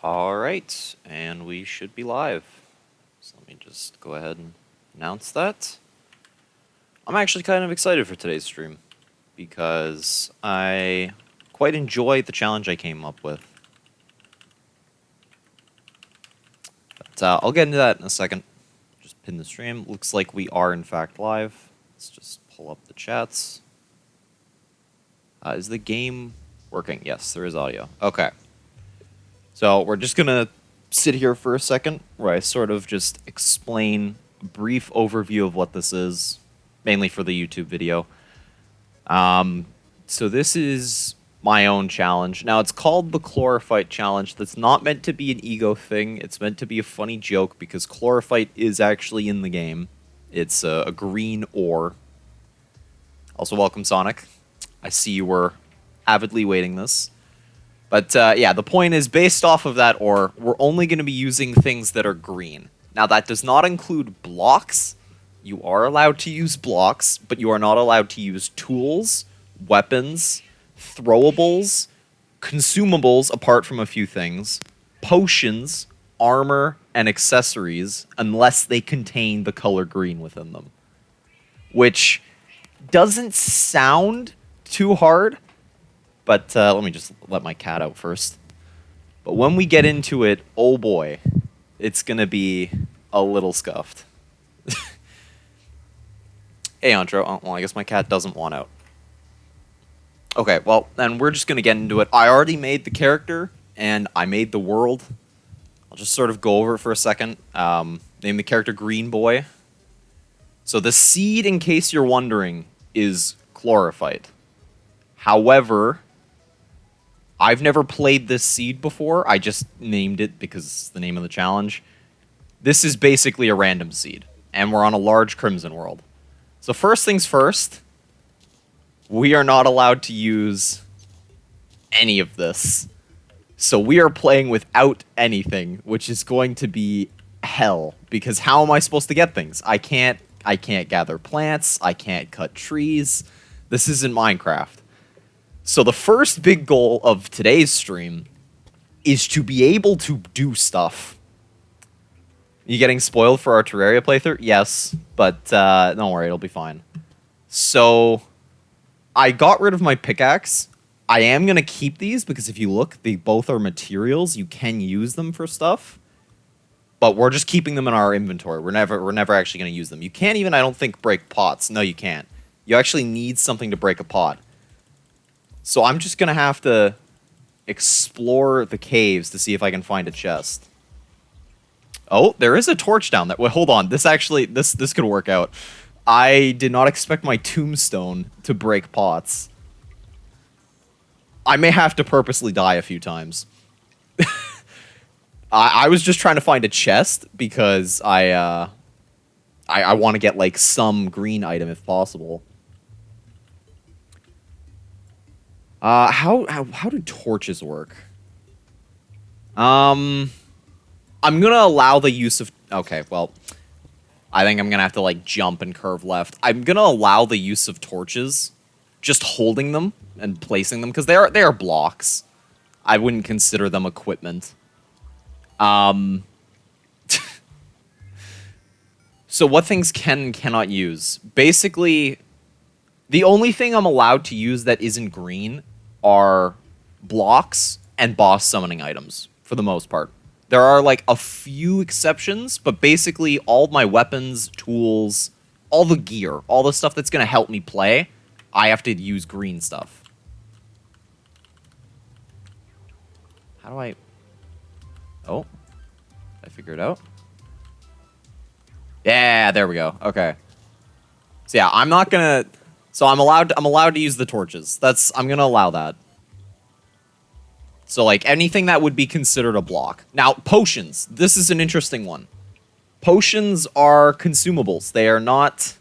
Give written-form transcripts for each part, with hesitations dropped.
Alright, and we should be live. So let me just go ahead and announce that. I'm actually kind of excited for today's stream because I quite enjoy the challenge I came up with. But I'll get into that in a second. Just pin the stream. Looks like we are in fact live. Let's just pull up the chats. Is the game working? Yes, there is audio. Okay. So we're just going to sit here for a second where I sort of just explain a brief overview of what this is, mainly for the YouTube video. So this is my own challenge. Now, it's called the Chlorophyte Challenge. That's not meant to be an ego thing. It's meant to be a funny joke because Chlorophyte is actually in the game. It's a green ore. Also, welcome, Sonic. I see you were avidly waiting this. But yeah, the point is, based off of that ore, we're only going to be using things that are green. Now, that does not include blocks. You are allowed to use blocks, but you are not allowed to use tools, weapons, throwables, consumables, apart from a few things, potions, armor, and accessories, unless they contain the color green within them. Which doesn't sound too hard, but let me just let my cat out first. But when we get into it, oh boy, it's going to be a little scuffed. Hey, Andro. Oh, well, I guess my cat doesn't want out. Okay, well, then we're just going to get into it. I already made the character, and I made the world. I'll just sort of go over it for a second. Name the character Green Boy. So the seed, in case you're wondering, is Chlorophyte. However, I've never played this seed before. I just named it because it's the name of the challenge. This is basically a random seed, and we're on a large Crimson world. So first things first, we are not allowed to use any of this. So we are playing without anything, which is going to be hell, because how am I supposed to get things? I can't gather plants, I can't cut trees. This isn't Minecraft. So the first big goal of today's stream is to be able to do stuff. You getting spoiled for our Terraria playthrough? Yes, but don't worry, it'll be fine. So I got rid of my pickaxe. I am going to keep these because if you look, they both are materials. You can use them for stuff. But we're just keeping them in our inventory. We're never actually going to use them. You can't even, I don't think, break pots. No, you can't. You actually need something to break a pot. So I'm just going to have to explore the caves to see if I can find a chest. Oh, there is a torch down there. Wait, hold on. This actually, this could work out. I did not expect my tombstone to break pots. I may have to purposely die a few times. I was just trying to find a chest because I want to get like some green item if possible. How do torches work? I'm gonna allow the use of... Okay, well, I think I'm gonna have to like jump and curve left. I'm gonna allow the use of torches, just holding them and placing them because they are blocks. I wouldn't consider them equipment. So what things can and cannot use? Basically, the only thing I'm allowed to use that isn't green are blocks and boss summoning items, for the most part. There are, like, a few exceptions, but basically all my weapons, tools, all the gear, all the stuff that's going to help me play, I have to use green stuff. How do I... Oh. I figure it out. Yeah, there we go. Okay. So yeah, I'm not gonna... So I'm allowed to use the torches. I'm gonna allow that. So like anything that would be considered a block. Now, potions. This is an interesting one. Potions are consumables. They are not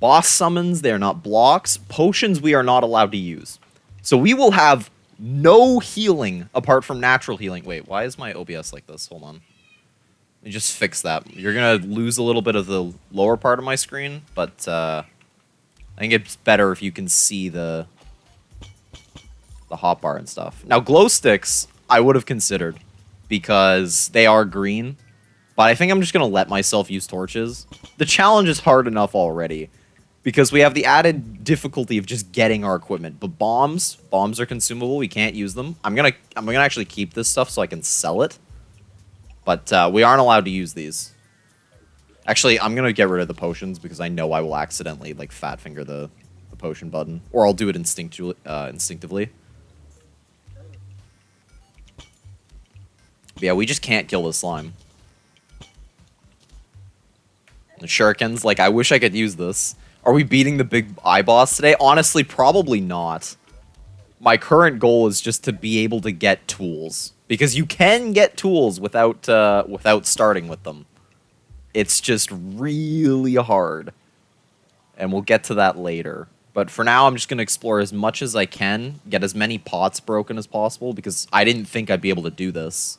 boss summons. They are not blocks. Potions we are not allowed to use. So we will have no healing apart from natural healing. Wait, why is my OBS like this? Hold on. Let me just fix that. You're gonna lose a little bit of the lower part of my screen, but I think it's better if you can see the hotbar and stuff. Now, glow sticks, I would have considered. because they are green. But I think I'm just going to let myself use torches. The challenge is hard enough already because we have the added difficulty of just getting our equipment. But bombs are consumable. We can't use them. I'm gonna actually keep this stuff so I can sell it. But we aren't allowed to use these. Actually, I'm going to get rid of the potions because I know I will accidentally like fat finger the potion button. Or I'll do it instinctively. But yeah, we just can't kill this slime. The shurikens, like, I wish I could use this. Are we beating the big eye boss today? Honestly, probably not. My current goal is just to be able to get tools. Because you can get tools without starting with them. It's just really hard. And we'll get to that later. But for now, I'm just going to explore as much as I can. Get as many pots broken as possible. Because I didn't think I'd be able to do this.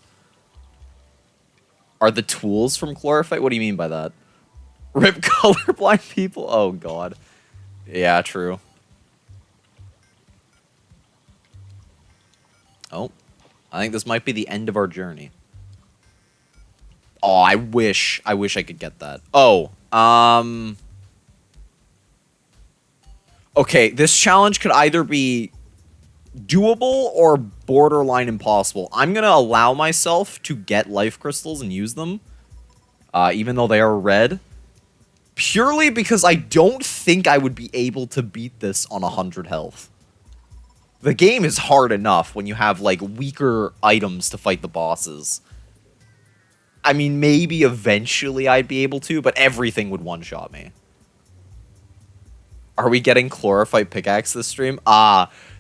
Are the tools from Chlorophyte? What do you mean by that? Rip colorblind people? Oh, God. Yeah, true. Oh. I think this might be the end of our journey. Oh, I wish I could get that. Oh, okay, this challenge could either be doable or borderline impossible. I'm going to allow myself to get life crystals and use them, even though they are red, purely because I don't think I would be able to beat this on 100 health. The game is hard enough when you have, like, weaker items to fight the bosses. I mean, maybe eventually I'd be able to, but everything would one-shot me. Are we getting Chlorophyte pickaxe this stream?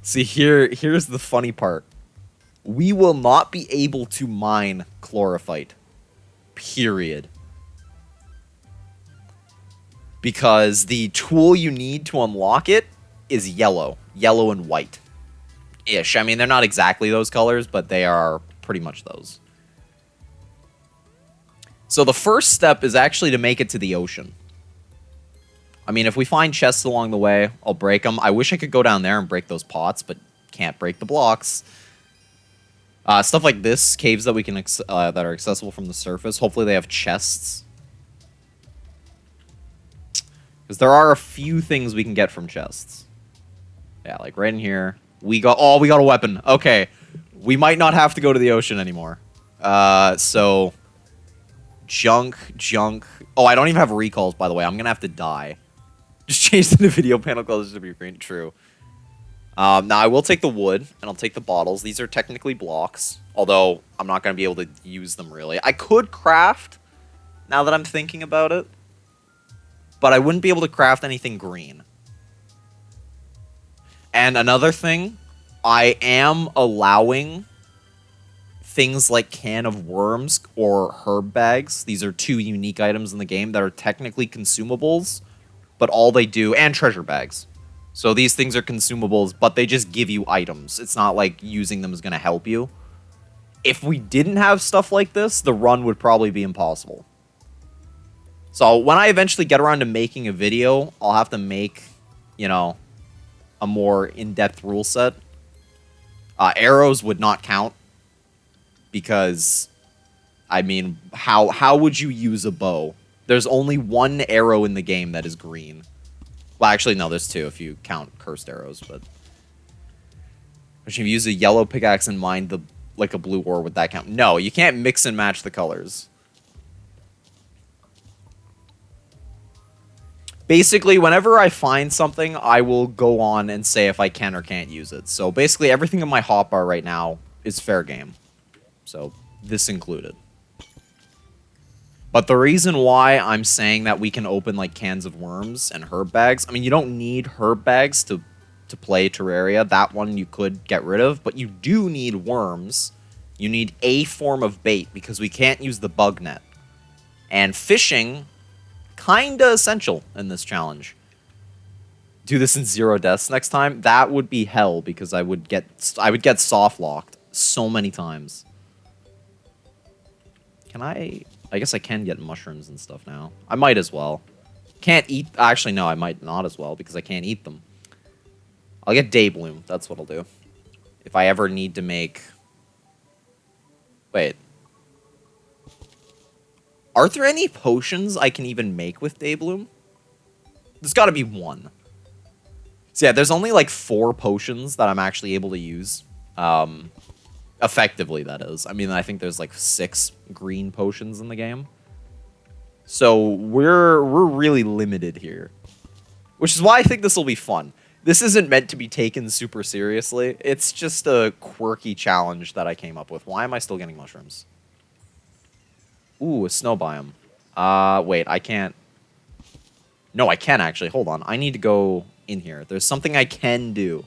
See, here's the funny part. We will not be able to mine Chlorophyte. Period. Because the tool you need to unlock it is yellow. Yellow and white-ish. I mean, they're not exactly those colors, but they are pretty much those. So the first step is actually to make it to the ocean. I mean, if we find chests along the way, I'll break them. I wish I could go down there and break those pots, but can't break the blocks. Stuff like this, caves that we can that are accessible from the surface. Hopefully they have chests. Because there are a few things we can get from chests. Yeah, like right in here. We got a weapon. Okay. We might not have to go to the ocean anymore. So... Junk. Oh, I don't even have recalls, by the way. I'm going to have to die. Just change the video panel colors to be green. True. Now, I will take the wood, and I'll take the bottles. These are technically blocks, although I'm not going to be able to use them, really. I could craft, now that I'm thinking about it, but I wouldn't be able to craft anything green. And another thing, I am allowing... things like can of worms or herb bags. These are two unique items in the game that are technically consumables, but all they do, and treasure bags. So these things are consumables, but they just give you items. It's not like using them is going to help you. If we didn't have stuff like this, the run would probably be impossible. So when I eventually get around to making a video, I'll have to make, you know, a more in-depth rule set. Arrows would not count. Because, I mean, how would you use a bow? There's only one arrow in the game that is green. Well, actually, no, there's two if you count cursed arrows, but... if you use a yellow pickaxe and mine like a blue ore, would that count? No, you can't mix and match the colors. Basically, whenever I find something, I will go on and say if I can or can't use it. So basically, everything in my hotbar right now is fair game. So, this included. But the reason why I'm saying that we can open, like, cans of worms and herb bags... I mean, you don't need herb bags to play Terraria. That one you could get rid of. But you do need worms. You need a form of bait, because we can't use the bug net. And fishing, kinda essential in this challenge. Do this in 0 deaths next time? That would be hell, because I would get soft-locked so many times. Can I guess I can get mushrooms and stuff now. I might as well. Can't eat... actually, no, I might not as well, because I can't eat them. I'll get Daybloom. That's what I'll do. If I ever need to make... wait. Are there any potions I can even make with Daybloom? There's got to be one. So yeah, there's only like 4 potions that I'm actually able to use. Effectively, that is. I mean, I think there's like 6 green potions in the game. So we're really limited here. Which is why I think this will be fun. This isn't meant to be taken super seriously. It's just a quirky challenge that I came up with. Why am I still getting mushrooms? Ooh, a snow biome. Wait, I can't... No, I can actually. Hold on. I need to go in here. There's something I can do.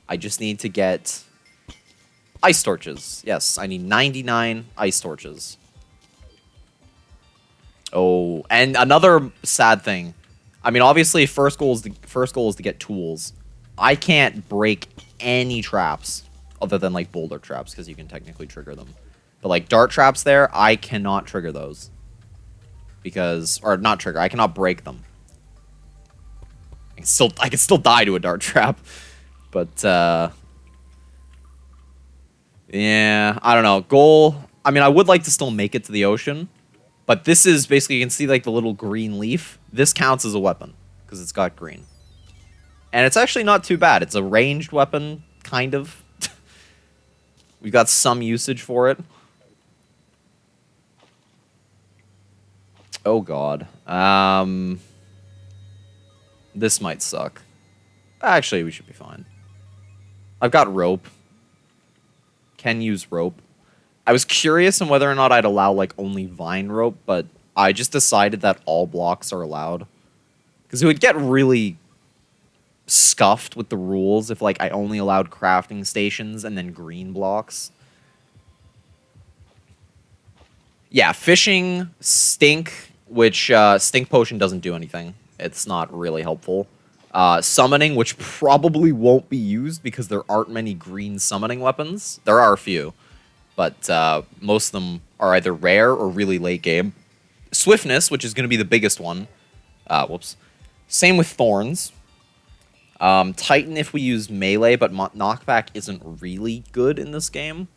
I just need to get ice torches. Yes, I need 99 ice torches. Oh, and another sad thing. I mean, obviously, first goal is to get tools. I can't break any traps other than like boulder traps because you can technically trigger them. But like dart traps there, I cannot trigger those because, or not trigger. I cannot break them. I can still die to a dart trap, but yeah, I don't know. Goal. I mean, I would like to still make it to the ocean. But this is basically, you can see like the little green leaf. This counts as a weapon because it's got green. And it's actually not too bad. It's a ranged weapon, kind of. We've got some usage for it. Oh, God. This might suck. Actually, we should be fine. I've got rope. Can use rope. I was curious on whether or not I'd allow, like, only vine rope, but I just decided that all blocks are allowed. Because it would get really scuffed with the rules if, like, I only allowed crafting stations and then green blocks. Yeah, fishing, stink, which stink potion doesn't do anything. It's not really helpful. Summoning, which probably won't be used because there aren't many green summoning weapons. There are a few. But most of them are either rare or really late game. Swiftness, which is going to be the biggest one. Whoops. Same with Thorns. Titan if we use melee, but knockback isn't really good in this game.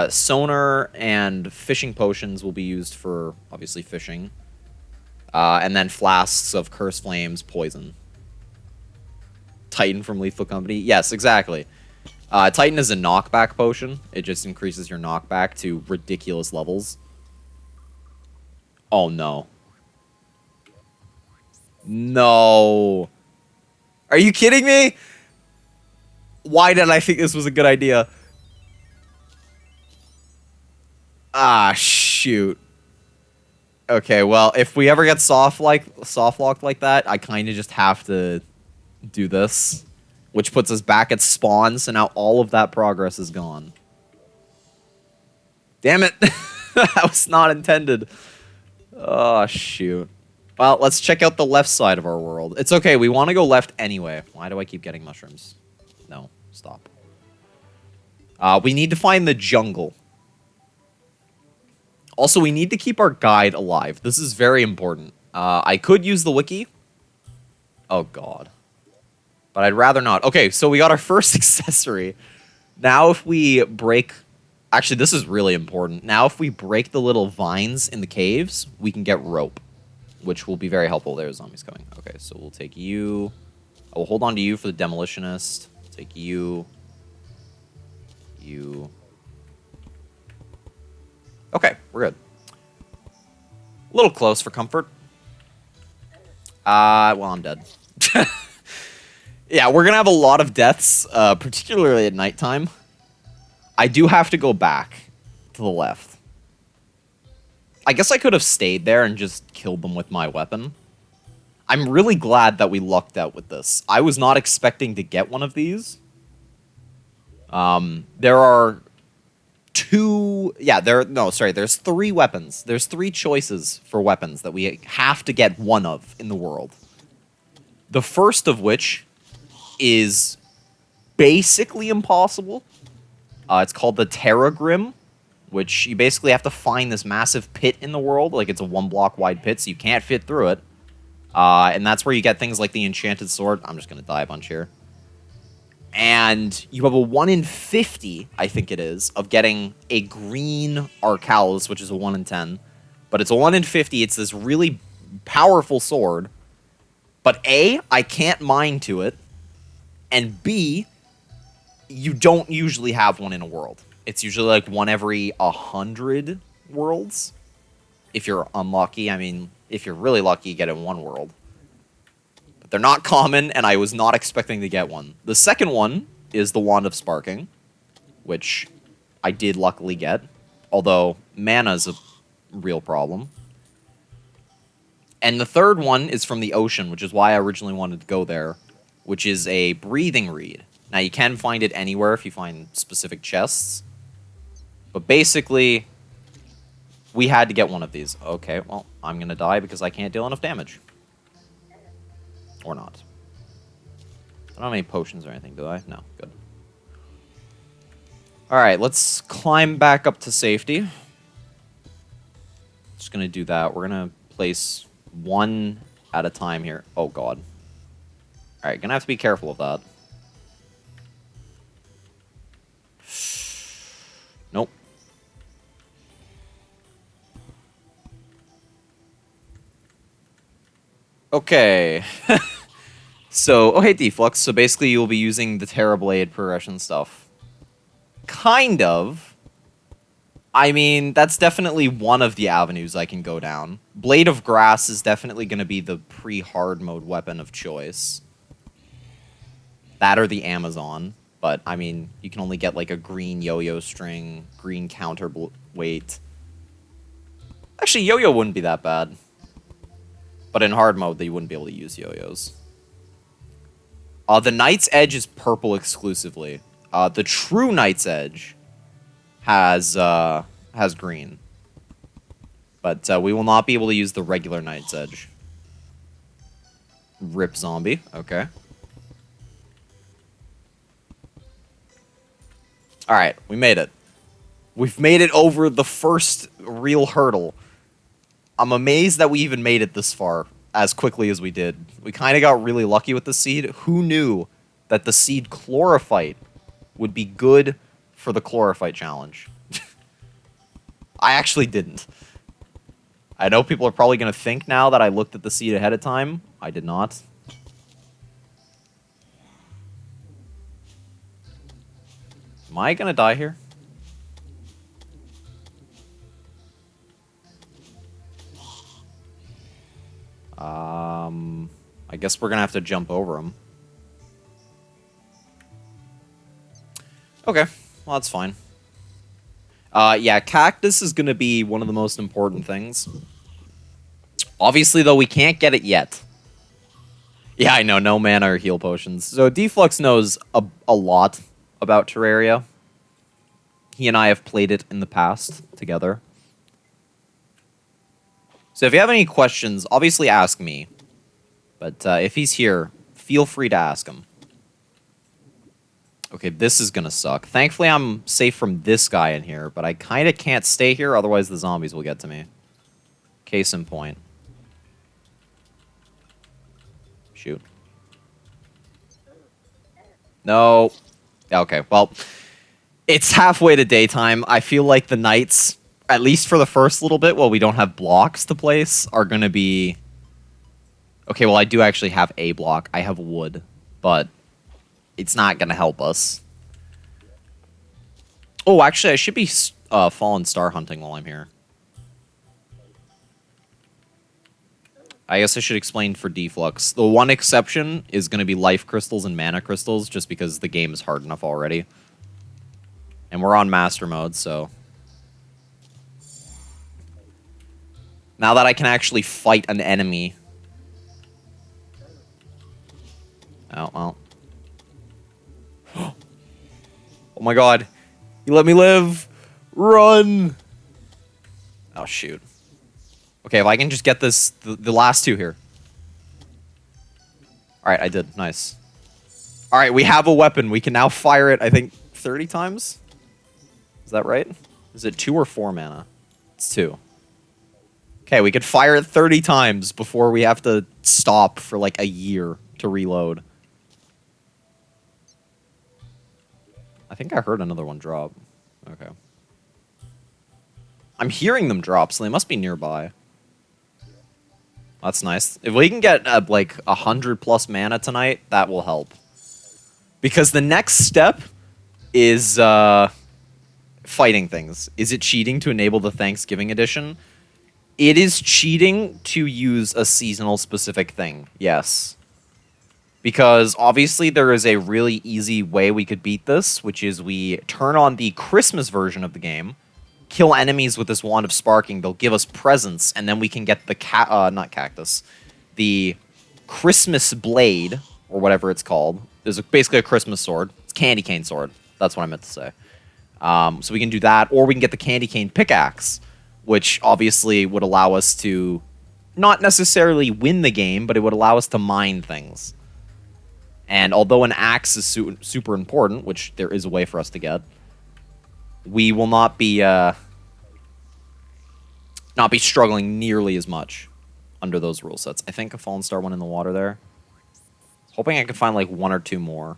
Sonar and fishing potions will be used for, obviously, fishing. And then flasks of Curse Flames, poison. Titan from Lethal Company. Yes, exactly. Titan is a knockback potion. It just increases your knockback to ridiculous levels. Oh, no. No. Are you kidding me? Why did I think this was a good idea? Ah, shoot. Okay, well, if we ever get soft locked like that, I kind of just have to do this. Which puts us back at spawn, so now all of that progress is gone. Damn it! That was not intended. Oh, shoot. Well, let's check out the left side of our world. It's okay, we want to go left anyway. Why do I keep getting mushrooms? No, stop. We need to find the jungle. Also, we need to keep our guide alive. This is very important. I could use the wiki. Oh, God. But I'd rather not. Okay, so we got our first accessory. Now if we break... Actually, this is really important. Now if we break the little vines in the caves, we can get rope. Which will be very helpful. There's zombies coming. Okay, so we'll take you. I will hold on to you for the demolitionist. Take you. You. Okay, we're good. A little close for comfort. Well, I'm dead. Yeah, we're going to have a lot of deaths, particularly at nighttime. I do have to go back to the left. I guess I could have stayed there and just killed them with my weapon. I'm really glad that we lucked out with this. I was not expecting to get one of these. There are two... Yeah, there's 3 weapons. There's 3 choices for weapons that we have to get one of in the world. The first of which is basically impossible. It's called the Terragrim, which you basically have to find this massive pit in the world. Like, it's a 1-block wide pit, so you can't fit through it. And that's where you get things like the Enchanted Sword. I'm just going to die a bunch here. And you have a 1 in 50, I think it is, of getting a green Arcalis, which is a 1 in 10. But it's a 1 in 50. It's this really powerful sword. But A, I can't mine to it. And B, you don't usually have one in a world. It's usually like one every 100 worlds. If you're unlucky, I mean, if you're really lucky, you get it in one world. But they're not common, and I was not expecting to get one. The second one is the Wand of Sparking, which I did luckily get. Although, mana's a real problem. And the third one is from the ocean, which is why I originally wanted to go there, which is a breathing reed. Now, you can find it anywhere if you find specific chests. But basically, we had to get one of these. Okay, well, I'm going to die because I can't deal enough damage. Or not. I don't have any potions or anything, do I? No, good. Alright, let's climb back up to safety. Just going to do that. We're going to place one at a time here. Oh, God. Alright, going to have to be careful of that. Nope. Okay. So, oh hey Deflux, so basically you'll be using the Terra Blade progression stuff. Kind of. I mean, that's definitely one of the avenues I can go down. Blade of Grass is definitely going to be the pre-hard mode weapon of choice. That or the Amazon. But, I mean, you can only get like a green yo-yo string, green counterweight. Actually, yo-yo wouldn't be that bad. But in hard mode, you wouldn't be able to use yo-yos. The Knight's Edge is purple exclusively. The true Knight's Edge has green. But we will not be able to use the regular Knight's Edge. Rip zombie. Okay. Alright, we made it. We've made it over the first real hurdle. I'm amazed that we even made it this far as quickly as we did. We kind of got really lucky with the seed. Who knew that the seed Chlorophyte would be good for the Chlorophyte challenge? I actually didn't. I know people are probably going to think now that I looked at the seed ahead of time. I did not. Am I going to die here? I guess we're gonna have to jump over him. Okay, well that's fine. Yeah, cactus is gonna be one of the most important things. Obviously, though, we can't get it yet. Yeah, I know, no mana or heal potions. So Deflux knows a lot about Terraria. He and I have played it in the past together. So if you have any questions, obviously ask me. But if he's here, feel free to ask him. Okay, this is gonna suck. Thankfully, I'm safe from this guy in here, but I kind of can't stay here, otherwise the zombies will get to me. Case in point. Shoot. No. Okay, well, it's halfway to daytime. I feel like the nights, at least for the first little bit, while we don't have blocks to place, are gonna be... Okay, well, I do actually have a block. I have wood, but it's not going to help us. Oh, actually, I should be fallen star hunting while I'm here. I guess I should explain for Deflux. The one exception is going to be life crystals and mana crystals, just because the game is hard enough already. And we're on master mode, so... Now that I can actually fight an enemy... Oh, well. Oh my god. You let me live. Run. Oh, shoot. Okay, if I can just get this, the last two here. Alright, I did. Nice. Alright, we have a weapon. We can now fire it, I think, 30 times? Is that right? Is it 2 or 4 mana? It's 2. Okay, we could fire it 30 times before we have to stop for like a year to reload. I think I heard another one drop. Okay. I'm hearing them drop, so they must be nearby. That's nice. If we can get like 100+ mana tonight, that will help. Because the next step is fighting things. Is it cheating to enable the Thanksgiving edition? It is cheating to use a seasonal specific thing, yes. Because obviously there is a really easy way we could beat this, which is we turn on the Christmas version of the game, kill enemies with this Wand of Sparking, they'll give us presents, and then we can get the not cactus, the Christmas blade, or whatever it's called. There's basically a Christmas sword. It's candy cane sword. That's what I meant to say. So we can do that, or we can get the candy cane pickaxe, which obviously would allow us to not necessarily win the game, but it would allow us to mine things. And although an axe is super important, which there is a way for us to get, we will not be struggling nearly as much under those rule sets. I think a Fallen Star went in the water there. Hoping I could find like 1 or 2 more.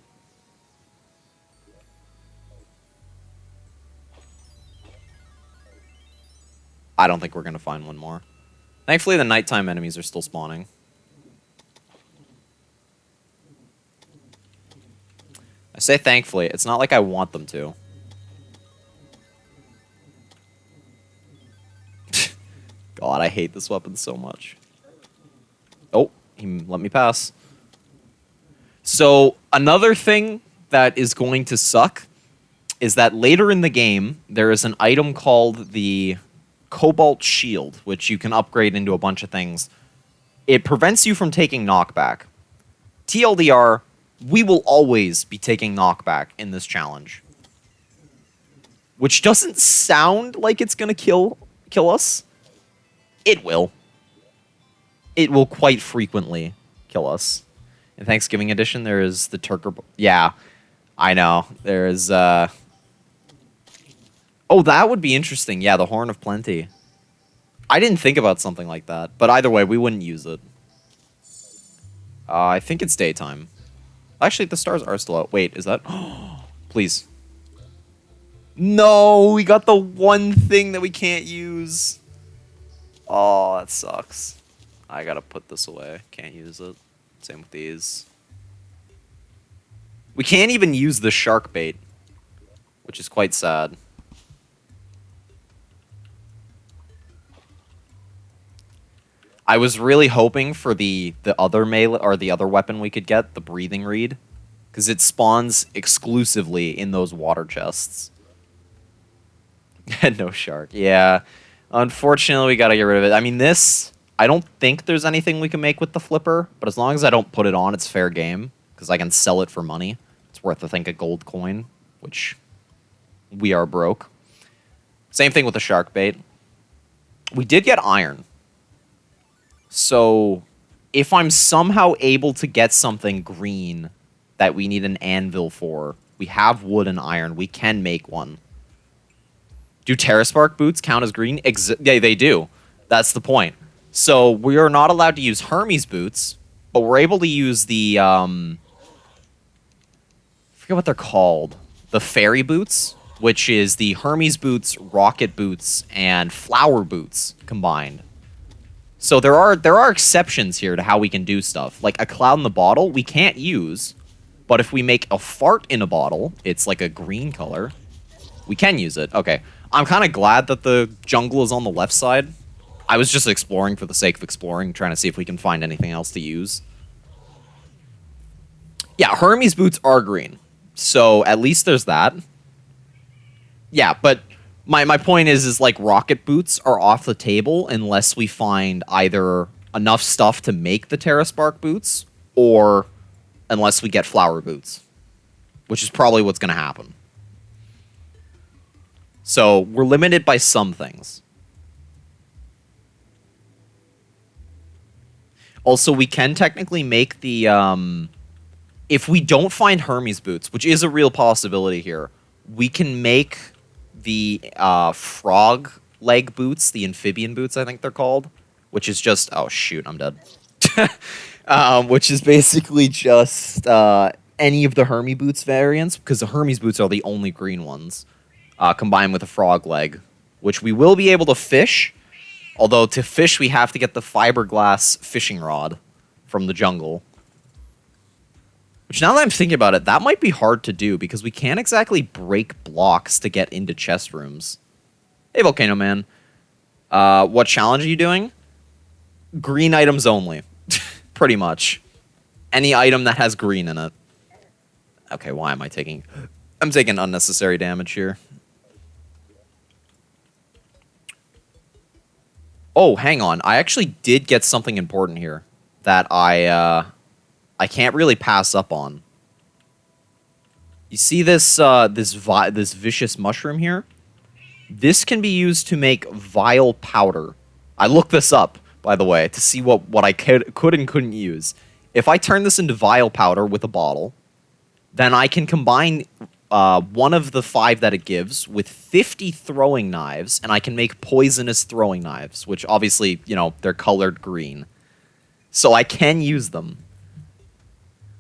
I don't think we're going to find one more. Thankfully, the nighttime enemies are still spawning. I say thankfully. It's not like I want them to. God, I hate this weapon so much. Oh, he let me pass. So, another thing that is going to suck is that later in the game, there is an item called the Cobalt Shield, which you can upgrade into a bunch of things. It prevents you from taking knockback. TLDR, we will always be taking knockback in this challenge. Which doesn't sound like it's going to kill us. It will. It will quite frequently kill us. In Thanksgiving edition, there is the Turker... Yeah, I know. There is... Oh, that would be interesting. Yeah, the Horn of Plenty. I didn't think about something like that. But either way, we wouldn't use it. I think it's daytime. Actually, the stars are still out. Wait, is that... Please. No, we got the one thing that we can't use. Oh, that sucks. I gotta put this away. Can't use it. Same with these. We can't even use the shark bait, which is quite sad. I was really hoping for the other melee or the other weapon we could get, the breathing reed, because it spawns exclusively in those water chests. No shark. Yeah. Unfortunately, we gotta get rid of it. I mean, this... I don't think there's anything we can make with the flipper, but as long as I don't put it on, it's fair game, because I can sell it for money. It's worth, I think, a gold coin, which we are broke. Same thing with the shark bait. We did get iron. So, if I'm somehow able to get something green that we need an anvil for, we have wood and iron, we can make one. Do Terraspark boots count as green? Yeah, they do. That's the point. So, we are not allowed to use Hermes boots, but we're able to use the, I forget what they're called. The fairy boots, which is the Hermes boots, rocket boots, and flower boots combined. So there are exceptions here to how we can do stuff. Like a cloud in the bottle, we can't use, but if we make a fart in a bottle, it's like a green color, we can use it. Okay, I'm kind of glad that the jungle is on the left side. I was just exploring for the sake of exploring, trying to see if we can find anything else to use. Yeah, Hermes boots are green, so at least there's that. Yeah, but my point is like rocket boots are off the table unless we find either enough stuff to make the Terraspark boots, or unless we get flower boots, which is probably what's going to happen. So we're limited by some things. Also, we can technically make the... if we don't find Hermes boots, which is a real possibility here, we can make the frog leg boots, the amphibian boots, I think they're called, which is just... Oh, shoot, I'm dead. Which is basically just any of the Hermes boots variants, because the Hermes boots are the only green ones, combined with a frog leg. which we will be able to fish. Although to fish, we have to get the fiberglass fishing rod from the jungle. Which, now that I'm thinking about it, that might be hard to do because we can't exactly break blocks to get into chest rooms. Hey, Volcano Man. What challenge are you doing? Green items only. Pretty much. Any item that has green in it. Okay, why am I taking... I'm taking unnecessary damage here. Oh, hang on. I actually did get something important here that I can't really pass up on. You see this this vicious mushroom here? This can be used to make vile powder. I looked this up, by the way, to see what I could and couldn't use. If I turn this into vile powder with a bottle, then I can combine one of the 5 that it gives with 50 throwing knives, and I can make poisonous throwing knives, which obviously, you know, they're colored green. So I can use them.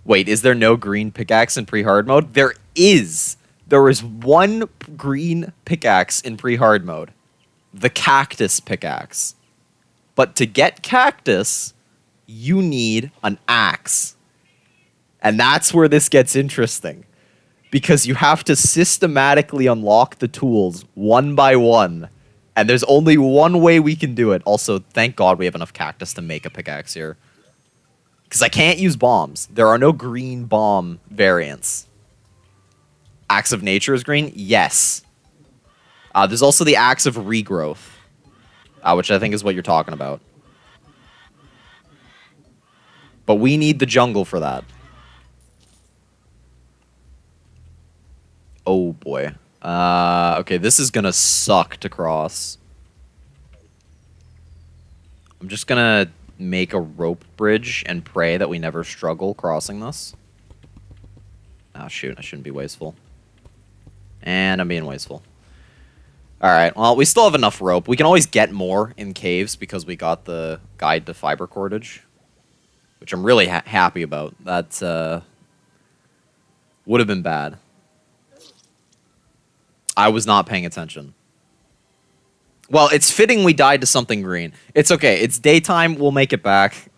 Wait, is there no green pickaxe in pre-hard mode? There is. There is one green pickaxe in pre-hard mode. The cactus pickaxe. But to get cactus, you need an axe. And that's where this gets interesting. Because you have to systematically unlock the tools one by one. And there's only one way we can do it. Also, thank God we have enough cactus to make a pickaxe here. Because I can't use bombs. There are no green bomb variants. Axe of Nature is green? Yes. There's also the Axe of Regrowth, which I think is what you're talking about. But we need the jungle for that. Oh, boy. Okay, this is gonna suck to cross. I'm just gonna make a rope bridge and pray that we never struggle crossing this. Oh, shoot. I shouldn't be wasteful. And I'm being wasteful. Alright, well, we still have enough rope. We can always get more in caves because we got the guide to fiber cordage, which I'm really happy about. That would have been bad. I was not paying attention. Well, it's fitting we died to something green. It's okay. It's daytime. We'll make it back.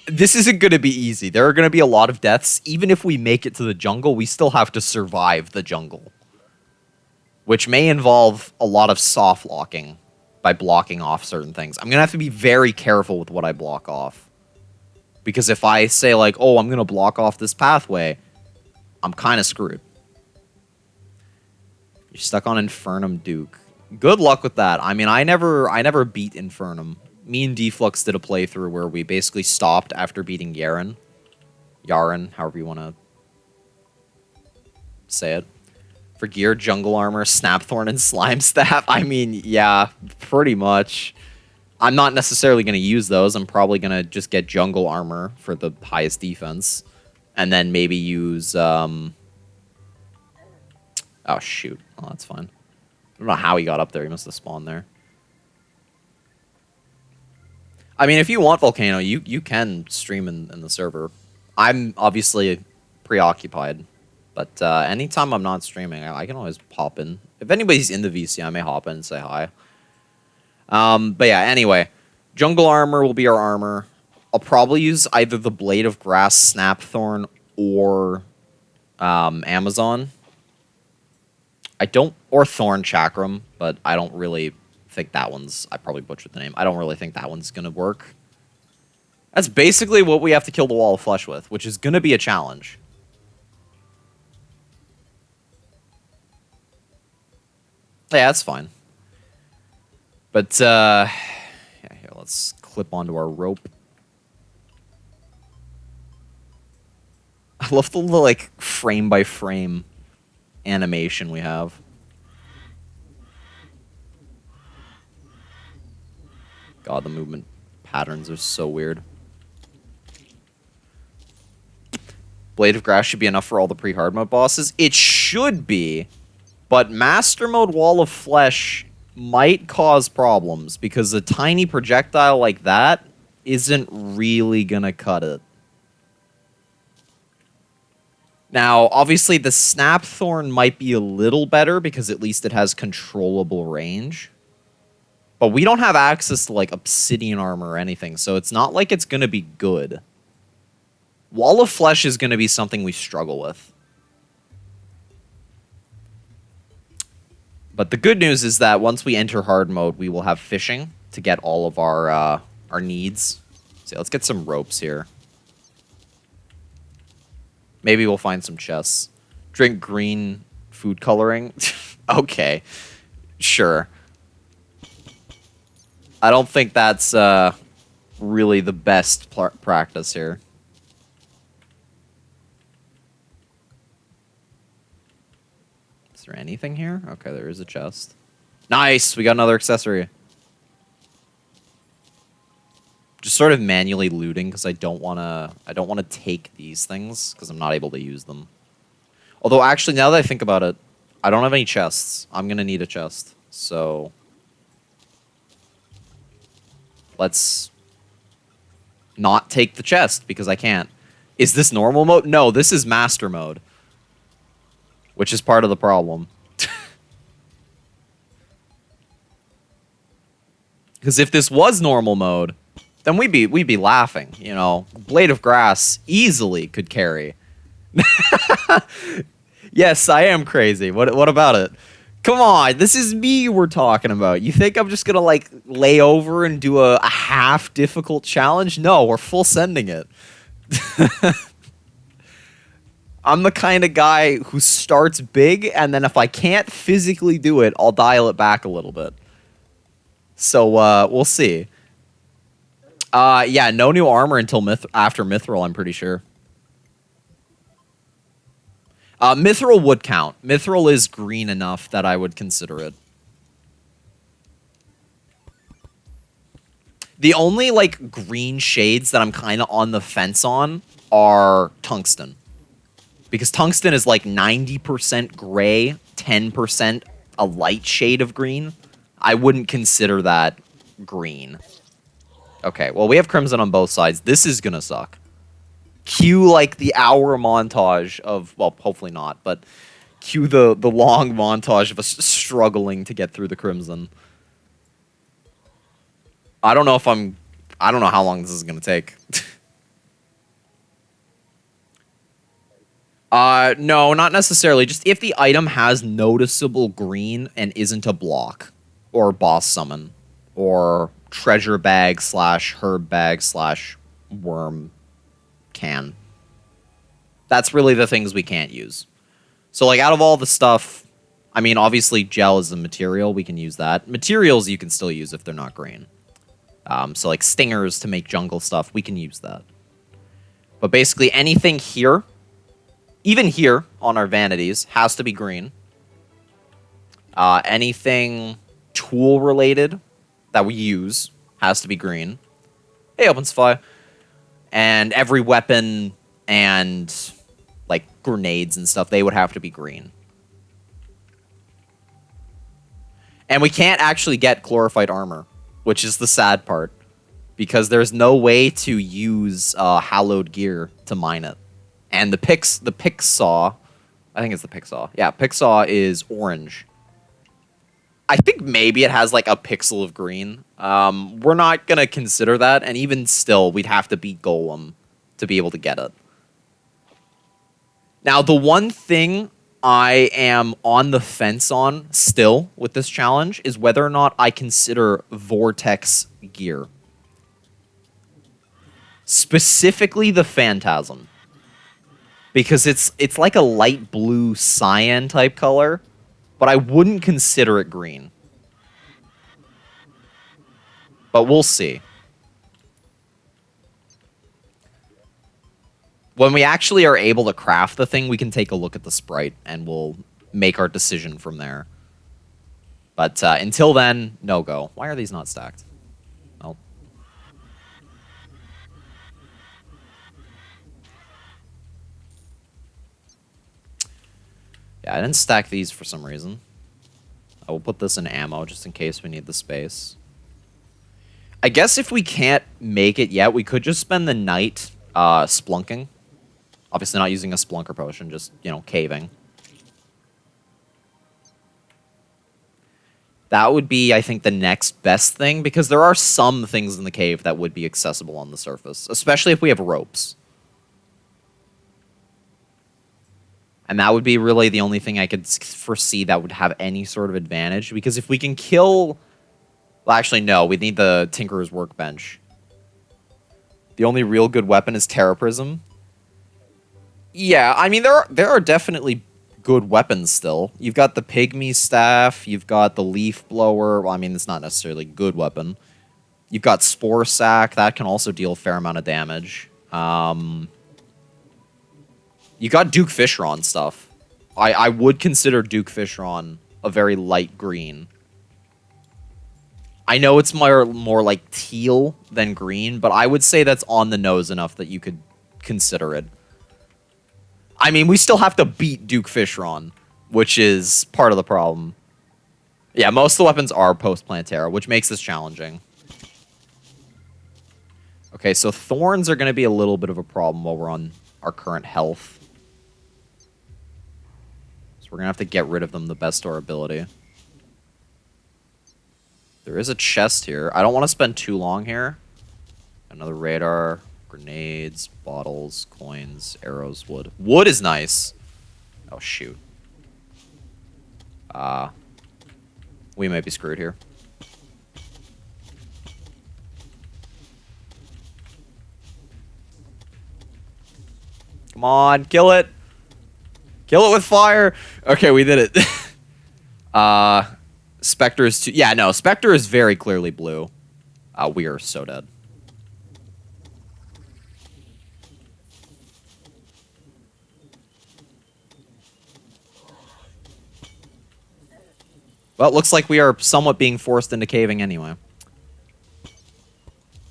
This isn't going to be easy. There are going to be a lot of deaths. Even if we make it to the jungle, we still have to survive the jungle. Which may involve a lot of soft locking by blocking off certain things. I'm going to have to be very careful with what I block off. Because if I say, like, oh, I'm going to block off this pathway, I'm kind of screwed. You're stuck on Infernum Duke. Good luck with that. I mean, I never beat Infernum. Me and Deflux did a playthrough where we basically stopped after beating Yaren. Yaren, however you want to say it. For gear, jungle armor, snapthorn, and slime staff. I mean, yeah, pretty much. I'm not necessarily going to use those. I'm probably going to just get jungle armor for the highest defense. And then maybe use... Oh, shoot. Oh, that's fine. I don't know how he got up there. He must have spawned there. I mean, if you want Volcano, you can stream in the server. I'm obviously preoccupied. But anytime I'm not streaming, I can always pop in. If anybody's in the VC, I may hop in and say hi. But yeah, anyway. Jungle armor will be our armor. I'll probably use either the Blade of Grass, Snapthorn, or Amazon. Or Thorn Chakram, but I don't really think that one's... I probably butchered the name. I don't really think that one's going to work. That's basically what we have to kill the Wall of Flesh with, which is going to be a challenge. Yeah, that's fine. But, yeah, here, let's clip onto our rope. I love the little, like, frame-by-frame animation we have. God, the movement patterns are so weird. Blade of Grass should be enough for all the pre-hard mode bosses. It should be, but Master Mode Wall of Flesh might cause problems because a tiny projectile like that isn't really gonna cut it. Now, obviously, the Snapthorn might be a little better because at least it has controllable range. But we don't have access to, like, obsidian armor or anything, so it's not like it's going to be good. Wall of Flesh is going to be something we struggle with. But the good news is that once we enter hard mode, we will have fishing to get all of our needs. So let's get some ropes here. Maybe we'll find some chests. Drink green food coloring. Okay. Sure. I don't think that's really the best practice here. Is there anything here? Okay, there is a chest. Nice! We got another accessory. Just sort of manually looting because I don't want to take these things because I'm not able to use them. Although actually now that I think about it, I don't have any chests. I'm going to need a chest. So let's not take the chest because I can't. Is this normal mode? No, this is master mode, which is part of the problem. Because if this was normal mode, then we'd be laughing, you know. Blade of Grass easily could carry. Yes, I am crazy. What about it? Come on, this is me we're talking about. You think I'm just gonna, like, lay over and do a half difficult challenge? No, we're full sending it. I'm the kind of guy who starts big, and then if I can't physically do it, I'll dial it back a little bit. So, we'll see. Yeah, no new armor until after Mithril, I'm pretty sure. Mithril would count. Mithril is green enough that I would consider it. The only, like, green shades that I'm kind of on the fence on are tungsten. Because tungsten is, like, 90% gray, 10% a light shade of green. I wouldn't consider that green. Okay, well, we have crimson on both sides. This is gonna suck. Cue, like, the hour montage of... Well, hopefully not, but... Cue the long montage of us struggling to get through the crimson. I don't know if I'm... I don't know how long this is gonna take. No, not necessarily. Just if the item has noticeable green and isn't a block. Or boss summon. Or treasure bag / herb bag / worm can. That's really the things we can't use. So, like, out of all the stuff, I mean, obviously gel is a material. We can use that. Materials you can still use if they're not green. So, like, stingers to make jungle stuff, we can use that. But basically anything here, even here on our vanities, has to be green. Anything tool-related that we use has to be green. Hey, OpenSpy. And every weapon and, like, grenades and stuff, they would have to be green. And we can't actually get Chlorophyte armor, which is the sad part. Because there's no way to use hallowed gear to mine it. And the pick saw, I think it's the pick saw. Yeah, pick saw is orange. I think maybe it has, like, a pixel of green. We're not going to consider that, and even still, we'd have to beat Golem to be able to get it. Now, the one thing I am on the fence on still with this challenge is whether or not I consider Vortex gear. Specifically the Phantasm. Because it's like a light blue cyan type color. But I wouldn't consider it green. But we'll see. When we actually are able to craft the thing, we can take a look at the sprite, and we'll make our decision from there. But until then, no go. Why are these not stacked? Oh. Yeah, I didn't stack these for some reason. I will put this in ammo just in case we need the space. I guess if we can't make it yet, we could just spend the night splunking. Obviously not using a splunker potion, just, you know, caving. That would be, I think, the next best thing, because there are some things in the cave that would be accessible on the surface, especially if we have ropes. And that would be really the only thing I could foresee that would have any sort of advantage, because if we can kill... Well, actually, no, we need the Tinkerer's Workbench. The only real good weapon is Terra Prism. Yeah, I mean, there are definitely good weapons still. You've got the Pygmy Staff, you've got the Leaf Blower. Well, I mean, it's not necessarily a good weapon. You've got Spore Sack, that can also deal a fair amount of damage. You got Duke Fishron stuff. I would consider Duke Fishron a very light green. I know it's more like teal than green, but I would say that's on the nose enough that you could consider it. I mean, we still have to beat Duke Fishron, which is part of the problem. Yeah, most of the weapons are post-Plantera, which makes this challenging. Okay, so thorns are going to be a little bit of a problem while we're on our current health. So we're going to have to get rid of them the best of our ability. There is a chest here. I don't want to spend too long here. Another radar, grenades, bottles, coins, arrows, wood. Wood is nice. Oh, shoot. We might be screwed here. Come on, kill it. Kill it with fire. Okay, we did it. Spectre is too... Yeah, no, Spectre is very clearly blue. We are so dead. Well, it looks like we are somewhat being forced into caving anyway.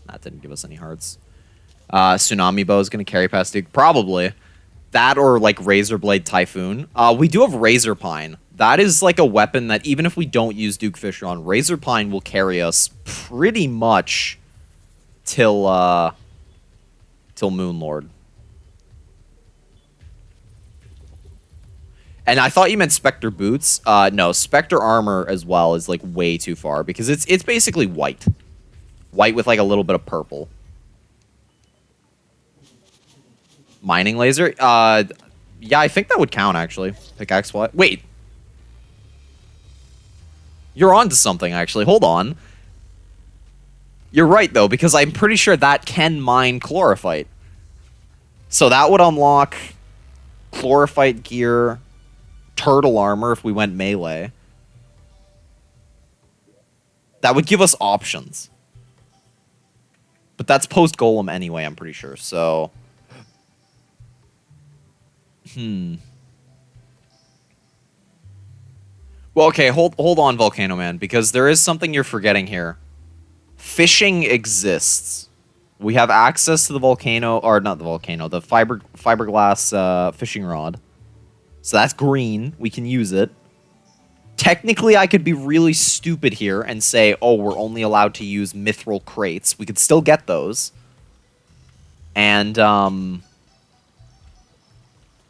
That didn't give us any hearts. Tsunami Bow is going to carry past Duke. Probably. That or, like, Razor Blade Typhoon. We do have Razor Pine. That is, like, a weapon that even if we don't use Duke Fishron, Razor Pine will carry us pretty much till Moonlord. And I thought you meant Spectre Boots. No, Spectre Armor as well is, like, way too far, because it's basically white. White with, like, a little bit of purple. Mining Laser? Yeah, I think that would count, actually. Pickaxe what? Wait. You're onto something, actually. Hold on. You're right, though, because I'm pretty sure that can mine Chlorophyte. So that would unlock Chlorophyte gear... Turtle armor if we went melee. That would give us options. But that's post golem anyway, I'm pretty sure. So Well, okay, hold on, Volcano Man, because there is something you're forgetting here. Fishing exists. We have access to the volcano, or not the volcano, the fiberglass fishing rod. So that's green. We can use it. Technically, I could be really stupid here and say, oh, we're only allowed to use mithril crates. We could still get those. And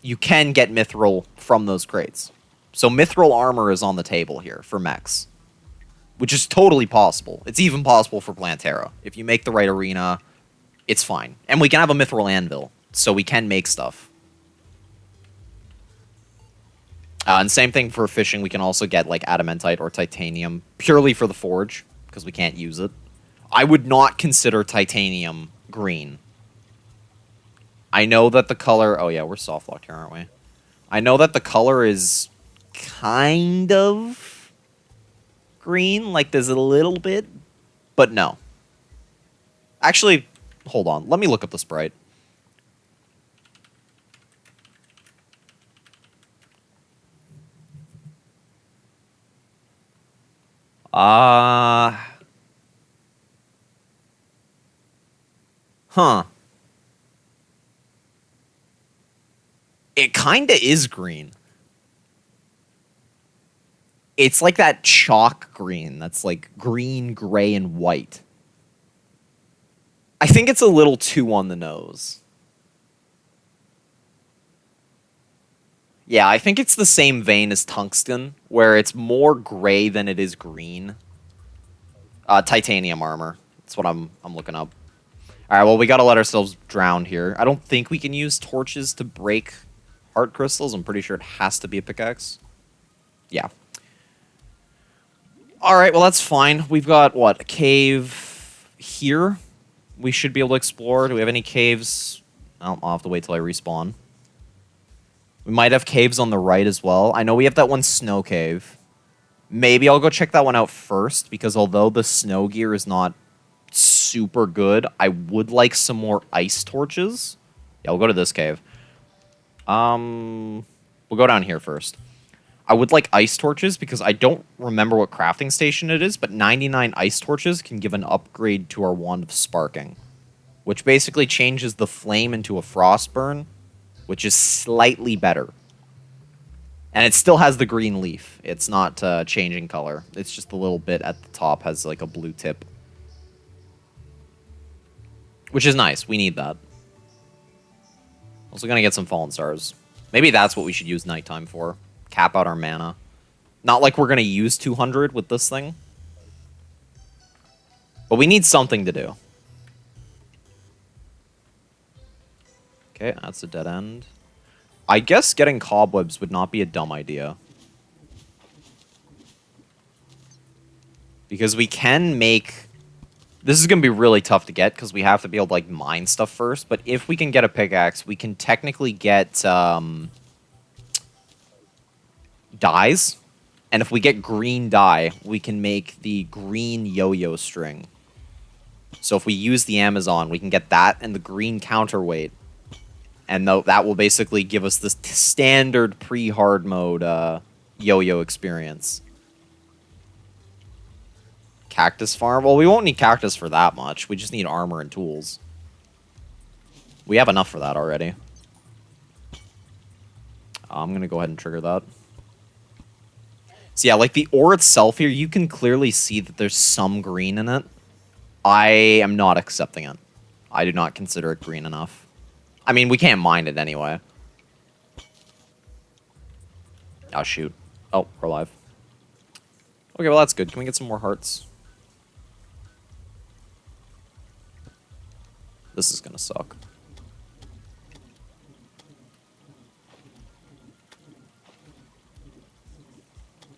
you can get mithril from those crates. So mithril armor is on the table here for mechs. Which is totally possible. It's even possible for Plantera. If you make the right arena, it's fine. And we can have a mithril anvil. So we can make stuff. And same thing for fishing. We can also get, like, adamantite or titanium purely for the forge, because we can't use it. I would not consider titanium green. I know that the color... Oh, yeah, we're soft locked here, aren't we? I know that the color is kind of green. Like, there's a little bit. But no. Actually, hold on. Let me look up the sprite. Huh. It kinda is green. It's like that chalk green that's like green, gray, and white. I think it's a little too on the nose. Yeah, I think it's the same vein as tungsten, where it's more gray than it is green. Titanium armor. That's what I'm looking up. All right, well, we gotta let ourselves drown here. I don't think we can use torches to break heart crystals. I'm pretty sure it has to be a pickaxe. Yeah. All right, well, that's fine. We've got, what, a cave here we should be able to explore. Do we have any caves? Oh, I'll have to wait till I respawn. We might have caves on the right as well. I know we have that one snow cave. Maybe I'll go check that one out first, because although the snow gear is not super good, I would like some more ice torches. Yeah, we'll go to this cave. We'll go down here first. I would like ice torches because I don't remember what crafting station it is, but 99 ice torches can give an upgrade to our Wand of Sparking, which basically changes the flame into a frost burn, which is slightly better. And it still has the green leaf. It's not changing color. It's just a little bit at the top has like a blue tip. Which is nice. We need that. Also gonna get some fallen stars. Maybe that's what we should use nighttime for. Cap out our mana. Not like we're gonna use 200 with this thing. But we need something to do. Okay, that's a dead end. I guess getting cobwebs would not be a dumb idea. Because we can make... This is going to be really tough to get because we have to be able to like mine stuff first. But if we can get a pickaxe, we can technically get dyes. And if we get green dye, we can make the green yo-yo string. So if we use the Amazon, we can get that and the green counterweight. And that will basically give us this standard pre-hard mode yo-yo experience. Cactus farm? Well, we won't need cactus for that much. We just need armor and tools. We have enough for that already. I'm going to go ahead and trigger that. So yeah, like the ore itself here, you can clearly see that there's some green in it. I am not accepting it. I do not consider it green enough. I mean, we can't mine it anyway. Oh, shoot. Oh, we're alive. Okay, well, that's good. Can we get some more hearts? This is gonna suck.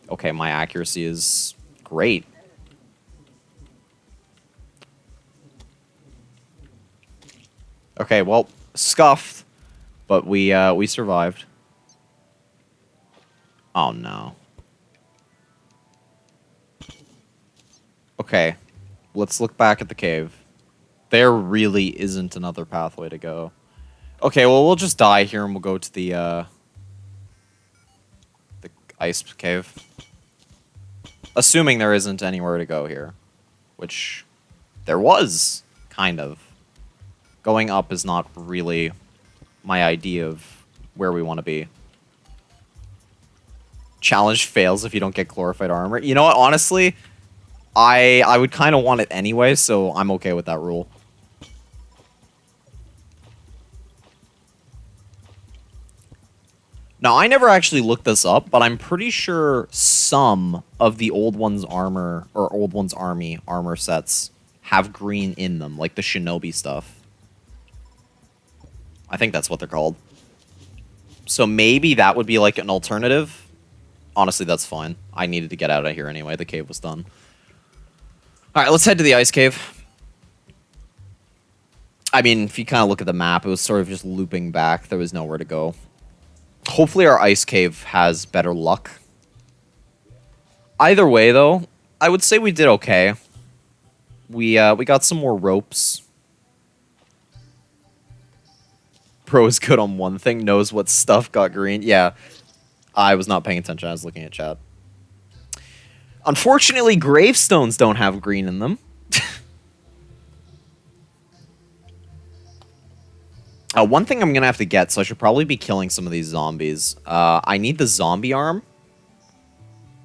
Okay, my accuracy is great. Okay, well, scuffed, but we survived. Oh no. Okay, let's look back at the cave. There really isn't another pathway to go. Okay, well, we'll just die here and we'll go to the ice cave. Assuming there isn't anywhere to go here. Which there was, kind of. Going up is not really my idea of where we want to be. Challenge fails if you don't get Chlorophyte armor. You know what, honestly, I would kind of want it anyway, so I'm okay with that rule. Now, I never actually looked this up, but I'm pretty sure some of the Old One's armor, or Old One's army armor sets have green in them, like the shinobi stuff. I think that's what they're called. So maybe that would be like an alternative. Honestly, that's fine. I needed to get out of here anyway. The cave was done. Alright, let's head to the ice cave. I mean, if you kind of look at the map, it was sort of just looping back. There was nowhere to go. Hopefully our ice cave has better luck. Either way, though, I would say we did okay. We got some more ropes. Pro is good on one thing, knows what stuff got green. Yeah, I was not paying attention. I was looking at chat. Unfortunately, gravestones don't have green in them. One thing I'm going to have to get, so I should probably be killing some of these zombies. I need the zombie arm,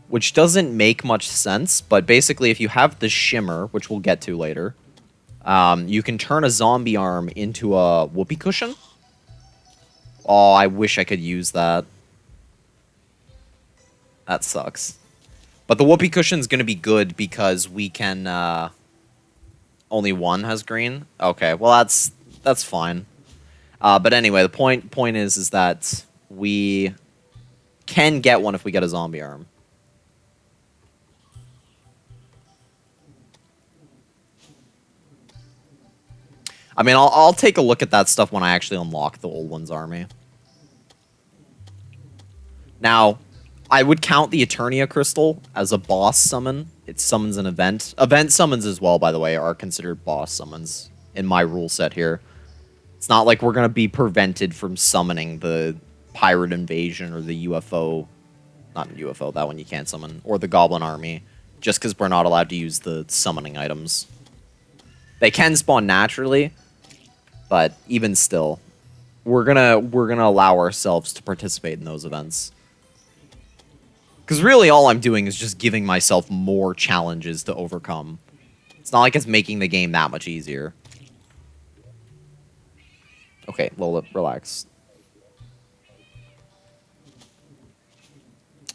which doesn't make much sense, but basically if you have the shimmer, which we'll get to later, you can turn a zombie arm into a whoopee cushion. Oh, I wish I could use that. That sucks. But the whoopee cushion's gonna be good because we can, only one has green? Okay, well that's fine. But anyway, the point is that we can get one if we get a zombie arm. I mean, I'll take a look at that stuff when I actually unlock the old one's army. Now, I would count the Eternia Crystal as a boss summon. It summons an event. Event summons as well, by the way, are considered boss summons in my rule set here. It's not like we're going to be prevented from summoning the Pirate Invasion or the UFO. Not UFO, that one you can't summon. Or the Goblin Army, just because we're not allowed to use the summoning items. They can spawn naturally, but even still, we're gonna allow ourselves to participate in those events. Because really all I'm doing is just giving myself more challenges to overcome. It's not like it's making the game that much easier. Okay, Lola, relax.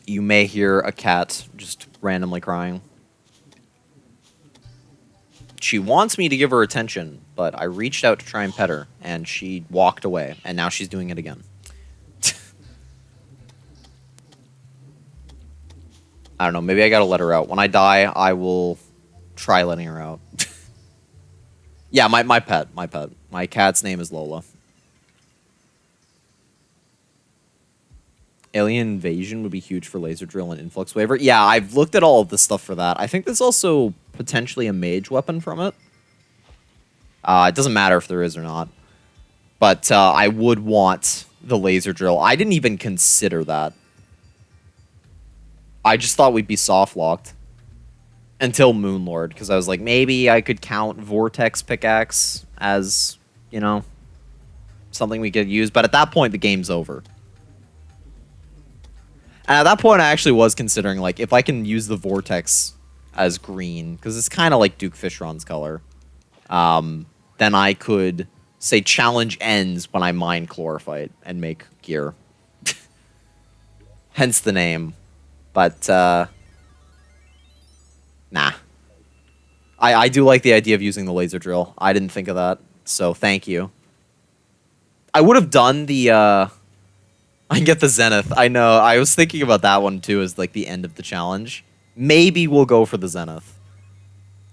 You may hear a cat just randomly crying. She wants me to give her attention, but I reached out to try and pet her, and she walked away, and now she's doing it again. I don't know, maybe I gotta let her out. When I die, I will try letting her out. Yeah, my pet. My cat's name is Lola. Alien Invasion would be huge for Laser Drill and Influx Waiver. Yeah, I've looked at all of this stuff for that. I think there's also potentially a mage weapon from it. It doesn't matter if there is or not. But I would want the Laser Drill. I didn't even consider that. I just thought we'd be soft-locked. Until Moonlord, because I was like, maybe I could count Vortex Pickaxe as, you know, something we could use. But at that point, the game's over. And at that point, I actually was considering, like, if I can use the Vortex as green, because it's kind of like Duke Fishron's color, then I could say challenge ends when I mine Chlorophyte and make gear. Hence the name. But, nah. I do like the idea of using the laser drill. I didn't think of that, so thank you. I would have done the, I get the Zenith. I know. I was thinking about that one, too, as, like, the end of the challenge. Maybe we'll go for the Zenith.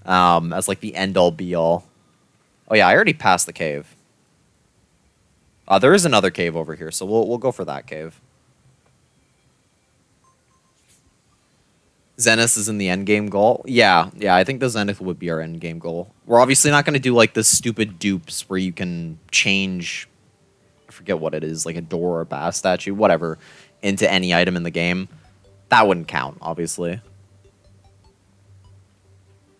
As, like, the end-all, be-all. Oh, yeah, I already passed the cave. There is another cave over here, so we'll go for that cave. Zenith is in the endgame goal. Yeah, I think the Zenith would be our endgame goal. We're obviously not going to do, like, the stupid dupes where you can change, I forget what it is, like a door or a bath statue, whatever, into any item in the game. That wouldn't count, obviously.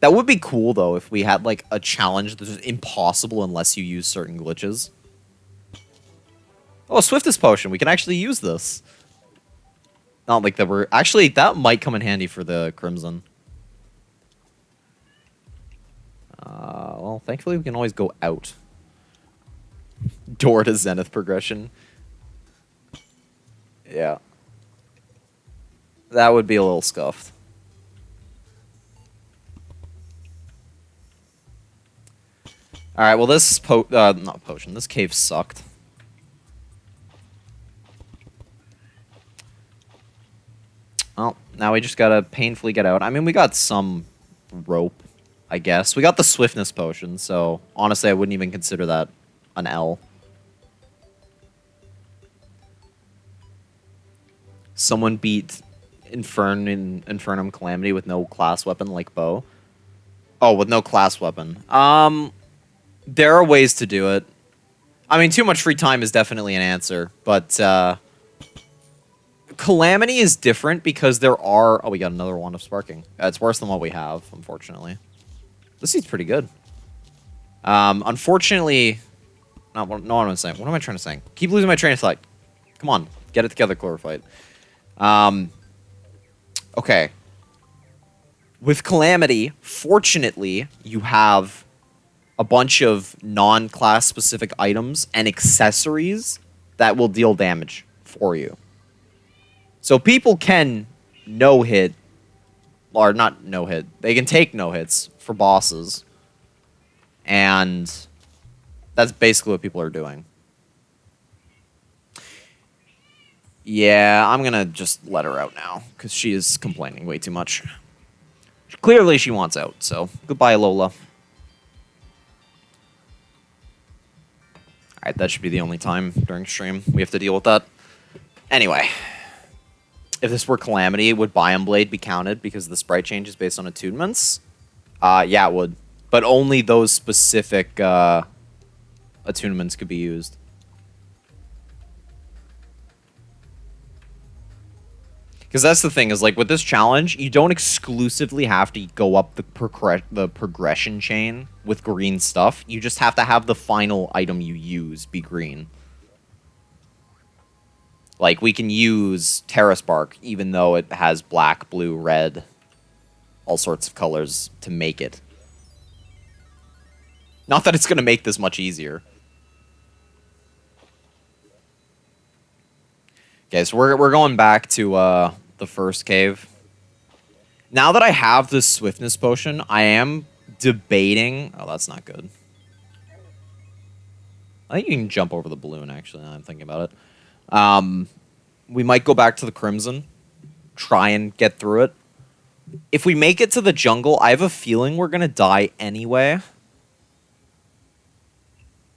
That would be cool, though, if we had, like, a challenge that was impossible unless you use certain glitches. Oh, a Swiftest Potion. We can actually use this. Not like that we're... Actually, that might come in handy for the Crimson. Well, thankfully we can always go out. Door to Zenith progression. Yeah. That would be a little scuffed. Alright, well this not potion, this cave sucked. Well, now we just gotta painfully get out. I mean, we got some rope, I guess. We got the Swiftness Potion, so honestly, I wouldn't even consider that an L. Someone beat Infernum Calamity with no class weapon like bow. Oh, with no class weapon. There are ways to do it. I mean, too much free time is definitely an answer, but, Calamity is different because there are... Oh, we got another Wand of Sparking. It's worse than what we have, unfortunately. This seems pretty good. Unfortunately... No, what am I saying? What am I trying to say? Keep losing my train of thought. Come on. Get it together, Chlorophyte. Okay. With Calamity, fortunately, you have a bunch of non-class specific items and accessories that will deal damage for you. So people can no hit, or not no hit. They can take no hits for bosses, and that's basically what people are doing. Yeah, I'm gonna just let her out now because she is complaining way too much. Clearly, she wants out. So goodbye, Lola. Alright, that should be the only time during stream we have to deal with that. Anyway, if this were Calamity, would Biome Blade be counted because the sprite change is based on attunements? Yeah, it would. But only those specific attunements could be used. Because that's the thing, is like with this challenge, you don't exclusively have to go up the progression chain with green stuff. You just have to have the final item you use be green. Like, we can use Terrace Bark, even though it has black, blue, red, all sorts of colors to make it. Not that it's going to make this much easier. Okay, so we're going back to the first cave. Now that I have this swiftness potion, I am debating... Oh, that's not good. I think you can jump over the balloon, actually, now I'm thinking about it. We might go back to the Crimson, try and get through it. If we make it to the jungle, I have a feeling we're going to die anyway.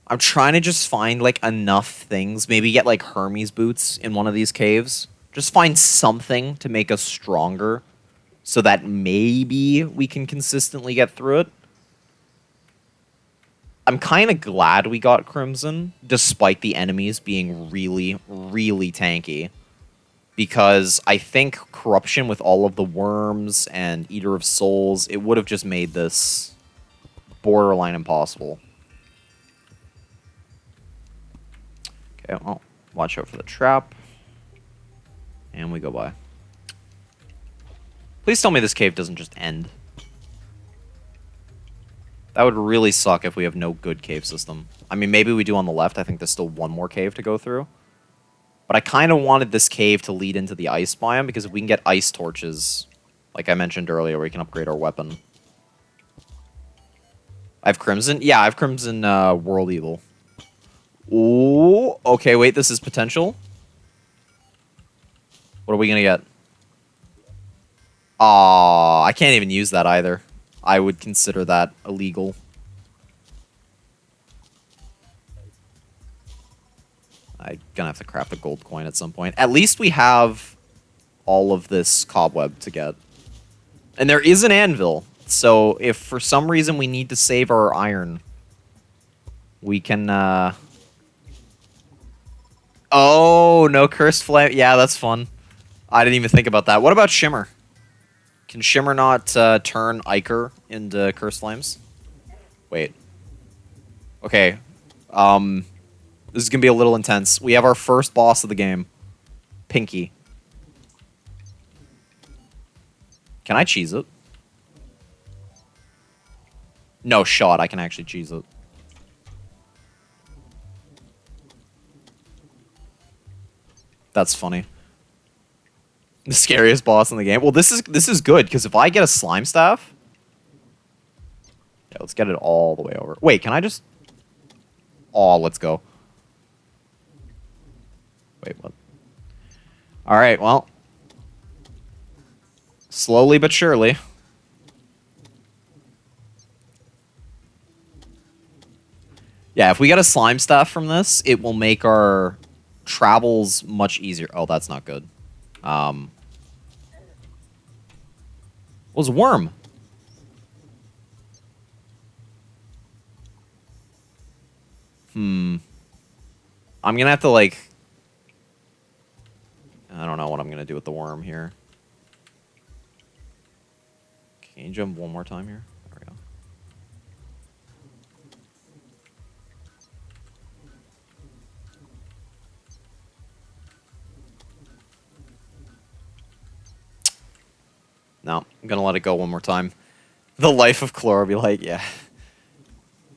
I'm trying to just find, like, enough things. Maybe get, like, Hermes boots in one of these caves. Just find something to make us stronger so that maybe we can consistently get through it. I'm kind of glad we got Crimson, despite the enemies being really, really tanky. Because I think Corruption with all of the worms and Eater of Souls, it would have just made this borderline impossible. Okay, well, watch out for the trap. And we go by. Please tell me this cave doesn't just end. That would really suck if we have no good cave system. I mean, maybe we do on the left. I think there's still one more cave to go through. But I kind of wanted this cave to lead into the ice biome, because if we can get ice torches, like I mentioned earlier, we can upgrade our weapon. I have Crimson? Yeah, I have Crimson World Evil. Ooh, okay, wait, this is potential. What are we gonna get? Aw, I can't even use that either. I would consider that illegal. I'm gonna have to craft a gold coin at some point. At least we have all of this cobweb to get. And there is an anvil, so if for some reason we need to save our iron, we can, Oh, no cursed flame. Yeah, that's fun. I didn't even think about that. What about Shimmer? Can Shimmer not turn Iker into cursed flames? Wait. Okay. This is going to be a little intense. We have our first boss of the game. Pinky. Can I cheese it? No shot, I can actually cheese it. That's funny. The scariest boss in the game. Well, this is good, because if I get a slime staff... Yeah, let's get it all the way over. Wait, can I just... Oh, let's go. Wait, what? Alright, well. Slowly but surely. Yeah, if we get a slime staff from this, it will make our travels much easier. Oh, that's not good. Was a worm. I'm gonna have to, like... I don't know what I'm gonna do with the worm here. Can you jump one more time here? There we go. No, I'm gonna let it go one more time. The life of Chlorophyte, yeah.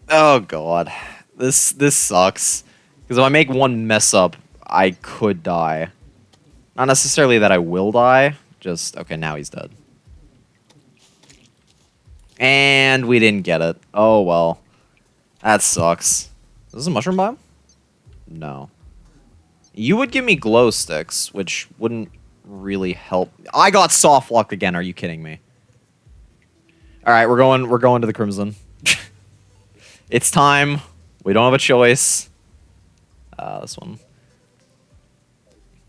Oh god. This sucks. Because if I make one mess up, I could die. Not necessarily that I will die, Just, okay, now he's dead. And we didn't get it. Oh, well. That sucks. Is this a mushroom biome? No. You would give me glow sticks, which wouldn't really help. I got soft locked again. Are you kidding me? All right, we're going to the Crimson. It's time. We don't have a choice. This one.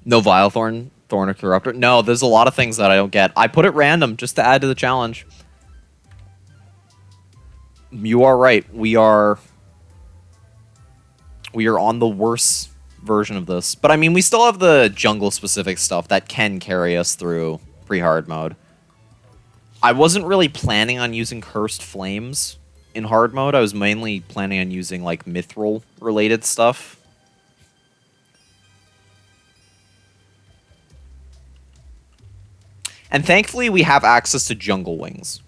No Vilethorn, Thorn or Corruptor. No, there's a lot of things that I don't get. I put it random just to add to the challenge. You are right. We are on the worst version of this. But I mean, we still have the jungle-specific stuff that can carry us through pre-hard mode. I wasn't really planning on using Cursed Flames in hard mode. I was mainly planning on using, like, Mithril-related stuff. And thankfully, we have access to Jungle Wings.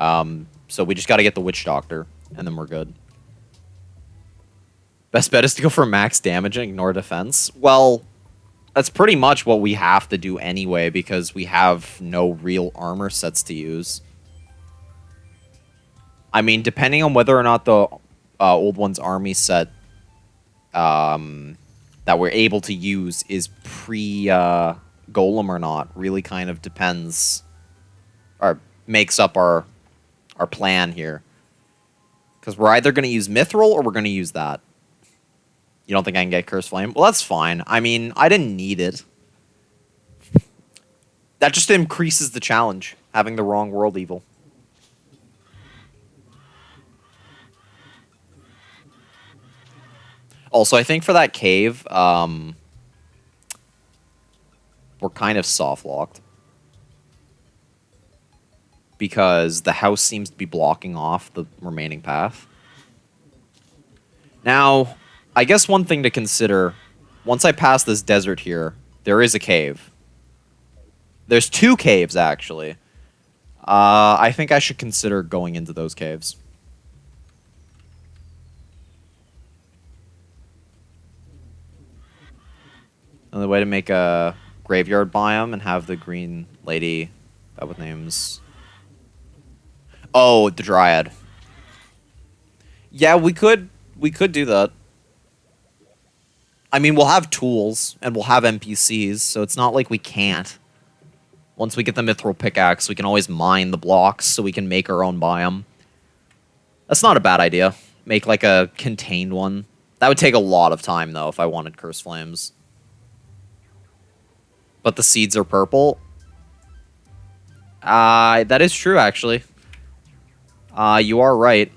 So we just gotta get the Witch Doctor, and then we're good. Best bet is to go for max damage and ignore defense. Well, that's pretty much what we have to do anyway, because we have no real armor sets to use. I mean, depending on whether or not the Old One's army set that we're able to use is pre-golem or not, really kind of depends, or makes up our plan here. Because we're either going to use Mithril or we're going to use that. You don't think I can get Cursed Flame? Well, that's fine. I mean, I didn't need it. That just increases the challenge, having the wrong world evil. Also, I think for that cave, we're kind of soft-locked. Because the house seems to be blocking off the remaining path. Now, I guess one thing to consider, once I pass this desert here, there is a cave. There's 2 caves, actually. I think I should consider going into those caves. Another way to make a graveyard biome and have the green lady, that with names... Oh, the Dryad. Yeah, we could do that. I mean, we'll have tools, and we'll have NPCs, so it's not like we can't. Once we get the Mithril Pickaxe, we can always mine the blocks so we can make our own biome. That's not a bad idea. Make, like, a contained one. That would take a lot of time, though, if I wanted Cursed Flames. But the seeds are purple. That is true, actually. You are right.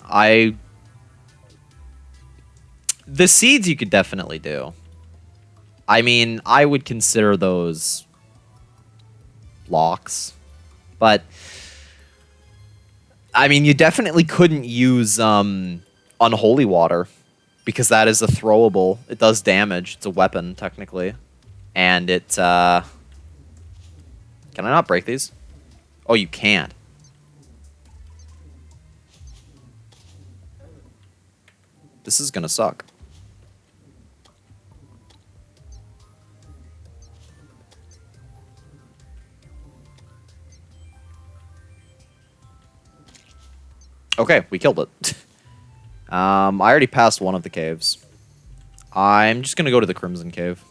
The seeds you could definitely do. I mean, I would consider those blocks. But, I mean, you definitely couldn't use Unholy Water. Because that is a throwable. It does damage. It's a weapon, technically. And it, Can I not break these? Oh, you can't. This is gonna suck. Okay, we killed it. I already passed one of the caves. I'm just gonna go to the Crimson Cave.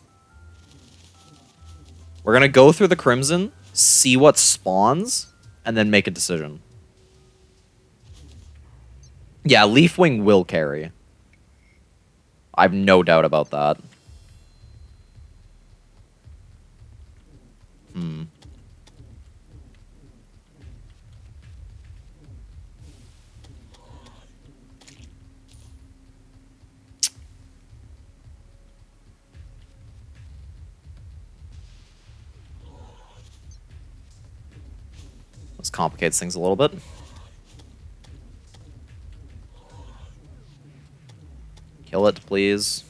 We're gonna go through the Crimson, see what spawns, and then make a decision. Yeah, Leafwing will carry. I have no doubt about that. This complicates things a little bit. Kill it, please.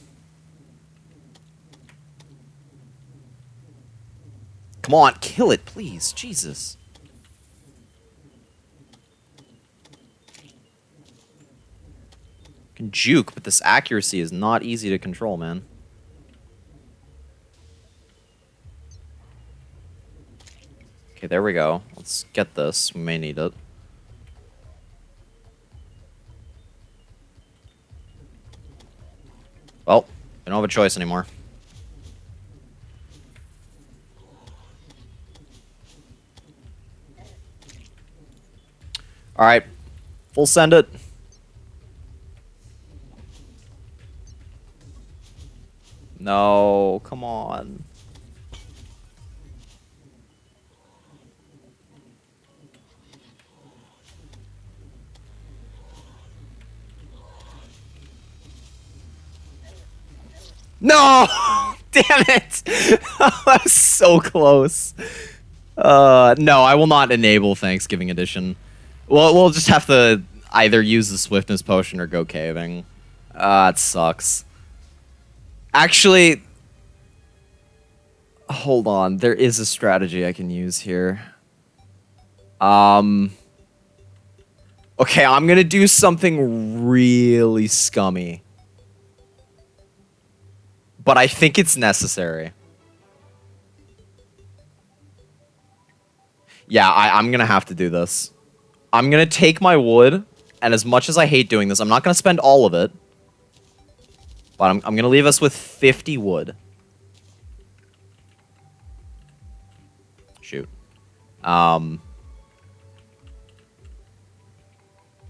Come on, kill it, please. Jesus. Can juke, but this accuracy is not easy to control, man. there we go. Let's get this. We may need it. Well, we don't have a choice anymore. Alright. Full send it. No, come on. No! Damn it! That was so close. No, I will not enable Thanksgiving Edition. Well, we'll just have to either use the Swiftness Potion or go caving. It sucks. Actually, hold on. There is a strategy I can use here. Okay, I'm gonna do something really scummy. But I think it's necessary. Yeah, I'm gonna have to do this. I'm gonna take my wood, and as much as I hate doing this, I'm not gonna spend all of it. But I'm gonna leave us with 50 wood. Shoot.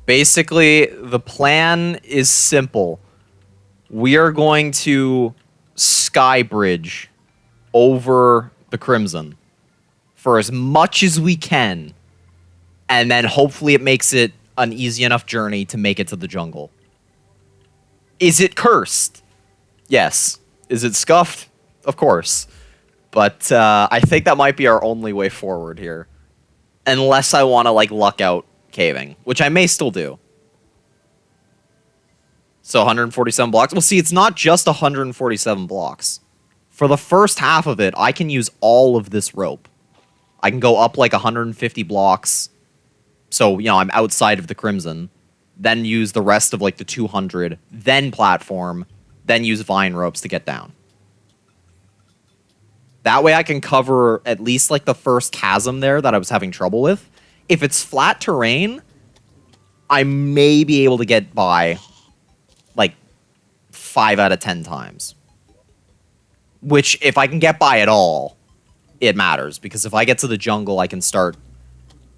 Basically, the plan is simple. We are going to sky bridge over the Crimson for as much as we can, and then hopefully it makes it an easy enough journey to make it to the jungle. Is it cursed? Yes. Is it scuffed? Of course. But I think that might be our only way forward here. Unless I want to, like, luck out caving, which I may still do. So 147 blocks. Well, see, it's not just 147 blocks. For the first half of it, I can use all of this rope. I can go up like 150 blocks. So, you know, I'm outside of the Crimson. Then use the rest of like the 200. Then platform. Then use vine ropes to get down. That way I can cover at least like the first chasm there that I was having trouble with. If it's flat terrain, I may be able to get by like 5 out of 10 times. Which, if I can get by at all, it matters. Because if I get to the jungle, I can start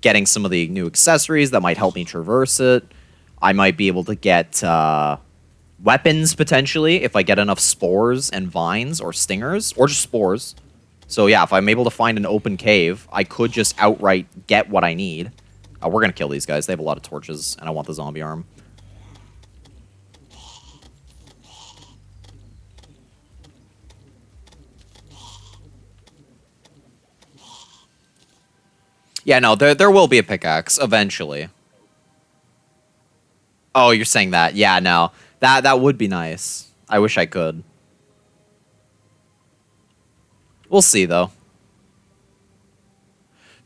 getting some of the new accessories that might help me traverse it. I might be able to get weapons, potentially, if I get enough spores and vines or stingers. Or just spores. So yeah, if I'm able to find an open cave, I could just outright get what I need. We're going to kill these guys. They have a lot of torches, and I want the zombie arm. Yeah, no, there will be a pickaxe eventually. Oh, you're saying that. Yeah, no. That would be nice. I wish I could. We'll see, though.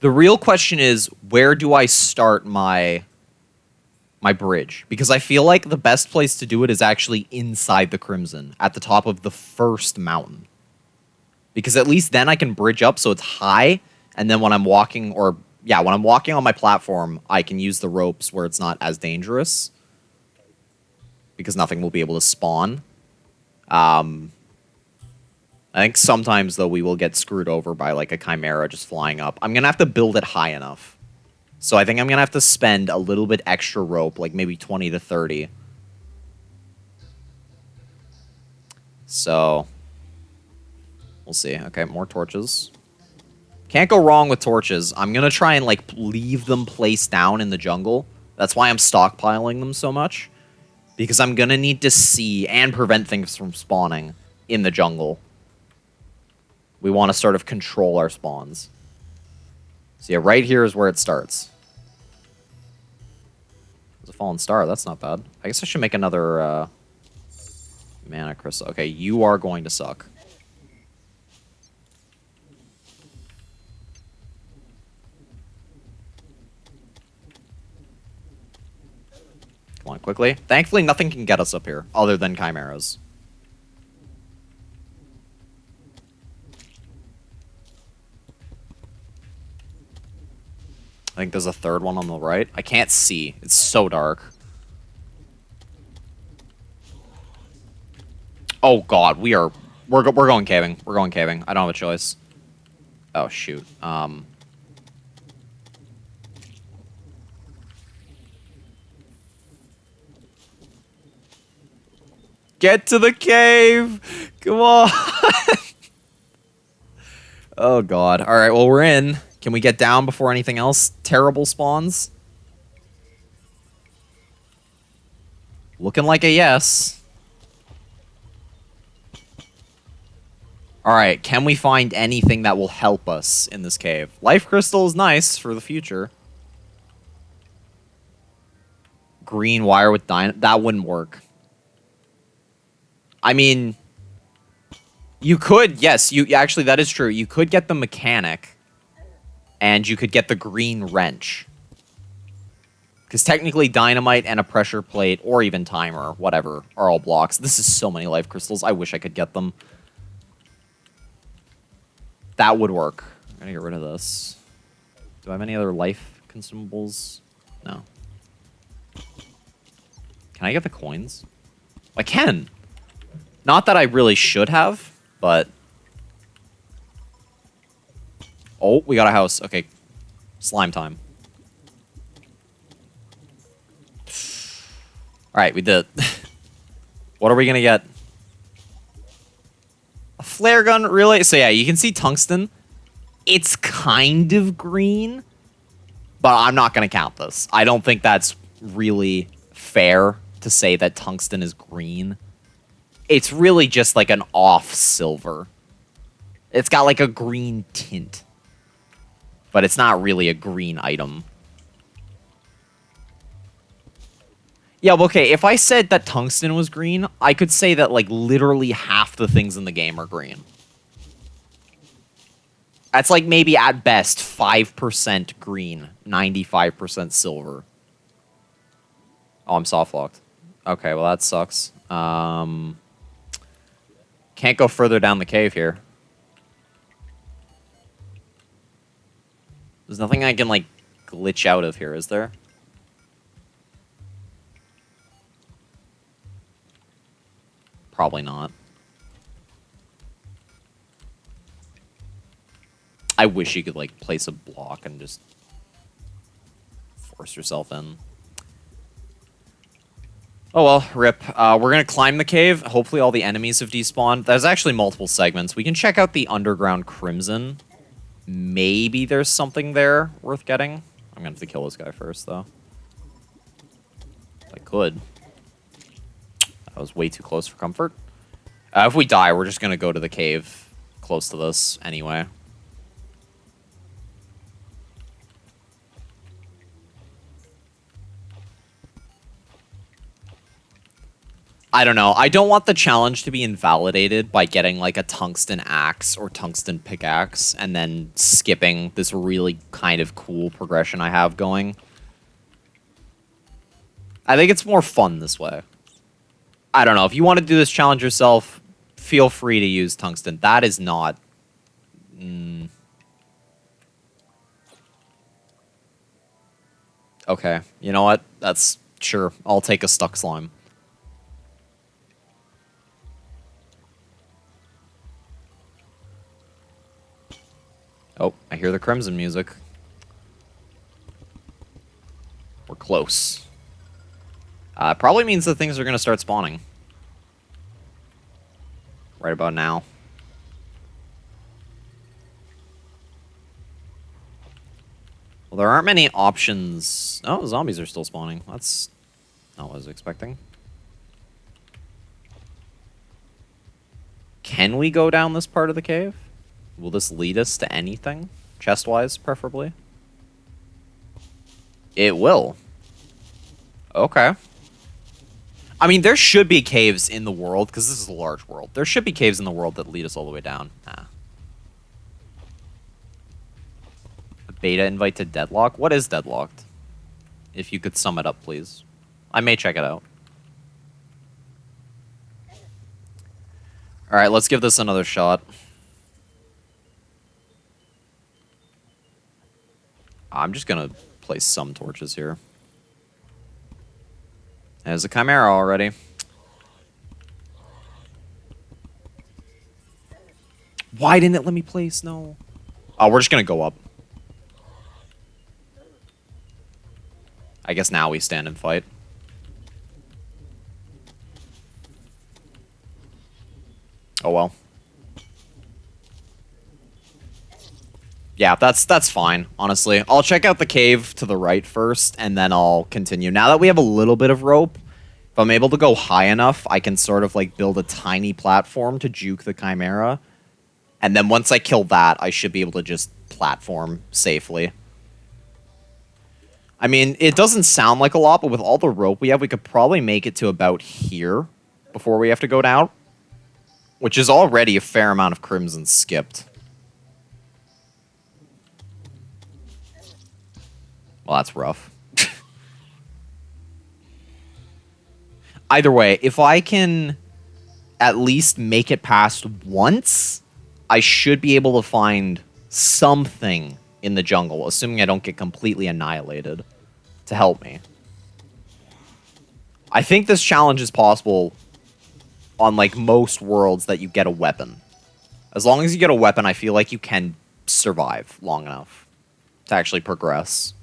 The real question is, where do I start my bridge? Because I feel like the best place to do it is actually inside the Crimson, at the top of the first mountain. Because at least then I can bridge up so it's high, and then when I'm walking, or yeah, when I'm walking on my platform, I can use the ropes where it's not as dangerous. Because nothing will be able to spawn. I think sometimes, though, we will get screwed over by, like, a chimera just flying up. I'm going to have to build it high enough. So I think I'm going to have to spend a little bit extra rope, like maybe 20 to 30. So, we'll see. Okay, more torches. Can't go wrong with torches. I'm going to try and, like, leave them placed down in the jungle. That's why I'm stockpiling them so much. Because I'm going to need to see and prevent things from spawning in the jungle. We want to sort of control our spawns. So yeah, right here is where it starts. There's a fallen star. That's not bad. I guess I should make another mana crystal. Okay, you are going to suck. Come on, quickly. Thankfully, nothing can get us up here other than chimeras. I think there's a third one on the right. I can't see. It's so dark. Oh god, we're going caving. We're going caving. I don't have a choice. Oh shoot. Get to the cave! Come on! Oh god. Alright, well we're in. Can we get down before anything else terrible spawns? Looking like a yes. Alright, can we find anything that will help us in this cave? Life crystal is nice for the future. Green wire with dynamite. That wouldn't work. I mean, you could, yes, you actually, that is true. You could get the mechanic, and you could get the green wrench. Because technically dynamite and a pressure plate, or even timer, whatever, are all blocks. This is so many life crystals. I wish I could get them. That would work. I'm gonna get rid of this. Do I have any other life consumables? No. Can I get the coins? I can. Not that I really should have, but... Oh, we got a house. Okay. Slime time. Alright, we did. What are we gonna get? A flare gun? Really? So yeah, you can see tungsten. It's kind of green, but I'm not gonna count this. I don't think that's really fair to say that tungsten is green. It's really just like an off silver. It's got like a green tint. But it's not really a green item. Yeah, but okay, if I said that tungsten was green, I could say that like literally half the things in the game are green. That's like maybe at best 5% green, 95% silver. Oh, I'm soft locked. Okay, well that sucks. Can't go further down the cave here. There's nothing I can, like, glitch out of here, is there? Probably not. I wish you could, like, place a block and just force yourself in. Oh well, rip. We're gonna climb the cave. Hopefully all the enemies have despawned. There's actually multiple segments. We can check out the underground crimson. Maybe there's something there worth getting. I'm gonna have to kill this guy first, though. If I could. That was way too close for comfort. If we die, we're just gonna go to the cave close to this anyway. I don't know. I don't want the challenge to be invalidated by getting like a tungsten axe or tungsten pickaxe and then skipping this really kind of cool progression I have going. I think it's more fun this way. I don't know. If you want to do this challenge yourself, feel free to use tungsten. That is not... Okay. You know what? That's... Sure. I'll take a stuck slime. Oh, I hear the crimson music. We're close. Probably means that things are going to start spawning. Right about now. Well, there aren't many options. Oh, zombies are still spawning. That's not what I was expecting. Can we go down this part of the cave? Will this lead us to anything? Chest-wise, preferably? It will. Okay. I mean, there should be caves in the world, because this is a large world. There should be caves in the world that lead us all the way down. Nah. A beta invite to Deadlock? What is Deadlocked? If you could sum it up, please. I may check it out. Alright, let's give this another shot. I'm just gonna place some torches here. There's a Chimera already. Why didn't it let me place? No. Oh, we're just gonna go up. I guess now we stand and fight. Oh well. Yeah, that's fine, honestly. I'll check out the cave to the right first, and then I'll continue. Now that we have a little bit of rope, if I'm able to go high enough, I can sort of, like, build a tiny platform to juke the Chimera. And then once I kill that, I should be able to just platform safely. I mean, it doesn't sound like a lot, but with all the rope we have, we could probably make it to about here before we have to go down. Which is already a fair amount of crimson skipped. Well, that's rough. Either way, if I can at least make it past once, I should be able to find something in the jungle, assuming I don't get completely annihilated, to help me. I think this challenge is possible on, like, most worlds that you get a weapon. As long as you get a weapon, I feel like you can survive long enough to actually progress.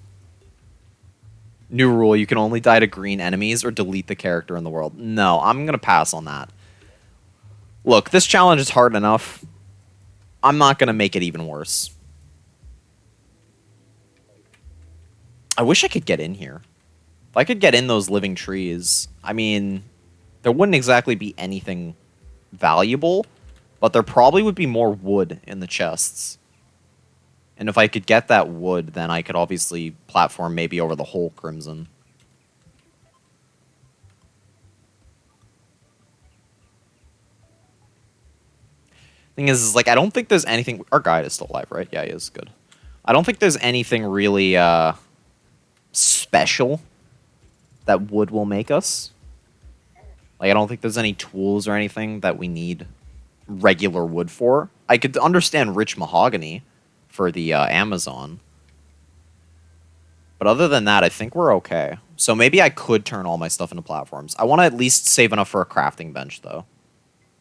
New rule, you can only die to green enemies or delete the character in the world. No, I'm going to pass on that. Look, this challenge is hard enough. I'm not going to make it even worse. I wish I could get in here. If I could get in those living trees, I mean, there wouldn't exactly be anything valuable, but there probably would be more wood in the chests. And if I could get that wood, then I could obviously platform maybe over the whole Crimson. Thing is like, I don't think there's anything... Our guide is still alive, right? Yeah, he is. Good. I don't think there's anything really special that wood will make us. Like, I don't think there's any tools or anything that we need regular wood for. I could understand rich mahogany for the Amazon. But other than that, I think we're okay. So maybe I could turn all my stuff into platforms. I want to at least save enough for a crafting bench, though.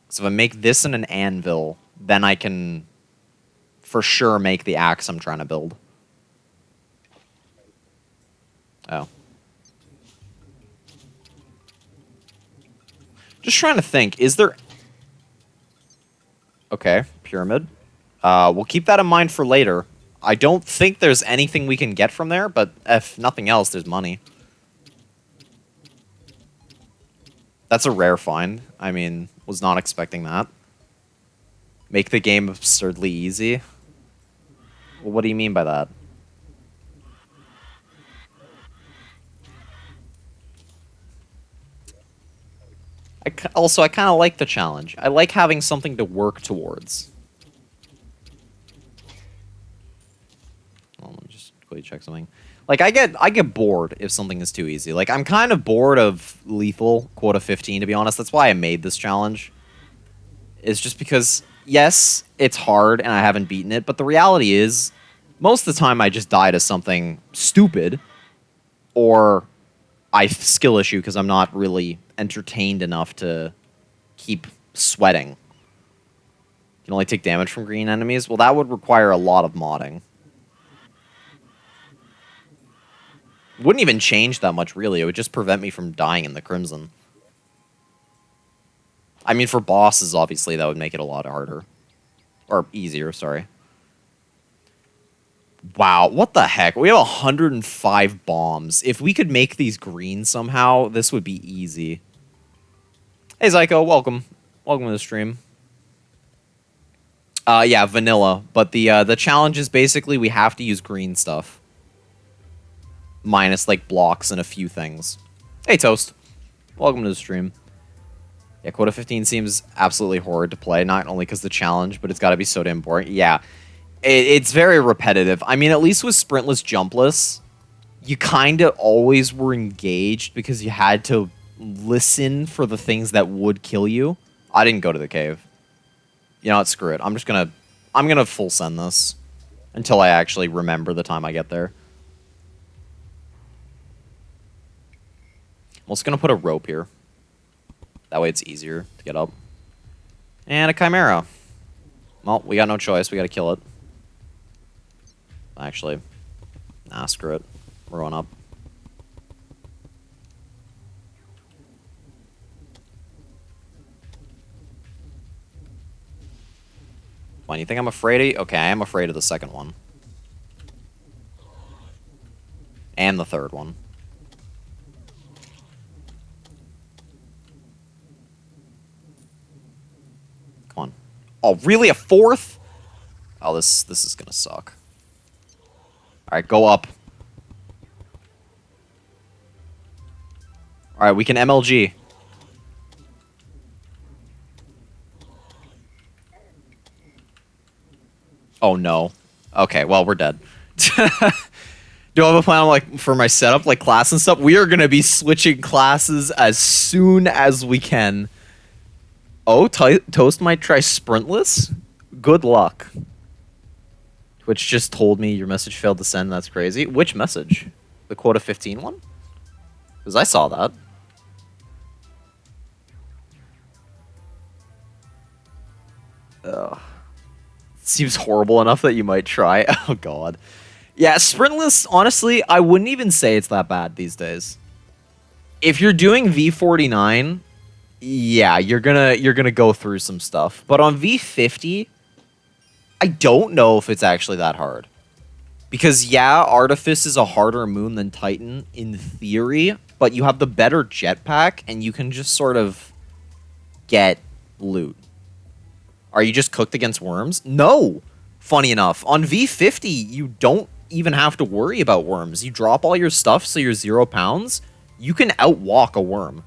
So if I make this in an anvil, then I can for sure make the axe I'm trying to build. Oh. Just trying to think, is there... Okay, pyramid. We'll keep that in mind for later. I don't think there's anything we can get from there, but if nothing else, there's money. That's a rare find. I mean, was not expecting that. Make the game absurdly easy? Well, what do you mean by that? I kind of like the challenge. I like having something to work towards. Let me just quickly check something. Like, I get bored if something is too easy. Like, I'm kind of bored of lethal quota 15, to be honest. That's why I made this challenge. It's just because, yes, it's hard and I haven't beaten it, but the reality is, most of the time I just die to something stupid, or I skill issue because I'm not really entertained enough to keep sweating. You can only take damage from green enemies? Well, that would require a lot of modding. Wouldn't even change that much, really. It would just prevent me from dying in the Crimson. I mean, for bosses, obviously, that would make it a lot harder. Or easier, sorry. Wow, what the heck? We have 105 bombs. If we could make these green somehow, this would be easy. Hey, Zyko, welcome. Welcome to the stream. Yeah, vanilla. But the challenge is basically we have to use green stuff. Minus, like, blocks and a few things. Hey, Toast. Welcome to the stream. Yeah, quota 15 seems absolutely horrid to play, not only because the challenge, but it's got to be so damn boring. Yeah, it's very repetitive. I mean, at least with sprintless, jumpless, you kind of always were engaged because you had to listen for the things that would kill you. I didn't go to the cave. You know what? Screw it. I'm gonna full send this until I actually remember the time I get there. I'm also going to put a rope here. That way it's easier to get up. And a Chimera. Well, we got no choice. We got to kill it. Actually, nah, screw it. We're going up. Fine, you think I'm afraid of you? Okay, I am afraid of the second one. And the third one. Come on. Oh, really? A fourth? Oh, this is gonna suck. Alright, go up. Alright, we can MLG. Oh, no. Okay, well, we're dead. Do I have a plan like for my setup, like class and stuff? We are gonna be switching classes as soon as we can. Oh, Toast might try sprintless? Good luck. Twitch just told me your message failed to send. That's crazy. Which message? The quota 15 one? Because I saw that. Ugh. Seems horrible enough that you might try. Oh, God. Yeah, sprintless, honestly, I wouldn't even say it's that bad these days. If you're doing V49, yeah, you're gonna go through some stuff. But on V50, I don't know if it's actually that hard. Because, yeah, Artifice is a harder moon than Titan in theory, but you have the better jetpack, and you can just sort of get loot. Are you just cooked against worms? No! Funny enough, on V50, you don't even have to worry about worms. You drop all your stuff so you're 0 pounds, you can outwalk a worm.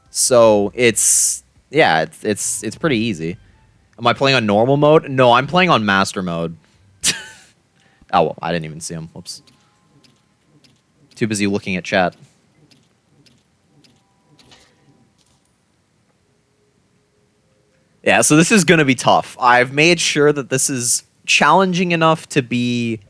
So, it's... yeah, it's pretty easy. Am I playing on normal mode? No, I'm playing on master mode. Oh, well, I didn't even see him. Whoops. Too busy looking at chat. Yeah, so this is going to be tough. I've made sure that this is challenging enough to be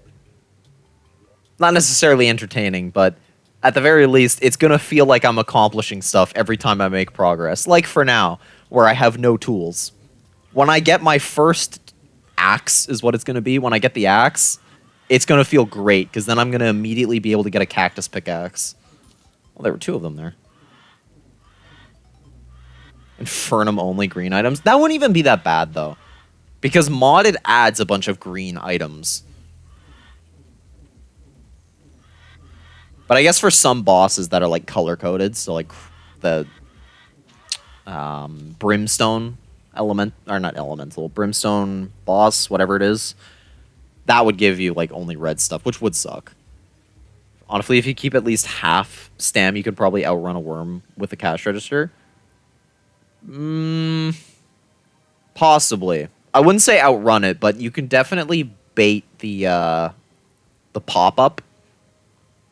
not necessarily entertaining, but at the very least, it's going to feel like I'm accomplishing stuff every time I make progress. Like for now, where I have no tools. When I get my first axe, is what it's going to be. When I get the axe, it's going to feel great, because then I'm going to immediately be able to get a cactus pickaxe. Well, there were 2 of them there. Infernum-only green items. That wouldn't even be that bad, though. Because modded adds a bunch of green items. But I guess for some bosses that are, like, color-coded, so, like, the brimstone element, or not elemental, brimstone boss, whatever it is, that would give you, like, only red stuff, which would suck. Honestly, if you keep at least half stam, you could probably outrun a worm with a cash register. Possibly. I wouldn't say outrun it, but you can definitely bait the pop-up.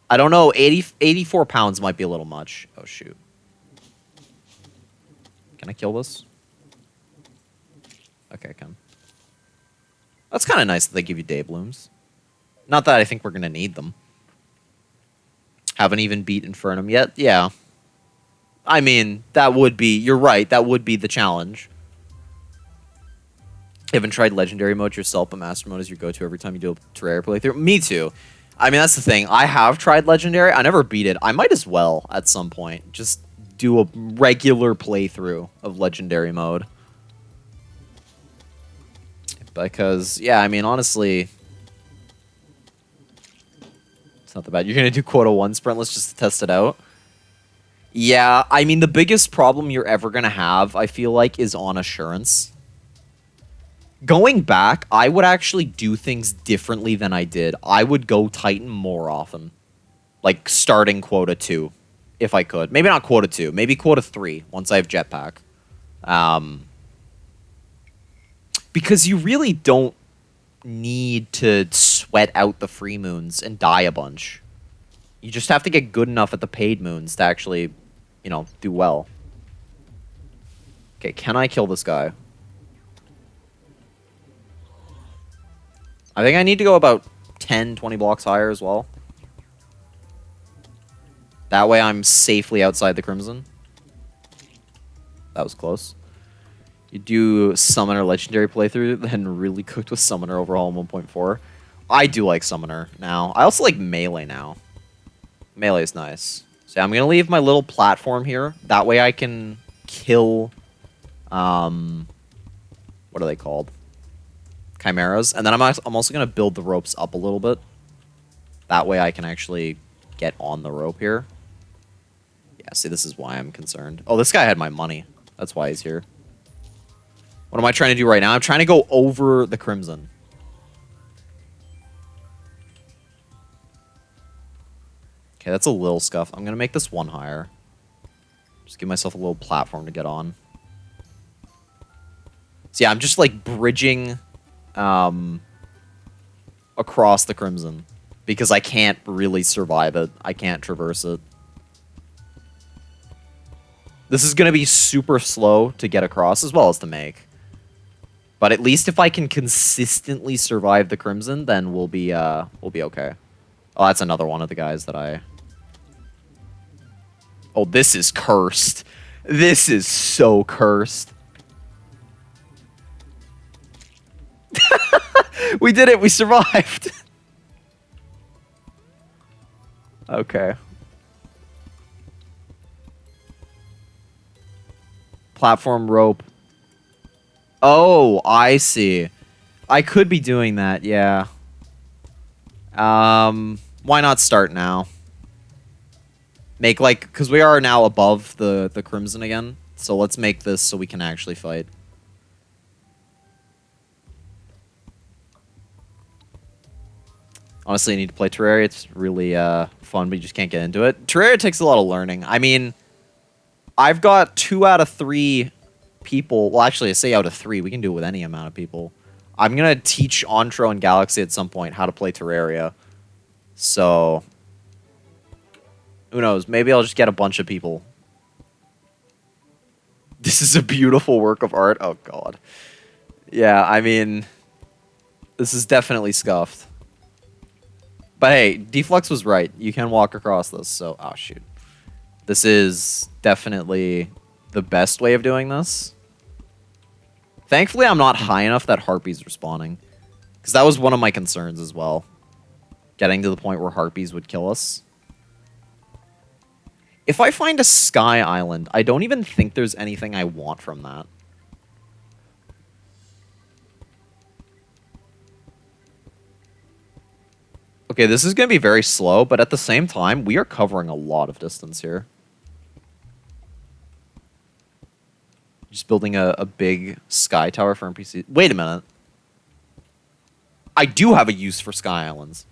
I don't know, 84 pounds might be a little much. Oh, shoot. Can I kill this? Okay, I can. That's kind of nice that they give you day blooms. Not that I think we're going to need them. Haven't even beat Infernum yet? Yeah. I mean, that would be... You're right, that would be the challenge. You haven't tried Legendary mode yourself, but Master mode is your go-to every time you do a Terraria playthrough? Me too. I mean, that's the thing. I have tried Legendary. I never beat it. I might as well, at some point, just do a regular playthrough of Legendary mode. Because, yeah, I mean, honestly... It's not that bad. You're going to do quota 1 sprintless just to test it out? Yeah, I mean, the biggest problem you're ever going to have, I feel like, is on assurance. Going back, I would actually do things differently than I did. I would go Titan more often. Like, starting quota 2, if I could. Maybe not quota 2, maybe quota 3, once I have jetpack. Because you really don't need to sweat out the free moons and die a bunch. You just have to get good enough at the paid moons to actually, you know, do well. Okay, can I kill this guy? I think I need to go about 10, 20 blocks higher as well. That way I'm safely outside the Crimson. That was close. You do Summoner Legendary playthrough, then really cooked with Summoner Overhaul 1.4. I do like Summoner now. I also like Melee now. Melee is nice. So yeah, I'm going to leave my little platform here. That way I can kill... what are they called? Chimeras. And then I'm also going to build the ropes up a little bit. That way I can actually get on the rope here. Yeah, see, this is why I'm concerned. Oh, this guy had my money. That's why he's here. What am I trying to do right now? I'm trying to go over the Crimson. Okay, that's a little scuff. I'm going to make this one higher. Just give myself a little platform to get on. So yeah, I'm just like bridging across the Crimson. Because I can't really survive it. I can't traverse it. This is going to be super slow to get across as well as to make. But at least if I can consistently survive the Crimson, then we'll be okay. Oh, that's another one of the guys that I... Oh, this is cursed. This is so cursed. We did it. We survived. Okay. Platform rope. Oh, I see. I could be doing that, yeah. Why not start now? Make like, because we are now above the Crimson again. So let's make this so we can actually fight. Honestly, I need to play Terraria. It's really fun, but you just can't get into it. Terraria takes a lot of learning. I mean, I've got 2 out of 3 people. Well, actually, I say out of 3. We can do it with any amount of people. I'm going to teach Ontro and Galaxy at some point how to play Terraria. So, who knows? Maybe I'll just get a bunch of people. This is a beautiful work of art. Oh, God. Yeah, I mean, this is definitely scuffed. But hey, Deflux was right. You can walk across this, so... Oh, shoot. This is definitely the best way of doing this. Thankfully, I'm not high enough that Harpies are spawning. Because that was one of my concerns as well. Getting to the point where Harpies would kill us. If I find a Sky Island, I don't even think there's anything I want from that. Okay, this is going to be very slow, but at the same time, we are covering a lot of distance here. Just building a big sky tower for NPC. Wait a minute. I do have a use for Sky Islands.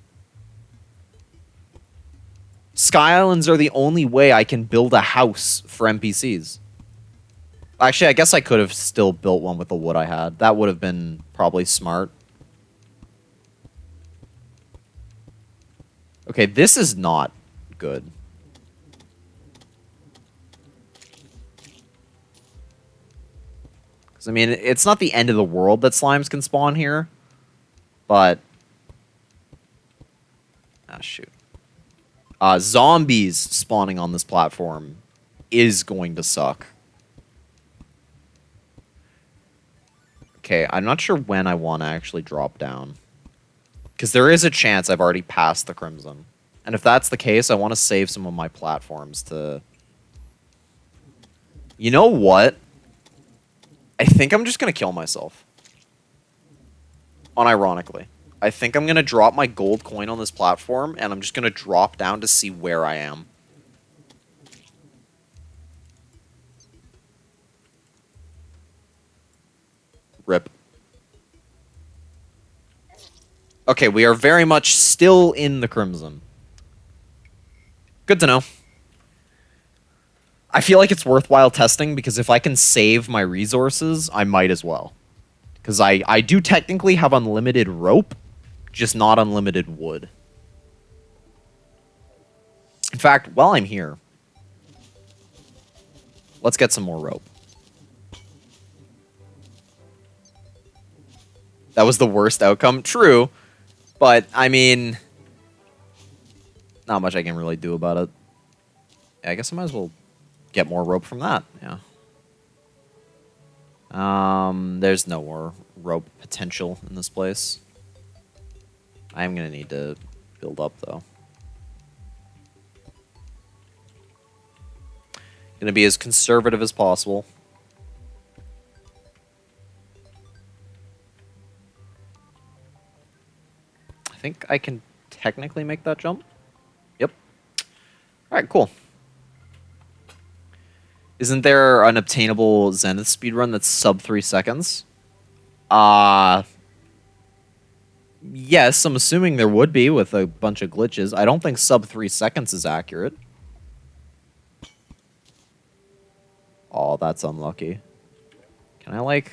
Sky Islands are the only way I can build a house for NPCs. Actually, I guess I could have still built one with the wood I had. That would have been probably smart. Okay, this is not good. Because, I mean, it's not the end of the world that slimes can spawn here. But... Ah, shoot. Zombies spawning on this platform is going to suck. Okay, I'm not sure when I want to actually drop down. Because there is a chance I've already passed the Crimson. And if that's the case, I want to save some of my platforms to... You know what? I think I'm just going to kill myself. Unironically. I think I'm going to drop my gold coin on this platform, and I'm just going to drop down to see where I am. Rip. Okay, we are very much still in the Crimson. Good to know. I feel like it's worthwhile testing, because if I can save my resources, I might as well. Because I do technically have unlimited rope, just not unlimited wood. In fact, while I'm here, let's get some more rope. That was the worst outcome. True. But, I mean, not much I can really do about it. Yeah, I guess I might as well get more rope from that. Yeah. There's no more rope potential in this place. I'm gonna need to build up though. Gonna be as conservative as possible. I think I can technically make that jump. Yep. Alright, cool. Isn't there an obtainable Zenith speedrun that's sub 3 seconds? Yes, I'm assuming there would be with a bunch of glitches. I don't think sub 3 seconds is accurate. Oh, that's unlucky. Can I, like,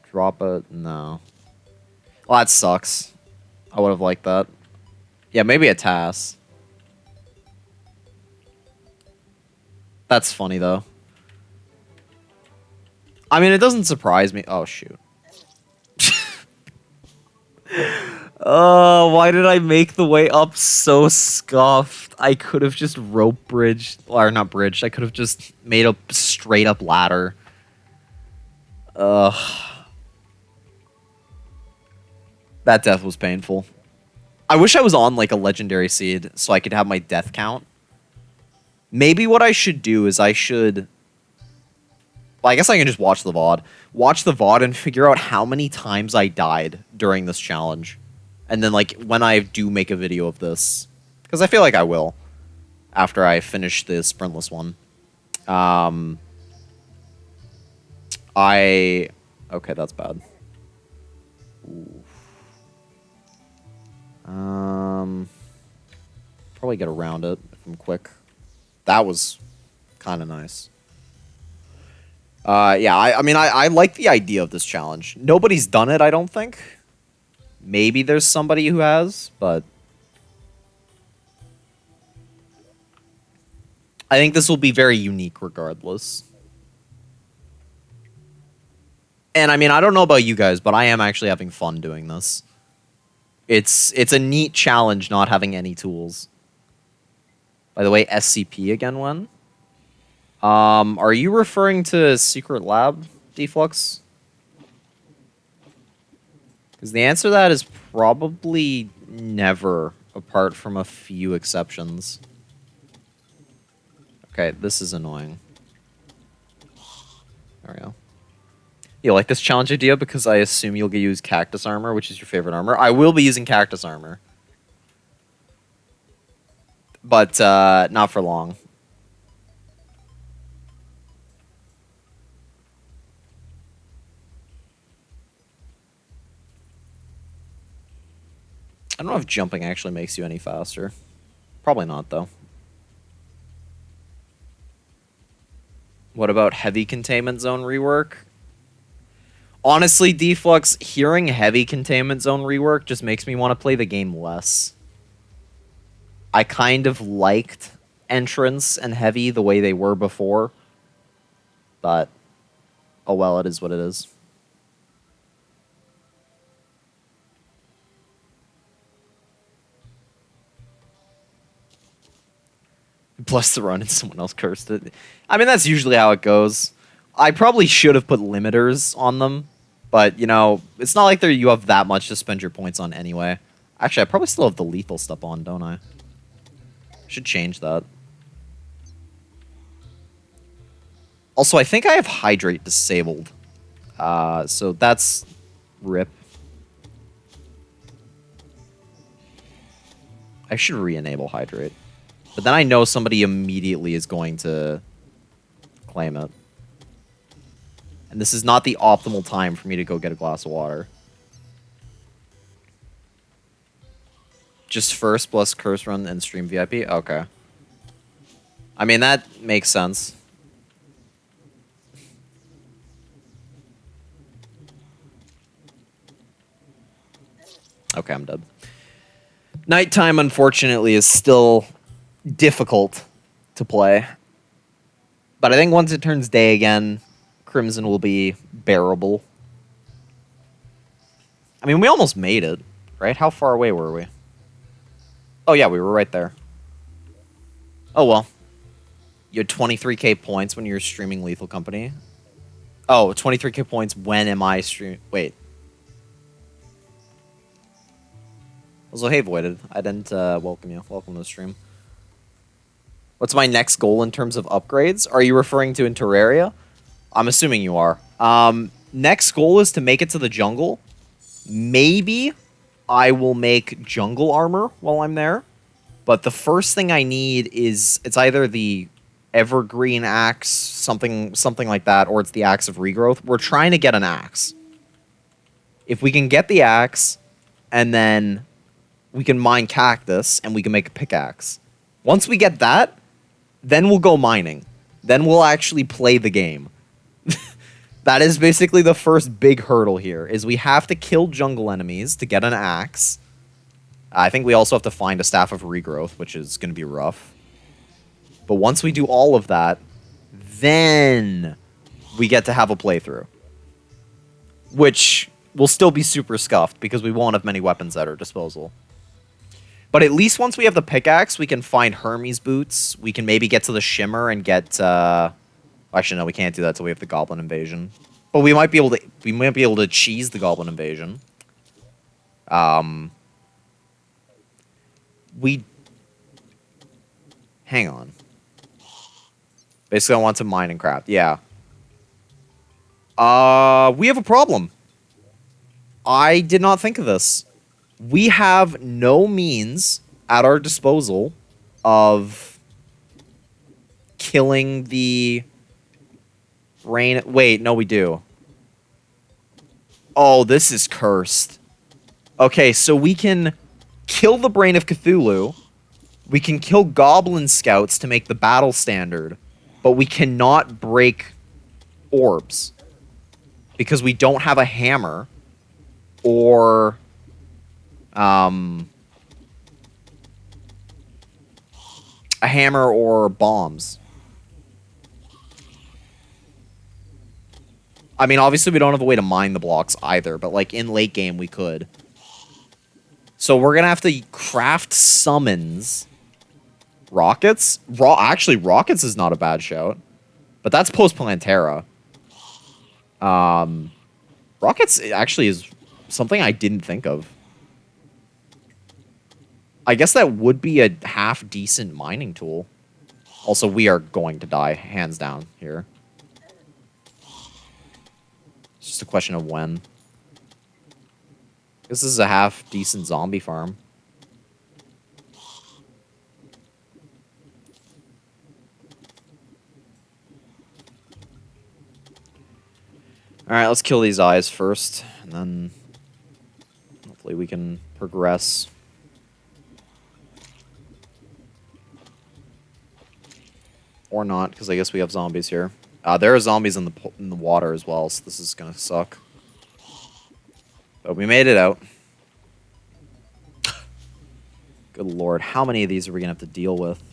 drop a... No. Well, that sucks. I would have liked that. Yeah, maybe a TAS. That's funny, though. I mean, it doesn't surprise me. Oh, shoot. Oh, why did I make the way up so scuffed? I could have just rope bridged. Or not bridged. I could have just made a straight up ladder. Ugh. That death was painful. I wish I was on, like, a legendary seed so I could have my death count. Maybe what I should do is I should... Well, I guess I can just watch the VOD. Watch the VOD and figure out how many times I died during this challenge. And then, like, when I do make a video of this... Because I feel like I will. After I finish the sprintless one. Okay, that's bad. Ooh. Probably get around it if I'm quick. That was kind of nice. Yeah, I mean, I like the idea of this challenge. Nobody's done it, I don't think. Maybe there's somebody who has, but... I think this will be very unique regardless. And I mean, I don't know about you guys, but I am actually having fun doing this. It's a neat challenge not having any tools. By the way, SCP again when? Are you referring to Secret Lab, Deflux? Because the answer to that is probably never, apart from a few exceptions. Okay, this is annoying. There we go. You like this challenge idea because I assume you'll use cactus armor, which is your favorite armor. I will be using cactus armor. But, not for long. I don't know if jumping actually makes you any faster. Probably not, though. What about heavy containment zone rework? Honestly, Deflux, hearing heavy containment zone rework just makes me want to play the game less. I kind of liked entrance and heavy the way they were before. But, oh well, it is what it is. Bless the run and someone else cursed it. I mean, that's usually how it goes. I probably should have put limiters on them. But, you know, it's not like you have that much to spend your points on anyway. Actually, I probably still have the lethal stuff on, don't I? Should change that. Also, I think I have Hydrate disabled. So that's RIP. I should re-enable Hydrate. But then I know somebody immediately is going to claim it. And this is not the optimal time for me to go get a glass of water. Just first plus curse run and stream VIP? Okay. I mean, that makes sense. Okay, I'm dead. Nighttime, unfortunately, is still difficult to play. But I think once it turns day again, Crimson will be bearable. I mean, we almost made it, right? How far away were we? Oh, yeah, we were right there. Oh, well. You had 23k points when you were streaming Lethal Company. Oh, 23k points when am I streaming? Wait. Also, hey, Voided. I didn't welcome you. Welcome to the stream. What's my next goal in terms of upgrades? Are you referring to in Terraria? I'm assuming you are. Next goal is to make it to the jungle. Maybe I will make jungle armor while I'm there. But the first thing I need is it's either the evergreen axe, something like that, or it's the axe of regrowth. We're trying to get an axe. If we can get the axe, and then we can mine cactus, and we can make a pickaxe. Once we get that, then we'll go mining. Then we'll actually play the game. That is basically the first big hurdle here, is we have to kill jungle enemies to get an axe. I think we also have to find a staff of regrowth, which is going to be rough. But once we do all of that, then we get to have a playthrough. Which will still be super scuffed, because we won't have many weapons at our disposal. But at least once we have the pickaxe, we can find Hermes boots. We can maybe get to the Shimmer and get... Actually, no, we can't do that until we have the Goblin Invasion. But we might be able to cheese the Goblin Invasion. Hang on. Basically, I want to mine and craft. Yeah. We have a problem. I did not think of this. We have no means at our disposal of killing the rain. Wait, no, we do. Oh, this is cursed. Okay, so we can kill the Brain of Cthulhu. We can kill Goblin Scouts to make the battle standard. But we cannot break orbs. Because we don't have a hammer. Or... a hammer or bombs. I mean, obviously we don't have a way to mine the blocks either, but like in late game we could. So we're gonna have to craft summons. Rockets? Actually, rockets is not a bad shout. But that's post-Plantera. Rockets actually is something I didn't think of. I guess that would be a half-decent mining tool. Also, we are going to die, hands down, here. It's just a question of when. This is a half-decent zombie farm. Alright, let's kill these eyes first, and then hopefully we can progress. Or not, because I guess we have zombies here. There are zombies in the water as well, so this is gonna suck. But we made it out. Good lord, how many of these are we gonna have to deal with?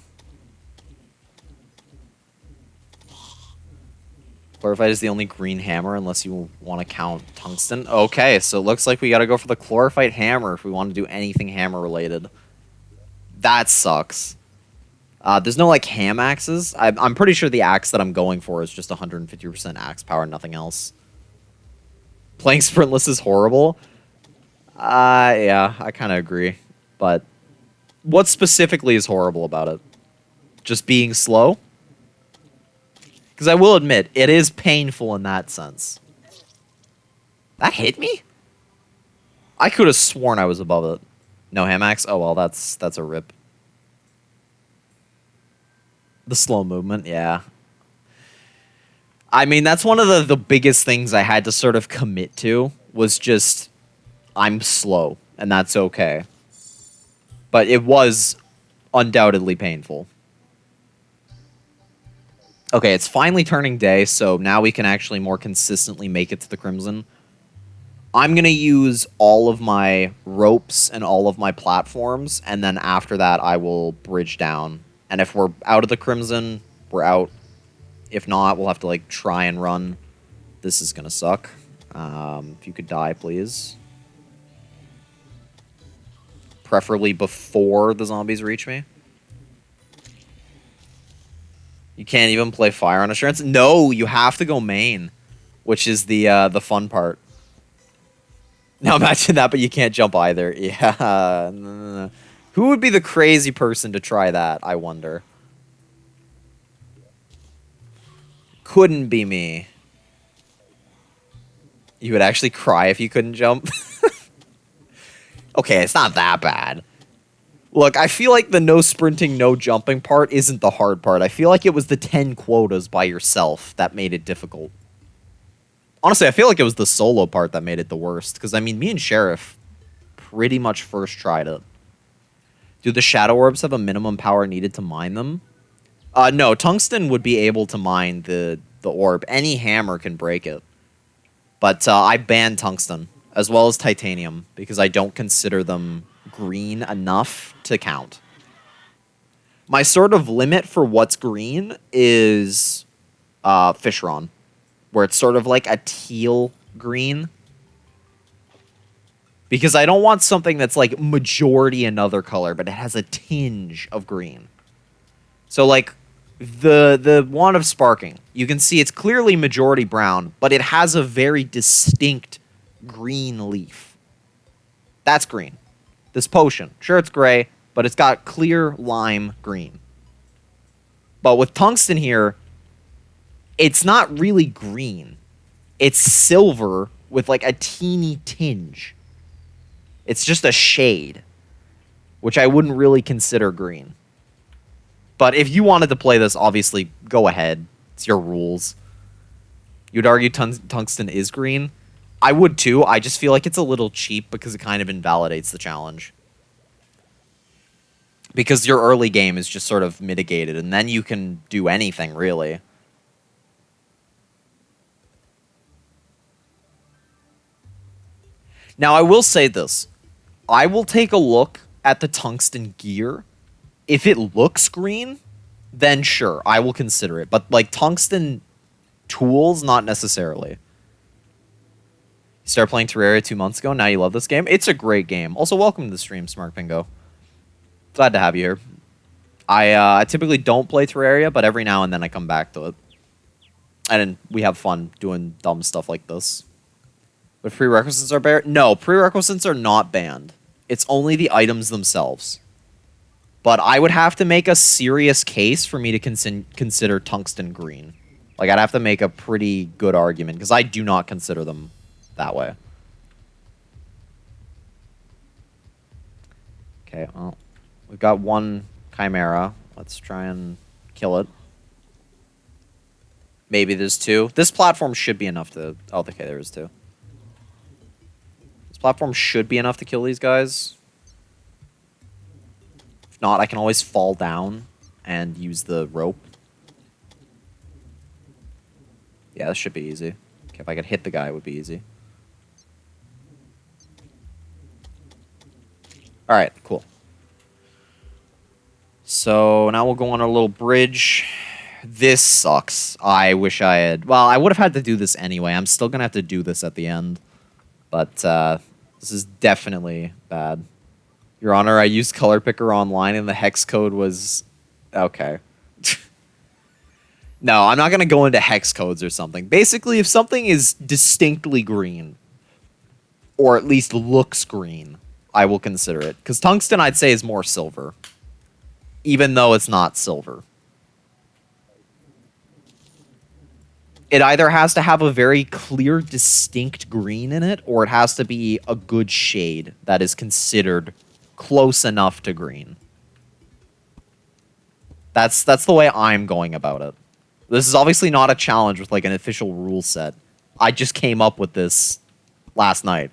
Chlorophyte is the only green hammer, unless you want to count tungsten. Okay, so it looks like we gotta go for the Chlorophyte hammer if we want to do anything hammer-related. That sucks. There's no, like, ham axes. I'm pretty sure the axe that I'm going for is just 150% axe power, nothing else. Playing sprintless is horrible. Yeah, I kind of agree. But what specifically is horrible about it? Just being slow? Because I will admit, it is painful in that sense. That hit me? I could have sworn I was above it. No ham axe? Oh, well, that's a rip. The slow movement, yeah. I mean, that's one of the biggest things I had to sort of commit to, was just, I'm slow, and that's okay. But it was undoubtedly painful. Okay, it's finally turning day, so now we can actually more consistently make it to the Crimson. I'm going to use all of my ropes and all of my platforms, and then after that I will bridge down. And if we're out of the Crimson, we're out. If not, we'll have to, like, try and run. This is going to suck. If you could die, please. Preferably before the zombies reach me. You can't even play fire on assurance. No, you have to go main, which is the fun part. Now imagine that, but you can't jump either. Yeah. No. Who would be the crazy person to try that? I wonder. Couldn't be me. You would actually cry if you couldn't jump. Okay, it's not that bad. Look, I feel like the no sprinting, no jumping part isn't the hard part. I feel like it was the 10 quotas by yourself that made it difficult. Honestly, I feel like it was the solo part that made it the worst. Because, I mean, me and Sheriff pretty much first tried it. Do the shadow orbs have a minimum power needed to mine them? No, tungsten would be able to mine the orb. Any hammer can break it. But I banned tungsten, as well as titanium, because I don't consider them green enough to count. My sort of limit for what's green is Fishron, where it's sort of like a teal green. Because I don't want something that's like majority another color, but it has a tinge of green. So like the Wand of Sparking, you can see it's clearly majority brown, but it has a very distinct green leaf. That's green. This potion, sure it's gray, but it's got clear lime green. But with tungsten here, it's not really green. It's silver with like a teeny tinge. It's just a shade, which I wouldn't really consider green. But if you wanted to play this, obviously, go ahead. It's your rules. You'd argue tungsten is green. I would too. I just feel like it's a little cheap because it kind of invalidates the challenge. Because your early game is just sort of mitigated, and then you can do anything, really. Now, I will say this. I will take a look at the tungsten gear. If it looks green, then sure, I will consider it. But, like, tungsten tools, not necessarily. You started playing Terraria 2 months ago, now you love this game? It's a great game. Also, welcome to the stream, Smart Pingo. Glad to have you here. I typically don't play Terraria, but every now and then I come back to it. And we have fun doing dumb stuff like this. But prerequisites are banned? No, prerequisites are not banned. It's only the items themselves. But I would have to make a serious case for me to consider tungsten green. Like, I'd have to make a pretty good argument, because I do not consider them that way. Okay, well, we've got one Chimera. Let's try and kill it. Maybe there's two. This platform should be enough to... Oh, okay, there is two. This platform should be enough to kill these guys. If not, I can always fall down and use the rope. Yeah, this should be easy. Okay, if I could hit the guy, it would be easy. Alright, cool. So, now we'll go on our little bridge. This sucks. I wish I had... Well, I would have had to do this anyway. I'm still gonna have to do this at the end. But, this is definitely bad. Your Honor, I used Color Picker online and the hex code was... Okay. No, I'm not going to go into hex codes or something. Basically, if something is distinctly green, or at least looks green, I will consider it. Because tungsten, I'd say, is more silver. Even though it's not silver. It either has to have a very clear, distinct green in it, or it has to be a good shade that is considered close enough to green. That's the way I'm going about it. This is obviously not a challenge with like an official rule set. I just came up with this last night.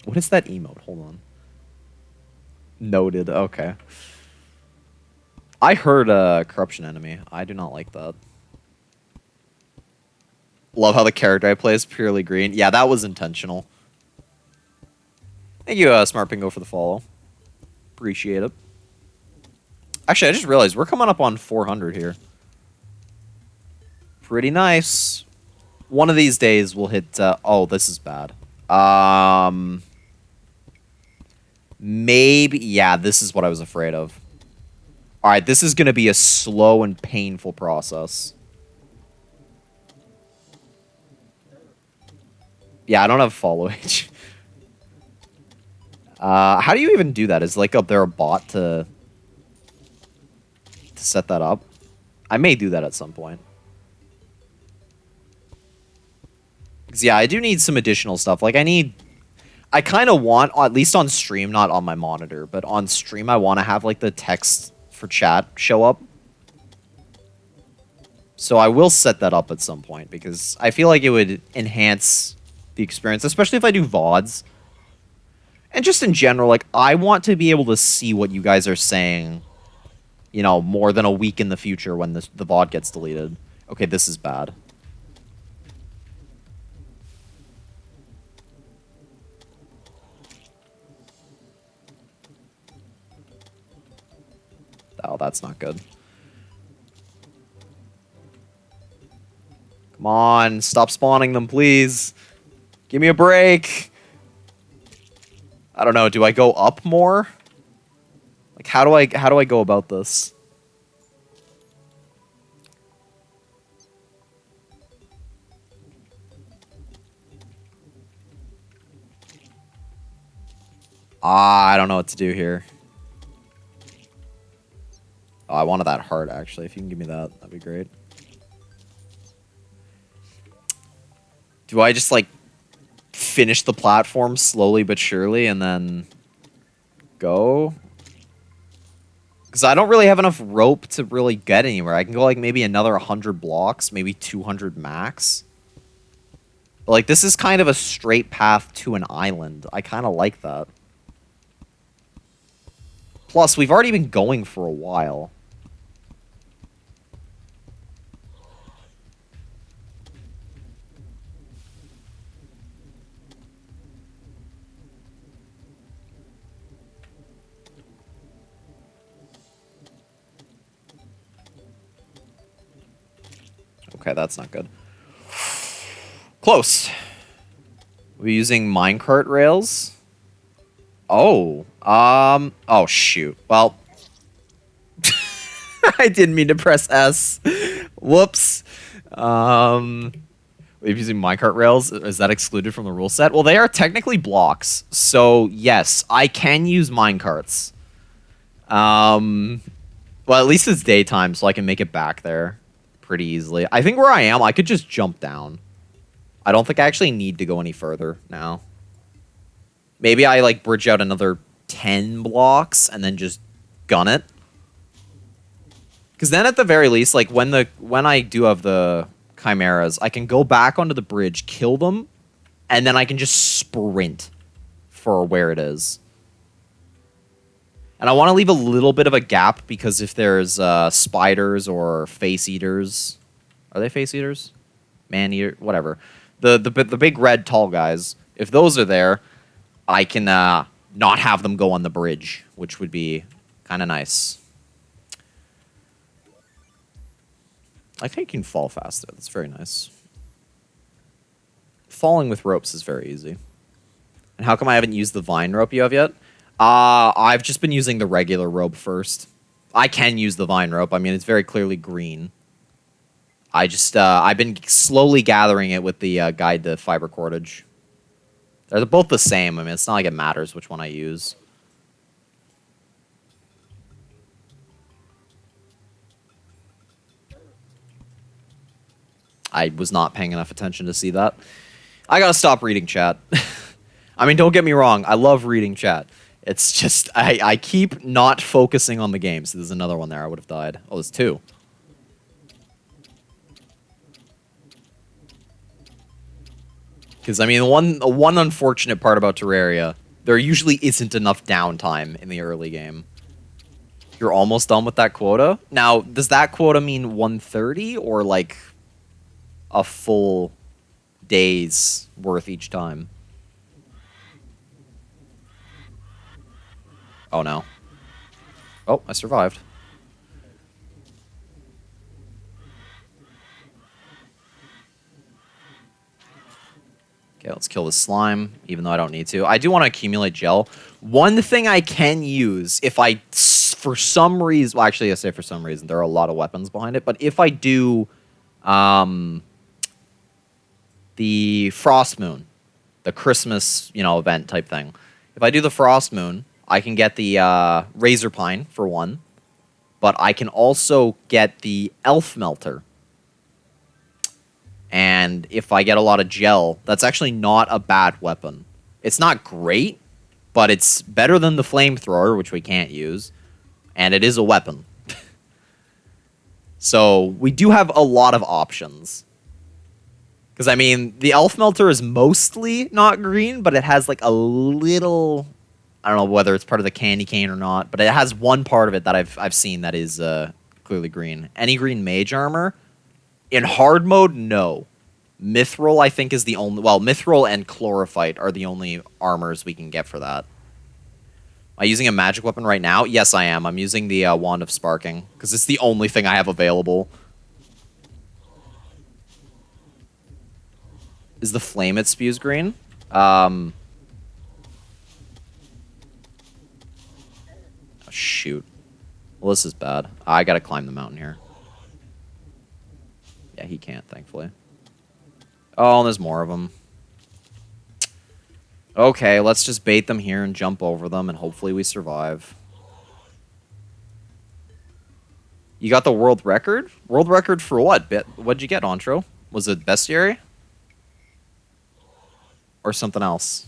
What is that emote? Hold on. Noted. Okay. I heard corruption enemy. I do not like that. Love how the character I play is purely green. Yeah, that was intentional. Thank you, Smart Pingo, for the follow. Appreciate it. Actually, I just realized we're coming up on 400 here. Pretty nice. One of these days we'll hit... oh, this is bad. Maybe, yeah, this is what I was afraid of. Alright, this is going to be a slow and painful process. Yeah, I don't have follow age. How do you even do that? Is, like, up there a bot to set that up? I may do that at some point. Because, yeah, I do need some additional stuff. Like, I kind of want, at least on stream, not on my monitor, but on stream, I want to have, like, the text for chat show up. So I will set that up at some point, because I feel like it would enhance the experience, especially if I do VODs. And just in general, like, I want to be able to see what you guys are saying, you know, more than a week in the future when the VOD gets deleted. Okay, this is bad. Oh, that's not good. Come on, stop spawning them, please. Give me a break. I don't know, do I go up more? Like, how do I go about this? I don't know what to do here. Oh, I wanted that heart, actually. If you can give me that, that'd be great. Do I just, like, finish the platform slowly but surely and then go? Because I don't really have enough rope to really get anywhere. I can go, like, maybe another 100 blocks, maybe 200 max. But, like, this is kind of a straight path to an island. I kind of like that. Plus, we've already been going for a while. Okay, that's not good. Close. We're using minecart rails. Oh, oh shoot. Well, I didn't mean to press S. Whoops. We're using minecart rails. Is that excluded from the rule set? Well, they are technically blocks. So, yes, I can use minecarts. Well, at least it's daytime, so I can make it back there pretty easily. I think where I am, I could just jump down. I don't think I actually need to go any further now. Maybe I, like, bridge out another 10 blocks and then just gun it. Because then at the very least, like, when I do have the chimeras, I can go back onto the bridge, kill them, and then I can just sprint for where it is. And I want to leave a little bit of a gap because if there's spiders or face eaters, are they face eaters? Man eater, whatever. The big red tall guys. If those are there, I can not have them go on the bridge, which would be kind of nice. I think you can fall faster. That's very nice. Falling with ropes is very easy. And how come I haven't used the vine rope you have yet? I've just been using the regular rope first. I can use the vine rope. I mean, it's very clearly green. I've been slowly gathering it with the guide to fiber cordage. They're both the same. I mean, it's not like it matters which one I use. I was not paying enough attention to see that. I gotta stop reading chat. I mean, don't get me wrong. I love reading chat. It's just, I keep not focusing on the game. So there's another one there. I would have died. Oh, there's two. Because, I mean, one unfortunate part about Terraria, there usually isn't enough downtime in the early game. You're almost done with that quota? Now, does that quota mean 130 or, like, a full day's worth each time? Oh, no. Oh, I survived. Okay, let's kill the slime, even though I don't need to. I do want to accumulate gel. One thing I can use if I, for some reason, well, actually, I say for some reason, there are a lot of weapons behind it, but if I do the Frost Moon, the Christmas, event type thing, if I do the Frost Moon, I can get the Razor Pine, for one, but I can also get the Elf Melter. And if I get a lot of gel, that's actually not a bad weapon. It's not great, but it's better than the flamethrower, which we can't use, and it is a weapon. So we do have a lot of options. Because, I mean, the Elf Melter is mostly not green, but it has, like, a little... I don't know whether it's part of the candy cane or not, but it has one part of it that I've seen that is clearly green. Any green mage armor? In hard mode, no. Mithril, I think, is the only... Well, Mithril and Chlorophyte are the only armors we can get for that. Am I using a magic weapon right now? Yes, I am. I'm using the Wand of Sparking, because it's the only thing I have available. Is the flame it spews green? Oh, shoot. Well, this is bad. I gotta climb the mountain here. Yeah, he can't, thankfully. Oh, and there's more of them. Okay, let's just bait them here and jump over them, and hopefully we survive. You got the world record? World record for what? What'd you get, Ontro? Was it bestiary? Or something else?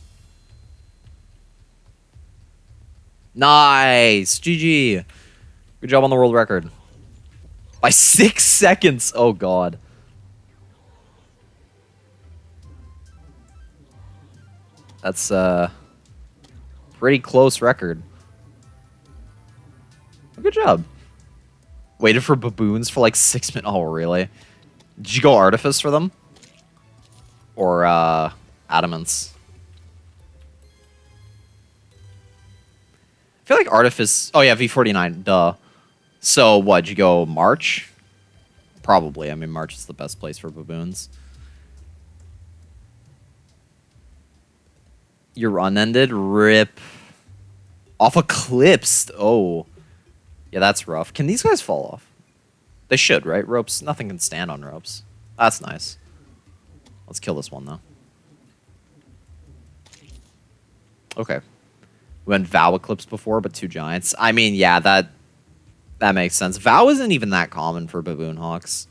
Nice! GG! Good job on the world record. By 6 seconds! Oh, God. That's a pretty close record. Good job. Waited for baboons for like 6 minutes. Oh, really? Did you go Artifice for them? Or, Adamants? I feel like Artifice... Oh, yeah, V49. Duh. So, what? Did you go March? Probably. I mean, March is the best place for baboons. Your run ended? Rip. Off Eclipsed. Oh. Yeah, that's rough. Can these guys fall off? They should, right? Ropes. Nothing can stand on ropes. That's nice. Let's kill this one, though. Okay. We went Vow Eclipse before, but 2 giants. I mean, yeah, that makes sense. Vow isn't even that common for Baboon Hawks.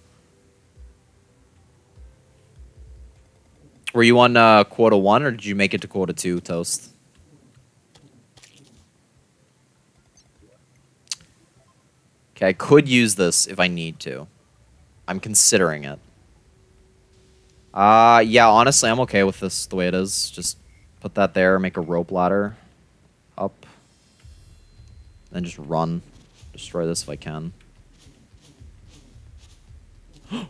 Were you on quota 1, or did you make it to quota 2, Toast? Okay, I could use this if I need to. I'm considering it. Yeah, honestly, I'm okay with this the way it is. Just put that there, make a rope ladder. Up. Then just run. Destroy this if I can.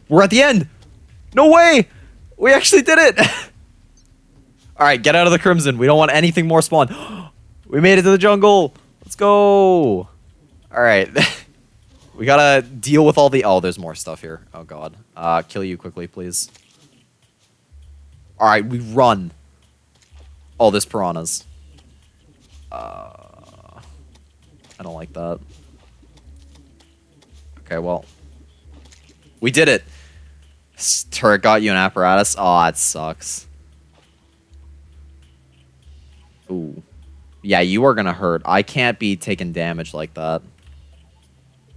We're at the end! No way! We actually did it! Alright, get out of the Crimson. We don't want anything more spawn. We made it to the jungle! Let's go! Alright. We gotta deal with all the... Oh, there's more stuff here. Oh, God. Kill you quickly, please. Alright, we run. Oh, there's piranhas. I don't like that. Okay, well. We did it! This turret got you an apparatus. Oh, that sucks. Ooh. Yeah, you are gonna hurt. I can't be taking damage like that.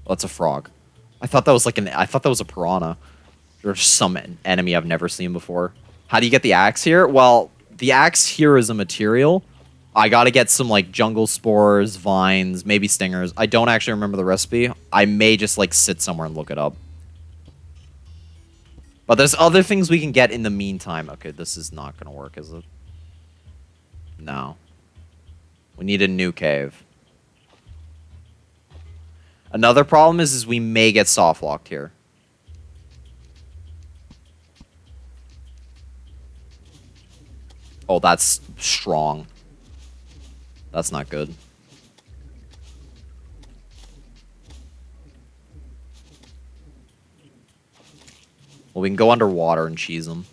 Oh, it's a frog. I thought that was like I thought that was a piranha. Or some enemy I've never seen before. How do you get the axe here? Well, the axe here is a material. I gotta get some, like, jungle spores, vines, maybe stingers. I don't actually remember the recipe. I may just, like, sit somewhere and look it up. But there's other things we can get in the meantime. Okay, this is not gonna work, is it? No. We need a new cave. Another problem is we may get soft locked here. Oh, that's strong. That's not good. Well, we can go underwater and cheese them.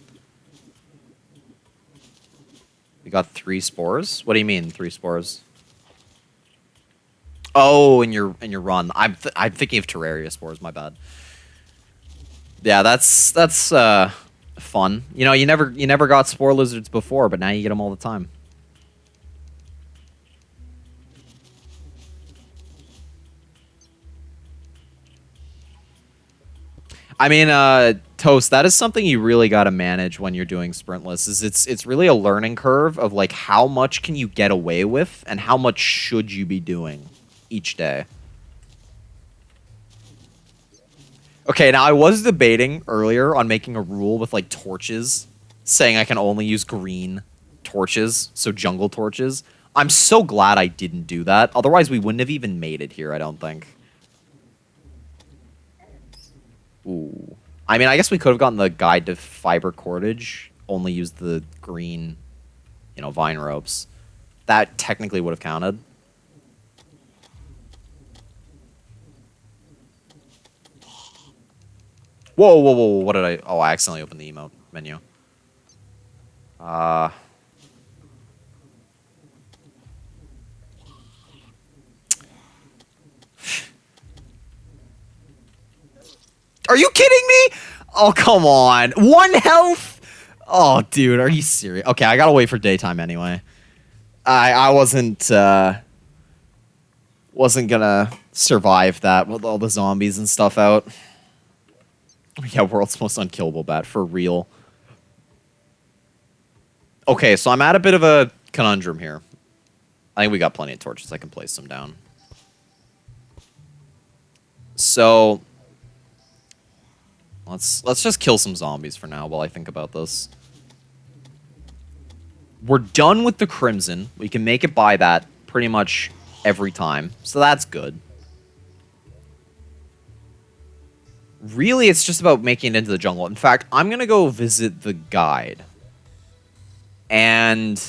We got 3 spores? What do you mean, 3 spores? Oh, in your run. I'm thinking of Terraria spores, my bad. Yeah, that's fun. You know, you never got spore lizards before, but now you get them all the time. I mean, Toast, that is something you really got to manage when you're doing sprintless. Is it's really a learning curve of like how much can you get away with and how much should you be doing each day. Okay, now I was debating earlier on making a rule with like torches, saying I can only use green torches, so jungle torches. I'm so glad I didn't do that. Otherwise, we wouldn't have even made it here, I don't think. Ooh. I mean, I guess we could have gotten the guide to fiber cordage, only used the green, you know, vine ropes. That technically would have counted. Whoa, whoa, whoa, what did I... Oh, I accidentally opened the emote menu. Are you kidding me? Oh, come on. 1 health? Oh, dude, are you serious? Okay, I gotta wait for daytime anyway. I wasn't gonna survive that with all the zombies and stuff out. Yeah, world's most unkillable bat, for real. Okay, so I'm at a bit of a conundrum here. I think we got plenty of torches. I can place them down. So let's just kill some zombies for now while I think about this. We're done with the Crimson. We can make it by that pretty much every time, so that's good. Really, it's just about making it into the jungle. In fact, I'm going to go visit the guide. And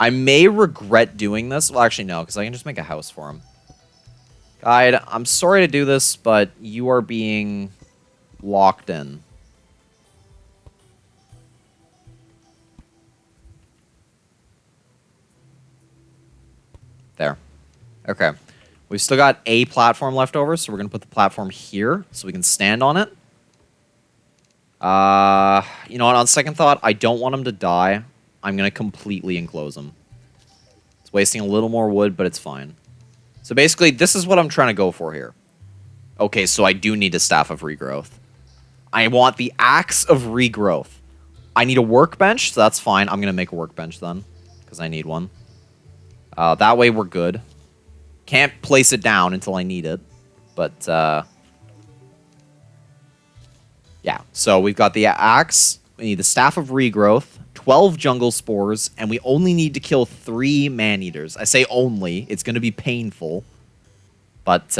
I may regret doing this. Well, actually, no, because I can just make a house for him. Guide, I'm sorry to do this, but you are being locked in. There. Okay. We've still got a platform left over, so we're going to put the platform here so we can stand on it. You know what? On second thought, I don't want him to die. I'm going to completely enclose him. It's wasting a little more wood, but it's fine. So basically, this is what I'm trying to go for here. Okay, so I do need a Staff of Regrowth. I want the Axe of Regrowth. I need a workbench, so that's fine. I'm going to make a workbench then, because I need one. That way we're good. Can't place it down until I need it. But, yeah. So we've got the axe. We need the Staff of Regrowth, 12 jungle spores, and we only need to kill 3 man-eaters. I say only. It's going to be painful. But,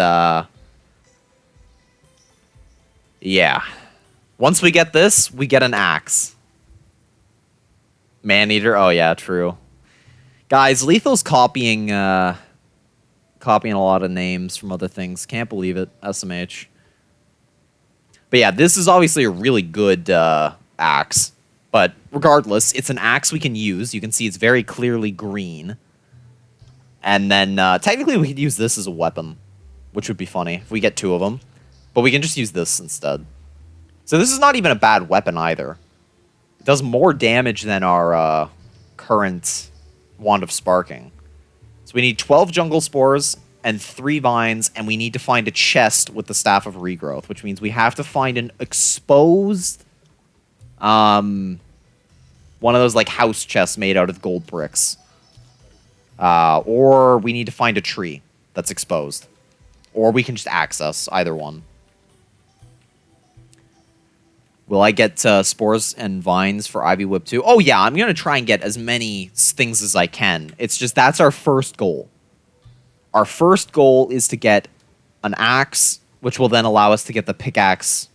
yeah. Once we get this, we get an axe. Man-eater? Oh, yeah, true. Guys, Lethal's copying a lot of names from other things. Can't believe it. SMH. But yeah, this is obviously a really good axe. But regardless, it's an axe we can use. You can see it's very clearly green. And then technically we could use this as a weapon, which would be funny if we get 2 of them. But we can just use this instead. So this is not even a bad weapon either. It does more damage than our current Wand of Sparking. So we need 12 jungle spores and 3 vines, and we need to find a chest with the Staff of Regrowth, which means we have to find an exposed, one of those like house chests made out of gold bricks. Or we need to find a tree that's exposed. Or we can just access either one. Will I get spores and vines for Ivy Whip too? Oh yeah, I'm going to try and get as many things as I can. It's just that's our first goal. Our first goal is to get an axe, which will then allow us to get the pickaxe,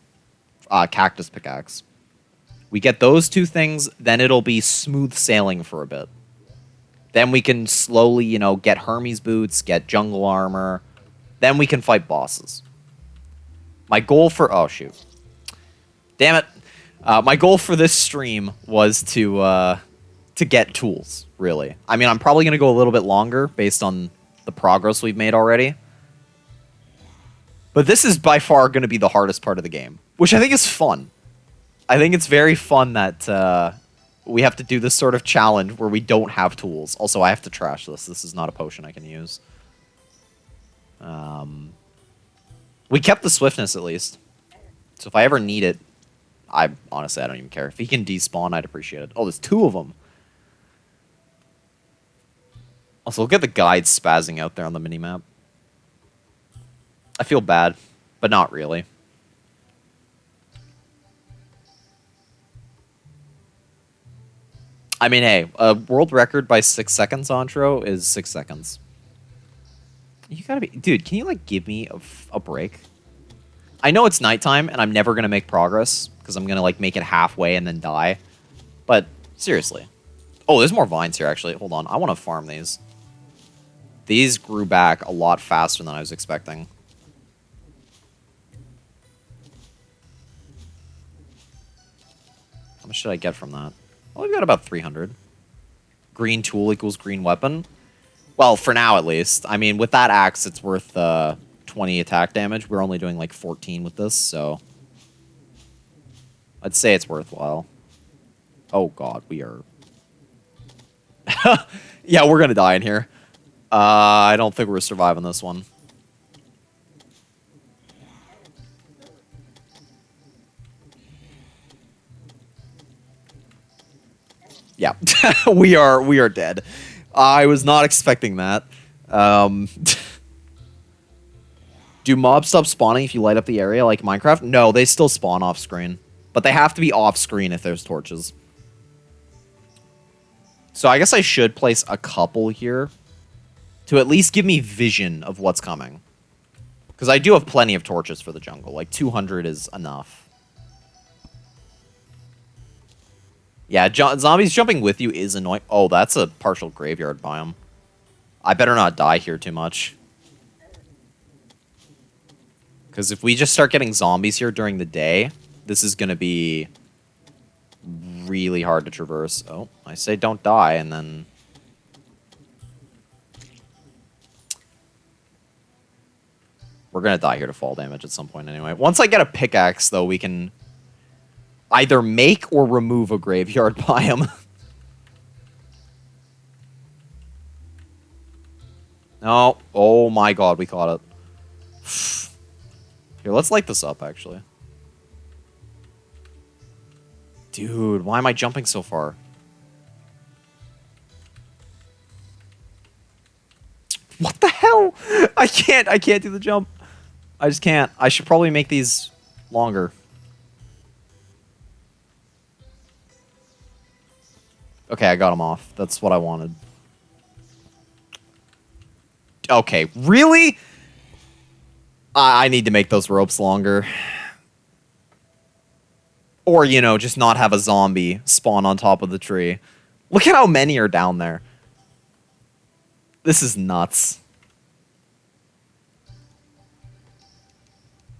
cactus pickaxe. We get those 2 things, then it'll be smooth sailing for a bit. Then we can slowly, you know, get Hermes boots, get jungle armor. Then we can fight bosses. My goal for... Oh, shoot. Damn it. My goal for this stream was to to get tools, really. I mean, I'm probably going to go a little bit longer based on the progress we've made already. But this is by far going to be the hardest part of the game, which I think is fun. I think it's very fun that we have to do this sort of challenge where we don't have tools. Also, I have to trash this. This is not a potion I can use. We kept the swiftness, at least. So if I ever need it, honestly, I don't even care. If he can despawn, I'd appreciate it. Oh, there's 2 of them. Also, look at the guide spazzing out there on the minimap. I feel bad, but not really. I mean, hey, a world record by 6 seconds, Antro, is 6 seconds. You gotta be... Dude, can you, like, give me a break? I know it's nighttime, and I'm never gonna make progress, because I'm gonna, like, make it halfway and then die. But, seriously. Oh, there's more vines here, actually. Hold on. I want to farm these. These grew back a lot faster than I was expecting. How much should I get from that? Well, we've got about 300. Green tool equals green weapon. Well, for now, at least. I mean, with that axe, it's worth 20 attack damage. We're only doing, like, 14 with this, so... I'd say it's worthwhile. Oh, God, we are... Yeah, we're gonna die in here. I don't think we're surviving this one. Yeah, we are dead. I was not expecting that. Do mobs stop spawning if you light up the area like Minecraft? No, they still spawn off screen, but they have to be off screen if there's torches. So I guess I should place a couple here to at least give me vision of what's coming. Because I do have plenty of torches for the jungle. Like, 200 is enough. Yeah, zombies jumping with you is annoying. Oh, that's a partial graveyard biome. I better not die here too much. Because if we just start getting zombies here during the day, this is going to be really hard to traverse. Oh, I say don't die, and then... We're going to die here to fall damage at some point anyway. Once I get a pickaxe, though, we can either make or remove a graveyard biome. No. Oh my god, we caught it. Here, let's light this up, actually. Dude, why am I jumping so far? What the hell? I can't do the jump. I just can't. I should probably make these longer. Okay, I got them off. That's what I wanted. Okay, really? I need to make those ropes longer. Or, you know, just not have a zombie spawn on top of the tree. Look at how many are down there. This is nuts.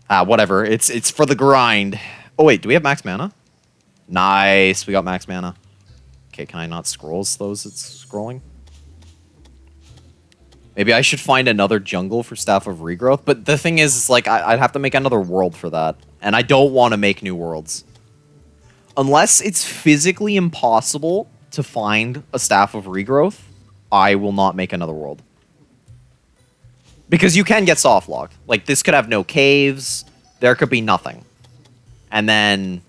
Whatever. It's for the grind. Oh, wait. Do we have max mana? Nice. We got max mana. Okay, can I not scroll as slow as it's scrolling? Maybe I should find another jungle for Staff of Regrowth. But the thing is, it's like, I'd have to make another world for that. And I don't want to make new worlds. Unless it's physically impossible to find a Staff of Regrowth, I will not make another world. Because you can get soft locked. Like, this could have no caves. There could be nothing. And then,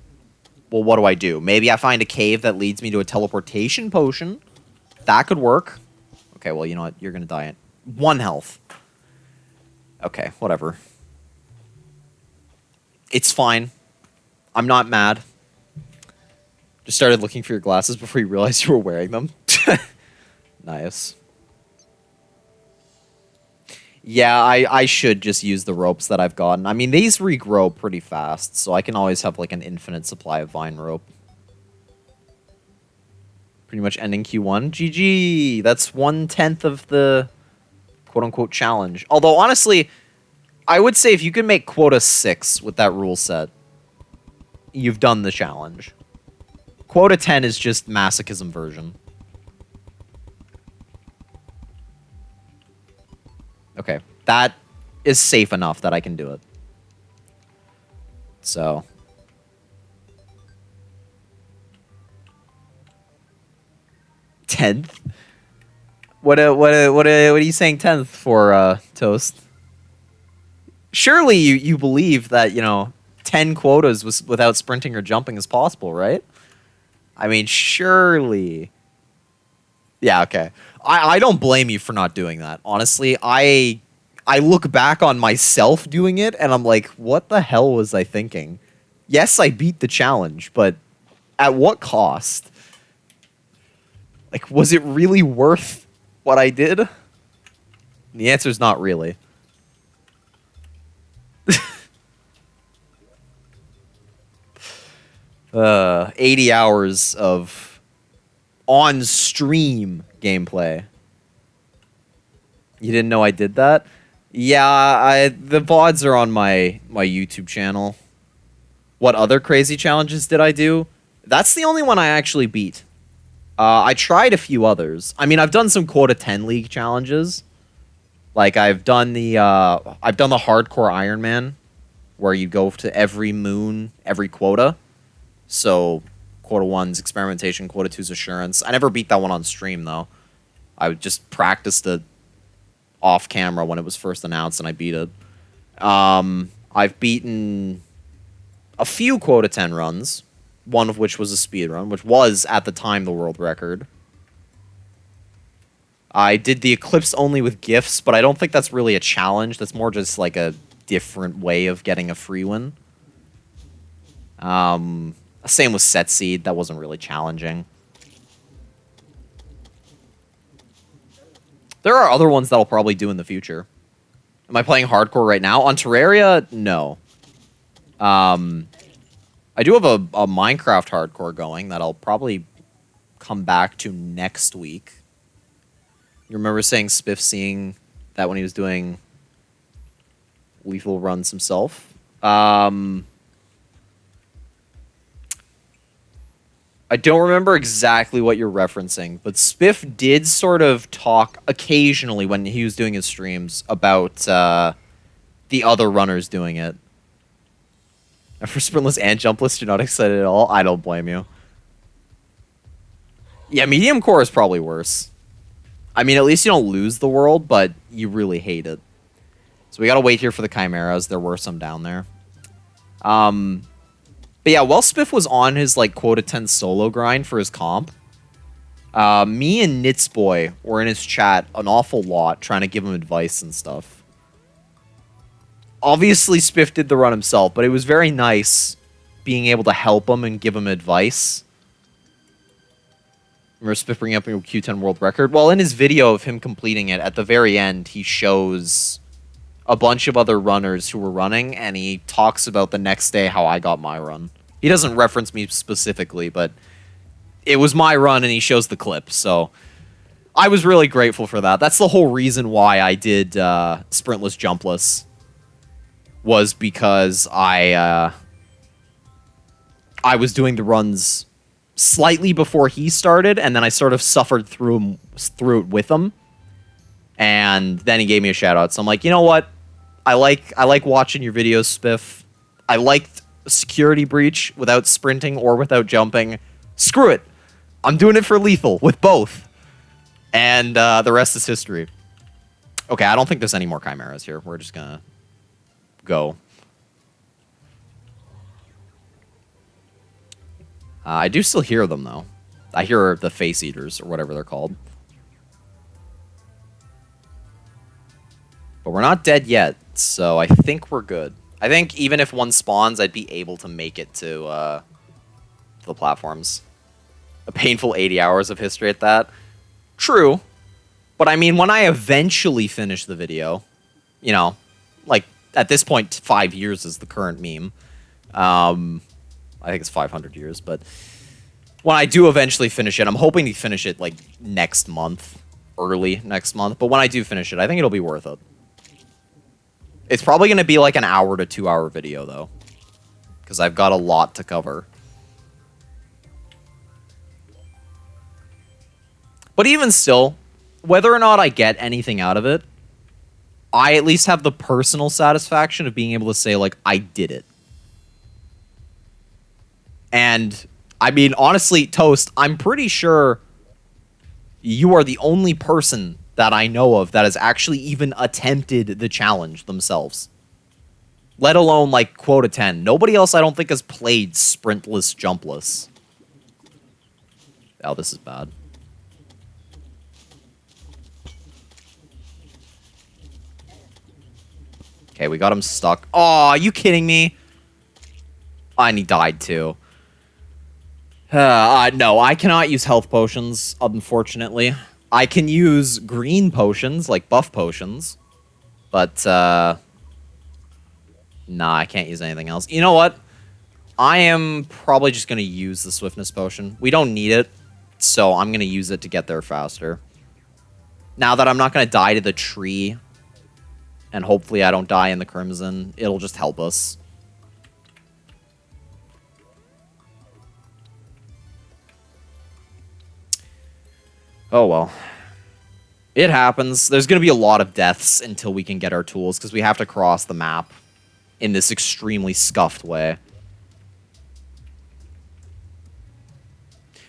well, what do I do? Maybe I find a cave that leads me to a teleportation potion. That could work. Okay, well, you know what? You're going to die at 1 health. Okay, whatever. It's fine. I'm not mad. Just started looking for your glasses before you realized you were wearing them. Nice. Yeah, I should just use the ropes that I've gotten. I mean, these regrow pretty fast, so I can always have, like, an infinite supply of vine rope. Pretty much ending Q1. GG! That's 1/10 of the quote-unquote challenge. Although, honestly, I would say if you can make quota 6 with that rule set, you've done the challenge. Quota 10 is just masochism version. Okay, that is safe enough that I can do it. So... 10th? What are you saying 10th for, Toast? Surely you believe that, 10 quotas without sprinting or jumping is possible, right? I mean, surely. Yeah, okay. I don't blame you for not doing that. Honestly, I look back on myself doing it, and I'm like, what the hell was I thinking? Yes, I beat the challenge, but at what cost? Like, was it really worth what I did? The answer is not really. 80 hours of on-stream gameplay. You didn't know I did that? Yeah, the VODs are on my YouTube channel. What other crazy challenges did I do? That's the only one I actually beat. I tried a few others. I mean, I've done some quota 10 league challenges. Like I've done the hardcore Iron Man, where you go to every moon, every quota. So quota 1's experimentation, quota 2's assurance. I never beat that one on stream though. I just practiced it off camera when it was first announced, and I beat it. I've beaten a few quota 10 runs, one of which was a speed run, which was at the time the world record. I did the Eclipse only with gifts, but I don't think that's really a challenge. That's more just like a different way of getting a free win. Same with Set Seed. That wasn't really challenging. There are other ones that I'll probably do in the future. Am I playing hardcore right now? On Terraria, no. I do have a Minecraft hardcore going that I'll probably come back to next week. You remember saying Spiff seeing that when he was doing lethal runs himself? I don't remember exactly what you're referencing, but Spiff did sort of talk occasionally when he was doing his streams about the other runners doing it. And for sprintless and jumpless, you're not excited at all? I don't blame you. Yeah, medium core is probably worse. I mean, at least you don't lose the world, but you really hate it. So we gotta wait here for the chimeras. There were some down there. But yeah, while Spiff was on his like quota 10 solo grind for his comp, me and Nitsboy were in his chat an awful lot trying to give him advice and stuff. Obviously, Spiff did the run himself, but it was very nice being able to help him and give him advice. Remember Spiff bringing up your Q10 world record? Well, in his video of him completing it, at the very end, he shows a bunch of other runners who were running, and he talks about the next day how I got my run. He doesn't reference me specifically, but it was my run, and he shows the clip, so I was really grateful for that. That's the whole reason why I did sprintless jumpless, was because I was doing the runs slightly before he started, and then I sort of suffered through it with him, and then he gave me a shout out. So I'm like, you know what? I like watching your videos, Spiff. I liked Security Breach without sprinting or without jumping. Screw it. I'm doing it for lethal with both, and the rest is history. Okay, I don't think there's any more chimeras here. We're just gonna go. I do still hear them, though. I hear the face eaters, or whatever they're called. But we're not dead yet, so I think we're good. I think even if one spawns, I'd be able to make it to the platforms. A painful 80 hours of history at that. True. But I mean, when I eventually finish the video, you know, like, at this point, 5 years is the current meme. I think it's 500 years, but when I do eventually finish it, I'm hoping to finish it, like, next month. Early next month. But when I do finish it, I think it'll be worth it. It's probably going to be, like, an hour to 2 hour video, though. Because I've got a lot to cover. But even still, whether or not I get anything out of it, I at least have the personal satisfaction of being able to say, like, I did it. And, I mean, honestly, Toast, I'm pretty sure you are the only person that I know of that has actually even attempted the challenge themselves. Let alone, like, quota 10. Nobody else, I don't think, has played sprintless, jumpless. Oh, this is bad. Okay, we got him stuck. Oh, are you kidding me? And he died, too. No, I cannot use health potions, unfortunately. I can use green potions, like buff potions. But, nah, I can't use anything else. You know what? I am probably just going to use the swiftness potion. We don't need it, so I'm going to use it to get there faster. Now that I'm not going to die to the tree, and hopefully I don't die in the crimson, it'll just help us. Oh, well. It happens. There's going to be a lot of deaths until we can get our tools, because we have to cross the map in this extremely scuffed way.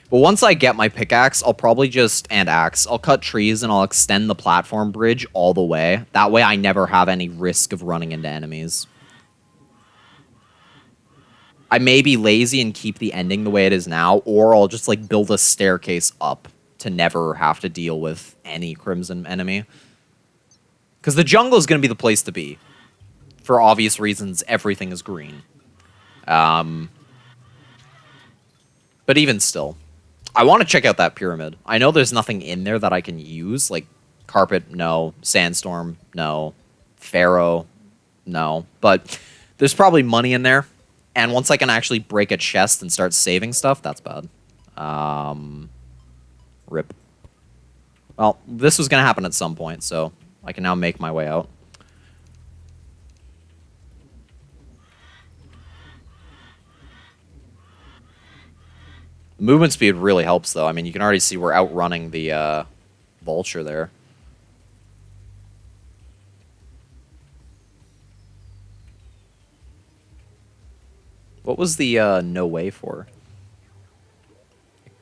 But once I get my pickaxe, I'll probably just, and axe, I'll cut trees and I'll extend the platform bridge all the way. That way I never have any risk of running into enemies. I may be lazy and keep the ending the way it is now, or I'll just, like, build a staircase up to never have to deal with any crimson enemy. Because the jungle is going to be the place to be. For obvious reasons, everything is green. But even still, I want to check out that pyramid. I know there's nothing in there that I can use, like carpet, no. Sandstorm, no. Pharaoh, no. But there's probably money in there. And once I can actually break a chest and start saving stuff, that's bad. Rip. Well, this was going to happen at some point, so I can now make my way out. Movement speed really helps, though. I mean, you can already see we're outrunning the vulture there. What was the no way for?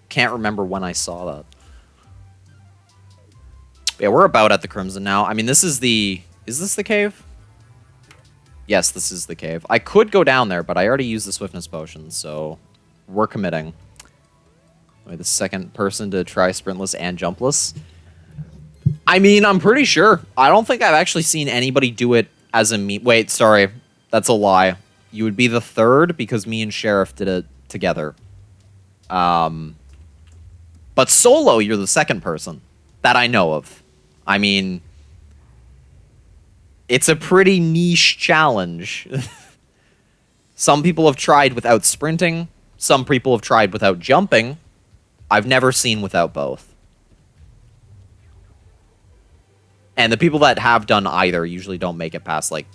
Can't remember when I saw that. Yeah, we're about at the Crimson now. I mean, this is the... Is this the cave? Yes, this is the cave. I could go down there, but I already used the Swiftness Potion, so we're committing. Am I the second person to try sprintless and jumpless? I mean, I'm pretty sure. I don't think I've actually seen anybody do it as a me. Wait, sorry. That's a lie. You would be the third because me and Sheriff did it together. But solo, you're the second person that I know of. I mean, it's a pretty niche challenge. Some people have tried without sprinting. Some people have tried without jumping. I've never seen without both. And the people that have done either usually don't make it past, like,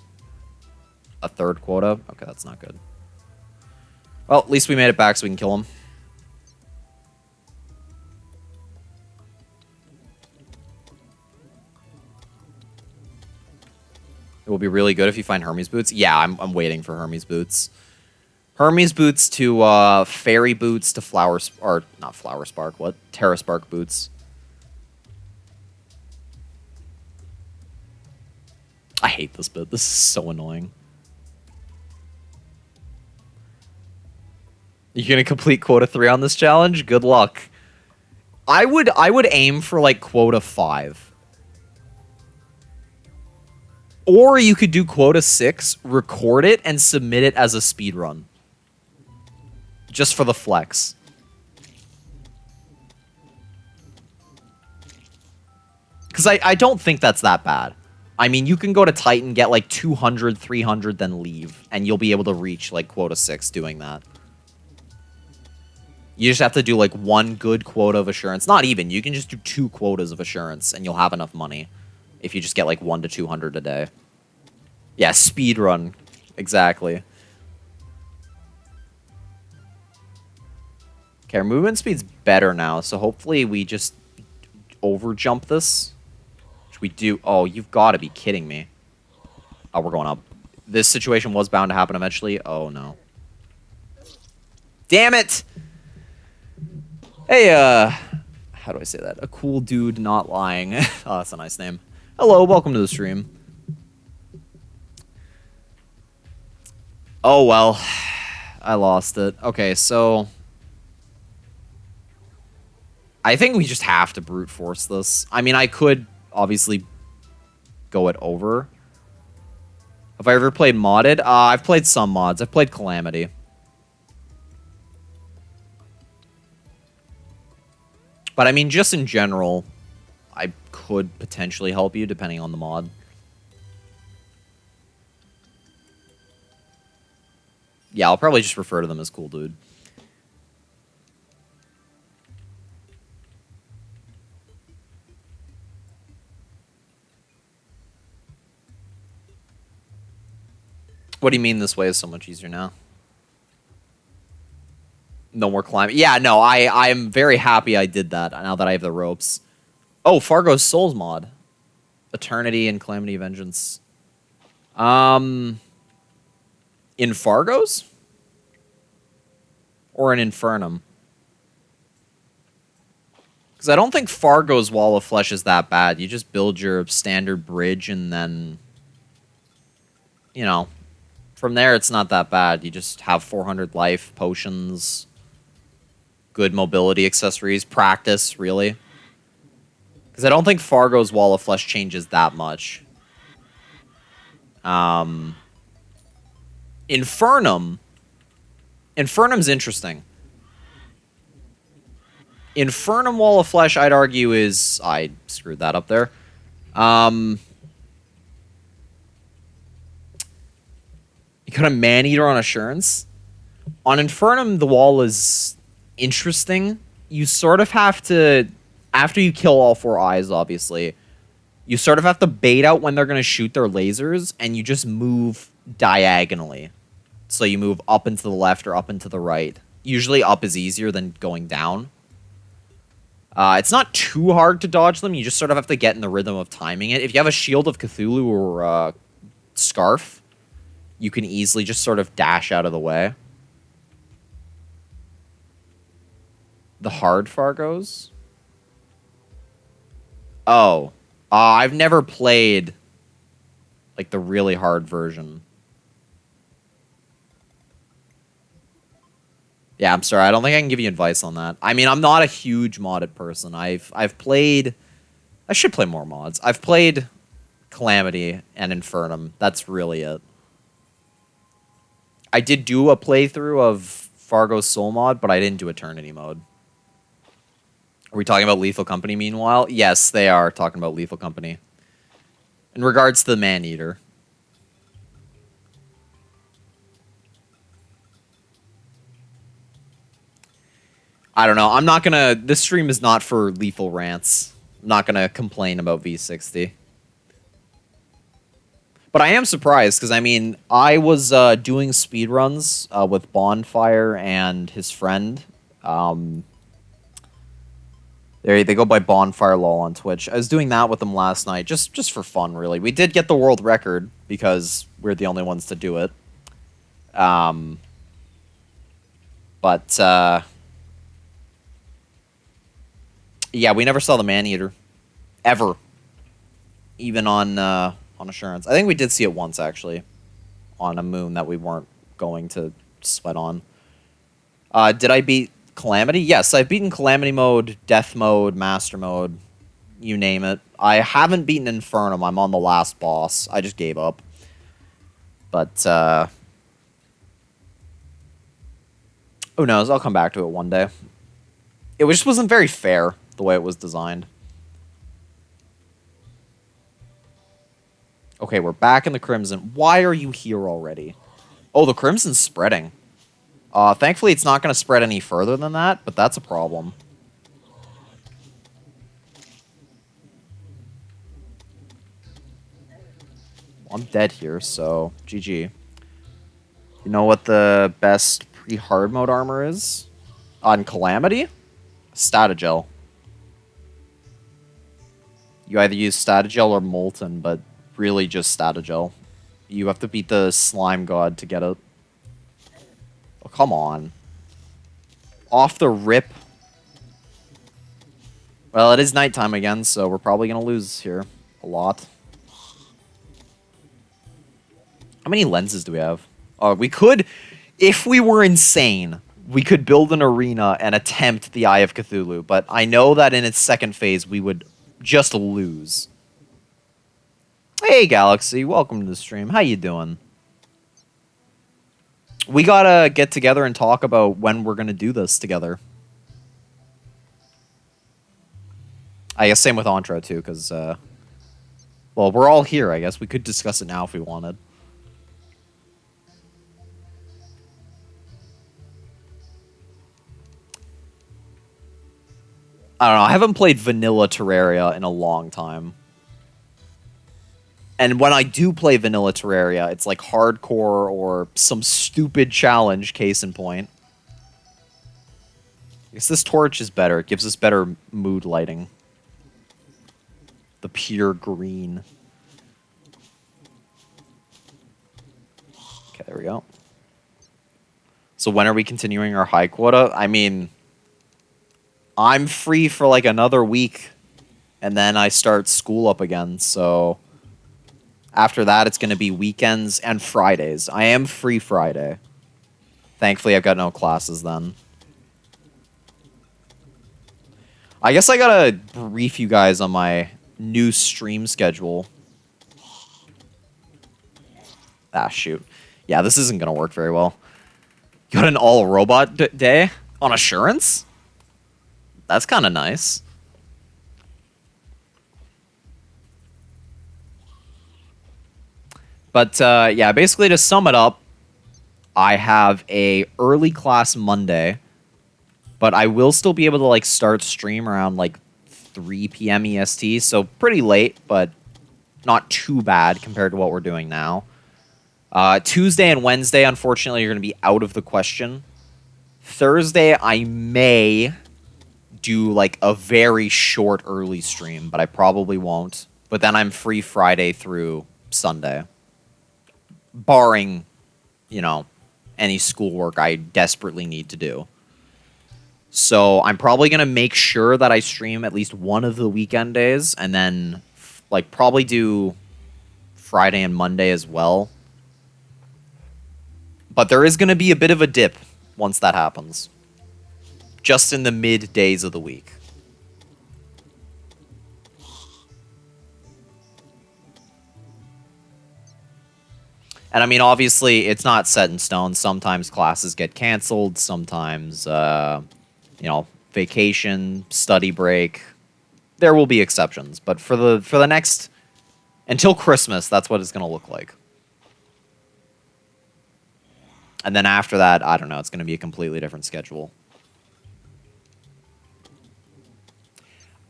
a third quota. Okay, that's not good. Well, at least we made it back so we can kill him. It will be really good if you find Hermes boots. Yeah, I'm waiting for Hermes boots. Hermes boots to fairy boots to or not flower spark. What? Terra spark boots. I hate this bit. This is so annoying. You gonna complete quota 3 on this challenge? Good luck. I would aim for like quota 5. Or you could do quota 6, record it, and submit it as a speedrun. Just for the flex. Because I don't think that's that bad. I mean, you can go to Titan, get like 200, 300, then leave. And you'll be able to reach like quota 6 doing that. You just have to do like one good quota of assurance. Not even. You can just do 2 quotas of assurance and you'll have enough money. If you just get like 1 to 200 a day. Yeah, speedrun. Exactly. Okay, our movement speed's better now, so hopefully we just overjump this. We do. Oh, you've got to be kidding me. Oh, we're going up. This situation was bound to happen eventually. Oh, no. Damn it! Hey, how do I say that? A cool dude not lying. Oh, that's a nice name. Hello, welcome to the stream. Oh, well. I lost it. Okay, so... I think we just have to brute force this. I mean, I could, obviously, go it over. Have I ever played modded? I've played some mods. I've played Calamity. But I mean, just in general, I could potentially help you, depending on the mod. Yeah, I'll probably just refer to them as cool dude. What do you mean this way is so much easier now? No more climbing. Yeah, no, I'm very happy I did that now that I have the ropes. Oh, Fargo's Souls mod. Eternity and Calamity Vengeance. In Fargo's? Or in Infernum? Because I don't think Fargo's Wall of Flesh is that bad. You just build your standard bridge and then... You know... From there, it's not that bad. You just have 400 life, potions, good mobility accessories, practice, really. Because I don't think Fargo's Wall of Flesh changes that much. Infernum. Infernum's interesting. Infernum Wall of Flesh, I'd argue, is... I screwed that up there. You got a Man-Eater on Assurance. On Infernum, the wall is interesting. You sort of have to... After you kill all 4 eyes, obviously, you sort of have to bait out when they're going to shoot their lasers, and you just move diagonally. So you move up and to the left or up and to the right. Usually up is easier than going down. It's not too hard to dodge them. You just sort of have to get in the rhythm of timing it. If you have a Shield of Cthulhu or Scarf, you can easily just sort of dash out of the way. The hard Fargos? Oh. I've never played, like, the really hard version. Yeah, I'm sorry. I don't think I can give you advice on that. I mean, I'm not a huge modded person. I've played... I should play more mods. I've played Calamity and Infernum. That's really it. I did do a playthrough of Fargo's Soul mod, but I didn't do Eternity mode. Are we talking about Lethal Company, meanwhile? Yes, they are talking about Lethal Company. In regards to the Man-Eater. I don't know. I'm not gonna... This stream is not for lethal rants. I'm not gonna complain about V60. But I am surprised, because, I mean, I was doing speedruns with Bonfire and his friend. They go by Bonfire Lol on Twitch. I was doing that with them last night, just for fun, really. We did get the world record, because we're the only ones to do it. Yeah, we never saw the Man-Eater. Ever. Even on Assurance. I think we did see it once, actually. On a moon that we weren't going to sweat on. Did I beat Calamity? Yes, I've beaten Calamity mode, Death mode, Master mode. You name it. I haven't beaten Infernum. I'm on the last boss. I just gave up. But, who knows? I'll come back to it one day. It just wasn't very fair, the way it was designed. Okay, we're back in the Crimson. Why are you here already? Oh, the Crimson's spreading. Thankfully, it's not going to spread any further than that, but that's a problem. I'm dead here, so GG. You know what the best pre-hard mode armor is? On Calamity? Statagel. You either use Statagel or Molten, but really just Statagel. You have to beat the Slime God to get it. Oh, come on. Off the rip. Well, it is nighttime again, so we're probably going to lose here. A lot. How many lenses do we have? We could, if we were insane, we could build an arena and attempt the Eye of Cthulhu, but I know that in its second phase, we would just lose. Hey, Galaxy, welcome to the stream. How you doing? We gotta get together and talk about when we're gonna do this together. I guess same with Entra, too, because, well, we're all here, I guess. We could discuss it now if we wanted. I don't know. I haven't played vanilla Terraria in a long time. And when I do play vanilla Terraria, it's like hardcore or some stupid challenge, case in point. I guess this torch is better. It gives us better mood lighting. The pure green. Okay, there we go. So when are we continuing our high quota? I mean, I'm free for like another week, and then I start school up again, so after that it's going to be weekends and Fridays. I am free Friday. Thankfully, I've got no classes then. I guess I gotta brief you guys on my new stream schedule. Ah, shoot. Yeah, this isn't going to work very well. You got an all-robot day on Assurance? That's kind of nice. But, yeah, basically to sum it up, I have a early class Monday, but I will still be able to, like, start stream around, like, 3 p.m. EST, so pretty late, but not too bad compared to what we're doing now. Tuesday and Wednesday, unfortunately, are going to be out of the question. Thursday, I may do like a very short early stream, but I probably won't. But then I'm free Friday through Sunday. Barring, you know, any schoolwork I desperately need to do. So I'm probably going to make sure that I stream at least one of the weekend days, and then like probably do Friday and Monday as well. But there is going to be a bit of a dip once that happens. Just in the mid days of the week. And I mean, obviously, it's not set in stone. Sometimes classes get canceled. Sometimes, you know, vacation, study break. There will be exceptions. But for the next... Until Christmas, that's what it's going to look like. And then after that, I don't know. It's going to be a completely different schedule.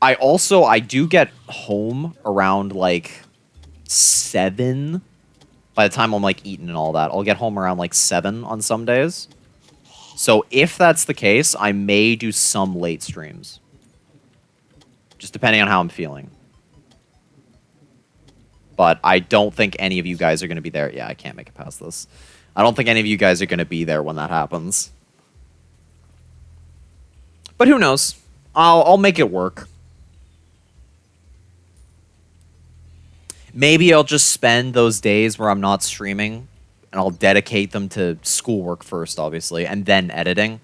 I do get home around, like, 7. By the time I'm, like, eating and all that. I'll get home around, like, 7 on some days. So if that's the case, I may do some late streams. Just depending on how I'm feeling. But I don't think any of you guys are going to be there. Yeah, I can't make it past this. I don't think any of you guys are going to be there when that happens. But who knows? I'll make it work. Maybe I'll just spend those days where I'm not streaming, and I'll dedicate them to schoolwork first, obviously, and then editing.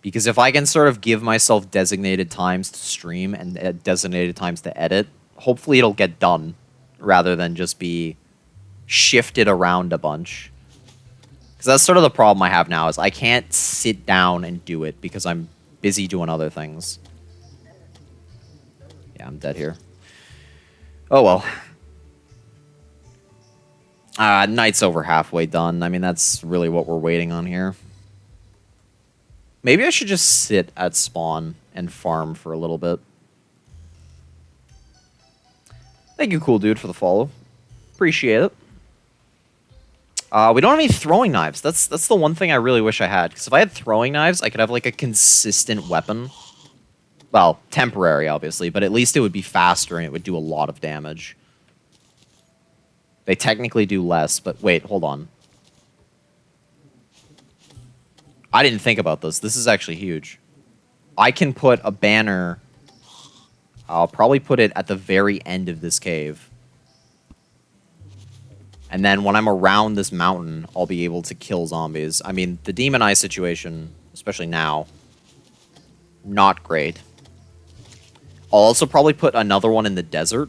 Because if I can sort of give myself designated times to stream and designated times to edit, hopefully it'll get done, rather than just be shifted around a bunch. Because that's sort of the problem I have now, is I can't sit down and do it because I'm busy doing other things. Yeah, I'm dead here. Oh, well. Night's over halfway done. I mean, that's really what we're waiting on here. Maybe I should just sit at spawn and farm for a little bit. Thank you, cool dude, for the follow. Appreciate it. We don't have any throwing knives. That's the one thing I really wish I had. Because if I had throwing knives, I could have, like, a consistent weapon. Well, temporary, obviously, but at least it would be faster and it would do a lot of damage. They technically do less, but wait, hold on. I didn't think about this. This is actually huge. I can put a banner. I'll probably put it at the very end of this cave. And then when I'm around this mountain, I'll be able to kill zombies. I mean, the Demon Eye situation, especially now, not great. I'll also probably put another one in the desert.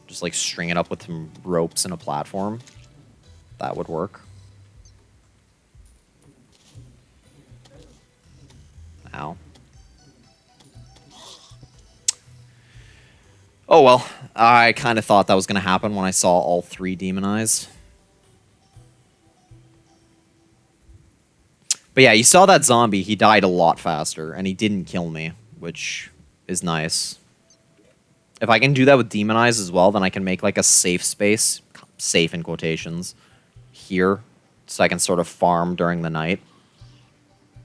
Just like string it up with some ropes and a platform. That would work. Ow. Oh well, I kind of thought that was going to happen when I saw all 3 Demon Eyes. But yeah, you saw that zombie, he died a lot faster, and he didn't kill me, which is nice. If I can do that with Demon Eyes as well, then I can make like a safe space, safe in quotations, here, so I can sort of farm during the night.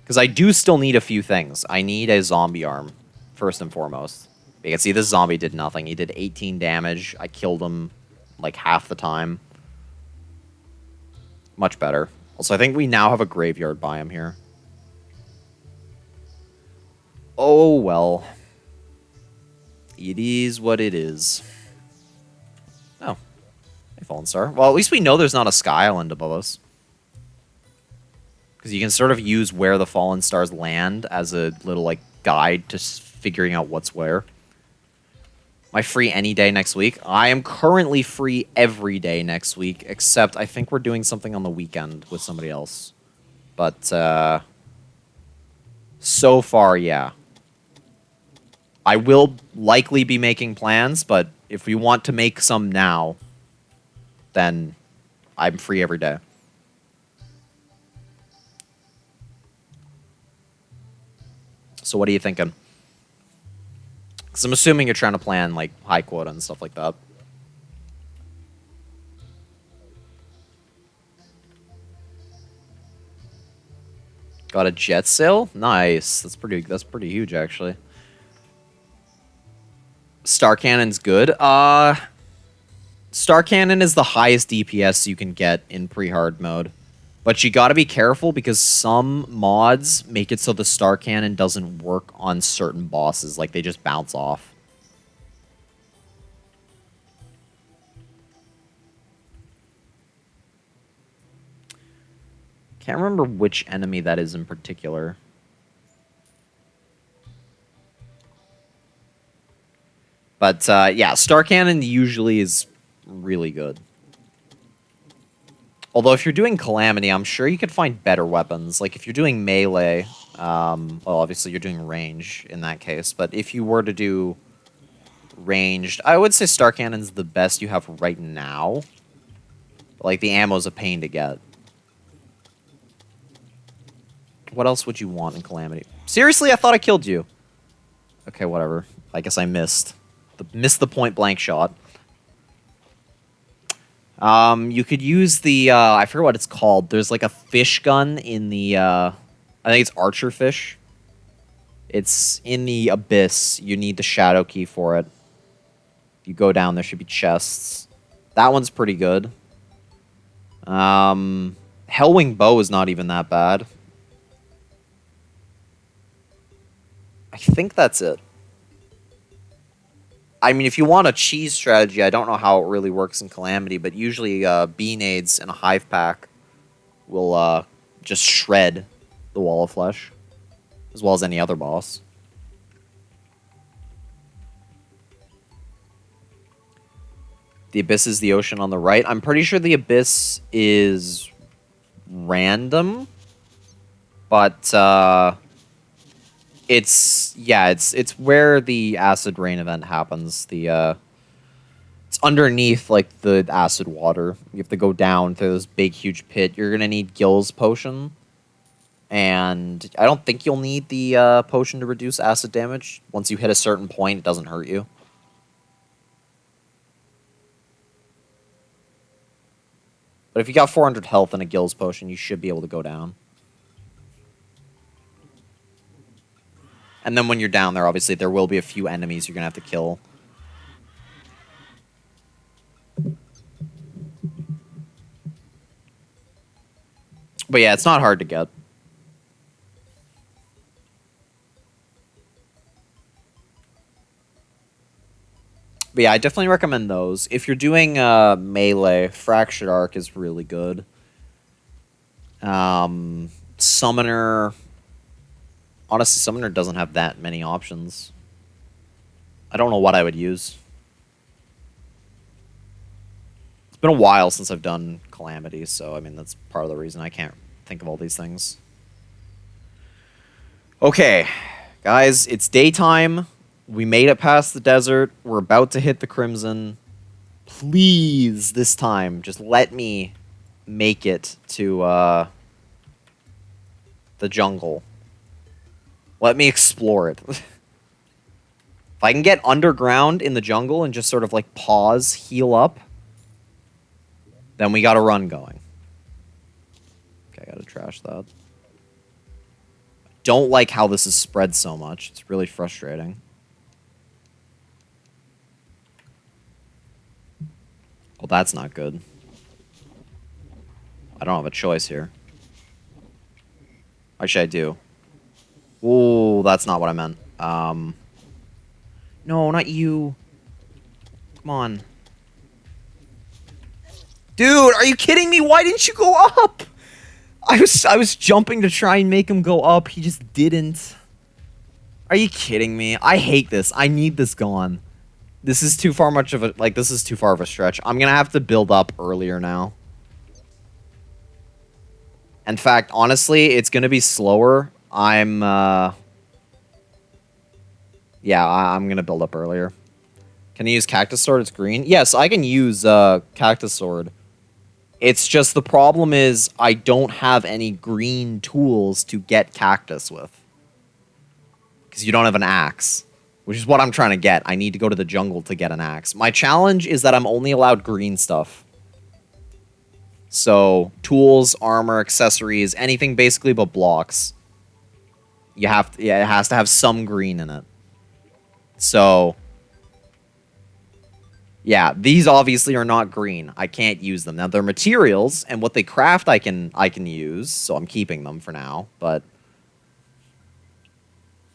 Because I do still need a few things. I need a zombie arm, first and foremost. You can see this zombie did nothing. He did 18 damage. I killed him like half the time. Much better. Also, I think we now have a graveyard biome here. Oh, well. It is what it is. Oh. A fallen star. Well, at least we know there's not a sky island above us. Because you can sort of use where the fallen stars land as a little, like, guide to figuring out what's where. Am I free any day next week? I am currently free every day next week, except I think we're doing something on the weekend with somebody else. But, so far, yeah. I will likely be making plans, but if we want to make some now, then I'm free every day. So what are you thinking? Because I'm assuming you're trying to plan, like, high quota and stuff like that. Got a jet sail? Nice. That's pretty huge, actually. Star Cannon's good. Star Cannon is the highest DPS you can get in pre-hard mode. But you gotta be careful because some mods make it so the Star Cannon doesn't work on certain bosses. Like, they just bounce off. Can't remember which enemy that is in particular. But, yeah, Star Cannon usually is really good. Although if you're doing Calamity, I'm sure you could find better weapons. Like, if you're doing melee, well, obviously you're doing range in that case. But if you were to do ranged, I would say Star Cannon's the best you have right now. But, like, the ammo's a pain to get. What else would you want in Calamity? Seriously, I thought I killed you. Okay, whatever. I guess I missed. Missed the point-blank shot. You could use the, I forget what it's called. There's like a fish gun in the, I think it's Archer Fish. It's in the Abyss. You need the Shadow Key for it. You go down, there should be chests. That one's pretty good. Hellwing Bow is not even that bad. I think that's it. I mean, if you want a cheese strategy, I don't know how it really works in Calamity, but usually Bee Nades and a Hive Pack will just shred the Wall of Flesh, as well as any other boss. The Abyss is the ocean on the right. I'm pretty sure the Abyss is random, but it's where the acid rain event happens. It's underneath like the acid water. You have to go down through this big huge pit. You're gonna need Gil's potion, and I don't think you'll need the potion to reduce acid damage. Once you hit a certain point, it doesn't hurt you. But if you got 400 health and a Gil's potion, you should be able to go down. And then when you're down there, obviously, there will be a few enemies you're going to have to kill. But yeah, it's not hard to get. But yeah, I definitely recommend those. If you're doing melee, Fractured Arc is really good. Summoner... Honestly, Summoner doesn't have that many options. I don't know what I would use. It's been a while since I've done Calamity, so I mean, that's part of the reason I can't think of all these things. Okay, guys, it's daytime. We made it past the desert. We're about to hit the Crimson. Please, this time, just let me make it to the jungle. Let me explore it. If I can get underground in the jungle and just sort of like pause, heal up, then we got a run going. Okay, I gotta trash that. Don't like how this is spread so much. It's really frustrating. Well, that's not good. I don't have a choice here. Actually, I do. Ooh, that's not what I meant. No, not you. Come on. Dude, are you kidding me? Why didn't you go up? I was jumping to try and make him go up. He just didn't. Are you kidding me? I hate this. I need this gone. This is too far much of a this is too far of a stretch. I'm going to have to build up earlier now. In fact, honestly, it's going to be slower. Yeah, I'm going to build up earlier. Can I use Cactus Sword? It's green. Yes, I can use Cactus Sword. It's just the problem is I don't have any green tools to get cactus with. Because you don't have an axe. Which is what I'm trying to get. I need to go to the jungle to get an axe. My challenge is that I'm only allowed green stuff. So, tools, armor, accessories, anything basically but blocks. You have to, yeah, it has to have some green in it. So, yeah, these obviously are not green. I can't use them. Now, they're materials, and what they craft I can use, so I'm keeping them for now, but...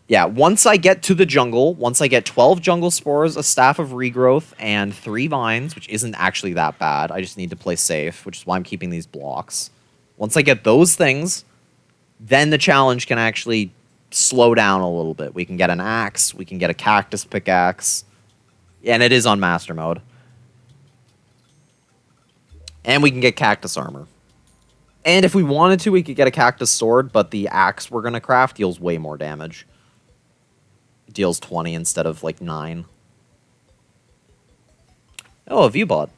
Yeah, once I get to the jungle, once I get 12 jungle spores, a staff of regrowth, and 3 vines, which isn't actually that bad. I just need to play safe, which is why I'm keeping these blocks. Once I get those things, then the challenge can actually slow down a little bit. We can get an axe, we can get a cactus pickaxe, and it is on master mode. And we can get cactus armor. And if we wanted to, we could get a cactus sword, but the axe we're going to craft deals way more damage. Deals 20 instead of, like, 9. Oh, a viewbot.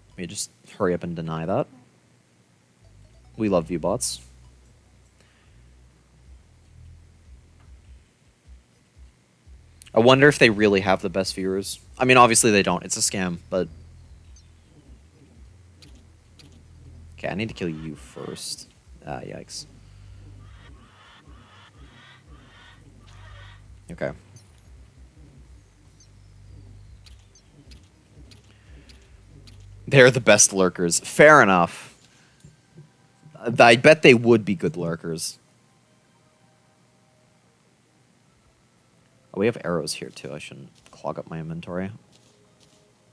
Let me just hurry up and deny that. We love viewbots. I wonder if they really have the best viewers. I mean, obviously they don't. It's a scam, but... Okay, I need to kill you first. Ah, yikes. Okay. They're the best lurkers. Fair enough. I bet they would be good lurkers. Oh, we have arrows here, too. I shouldn't clog up my inventory.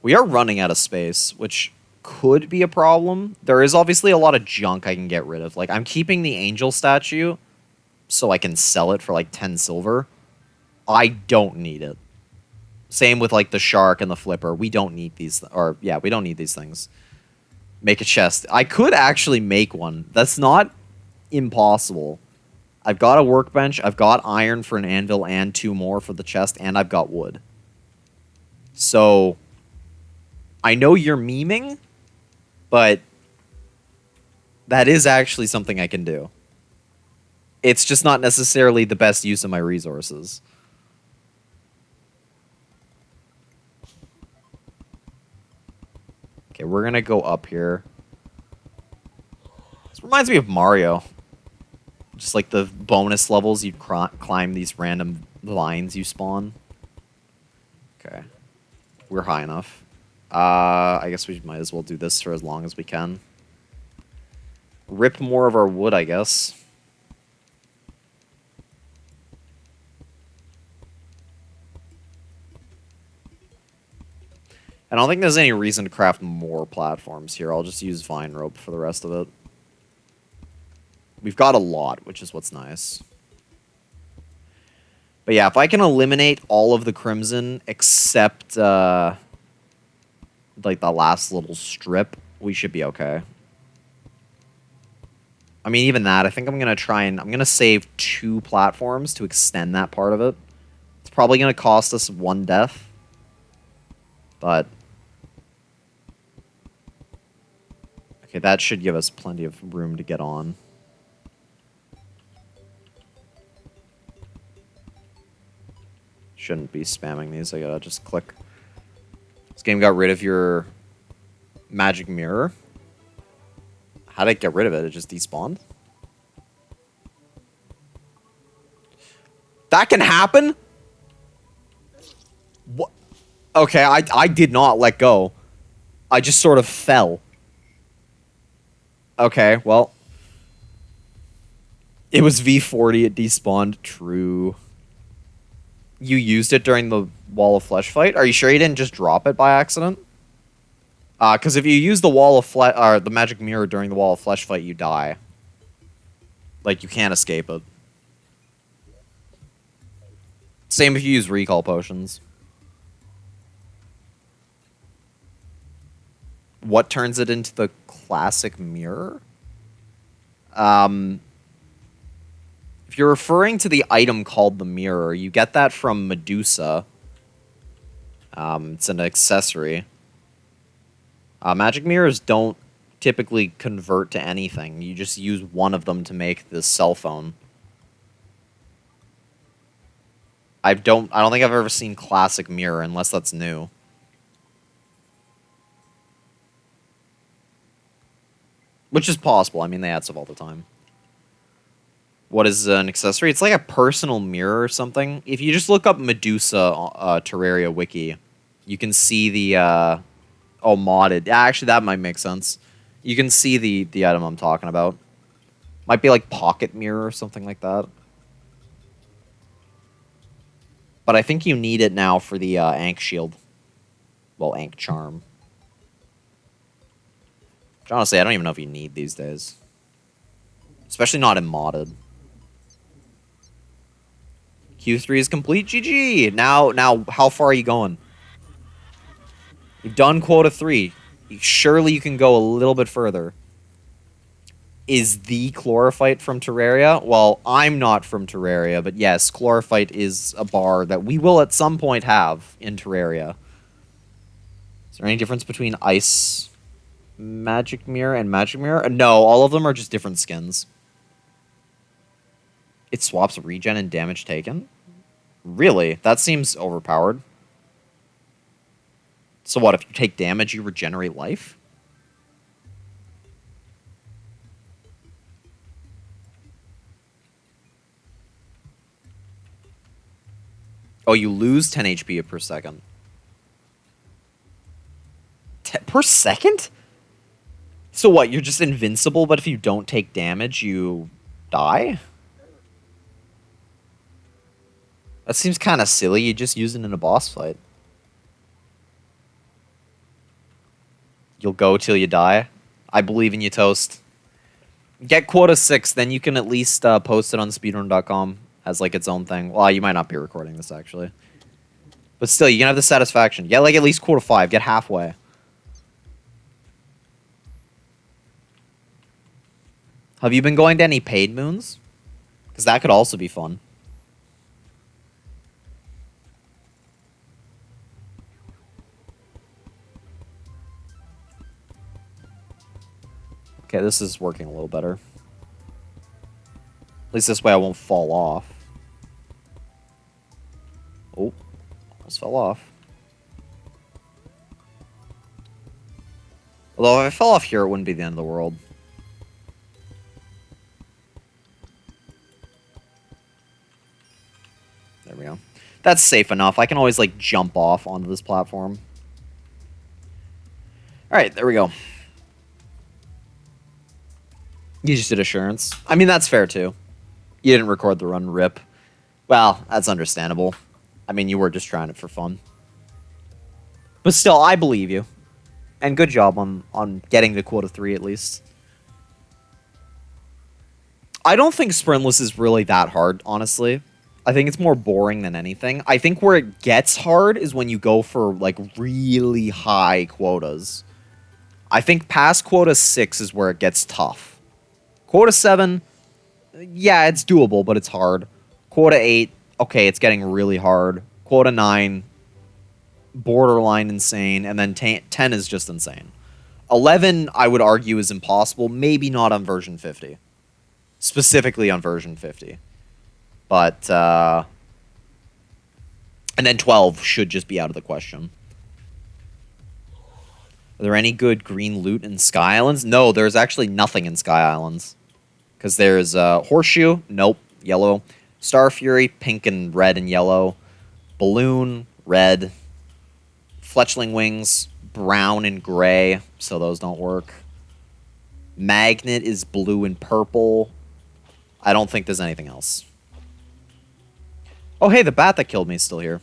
We are running out of space, which could be a problem. There is obviously a lot of junk I can get rid of. Like, I'm keeping the angel statue so I can sell it for, like, 10 silver. I don't need it. Same with, like, the shark and the flipper. We don't need these... Or, yeah, we don't need these things. Make a chest. I could actually make one. That's not impossible. I've got a workbench. I've got iron for an anvil and 2 more for the chest. And I've got wood. So, I know you're memeing, but that is actually something I can do. It's just not necessarily the best use of my resources. Okay, we're gonna go up here. This reminds me of Mario. Just like the bonus levels, you climb these random lines you spawn. Okay. We're high enough. I guess we might as well do this for as long as we can. Rip more of our wood, I guess. I don't think there's any reason to craft more platforms here. I'll just use vine rope for the rest of it. We've got a lot, which is what's nice. But yeah, if I can eliminate all of the crimson except, like, the last little strip, we should be okay. I mean, even that, I think I'm going to try and... I'm going to save 2 platforms to extend that part of it. It's probably going to cost us 1 death. But... okay, that should give us plenty of room to get on. Shouldn't be spamming these. I gotta just click. This game got rid of your magic mirror. How did it get rid of it? It just despawned? That can happen? What? Okay, I did not let go. I just sort of fell. Okay, well. It was V40, it despawned. True. You used it during the Wall of Flesh fight? Are you sure you didn't just drop it by accident? Because if you use the Wall of Flesh, or the Magic Mirror during the Wall of Flesh fight, you die. Like, you can't escape it. Same if you use recall potions. What turns it into the classic mirror? If you're referring to the item called the mirror, you get that from Medusa. It's an accessory. Magic mirrors don't typically convert to anything. You just use one of them to make this cell phone. I don't think I've ever seen classic mirror unless that's new. Which is possible. I mean, they add stuff all the time. What is an accessory? It's like a personal mirror or something. If you just look up Medusa Terraria wiki, you can see the oh, modded. Actually, that might make sense. You can see the item I'm talking about. Might be like pocket mirror or something like that. But I think you need it now for the Ankh shield. Well, Ankh charm. Which honestly, I don't even know if you need these days. Especially not in modded. Q3 is complete. GG. Now, how far are you going? You've done quota 3. Surely you can go a little bit further. Is the Chlorophyte from Terraria? Well, I'm not from Terraria, but yes, Chlorophyte is a bar that we will at some point have in Terraria. Is there any difference between Ice Magic Mirror and Magic Mirror? No, all of them are just different skins. It swaps regen and damage taken? Really? That seems overpowered. So what, if you take damage, you regenerate life? Oh, you lose 10 HP per second. Per second? So what, you're just invincible, but if you don't take damage, you die? That seems kind of silly. You just use it in a boss fight. You'll go till you die. I believe in you, Toast. Get quota 6, then you can at least post it on speedrun.com as like its own thing. Well, you might not be recording this, actually. But still, you can have the satisfaction. Get like at least quota 5. Get halfway. Have you been going to any paid moons? Because that could also be fun. Okay, this is working a little better. At least this way I won't fall off. Oh, almost fell off. Although if I fell off here, it wouldn't be the end of the world. That's safe enough. I can always, like, jump off onto this platform. Alright, there we go. You just did assurance. I mean, that's fair, too. You didn't record the run, rip. Well, that's understandable. I mean, you were just trying it for fun. But still, I believe you. And good job on getting to quota 3, at least. I don't think sprintless is really that hard, honestly. I think it's more boring than anything. I think where it gets hard is when you go for, like, really high quotas. I think past quota 6 is where it gets tough. Quota 7, yeah, it's doable, but it's hard. Quota 8, okay, it's getting really hard. Quota 9, borderline insane. And then 10 is just insane. 11, I would argue, is impossible. Maybe not on version 50. Specifically on version 50. But, and then 12 should just be out of the question. Are there any good green loot in Sky Islands? No, there's actually nothing in Sky Islands. Because there's Horseshoe, nope, yellow. Star Fury, pink and red and yellow. Balloon, red. Fletchling Wings, brown and gray, so those don't work. Magnet is blue and purple. I don't think there's anything else. Oh, hey, the bat that killed me is still here.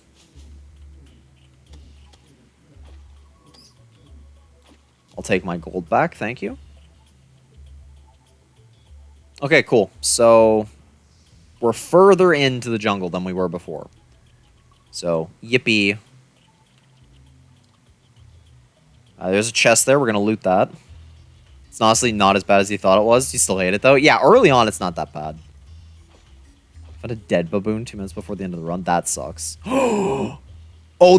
I'll take my gold back, thank you. Okay, cool. So, we're further into the jungle than we were before. So, yippee. There's a chest there. We're going to loot that. It's honestly not as bad as you thought it was. You still hate it, though? Yeah, early on, it's not that bad. Found a dead baboon 2 minutes before the end of the run. That sucks. Oh,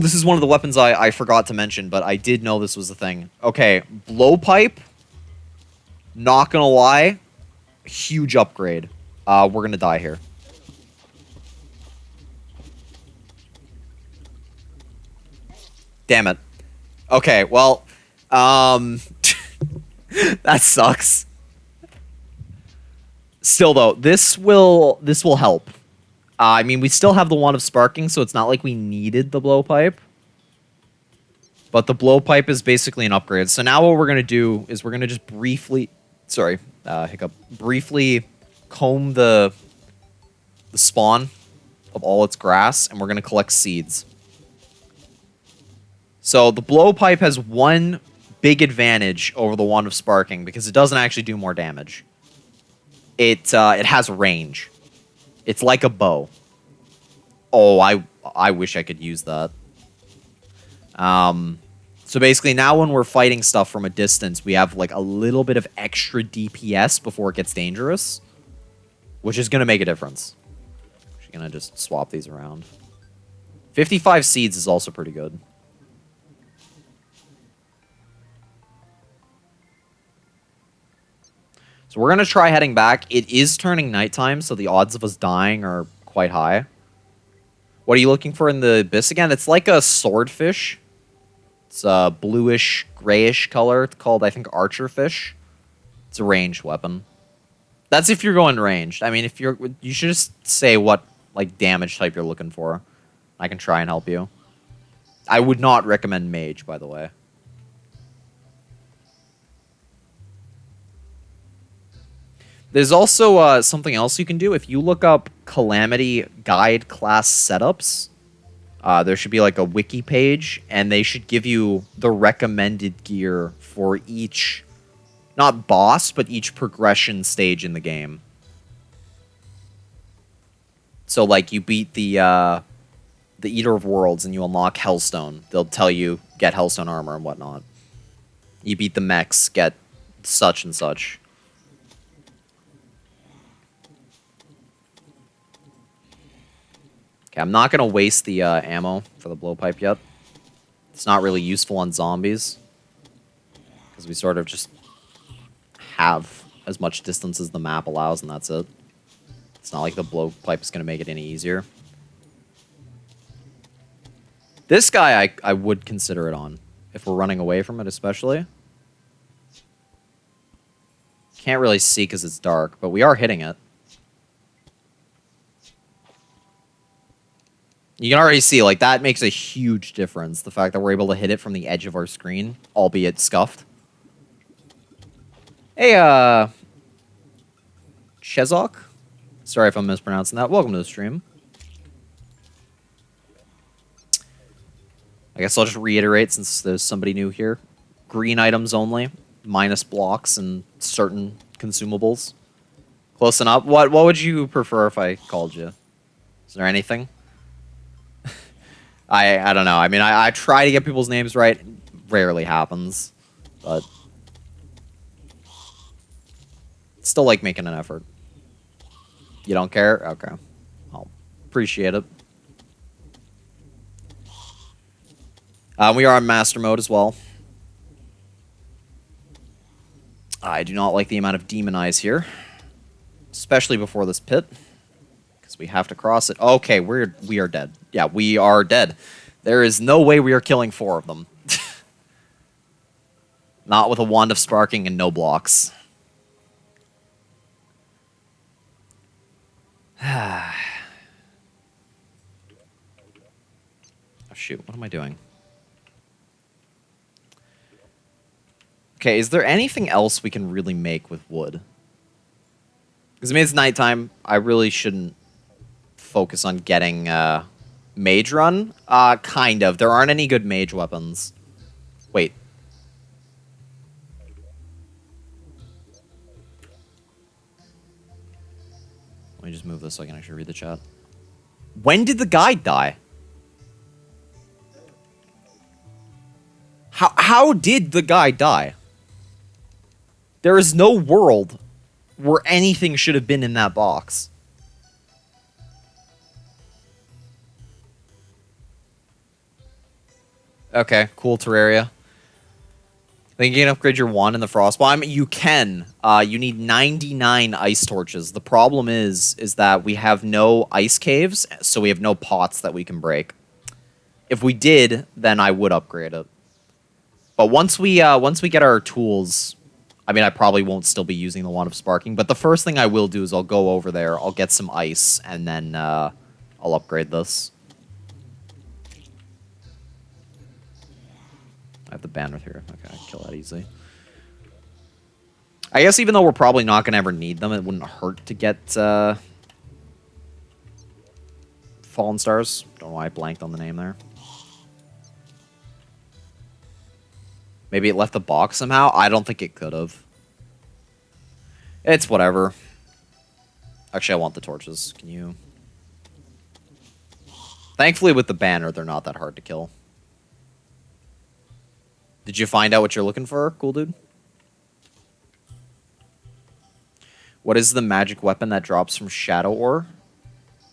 this is one of the weapons I forgot to mention, but I did know this was a thing. Okay, blowpipe. Not going to lie. Huge upgrade. We're going to die here. Damn it. Okay, well, that sucks. Still, though, this will help. I mean, we still have the Wand of Sparking, so it's not like we needed the blowpipe. But the blowpipe is basically an upgrade. So now what we're going to do is we're going to just briefly... Sorry, hiccup. Briefly comb the spawn of all its grass, and we're going to collect seeds. So the blowpipe has one big advantage over the Wand of Sparking because it doesn't actually do more damage. It has range. It's like a bow. Oh, I wish I could use that. So basically now when we're fighting stuff from a distance, we have like a little bit of extra DPS before it gets dangerous, which is going to make a difference. Actually going to just swap these around. 55 seeds is also pretty good. So we're going to try heading back. It is turning nighttime, so the odds of us dying are quite high. What are you looking for in the abyss again? It's like a swordfish. It's a bluish, grayish color. It's called, I think, archerfish. It's a ranged weapon. That's if you're going ranged. I mean, if you should just say what like damage type you're looking for. I can try and help you. I would not recommend mage, by the way. There's also something else you can do. If you look up Calamity Guide class setups, there should be like a wiki page, and they should give you the recommended gear for each, not boss, but each progression stage in the game. So, like, you beat the Eater of Worlds, and you unlock Hellstone. They'll tell you, get Hellstone armor and whatnot. You beat the mechs, get such and such. Okay, I'm not going to waste the ammo for the blowpipe yet. It's not really useful on zombies. Because we sort of just have as much distance as the map allows, and that's it. It's not like the blowpipe is going to make it any easier. This guy, I would consider it on. If we're running away from it, especially. Can't really see because it's dark, but we are hitting it. You can already see, like, that makes a huge difference. The fact that we're able to hit it from the edge of our screen, albeit scuffed. Hey, Chezok? Sorry if I'm mispronouncing that. Welcome to the stream. I guess I'll just reiterate since there's somebody new here. Green items only, minus blocks and certain consumables. Close enough. What would you prefer if I called you? Is there anything? I don't know. I mean, I try to get people's names right. Rarely happens, but still like making an effort. You don't care? Okay. I'll appreciate it. We are on master mode as well. I do not like the amount of demon eyes here, especially before this pit, because we have to cross it. Okay, we are dead. Yeah, we are dead. There is no way we are killing 4 of them. Not with a wand of sparking and no blocks. Oh shoot, what am I doing? Okay, is there anything else we can really make with wood? Because I mean, it's nighttime. I really shouldn't focus on getting mage run. Kind of. There aren't any good mage weapons. Wait. Let me just move this so I can actually read the chat. When did the guide die? How did the guy die? There is no world where anything should have been in that box. Okay, cool Terraria. Think you can upgrade your wand in the Frostball? I mean, you can. You need 99 ice torches. The problem is that we have no ice caves, so we have no pots that we can break. If we did, then I would upgrade it. But once we get our tools, I mean, I probably won't still be using the Wand of Sparking, but the first thing I will do is I'll go over there, I'll get some ice, and then I'll upgrade this. I have the banner here. Okay, I can kill that easily. I guess even though we're probably not going to ever need them, it wouldn't hurt to get Fallen Stars. Don't know why I blanked on the name there. Maybe it left the box somehow? I don't think it could have. It's whatever. Actually, I want the torches. Can you... Thankfully, with the banner, they're not that hard to kill. Did you find out what you're looking for, cool dude? What is the magic weapon that drops from Shadow Ore?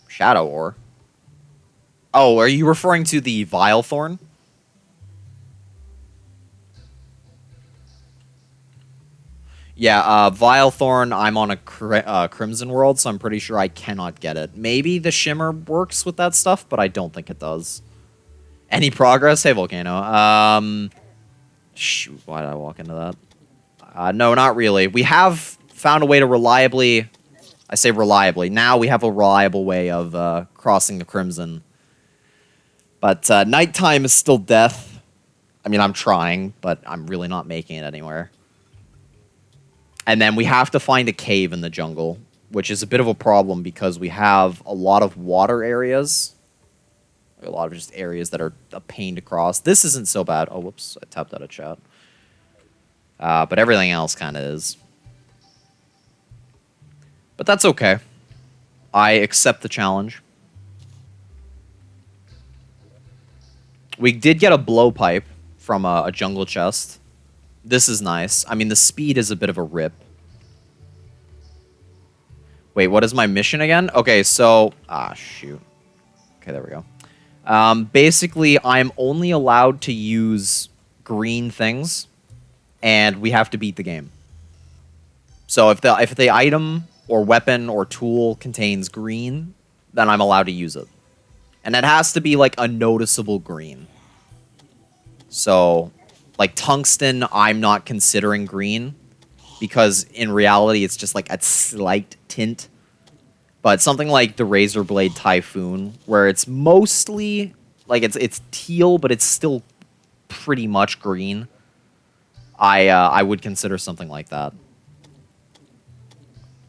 Shadow Ore? Oh, are you referring to the Vile Thorn? Yeah, Vile Thorn, I'm on a Crimson World, so I'm pretty sure I cannot get it. Maybe the Shimmer works with that stuff, but I don't think it does. Any progress? Hey, Volcano. Shoot, why did I walk into that? No, not really. We have found a way to reliably... I say reliably. Now we have a reliable way of crossing the Crimson. But nighttime is still death. I mean, I'm trying, but I'm really not making it anywhere. And then we have to find a cave in the jungle, which is a bit of a problem because we have a lot of water areas. A lot of just areas that are a pain to cross. This isn't so bad. Oh, whoops. I tapped out of chat. But everything else kind of is. But that's okay. I accept the challenge. We did get a blowpipe from a jungle chest. This is nice. I mean, the speed is a bit of a rip. Wait, what is my mission again? Okay, so... Ah, shoot. Okay, there we go. Basically, I'm only allowed to use green things, and we have to beat the game. So if the item or weapon or tool contains green, then I'm allowed to use it. And it has to be, like, a noticeable green. So... Like, tungsten, I'm not considering green, because in reality, it's just like a slight tint. But something like the Razor Blade Typhoon, where it's mostly like it's teal, but it's still pretty much green. I would consider something like that.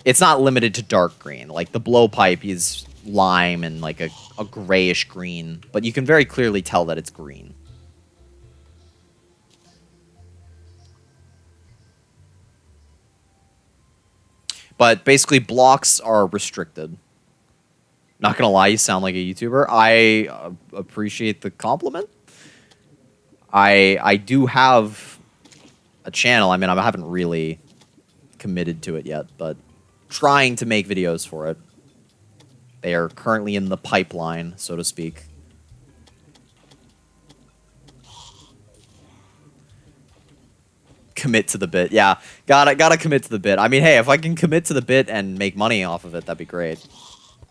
It's not limited to dark green. Like the blowpipe is lime and like a grayish green, but you can very clearly tell that it's green. But basically, blocks are restricted. Not gonna lie, you sound like a YouTuber. I appreciate the compliment. I do have a channel. I mean, I haven't really committed to it yet, but trying to make videos for it. They are currently in the pipeline, so to speak. Commit to the bit. Yeah, gotta commit to the bit. I mean, hey, if I can commit to the bit and make money off of it, that'd be great.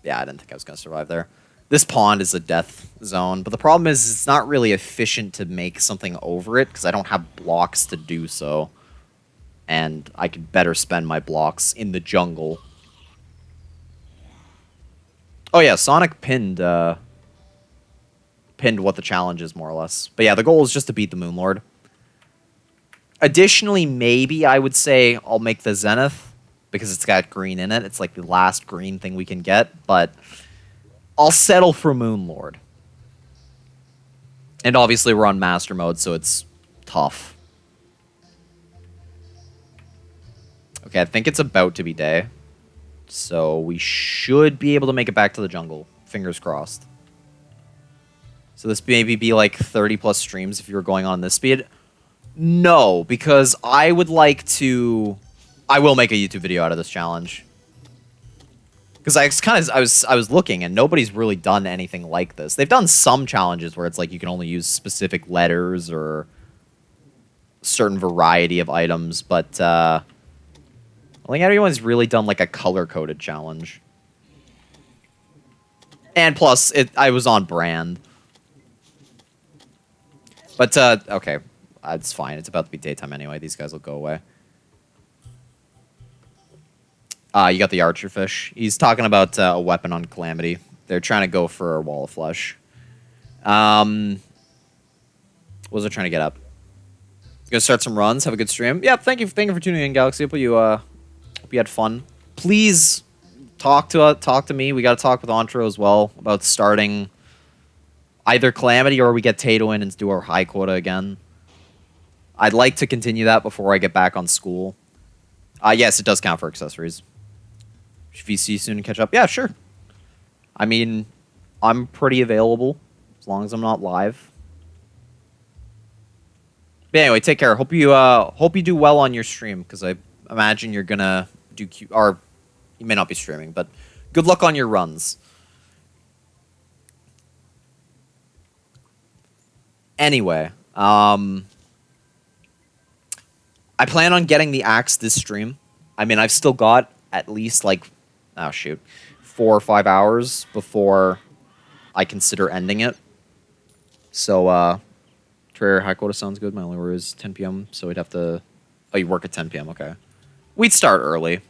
Yeah, I didn't think I was gonna survive there. This pond is a death zone, but the problem is it's not really efficient to make something over it because I don't have blocks to do so. And I could better spend my blocks in the jungle. Oh yeah, Sonic pinned what the challenge is, more or less. But yeah, the goal is just to beat the Moon Lord. Additionally, maybe I would say I'll make the Zenith, because it's got green in it. It's like the last green thing we can get, but I'll settle for Moon Lord. And obviously we're on Master Mode, so it's tough. Okay, I think it's about to be day. So we should be able to make it back to the jungle. Fingers crossed. So this maybe be like 30 plus streams if you were going on this speed. No, because I would like to... I will make a YouTube video out of this challenge. Because I was looking and nobody's really done anything like this. They've done some challenges where it's like you can only use specific letters or a certain variety of items, but I think everyone's really done like a color-coded challenge. And plus, I was on brand. But, okay. It's fine. It's about to be daytime anyway. These guys will go away. You got the archer fish. He's talking about a weapon on Calamity. They're trying to go for a wall of flesh. What was I trying to get up? Gonna start some runs. Have a good stream. Yeah, thank you for tuning in, Galaxy. Hope you had fun. Please talk to me. We got to talk with Ontro as well about starting either Calamity or we get Tato in and do our high quota again. I'd like to continue that before I get back on school. Yes, it does count for accessories. VC soon to catch up. Yeah, sure. I mean, I'm pretty available as long as I'm not live. But anyway, take care. Hope you do well on your stream because I imagine you're gonna do or you may not be streaming, but good luck on your runs. Anyway, I plan on getting the axe this stream. I mean, I've still got at least, like, 4 or 5 hours before I consider ending it. So, Trader high quota sounds good. My only worry is 10 p.m., so we'd have to... Oh, you work at 10 p.m., okay. We'd start early.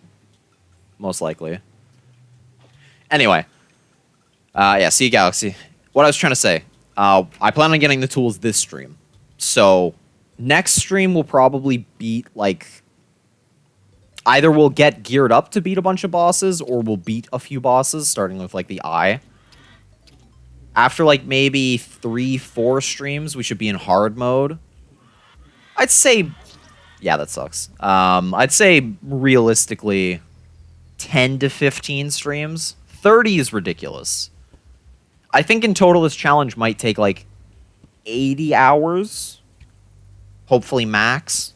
Most likely. Anyway. Yeah, see you, Galaxy. What I was trying to say. I plan on getting the tools this stream. So... Next stream will probably beat, like... Either we'll get geared up to beat a bunch of bosses, or we'll beat a few bosses, starting with, like, the Eye. After, like, maybe 3-4 streams, we should be in hard mode. I'd say... Yeah, that sucks. I'd say, realistically, 10 to 15 streams. 30 is ridiculous. I think in total this challenge might take, like, 80 hours... Hopefully max.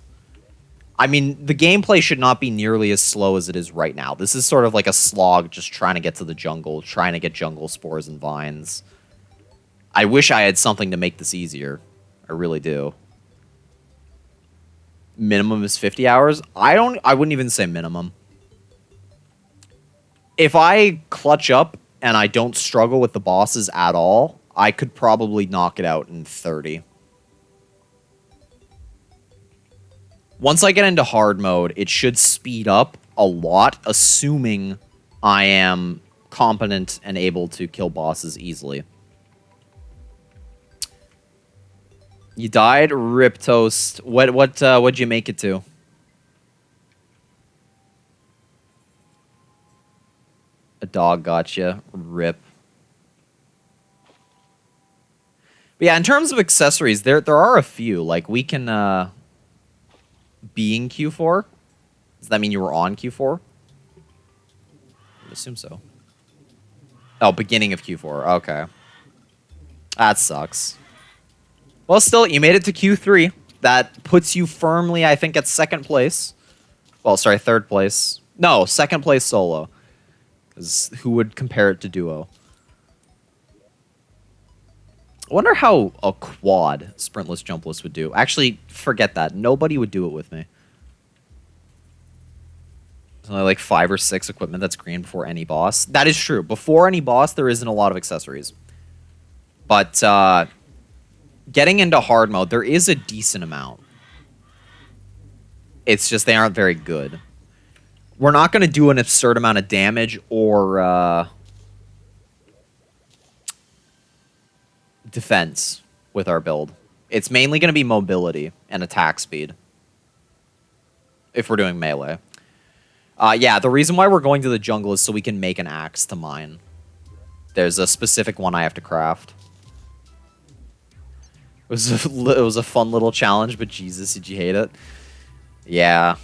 I mean, the gameplay should not be nearly as slow as it is right now. This is sort of like a slog just trying to get to the jungle, trying to get jungle spores and vines. I wish I had something to make this easier. I really do. Minimum is 50 hours? I wouldn't even say minimum. If I clutch up and I don't struggle with the bosses at all, I could probably knock it out in 30. Once I get into hard mode, it should speed up a lot, assuming I am competent and able to kill bosses easily. You died, rip toast. What'd you make it to? A dog got you. Rip. But yeah, in terms of accessories, there are a few. Like we can be in Q4. Does that mean you were on Q4? I would assume so. Oh, beginning of Q4. Okay. That sucks. Well, still, you made it to Q3. That puts you firmly, I think, at second place. Well, sorry, third place. No, second place solo. Because who would compare it to duo? I wonder how a quad sprintless jumpless would do. Actually, forget that. Nobody would do it with me. There's only like 5 or 6 equipment that's green before any boss. That is true. Before any boss, there isn't a lot of accessories. But getting into hard mode, there is a decent amount. It's just they aren't very good. We're not going to do an absurd amount of damage or defense with our build. It's mainly going to be mobility and attack speed if we're doing melee. Yeah, the reason why we're going to the jungle is so we can make an axe to mine. There's a specific one I have to craft. It was a fun little challenge, but Jesus, did you hate it? Yeah.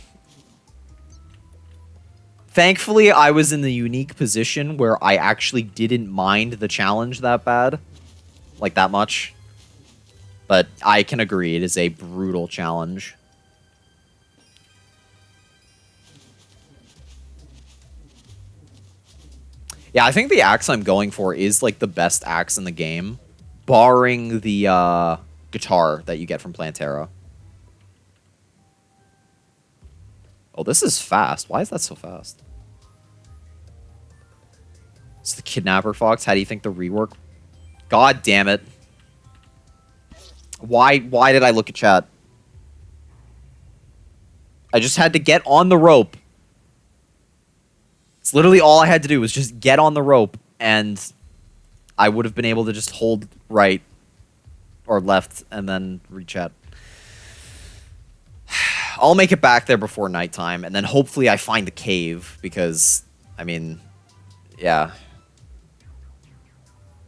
Thankfully, I was in the unique position where I actually didn't mind the challenge that bad. Like, that much. But I can agree, it is a brutal challenge. Yeah, I think the axe I'm going for is, like, the best axe in the game. Barring the, guitar that you get from Plantera. Oh, this is fast. Why is that so fast? It's the Kidnapper Fox. How do you think the rework? God damn it. Why did I look at chat? I just had to get on the rope. It's literally all I had to do was just get on the rope, and I would have been able to just hold right or left and then rechat. I'll make it back there before nighttime, and then hopefully I find the cave, because, I mean, yeah.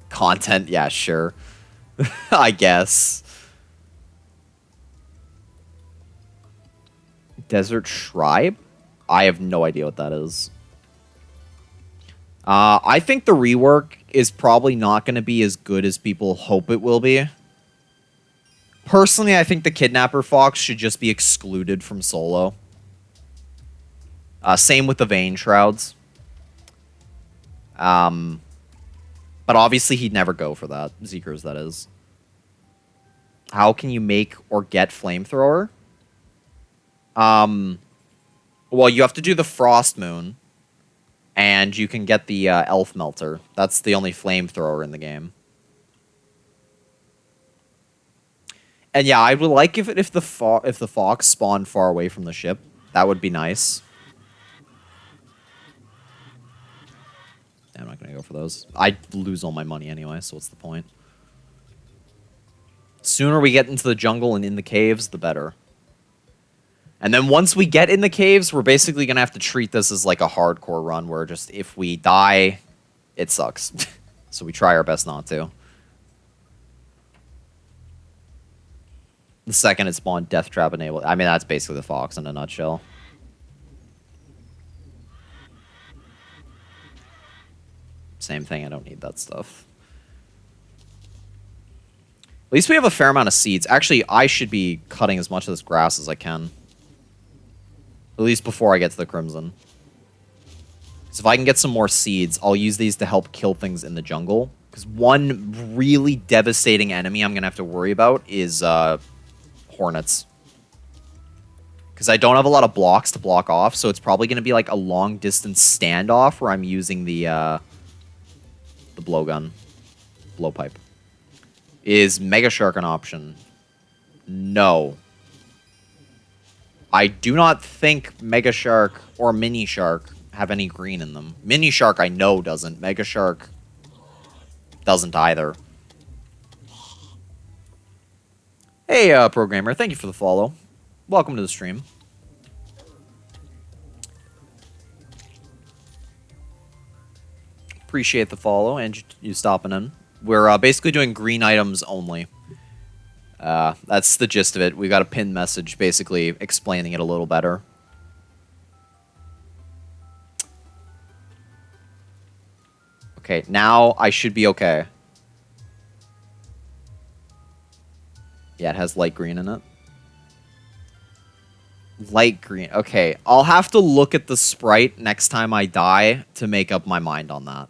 Content, yeah, sure. I guess. Desert Tribe? I have no idea what that is. I think the rework is probably not going to be as good as people hope it will be. Personally, I think the Kidnapper Fox should just be excluded from solo. Same with the Vein Shrouds. But obviously he'd never go for that. Zeekers, that is. How can you make or get Flamethrower? Well, you have to do the Frost Moon. And you can get the Elf Melter. That's the only Flamethrower in the game. And yeah, I would like if the fox spawned far away from the ship. That would be nice. Yeah, I'm not going to go for those. I'd lose all my money anyway, so what's the point? Sooner we get into the jungle and in the caves, the better. And then once we get in the caves, we're basically going to have to treat this as like a hardcore run where just if we die, it sucks. So we try our best not to. The second it spawned Death Trap enabled. I mean, that's basically the fox in a nutshell. Same thing, I don't need that stuff. At least we have a fair amount of seeds. Actually, I should be cutting as much of this grass as I can. At least before I get to the Crimson. So if I can get some more seeds, I'll use these to help kill things in the jungle. Because one really devastating enemy I'm going to have to worry about is Hornets. Because I don't have a lot of blocks to block off, so it's probably going to be like a long-distance standoff where I'm using the blowgun. Blowpipe. Is Mega Shark an option? No. I do not think Mega Shark or Mini Shark have any green in them. Mini Shark I know doesn't. Mega Shark doesn't either. Hey, programmer, thank you for the follow. Welcome to the stream. Appreciate the follow and you stopping in. We're basically doing green items only. That's the gist of it. We got a pinned message basically explaining it a little better. Okay, now I should be okay. Yeah, it has light green in it. Light green. Okay, I'll have to look at the sprite next time I die to make up my mind on that.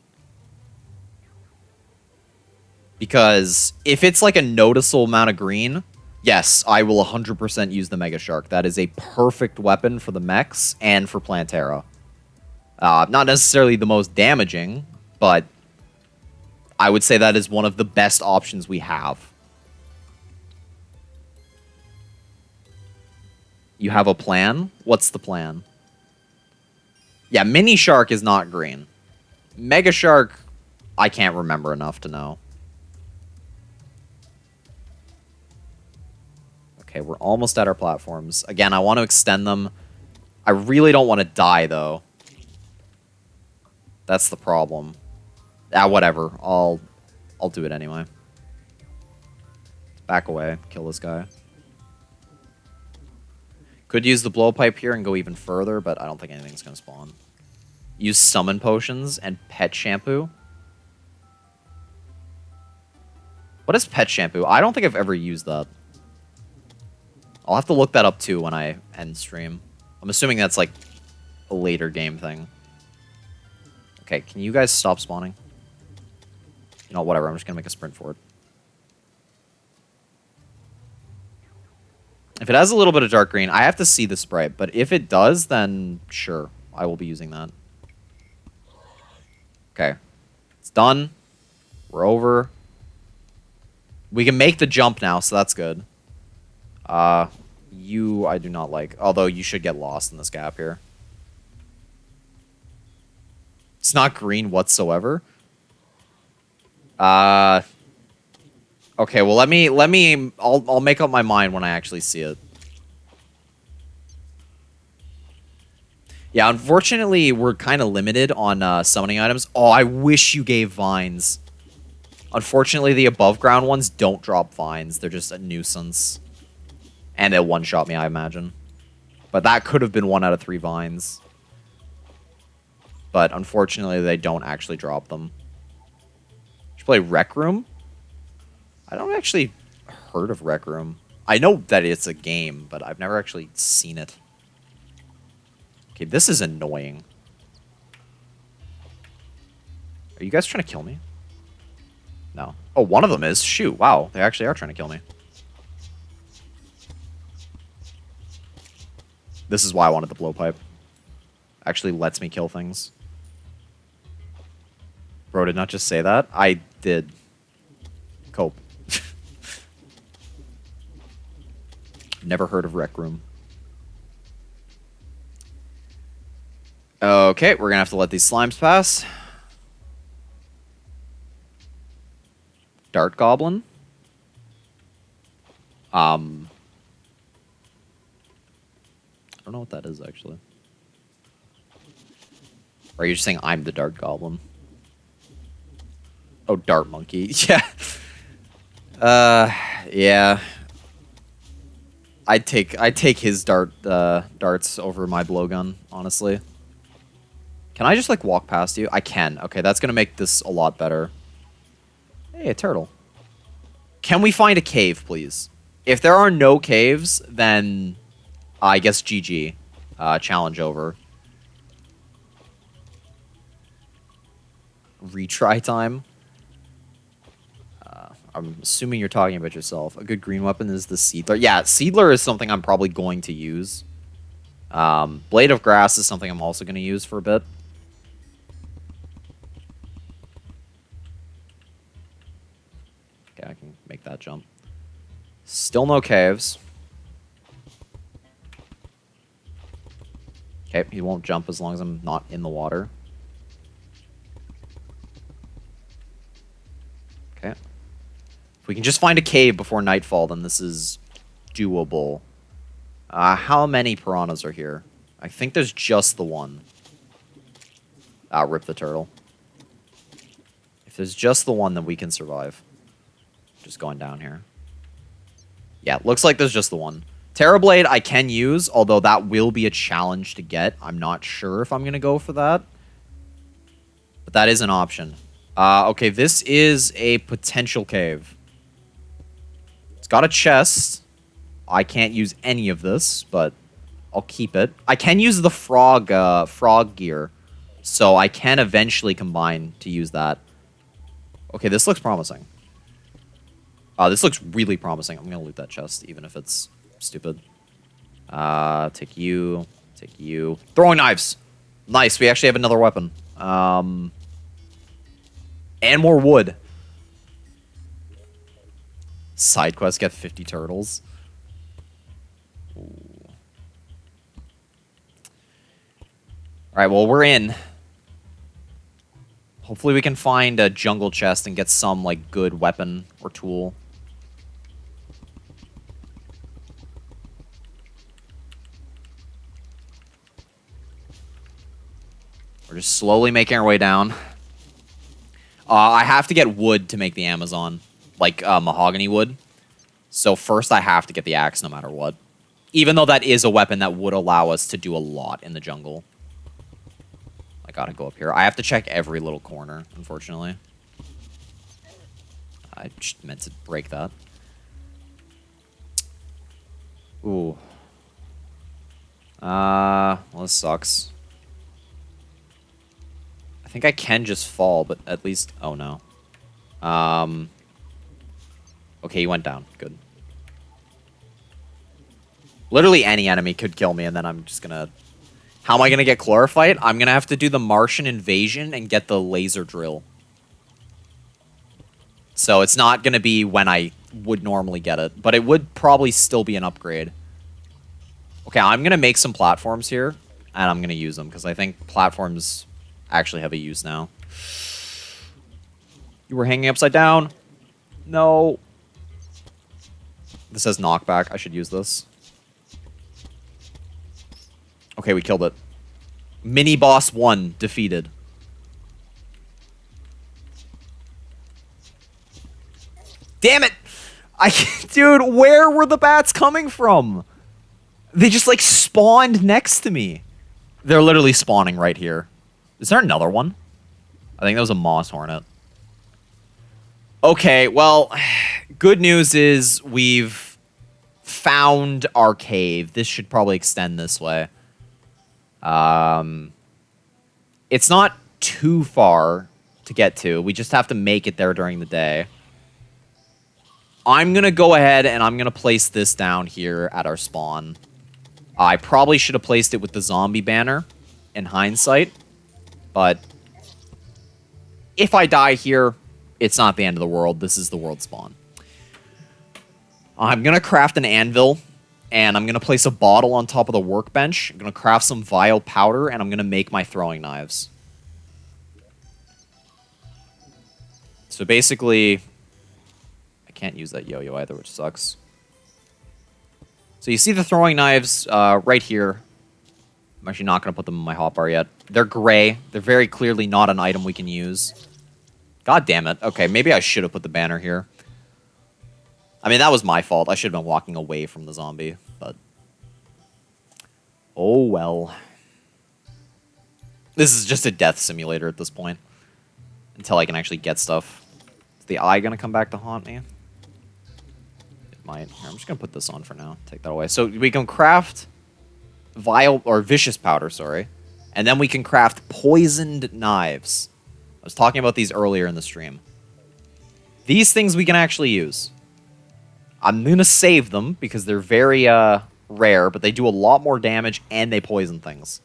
Because if it's like a noticeable amount of green, yes, I will 100% use the Mega Shark. That is a perfect weapon for the mechs and for Plantera. Not necessarily the most damaging, but I would say that is one of the best options we have. You have a plan? What's the plan? Yeah, Mini Shark is not green. Mega Shark, I can't remember enough to know. Okay, we're almost at our platforms. Again, I want to extend them. I really don't want to die, though. That's the problem. Whatever. I'll do it anyway. Back away. Kill this guy. Could use the blowpipe here and go even further, but I don't think anything's going to spawn. Use summon potions and pet shampoo. What is pet shampoo? I don't think I've ever used that. I'll have to look that up too when I end stream. I'm assuming that's like a later game thing. Okay, can you guys stop spawning? You know, whatever. I'm just going to make a sprint forward. If it has a little bit of dark green, I have to see the sprite. But if it does, then sure. I will be using that. Okay. It's done. We're over. We can make the jump now, so that's good. You I do not like. Although you should get lost in this gap here. It's not green whatsoever. Okay, well I'll make up my mind when I actually see it. Yeah, unfortunately, we're kind of limited on summoning items. Oh, I wish you gave vines. Unfortunately, the above ground ones don't drop vines. They're just a nuisance. And they'll one-shot me, I imagine. But that could have been 1 out of 3 vines. But unfortunately, they don't actually drop them. Should play Rec Room? I don't actually heard of Rec Room. I know that it's a game, but I've never actually seen it. Okay, this is annoying. Are you guys trying to kill me? No. Oh, one of them is. Shoot, wow. They actually are trying to kill me. This is why I wanted the blowpipe. Actually lets me kill things. Bro, did not just say that? I did. Cope. Never heard of Rec Room. Okay, we're gonna have to let these slimes pass. Dart Goblin. I don't know what that is, actually. Or are you just saying I'm the Dart Goblin? Oh, Dart Monkey. Yeah. Yeah. I'd take his darts over my blowgun, honestly. Can I just, like, walk past you? I can. Okay, that's gonna make this a lot better. Hey, a turtle. Can we find a cave, please? If there are no caves, then I guess GG. Challenge over. Retry time. I'm assuming you're talking about yourself. A good green weapon is the Seedler. Yeah, Seedler is something I'm probably going to use. Blade of Grass is something I'm also going to use for a bit. Okay, I can make that jump. Still no caves. Okay, he won't jump as long as I'm not in the water. Okay. If we can just find a cave before nightfall, then this is doable. How many piranhas are here? I think there's just the one. Rip the turtle. If there's just the one, then we can survive. Just going down here. Yeah, looks like there's just the one. Terrorblade I can use, although that will be a challenge to get. I'm not sure if I'm going to go for that. But that is an option. Okay, this is a potential cave. It's got a chest. I can't use any of this, but I'll keep it. I can use the frog gear, so I can eventually combine to use that. Okay, this looks promising. This looks really promising. I'm going to loot that chest, even if it's stupid. Take you. Take you. Throwing knives. Nice. We actually have another weapon. And more wood. Side quest, get 50 turtles. Ooh. Alright, well, we're in. Hopefully we can find a jungle chest and get some, like, good weapon or tool. We're just slowly making our way down. I have to get wood to make the Amazon. Like, mahogany wood. So first I have to get the axe no matter what. Even though that is a weapon that would allow us to do a lot in the jungle. I gotta go up here. I have to check every little corner, unfortunately. I just meant to break that. Ooh. Well, this sucks. I think I can just fall, but at least... Oh, no. Okay, he went down. Good. Literally any enemy could kill me, and then I'm just gonna... How am I gonna get Chlorophyte? I'm gonna have to do the Martian invasion and get the laser drill. So it's not gonna be when I would normally get it, but it would probably still be an upgrade. Okay, I'm gonna make some platforms here, and I'm gonna use them, because I think platforms actually have a use now. You were hanging upside down. No. This says knockback. I should use this. Okay, we killed it. Mini boss 1 defeated. Damn it! Dude, where were the bats coming from? They just, like, spawned next to me. They're literally spawning right here. Is there another one? I think that was a moss hornet. Okay, well, good news is we've found our cave. This should probably extend this way. It's not too far to get to. We just have to make it there during the day. I'm going to go ahead and I'm going to place this down here at our spawn. I probably should have placed it with the zombie banner in hindsight. But if I die here, it's not the end of the world. This is the world spawn. I'm going to craft an anvil, and I'm going to place a bottle on top of the workbench. I'm going to craft some vile powder, and I'm going to make my throwing knives. So basically, I can't use that yo-yo either, which sucks. So you see the throwing knives right here. I'm actually not going to put them in my hotbar yet. They're gray. They're very clearly not an item we can use. God damn it. Okay, maybe I should have put the banner here. I mean, that was my fault. I should have been walking away from the zombie, but... Oh, well. This is just a death simulator at this point. Until I can actually get stuff. Is the eye going to come back to haunt me? It might. Here, I'm just going to put this on for now. Take that away. So we can craft... vile or vicious powder, sorry. And then we can craft poisoned knives. I was talking about these earlier in the stream. These things we can actually use. I'm going to save them because they're very rare, but they do a lot more damage and they poison things.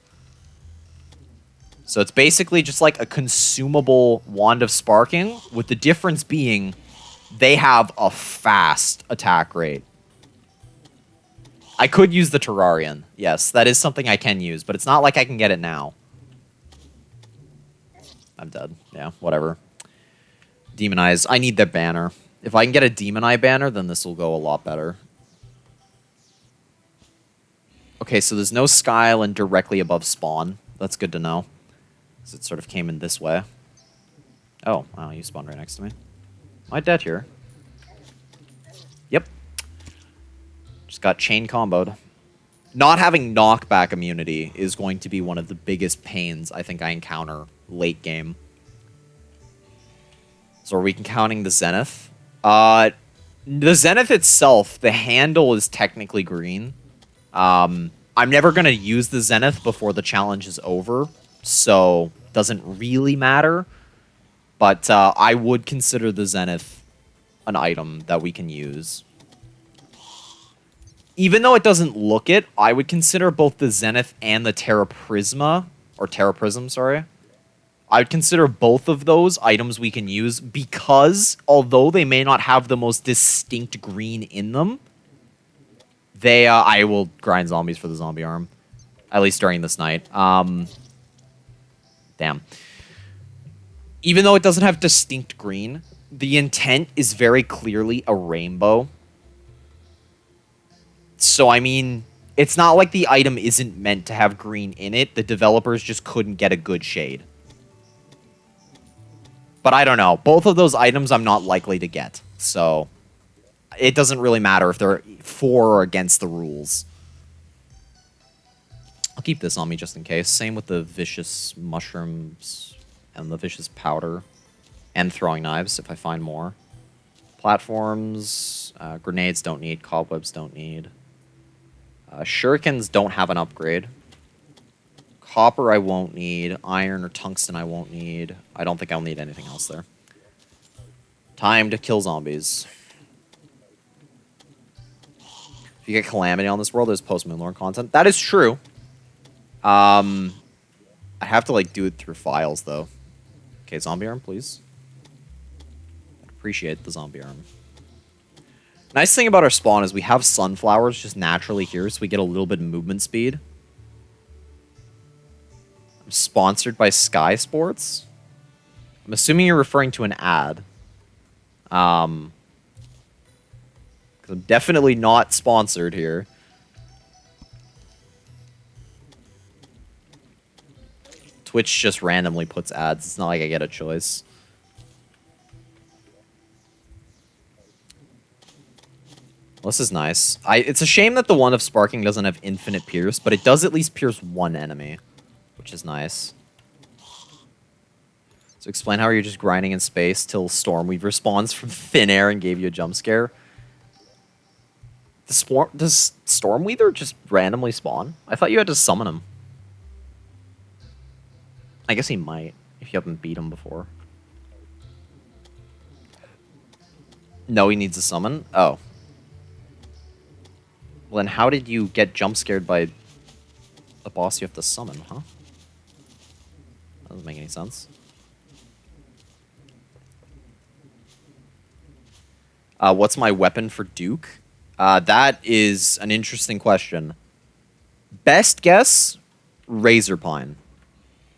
So it's basically just like a consumable Wand of Sparking, with the difference being they have a fast attack rate. I could use the Terrarian. Yes, that is something I can use, but it's not like I can get it now. I'm dead. Yeah, whatever. Demonize. I need the banner. If I can get a Demon Eye banner, then this will go a lot better. Okay, so there's no Sky Island directly above spawn. That's good to know. Because it sort of came in this way. Oh, wow, you spawned right next to me. Am I dead here? Yep. Just got chain comboed. Not having knockback immunity is going to be one of the biggest pains I think I encounter late game. So are we counting the Zenith? The Zenith itself, the handle is technically green. I'm never going to use the Zenith before the challenge is over, so doesn't really matter. But I would consider the Zenith an item that we can use. Even though it doesn't look it, I would consider both the Zenith and the Terra Prisma, or Terra Prism, sorry. I would consider both of those items we can use because, although they may not have the most distinct green in them, they, I will grind zombies for the zombie arm. At least during this night. Damn. Even though it doesn't have distinct green, the intent is very clearly a rainbow. So, I mean, it's not like the item isn't meant to have green in it. The developers just couldn't get a good shade. But I don't know. Both of those items I'm not likely to get. So, it doesn't really matter if they're for or against the rules. I'll keep this on me just in case. Same with the vicious mushrooms and the vicious powder. And throwing knives if I find more. Platforms. Grenades don't need. Cobwebs don't need. Shurikens don't have an upgrade. Copper I won't need. Iron or tungsten I won't need. I don't think I'll need anything else there. Time to kill zombies. If you get Calamity on this world, there's post-Moonlord content. That is true. I have to, like, do it through files, though. Okay, zombie arm, please. I'd appreciate the zombie arm. Nice thing about our spawn is we have sunflowers just naturally here, so we get a little bit of movement speed. I'm sponsored by Sky Sports. I'm assuming you're referring to an ad. Because I'm definitely not sponsored here. Twitch just randomly puts ads. It's not like I get a choice. Well, this is nice. It's a shame that the one of Sparking doesn't have infinite pierce, but it does at least pierce one enemy, which is nice. So explain how you're just grinding in space till Stormweaver spawns from thin air and gave you a jump scare. Does Stormweaver just randomly spawn? I thought you had to summon him. I guess he might, if you haven't beat him before. No, he needs a summon? Oh. Well, then how did you get jump scared by a boss you have to summon, huh? That doesn't make any sense. What's my weapon for Duke? That is an interesting question. Best guess, Razor Pine.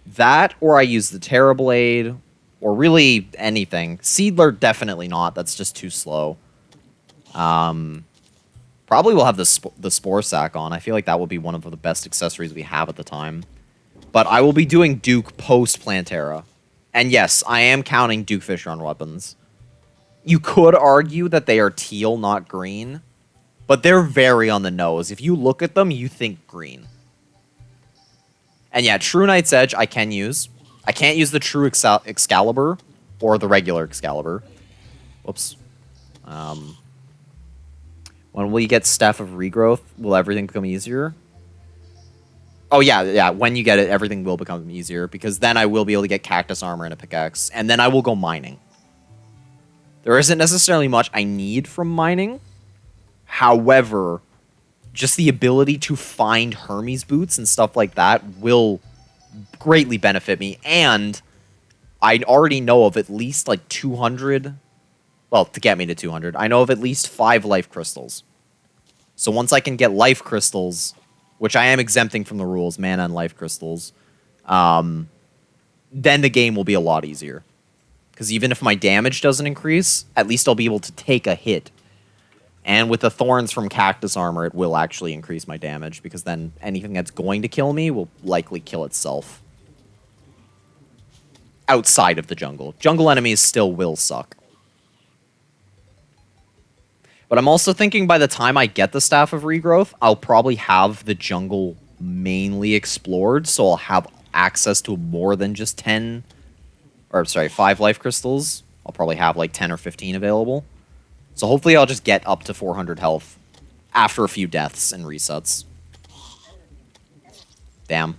That, or I use the Terrorblade, or really anything. Seedler, definitely not. That's just too slow. Probably will have the Spore Sack on. I feel like that will be one of the best accessories we have at the time. But I will be doing Duke post-Plantera. And yes, I am counting Duke Fisher on weapons. You could argue that they are teal, not green. But they're very on the nose. If you look at them, you think green. And yeah, True Knight's Edge I can use. I can't use the True Excalibur or the regular Excalibur. Whoops. When we get Staff of Regrowth, will everything become easier? Oh, yeah. When you get it, everything will become easier, because then I will be able to get Cactus Armor and a pickaxe, and then I will go mining. There isn't necessarily much I need from mining. However, just the ability to find Hermes boots and stuff like that will greatly benefit me, and I already know of at least, like, 200... Well, to get me to 200, I know of at least 5 life crystals. So once I can get life crystals, which I am exempting from the rules, mana and life crystals, then the game will be a lot easier. Because even if my damage doesn't increase, at least I'll be able to take a hit. And with the thorns from cactus armor, it will actually increase my damage, because then anything that's going to kill me will likely kill itself. Outside of the jungle. Jungle enemies still will suck. But I'm also thinking by the time I get the Staff of Regrowth, I'll probably have the jungle mainly explored, so I'll have access to more than just 10... Or, sorry, 5 life crystals. I'll probably have like 10 or 15 available. So hopefully I'll just get up to 400 health after a few deaths and resets. Damn.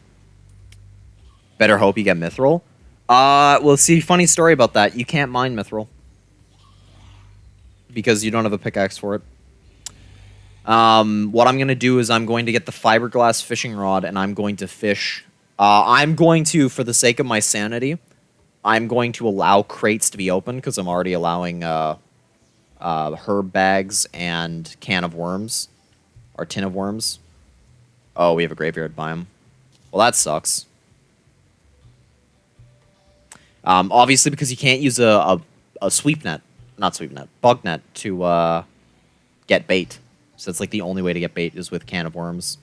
Better hope you get Mithril. Well, see, funny story about that. You can't mine Mithril. Because you don't have a pickaxe for it. What I'm going to do is I'm going to get the fiberglass fishing rod, and I'm going to fish. I'm going to, for the sake of my sanity, I'm going to allow crates to be open, because I'm already allowing herb bags and can of worms. Or tin of worms. Oh, we have a graveyard biome. Well, that sucks. Obviously, because you can't use a sweep net. Not sweep net. Bug net to get bait. So it's like the only way to get bait is with can of worms.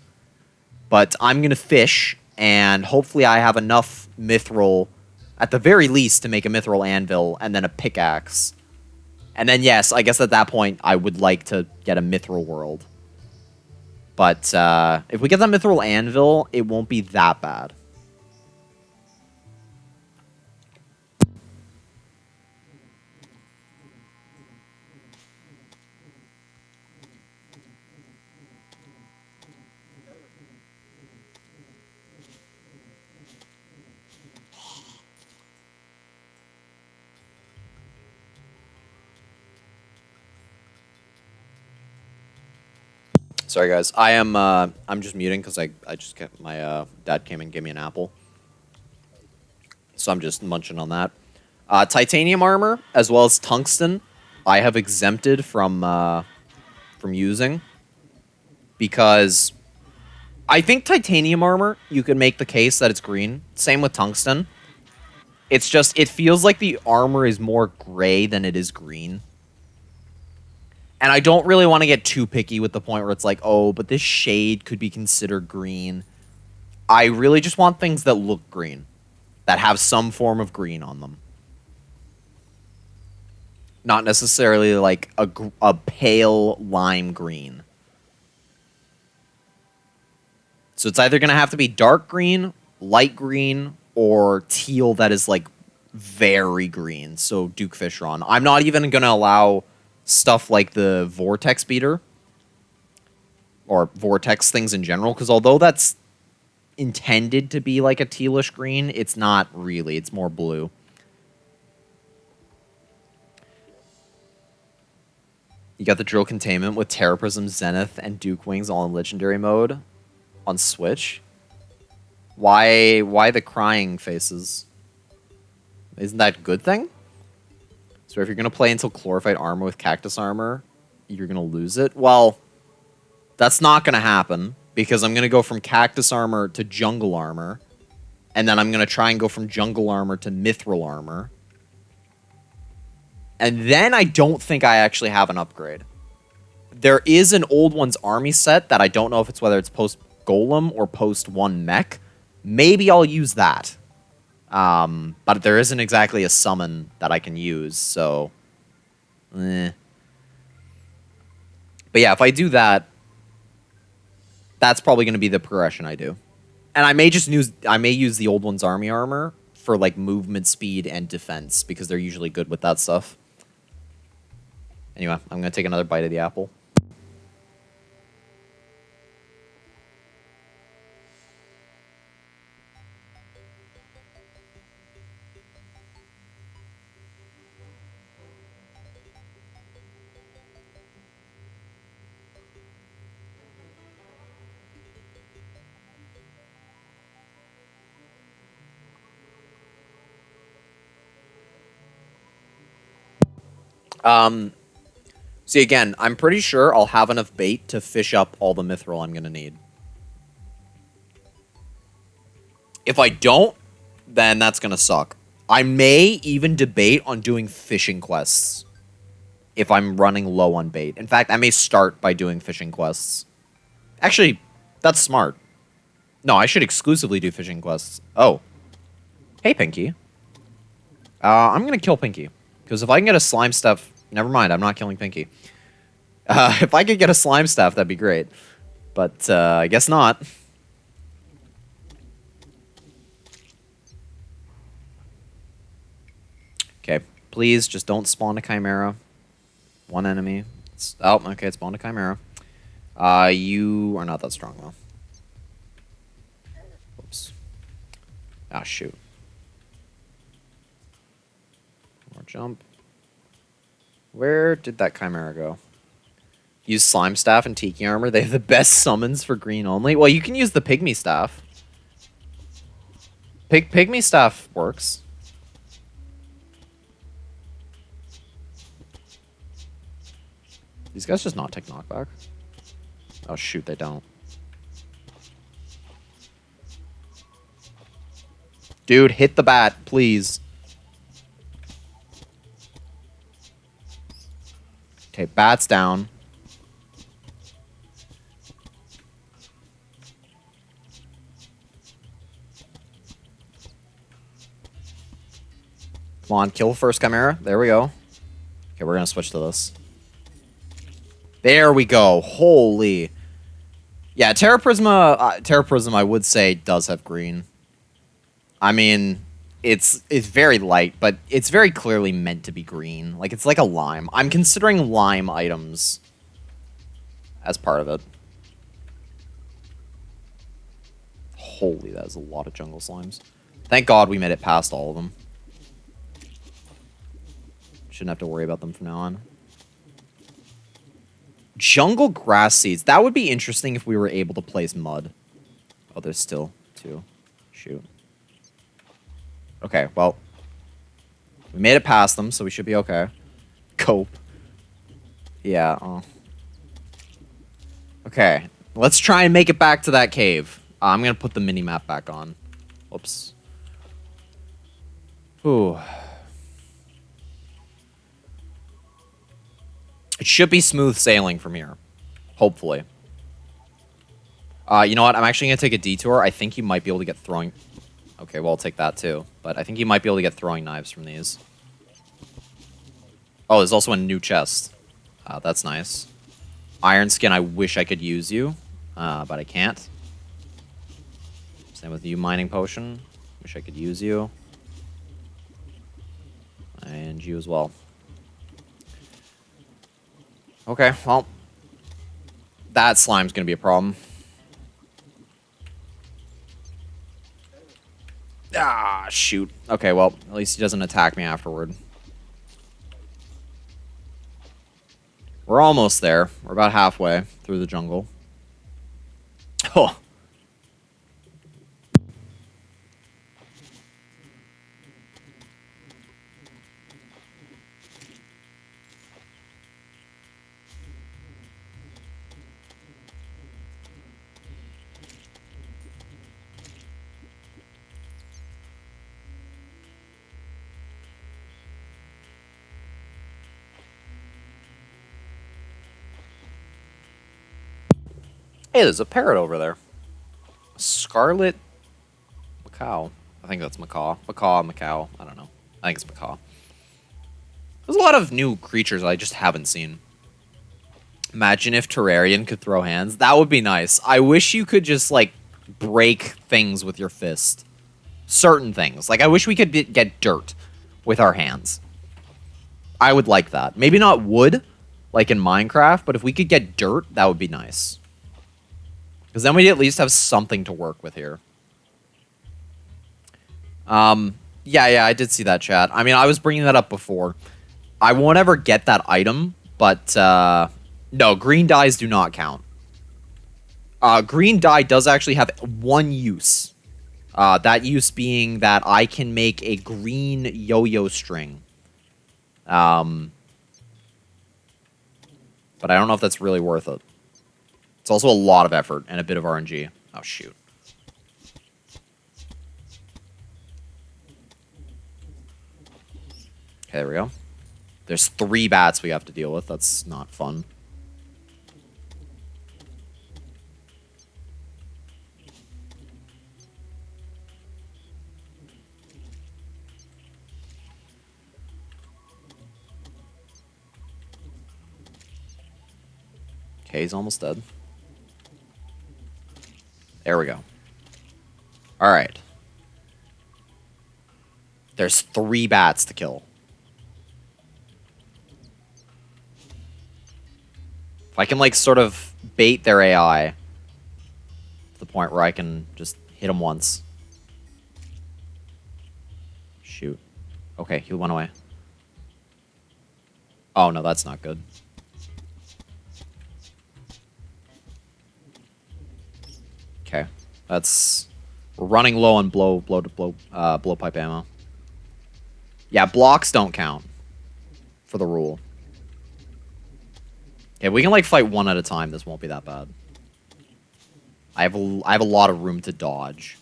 But I'm going to fish, and hopefully I have enough mithril, at the very least, to make a mithril anvil, and then a pickaxe. And then, yes, I guess at that point, I would like to get a mithril world. But if we get that mithril anvil, it won't be that bad. Sorry, guys. I'm just muting because I just kept my dad came and gave me an apple, so I'm just munching on that. Titanium armor as well as tungsten, I have exempted from using, because I think titanium armor you could make the case that it's green. Same with tungsten. It's just it feels like the armor is more gray than it is green. And I don't really want to get too picky with the point where it's like, oh, but this shade could be considered green. I really just want things that look green, that have some form of green on them. Not necessarily like a pale lime green. So it's either going to have to be dark green, light green, or teal that is like very green. So Duke Fishron. I'm not even going to allow stuff like the Vortex Beater or Vortex things in general, because although that's intended to be like a tealish green, it's not really. It's more blue. You got the Drill Containment with Terra Prism, Zenith, and Duke Wings all in Legendary mode on Switch. Why the crying faces? Isn't that a good thing? So if you're going to play until Chlorophyte armor with Cactus armor, you're going to lose it? Well, that's not going to happen, because I'm going to go from Cactus armor to Jungle armor, and then I'm going to try and go from Jungle armor to Mithril armor. And then I don't think I actually have an upgrade. There is an Old One's army set that I don't know if it's whether it's post-Golem or post-1 mech. Maybe I'll use that. But there isn't exactly a summon that I can use, so... But yeah, if I do that, that's probably going to be the progression I do. And I may just use the Old One's army armor for like movement speed and defense, because they're usually good with that stuff. Anyway, I'm going to take another bite of the apple. See, again, I'm pretty sure I'll have enough bait to fish up all the mithril I'm going to need. If I don't, then that's going to suck. I may even debate on doing fishing quests if I'm running low on bait. In fact, I may start by doing fishing quests. Actually, that's smart. No, I should exclusively do fishing quests. Oh. Hey, Pinky. I'm going to kill Pinky. Because if I can get a slime stuff... Never mind, I'm not killing Pinky. If I could get a slime staff, that'd be great. But I guess not. Okay, please just don't spawn a Chimera. One enemy. Oh, okay, it spawned a Chimera. You are not that strong, though. Whoops. Ah, shoot. More jump. Where did that Chimera go? Use Slime Staff and Tiki Armor. They have the best summons for green only. Well, you can use the Pygmy Staff. Pygmy Staff works. These guys just not take knockback. Oh, shoot, they don't. Dude, hit the bat, please. Okay, bat's down. Come on, kill the first Chimera. There we go. Okay, we're gonna switch to this. There we go. Holy. Yeah, Terra Prism, I would say, does have green. I mean, it's very light, but it's very clearly meant to be green. Like, it's like a lime. I'm considering lime items as part of it. Holy, that is a lot of jungle slimes. Thank God we made it past all of them. Shouldn't have to worry about them from now on. Jungle grass seeds. That would be interesting if we were able to place mud. Oh, there's still two. Shoot. Okay, well. We made it past them, so we should be okay. Cope. Yeah, oh. Okay. Let's try and make it back to that cave. I'm going to put the mini-map back on. Whoops. Ooh. It should be smooth sailing from here. Hopefully. You know what? I'm actually going to take a detour. I think you might be able to get throwing... Okay, well, I'll take that too. But I think you might be able to get throwing knives from these. Oh, there's also a new chest. That's nice. Iron Skin, I wish I could use you. But I can't. Same with you, Mining Potion. Wish I could use you. And you as well. Okay, well. That slime's gonna be a problem. Ah, shoot. Okay, well, at least he doesn't attack me afterward. We're almost there. We're about halfway through the jungle. Oh. Hey, there's a parrot over there. Scarlet macaw. I think that's macaw. Macaw. I don't know. I think it's macaw. There's a lot of new creatures I just haven't seen. Imagine if Terrarian could throw hands. That would be nice. I wish you could just, like, break things with your fist. Certain things. Like, I wish we could get dirt with our hands. I would like that. Maybe not wood, like in Minecraft, but if we could get dirt, that would be nice. Because then we'd at least have something to work with here. Yeah, I did see that, chat. I mean, I was bringing that up before. I won't ever get that item, but, no, green dyes do not count. Green dye does actually have one use. That use being that I can make a green yo-yo string. but I don't know if that's really worth it. It's also a lot of effort and a bit of RNG. Oh, shoot. Okay, there we go. There's 3 bats we have to deal with. That's not fun. Okay, he's almost dead. There we go. Alright. There's 3 bats to kill. If I can, like, sort of bait their AI to the point where I can just hit them once. Shoot. Okay, he went away. Oh, no, that's not good. Okay, that's... We're running low on blowpipe ammo. Yeah, blocks don't count for the rule. Okay, we can like fight one at a time. This won't be that bad. I have a lot of room to dodge.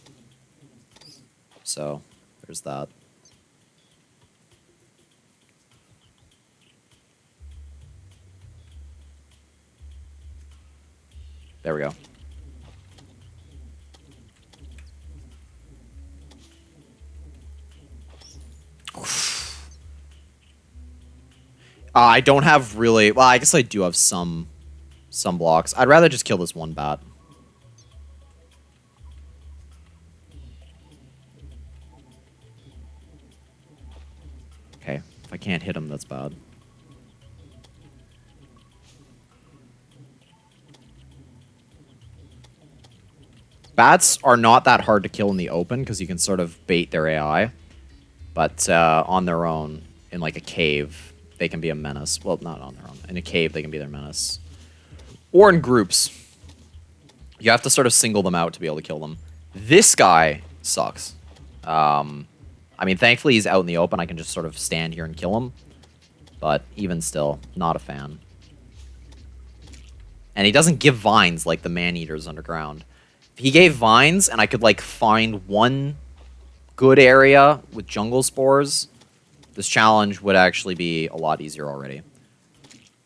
So, there's that. There we go. I don't have really... Well, I guess I do have some blocks. I'd rather just kill this one bat. Okay, if I can't hit him, that's bad. Bats are not that hard to kill in the open because you can sort of bait their AI. But on their own, in like a cave, they can be a menace. Well, not on their own. In a cave, they can be their menace. Or in groups. You have to sort of single them out to be able to kill them. This guy sucks. I mean, thankfully he's out in the open. I can just sort of stand here and kill him. But even still, not a fan. And he doesn't give vines like the man-eaters underground. If he gave vines and I could, like, find one good area with jungle spores, this challenge would actually be a lot easier already.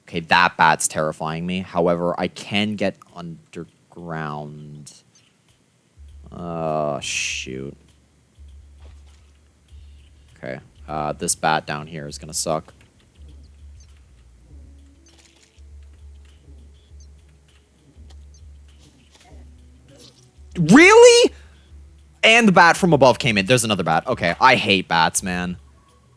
Okay, that bat's terrifying me. However, I can get underground. Shoot. Okay, this bat down here is gonna suck. Really? And the bat from above came in. There's another bat. Okay, I hate bats, man.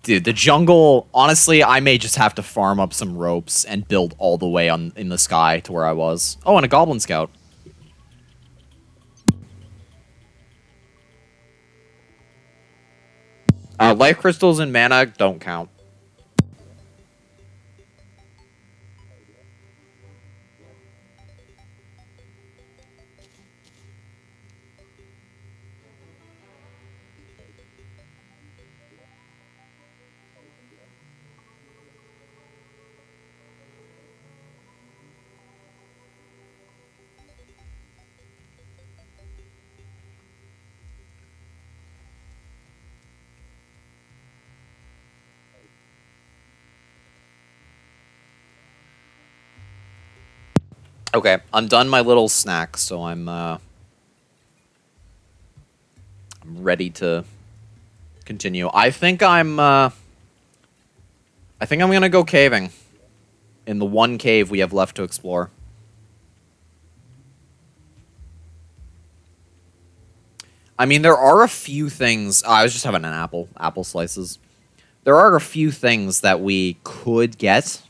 Dude, the jungle, honestly, I may just have to farm up some ropes and build all the way in the sky to where I was. Oh, and a goblin scout. Life crystals and mana don't count. Okay, I'm done my little snack, so I'm ready to continue. I think I'm gonna go caving in the one cave we have left to explore. I mean, there are a few things. I was just having an apple slices. There are a few things that we could get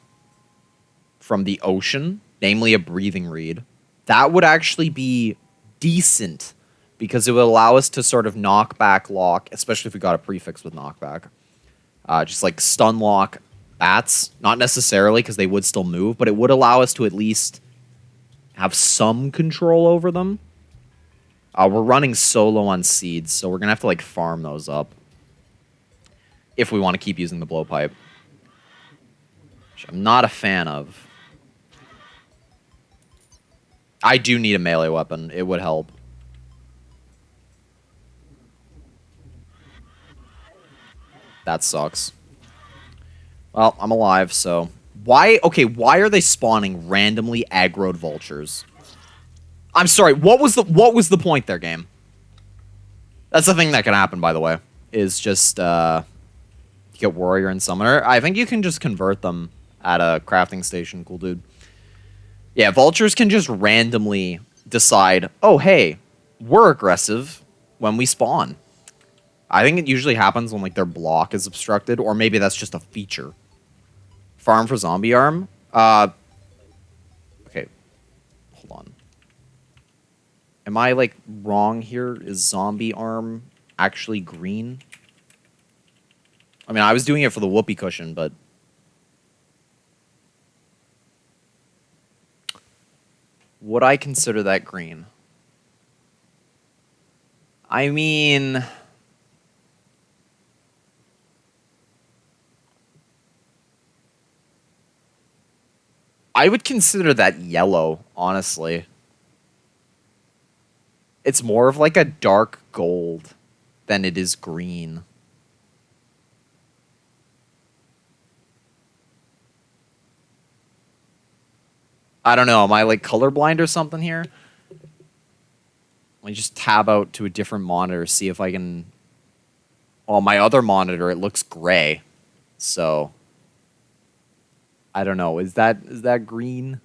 from the ocean, namely a breathing reed. That would actually be decent because it would allow us to sort of knock back lock, especially if we got a prefix with knockback. Just like stun lock bats, not necessarily because they would still move, but it would allow us to at least have some control over them. We're running solo on seeds, so we're going to have to like farm those up if we want to keep using the blowpipe, which I'm not a fan of. I do need a melee weapon. It would help. That sucks. Well, I'm alive, so... Why? Okay, why are they spawning randomly aggroed vultures? I'm sorry, what was the point there, game? That's the thing that can happen, by the way. Is just, you get warrior and summoner. I think you can just convert them at a crafting station. Cool, dude. Yeah, vultures can just randomly decide, oh, hey, we're aggressive when we spawn. I think it usually happens when, like, their block is obstructed, or maybe that's just a feature. Farm for zombie arm? Okay. Hold on. Am I, like, wrong here? Is zombie arm actually green? I mean, I was doing it for the whoopee cushion, but... Would I consider that green? I mean... I would consider that yellow, honestly. It's more of like a dark gold than it is green. I don't know. Am I like colorblind or something here? Let me just tab out to a different monitor, see if I can... On my other monitor, it looks gray. So... I don't know. Is that green?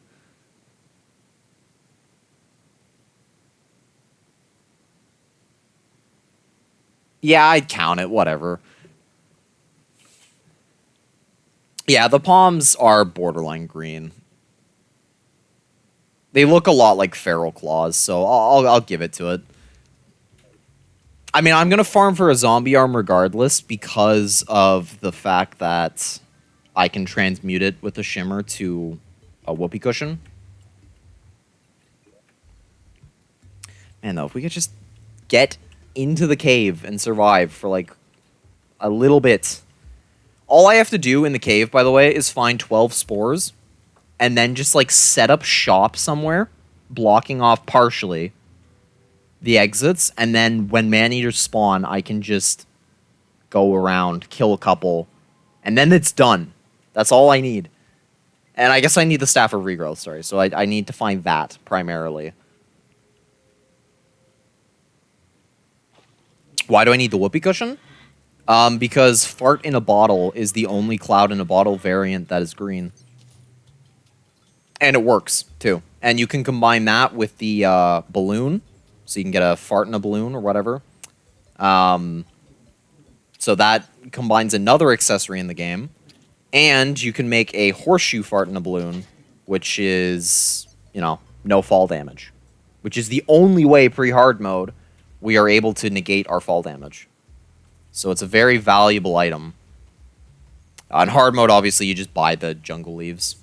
Yeah, I'd count it. Whatever. Yeah, the palms are borderline green. They look a lot like feral claws, so I'll give it to it. I mean, I'm gonna farm for a zombie arm regardless because of the fact that I can transmute it with a shimmer to a whoopee cushion. Man, though, if we could just get into the cave and survive for, like, a little bit. All I have to do in the cave, by the way, is find 12 spores and then just, like, set up shop somewhere, blocking off partially the exits, and then when man-eaters spawn, I can just go around, kill a couple, and then it's done. That's all I need. And I guess I need the Staff of Regrowth, sorry. So I need to find that, primarily. Why do I need the whoopee cushion? Because Fart in a Bottle is the only Cloud in a Bottle variant that is green. And it works, too. And you can combine that with the balloon. So you can get a Fart in a Balloon or whatever. So that combines another accessory in the game. And you can make a horseshoe fart in a balloon, which is, you know, no fall damage. Which is the only way pre-hard mode we are able to negate our fall damage. So it's a very valuable item. On hard mode, obviously, you just buy the jungle leaves.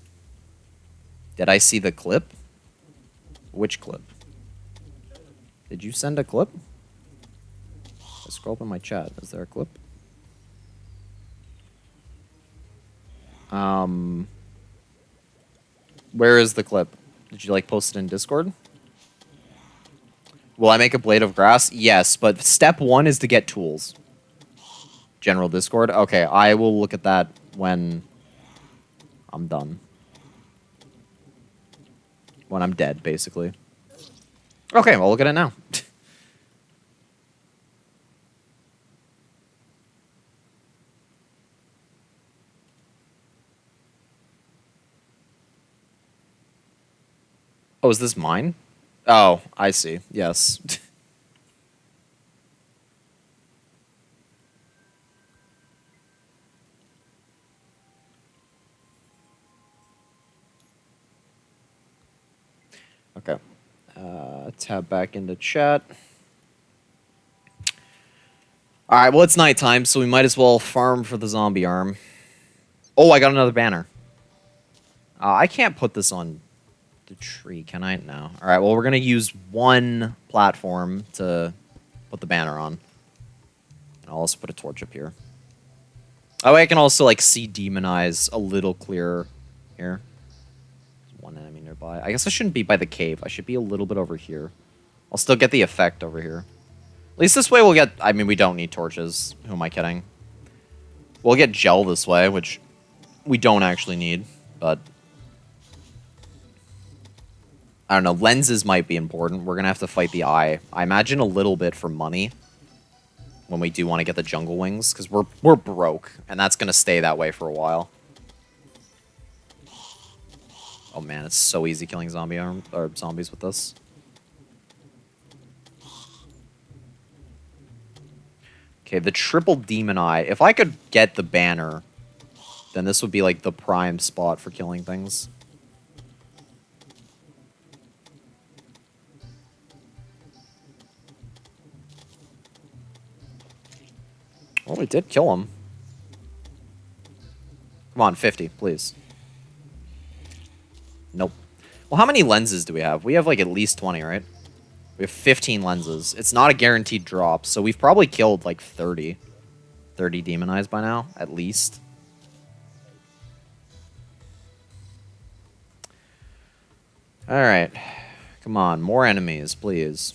Did I see the clip? Which clip? Did you send a clip? I scroll up in my chat. Is there a clip? Where is the clip? Did you, like, post it in Discord? Will I make a blade of grass? Yes, but step 1 is to get tools. General Discord? Okay, I will look at that when I'm done. When I'm dead, basically. Okay, well, look at it now. Oh, is this mine? Oh, I see. Yes. Okay. Tab back into chat. Alright, well, it's nighttime, so we might as well farm for the zombie arm. Oh, I got another banner. I can't put this on the tree, can I? No. Alright, well, we're going to use one platform to put the banner on. And I'll also put a torch up here. Oh, I can also, like, see demonize a little clearer here. One enemy nearby. nearby. I guess I shouldn't be by the cave. I should be a little bit over here. I'll still get the effect over here. At least this way we'll get... I mean, we don't need torches. Who am I kidding? We'll get gel this way, which we don't actually need, but... I don't know. Lenses might be important. We're going to have to fight the eye. I imagine a little bit for money when we do want to get the jungle wings, because we're broke, and that's going to stay that way for a while. Oh man, it's so easy killing zombies with this. Okay, the triple demon eye. If I could get the banner, then this would be like the prime spot for killing things. Oh, we did kill him. Come on, 50, please. Nope. Well, how many lenses do we have? We have like at least 20, right? We have 15 lenses. It's not a guaranteed drop, so we've probably killed like 30. 30 demon eyes by now, at least. Alright. Come on, more enemies, please.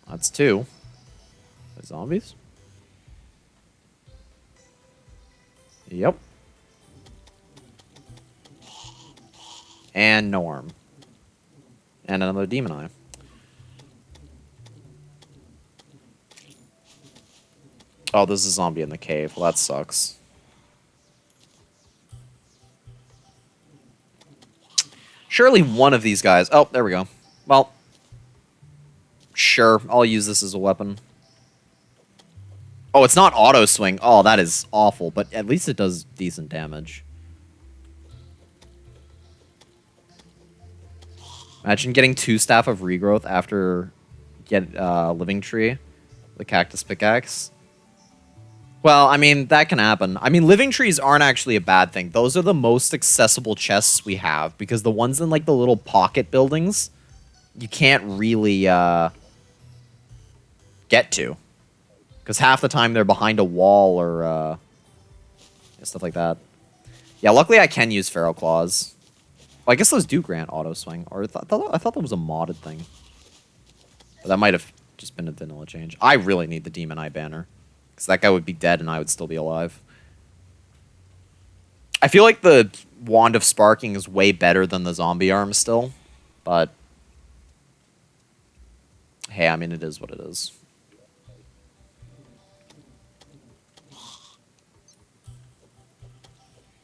That's 2. The zombies? Yep. And Norm. And another demon eye. Oh, there's a zombie in the cave. Well, that sucks. Surely one of these guys... Oh, there we go. Well, sure. I'll use this as a weapon. Oh, it's not auto swing. Oh, that is awful, but at least it does decent damage. Imagine getting 2 Staff of Regrowth after get Living Tree, the Cactus Pickaxe. Well, I mean, that can happen. I mean, Living Trees aren't actually a bad thing. Those are the most accessible chests we have, because the ones in, like, the little pocket buildings, you can't really get to. Because half the time they're behind a wall or stuff like that. Yeah, luckily I can use Feral Claws. Well, I guess those do grant auto swing. Or I thought that was a modded thing. But that might have just been a vanilla change. I really need the Demon Eye banner. Because that guy would be dead and I would still be alive. I feel like the Wand of Sparking is way better than the Zombie Arm still. But... hey, I mean, it is what it is.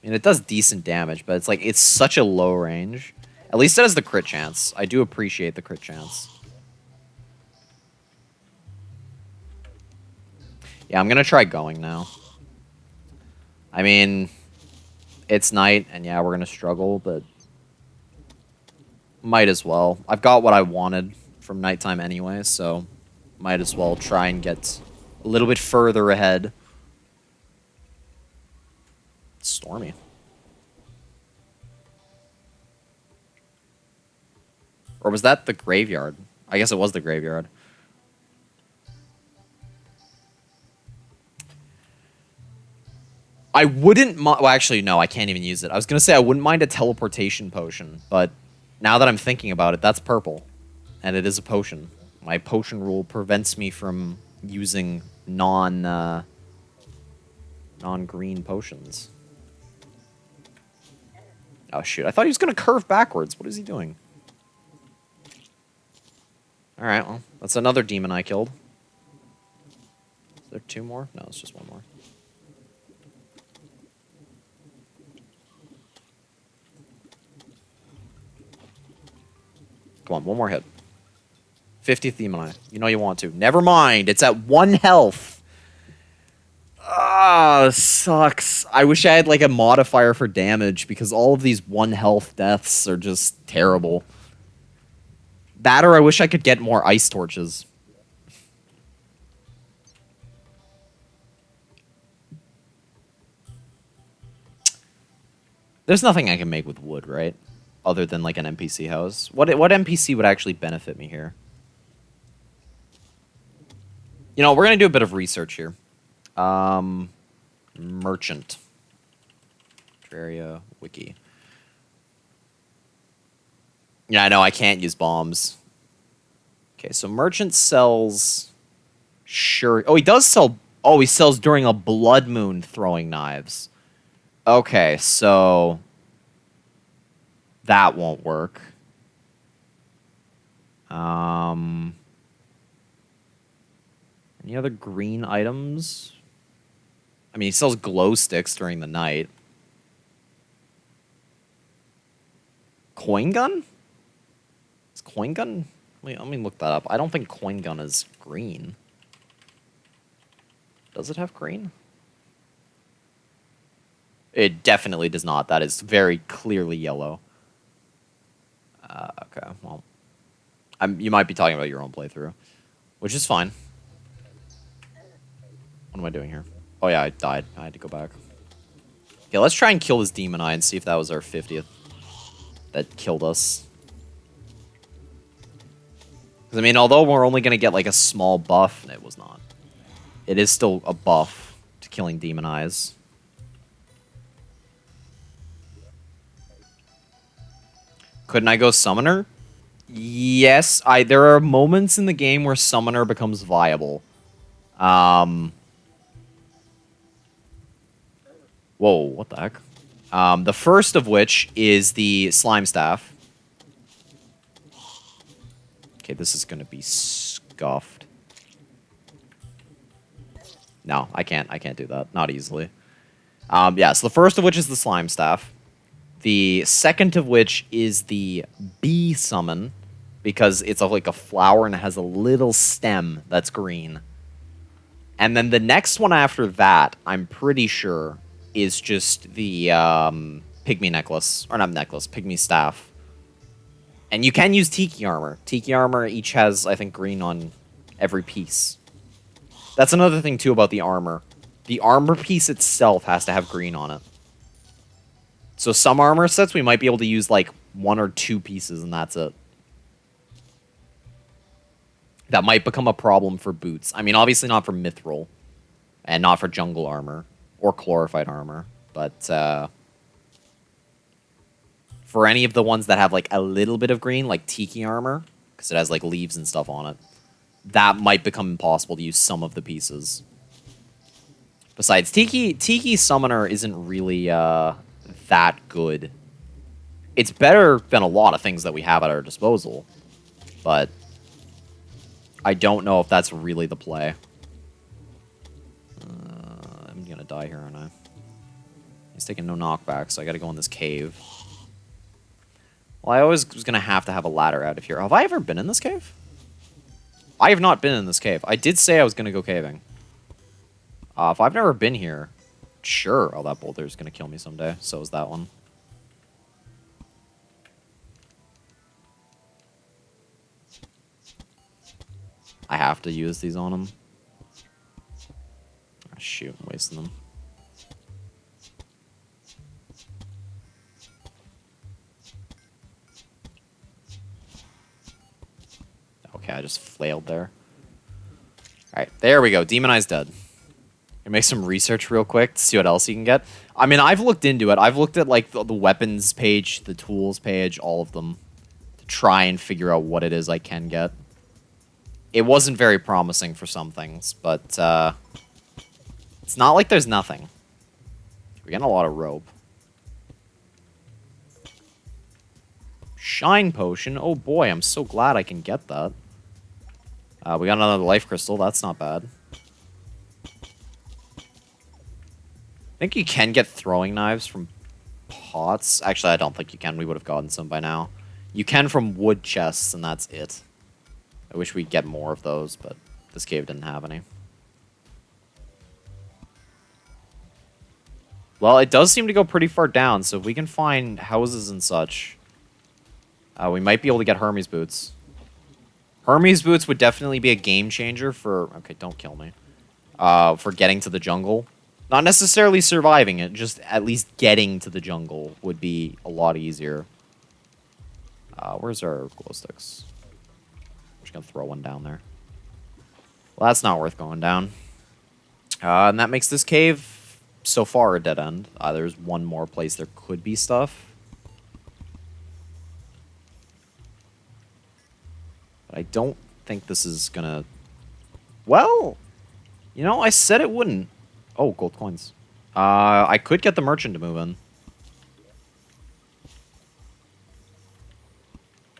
I mean, it does decent damage, but it's like, it's such a low range. At least it has the crit chance. I do appreciate the crit chance. Yeah, I'm gonna try going now. I mean, it's night, and yeah, we're gonna struggle, but... might as well. I've got what I wanted from nighttime anyway, so... might as well try and get a little bit further ahead. It's stormy. Or was that the graveyard? I guess it was the graveyard. I wouldn't mind... well, actually, no, I can't even use it. I was going to say I wouldn't mind a teleportation potion, but now that I'm thinking about it, that's purple. And it is a potion. My potion rule prevents me from using non-green potions. Oh, shoot. I thought he was going to curve backwards. What is he doing? Alright, well, that's another demon I killed. Is there 2 more? No, it's just 1 more. Come on, 1 more hit. 50th demon eye. You know you want to. Never mind, it's at 1 health. Ah, sucks. I wish I had, like, a modifier for damage, because all of these 1 health deaths are just terrible. That, or I wish I could get more ice torches. There's nothing I can make with wood, right? Other than, like, an NPC house. What NPC would actually benefit me here? You know, we're going to do a bit of research here. Merchant. Terraria Wiki. Yeah, I know, I can't use bombs. Okay, so merchant sells... Sure. Oh, he does sell... Oh, he sells during a blood moon throwing knives. Okay, so... That won't work. Any other green items? I mean, he sells glow sticks during the night. Coin gun? Is coin gun? Let me look that up. I don't think coin gun is green. Does it have green? It definitely does not. That is very clearly yellow. Okay, well. You might be talking about your own playthrough, which is fine. What am I doing here? Oh yeah, I died. I had to go back. Okay, let's try and kill this demon eye and see if that was our 50th that killed us. Because, I mean, although we're only going to get, like, a small buff, it was not. It is still a buff to killing demon eyes. Couldn't I go Summoner? Yes, there are moments in the game where Summoner becomes viable. Whoa, what the heck? The first of which is the Slime Staff. Okay, this is gonna be scuffed. No, I can't do that. Not easily. Yeah, so the first of which is the Slime Staff. The second of which is the Bee Summon, because it's like a flower and it has a little stem that's green. And then the next one after that, I'm pretty sure, is just the Pygmy Necklace. Or not necklace, Pygmy Staff. And you can use Tiki Armor. Tiki Armor each has, I think, green on every piece. That's another thing, too, about the armor. The armor piece itself has to have green on it. So some armor sets, we might be able to use, like, 1 or 2 pieces, and that's it. That might become a problem for boots. I mean, obviously not for Mithril, and not for jungle armor, or Chlorophyte armor, but for any of the ones that have, like, a little bit of green, like Tiki armor, because it has, like, leaves and stuff on it, that might become impossible to use some of the pieces. Besides, Tiki Summoner isn't really that good. It's better than a lot of things that we have at our disposal, but I don't know if that's really the play. I'm gonna die here, aren't I? He's taking no knockback, so I gotta go in this cave. Well, I always was gonna have to have a ladder out of here. Have I ever been in this cave? I have not been in this cave. I did say I was gonna go caving. If I've never been here, sure. Oh, that boulder's gonna kill me someday. So is that one. I have to use these on him. Oh, shoot, I'm wasting them. Okay, I just flailed there. Alright, there we go. Demon Eye's dead. Gonna make some research real quick to see what else you can get. I mean, I've looked into it. I've looked at, like, the weapons page, the tools page, all of them, to try and figure out what it is I can get. It wasn't very promising for some things, but it's not like there's nothing. We're getting a lot of rope. Shine Potion. Oh boy, I'm so glad I can get that. We got another life crystal. That's not bad. I think you can get throwing knives from pots. Actually, I don't think you can. We would have gotten some by now. You can from wood chests, and that's it. I wish we'd get more of those, but this cave didn't have any. Well, it does seem to go pretty far down, so if we can find houses and such, we might be able to get Hermes boots. Hermes boots would definitely be a game changer for... Okay, don't kill me. For getting to the jungle. Not necessarily surviving it, just at least getting to the jungle would be a lot easier. Where's our glow sticks? I'm just gonna throw one down there. Well, that's not worth going down. And that makes this cave, so far, a dead end. There's one more place there could be stuff. But I don't think this is gonna... Well, you know, I said it wouldn't. Oh, gold coins. I could get the merchant to move in.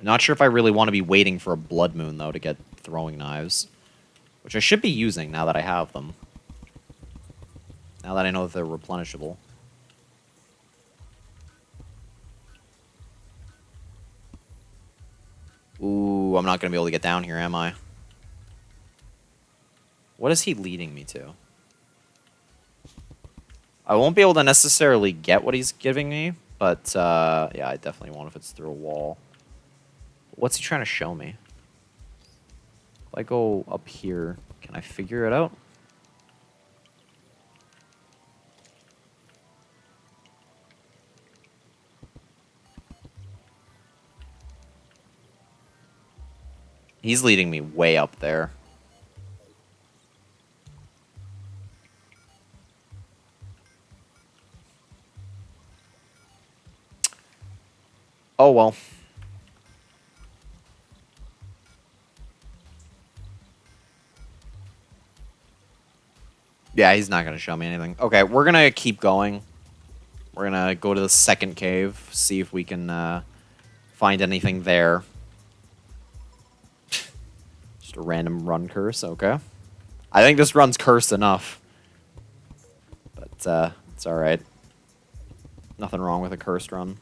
Not sure if I really want to be waiting for a blood moon, though, to get throwing knives. Which I should be using now that I have them. Now that I know that they're replenishable. Ooh, I'm not going to be able to get down here, am I? What is he leading me to? I won't be able to necessarily get what he's giving me, but yeah, I definitely won't if it's through a wall. What's he trying to show me? If I go up here, can I figure it out? He's leading me way up there. Oh, well. Yeah, he's not going to show me anything. Okay, we're going to keep going. We're going to go to the second cave, see if we can find anything there. Just a random run curse, okay. I think this run's cursed enough. But it's alright. Nothing wrong with a cursed run.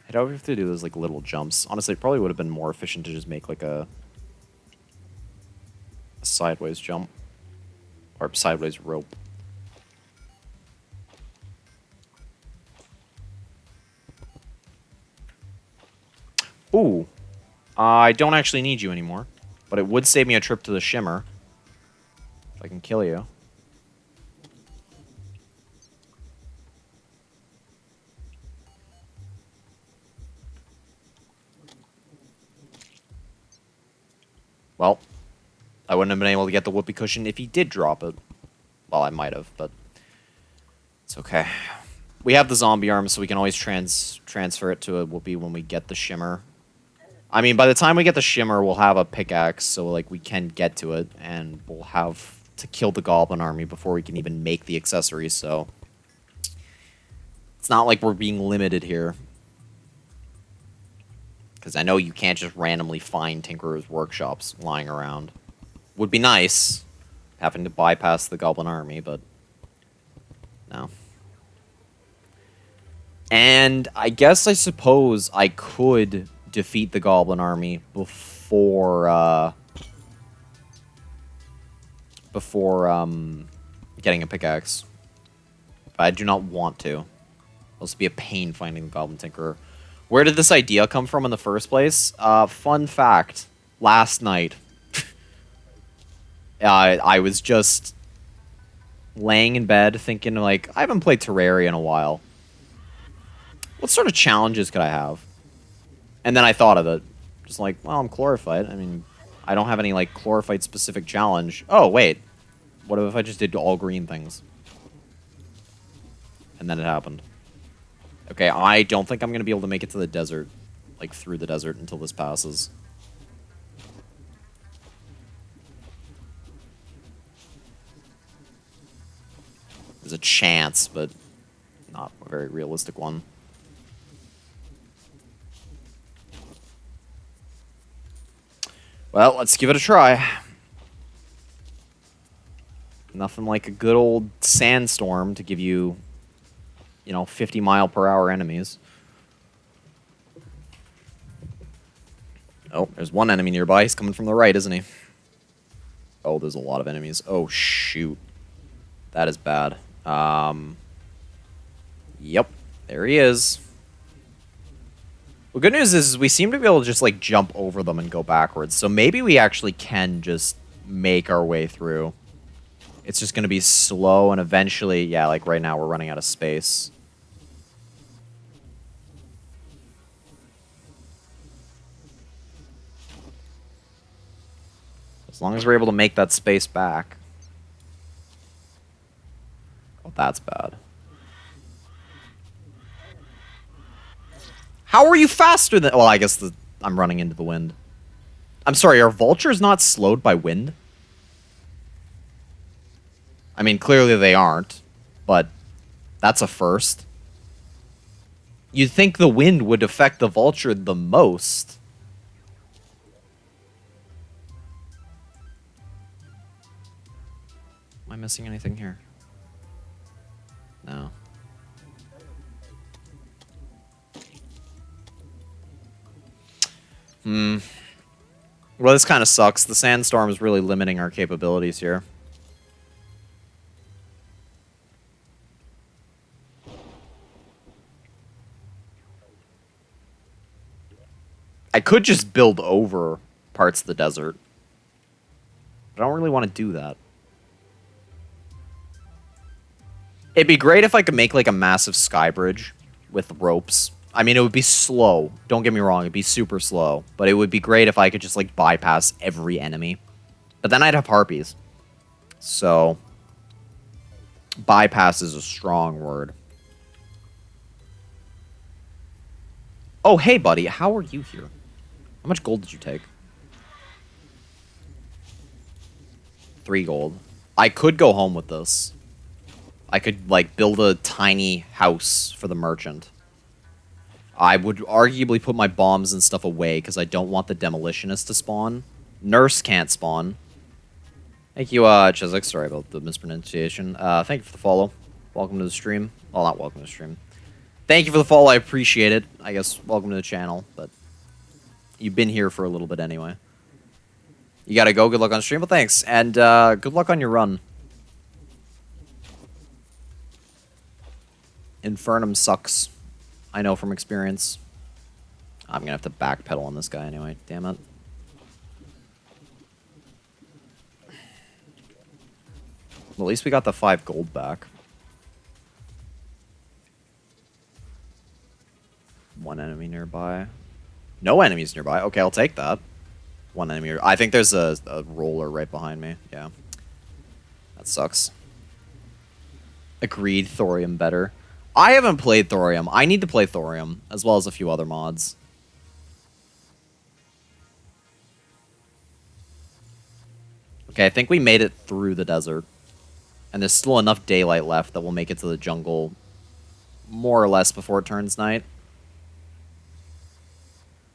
I don't have to do those like little jumps. Honestly, it probably would have been more efficient to just make like a sideways jump. Or sideways rope. Ooh. I don't actually need you anymore. But it would save me a trip to the Shimmer. If I can kill you. Well, I wouldn't have been able to get the whoopee cushion if he did drop it. Well, I might have, but it's okay. We have the zombie arm, so we can always transfer it to a whoopee when we get the Shimmer. I mean, by the time we get the Shimmer, we'll have a pickaxe, so like we can get to it, and we'll have to kill the Goblin Army before we can even make the accessories, so... It's not like we're being limited here. Because I know you can't just randomly find Tinkerer's workshops lying around. Would be nice, having to bypass the Goblin Army, but... No. And I guess I suppose I could defeat the Goblin Army before getting a pickaxe. But I do not want to. It'll also be a pain finding the Goblin Tinkerer. Where did this idea come from in the first place? Fun fact. Last night, I was just laying in bed thinking, like, I haven't played Terraria in a while. What sort of challenges could I have? And then I thought of it. Just like, well, I'm Chlorophyte. I mean, I don't have any, like, Chlorophyte-specific challenge. Oh, wait. What if I just did all green things? And then it happened. Okay, I don't think I'm going to be able to make it to the desert. Like, through the desert until this passes. There's a chance, but not a very realistic one. Well, let's give it a try. Nothing like a good old sandstorm to give you, you know, 50-mile-per-hour enemies. Oh, there's one enemy nearby. He's coming from the right, isn't he? Oh, there's a lot of enemies. Oh, shoot. That is bad. Yep. There he is. Well, good news is we seem to be able to just, like, jump over them and go backwards. So maybe we actually can just make our way through. It's just going to be slow, and eventually, yeah, like right now we're running out of space. As long as we're able to make that space back. Oh, that's bad. How are you faster than... Well, I guess the I'm running into the wind. I'm sorry, are vultures not slowed by wind? I mean, clearly they aren't, but that's a first. You'd think the wind would affect the vulture the most. Am I missing anything here? No. Well, this kind of sucks. The sandstorm is really limiting our capabilities here. I could just build over parts of the desert. But I don't really want to do that. It'd be great if I could make, like, a massive sky bridge with ropes. I mean, it would be slow. Don't get me wrong, it'd be super slow. But it would be great if I could just, like, bypass every enemy. But then I'd have harpies. So, bypass is a strong word. Oh, hey, buddy, how are you here? How much gold did you take? 3 gold. I could go home with this. I could, like, build a tiny house for the merchant. I would arguably put my bombs and stuff away because I don't want the demolitionist to spawn. Nurse can't spawn. Thank you, Chiswick. Sorry about the mispronunciation. Thank you for the follow. Welcome to the stream. Well, not welcome to the stream. Thank you for the follow. I appreciate it. I guess welcome to the channel, but you've been here for a little bit anyway. You gotta go. Good luck on stream. Well, thanks. And good luck on your run. Infernum sucks. I know from experience. I'm gonna have to backpedal on this guy anyway. Damn it. Well, at least we got the 5 gold back. 1 enemy nearby. No enemies nearby. Okay, I'll take that. 1 enemy. I think there's a roller right behind me. Yeah. That sucks. Agreed, thorium better. I haven't played thorium. I need to play thorium, as well as a few other mods. Okay, I think we made it through the desert. And there's still enough daylight left that we'll make it to the jungle more or less before it turns night.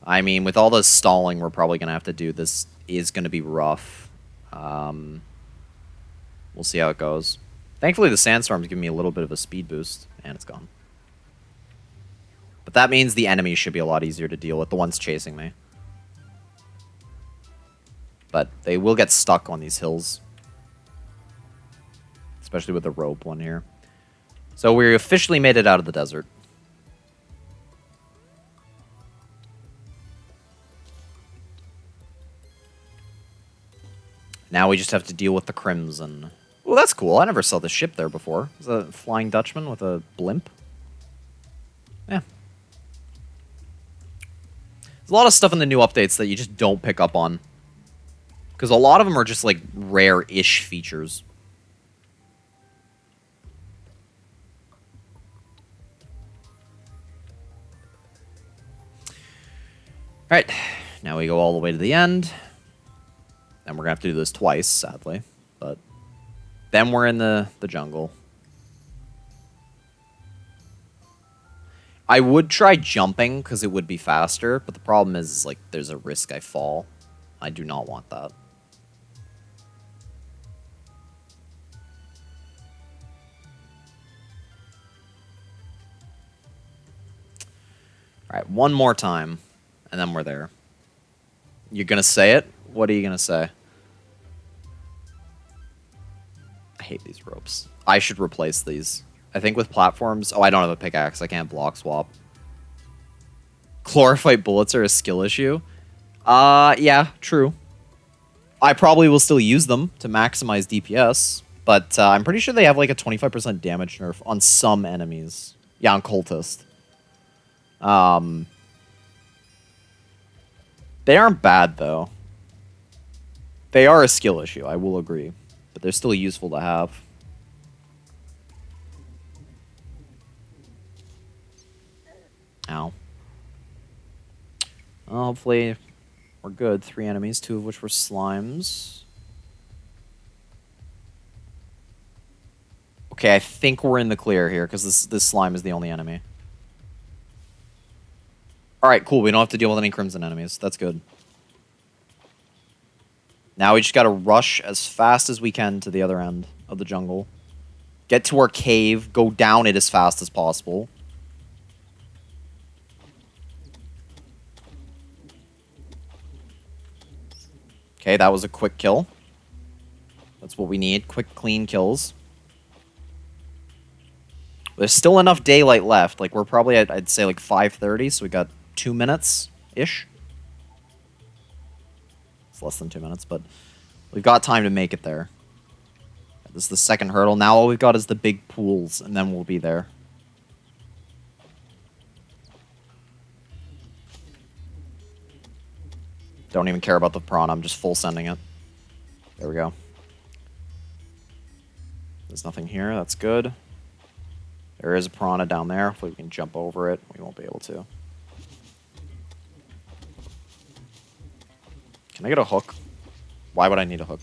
I mean, with all the stalling we're probably going to have to do, this is going to be rough. We'll see how it goes. Thankfully, the sandstorm's giving me a little bit of a speed boost, and it's gone. But that means the enemies should be a lot easier to deal with, the ones chasing me. But they will get stuck on these hills. Especially with the rope one here. So we officially made it out of the desert. Now we just have to deal with the Crimson. Well, that's cool. I never saw the ship there before. Is a Flying Dutchman with a blimp? Yeah. There's a lot of stuff in the new updates that you just don't pick up on. Because a lot of them are just, like, rare-ish features. Alright. Now we go all the way to the end. And we're going to have to do this twice, sadly. But then we're in the jungle. I would try jumping, because it would be faster. But the problem is, like, there's a risk I fall. I do not want that. Alright, one more time. And then we're there. You're going to say it? What are you going to say? I hate these ropes. I should replace these. I think with platforms... Oh, I don't have a pickaxe. I can't block swap. Chlorophyte bullets are a skill issue. Yeah, true. I probably will still use them to maximize DPS. But I'm pretty sure they have like a 25% damage nerf on some enemies. Yeah, on Cultist. They aren't bad, though. They are a skill issue, I will agree. But they're still useful to have. Ow. Well, hopefully we're good. 3 enemies, 2 of which were slimes. Okay, I think we're in the clear here, because this slime is the only enemy. Alright, cool. We don't have to deal with any crimson enemies. That's good. Now we just gotta rush as fast as we can to the other end of the jungle. Get to our cave, go down it as fast as possible. Okay, that was a quick kill. That's what we need. Quick, clean kills. There's still enough daylight left. Like, we're probably at, I'd say, like 5:30, so we got 2 minutes-ish. It's less than 2 minutes, but we've got time to make it there. This is the second hurdle. Now all we've got is the big pools, and then we'll be there. Don't even care about the prawn. I'm just full sending it. There we go. There's nothing here. That's good. There is a piranha down there. If we can jump over it, we won't be able to. Can I get a hook? Why would I need a hook?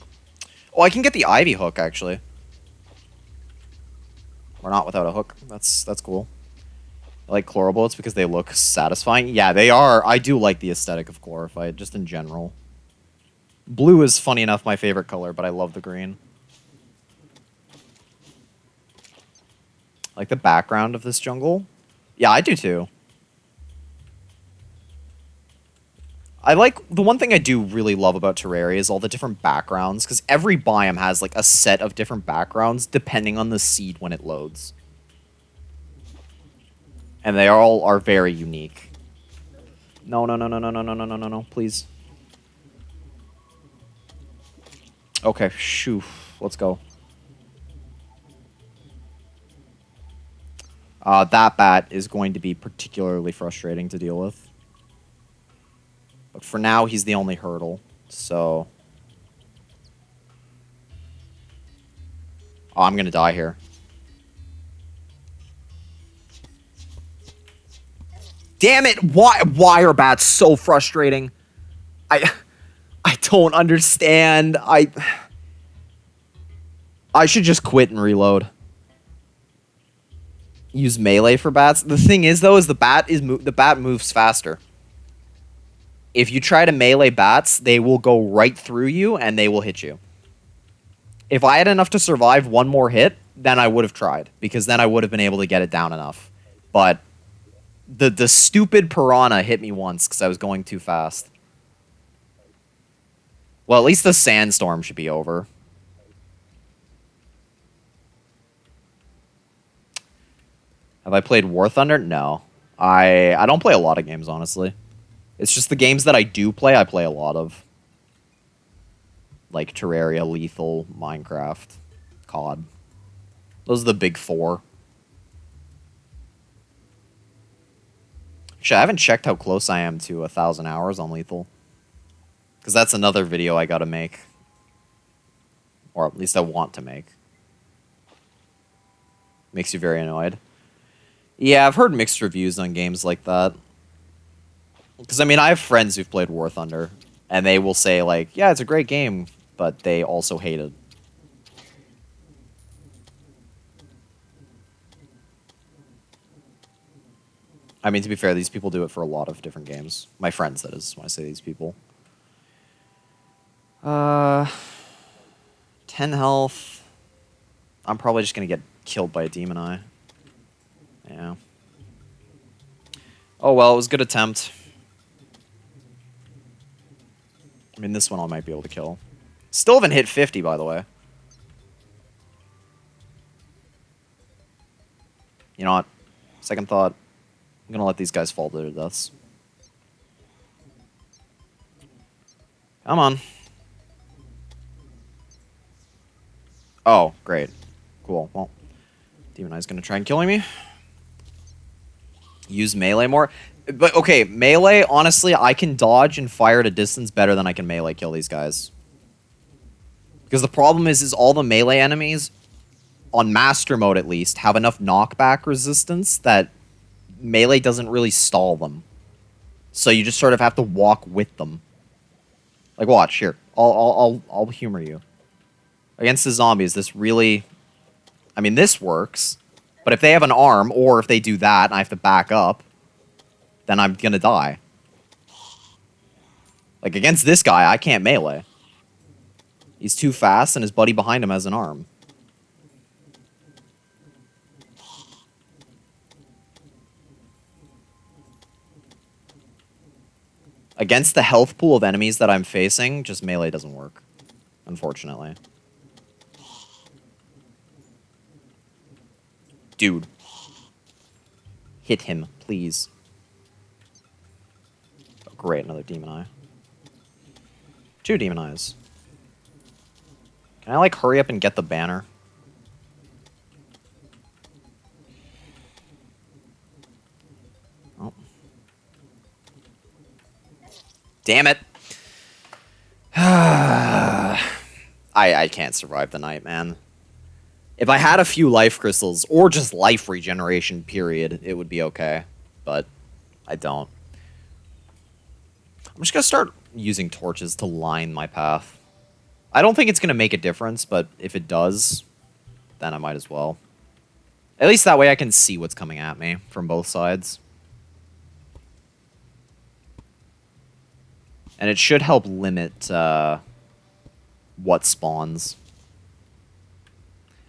Oh, I can get the ivy hook, actually. We're not without a hook. That's cool. I like chlorophytes because they look satisfying. Yeah, they are. I do like the aesthetic of chlorophyte, just in general. Blue is, funny enough, my favorite color, but I love the green. Like the background of this jungle. Yeah, I do too. I like, the one thing I do really love about Terraria is all the different backgrounds, because every biome has like a set of different backgrounds depending on the seed when it loads. And they all are very unique. No, no, no, no, no, no, no, no, no, no, no, please. Okay, shoo. Let's go. That bat is going to be particularly frustrating to deal with. But for now, he's the only hurdle, so... Oh, I'm gonna die here. Damn it! Why are bats so frustrating? I don't understand. I should just quit and reload. Use melee for bats. The thing is, though, is the bat moves faster. If you try to melee bats, they will go right through you and they will hit you. If I had enough to survive one more hit, then I would have tried, because then I would have been able to get it down enough. But the stupid piranha hit me once because I was going too fast. Well, at least the sandstorm should be over. Have I played War Thunder? No. I don't play a lot of games, honestly. It's just the games that I do play, I play a lot of. Like Terraria, Lethal, Minecraft, COD. Those are the big 4. Actually, I haven't checked how close I am to 1,000 hours on Lethal. Because that's another video I gotta make. Or at least I want to make. Makes you very annoyed. Yeah, I've heard mixed reviews on games like that. Because, I mean, I have friends who've played War Thunder, and they will say, like, yeah, it's a great game, but they also hate it. I mean, to be fair, these people do it for a lot of different games. My friends, that is, when I say these people. 10 health. I'm probably just going to get killed by a demon eye. Yeah. Oh, well, it was a good attempt. I mean, this one I might be able to kill. Still haven't hit 50, by the way. You know what? Second thought. I'm gonna let these guys fall to their deaths. Come on. Oh, great. Cool. Well, Demon Eye's gonna try and kill me. Use melee more. But, okay, melee, honestly, I can dodge and fire at a distance better than I can melee kill these guys. Because the problem is all the melee enemies, on Master Mode at least, have enough knockback resistance that melee doesn't really stall them. So you just sort of have to walk with them. Like, watch here. I'll humor you. Against the zombies, this really... I mean, this works. But if they have an arm, or if they do that, and I have to back up, then I'm gonna die. Like, against this guy, I can't melee. He's too fast, and his buddy behind him has an arm. Against the health pool of enemies that I'm facing, just melee doesn't work. Unfortunately. Dude. Hit him, please. Oh, great, another demon eye. 2 demon eyes. Can I, like, hurry up and get the banner? Oh. Damn it. I can't survive the night, man. If I had a few life crystals, or just life regeneration, period, it would be okay. But I don't. I'm just gonna start using torches to line my path. I don't think it's gonna make a difference, but if it does, then I might as well. At least that way I can see what's coming at me from both sides. And it should help limit what spawns.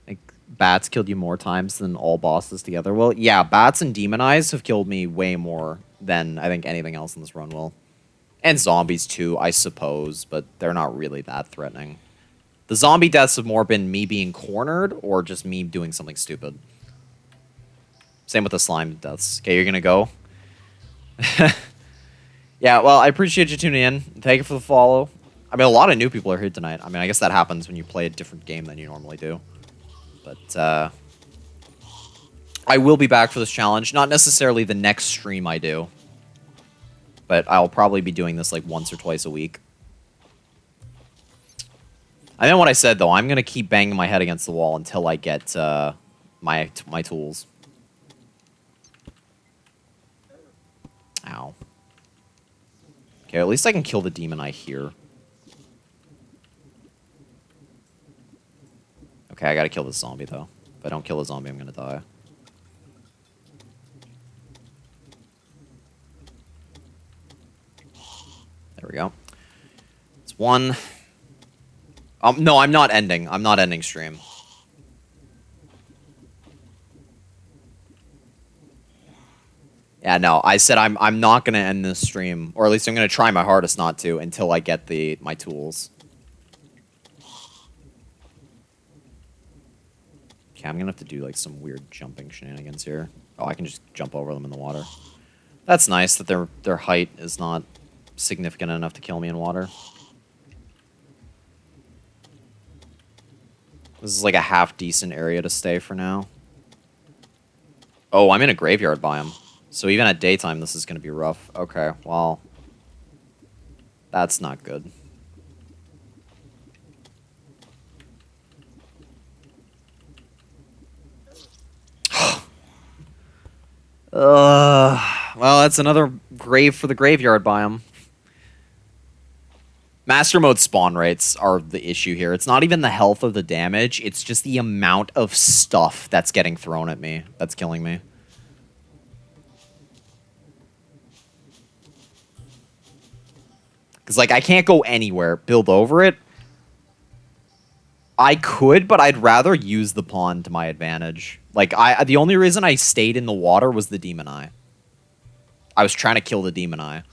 Like, bats killed you more times than all bosses together. Well, yeah, bats and demon eyes have killed me way more than I think anything else in this run will. And zombies too, I suppose, but they're not really that threatening. The zombie deaths have more been me being cornered or just me doing something stupid. Same with the slime deaths. Okay, you're gonna go? Yeah, well, I appreciate you tuning in. Thank you for the follow. I mean, a lot of new people are here tonight. I mean, I guess that happens when you play a different game than you normally do. But, I will be back for this challenge. Not necessarily the next stream I do. But I'll probably be doing this, like, once or twice a week. I know what I said, though. I'm going to keep banging my head against the wall until I get, my tools. Ow. Okay, at least I can kill the demon eye here. Okay, I gotta kill this zombie, though. If I don't kill the zombie, I'm gonna die. There we go. It's 1. No, I'm not ending. I'm not ending stream. Yeah, no, I said I'm not gonna end this stream, or at least I'm gonna try my hardest not to until I get my tools. Okay, I'm gonna have to do like some weird jumping shenanigans here. Oh, I can just jump over them in the water. That's nice that their height is not significant enough to kill me in water. This is like a half-decent area to stay for now. Oh, I'm in a graveyard biome. So even at daytime, this is going to be rough. Okay, well, that's not good. Well, that's another grave for the graveyard biome. Master mode spawn rates are the issue here. It's not even the health of the damage. It's just the amount of stuff that's getting thrown at me that's killing me. Because, like, I can't go anywhere. Build over it. I could, but I'd rather use the pond to my advantage. Like, the only reason I stayed in the water was the demon eye. I was trying to kill the demon eye.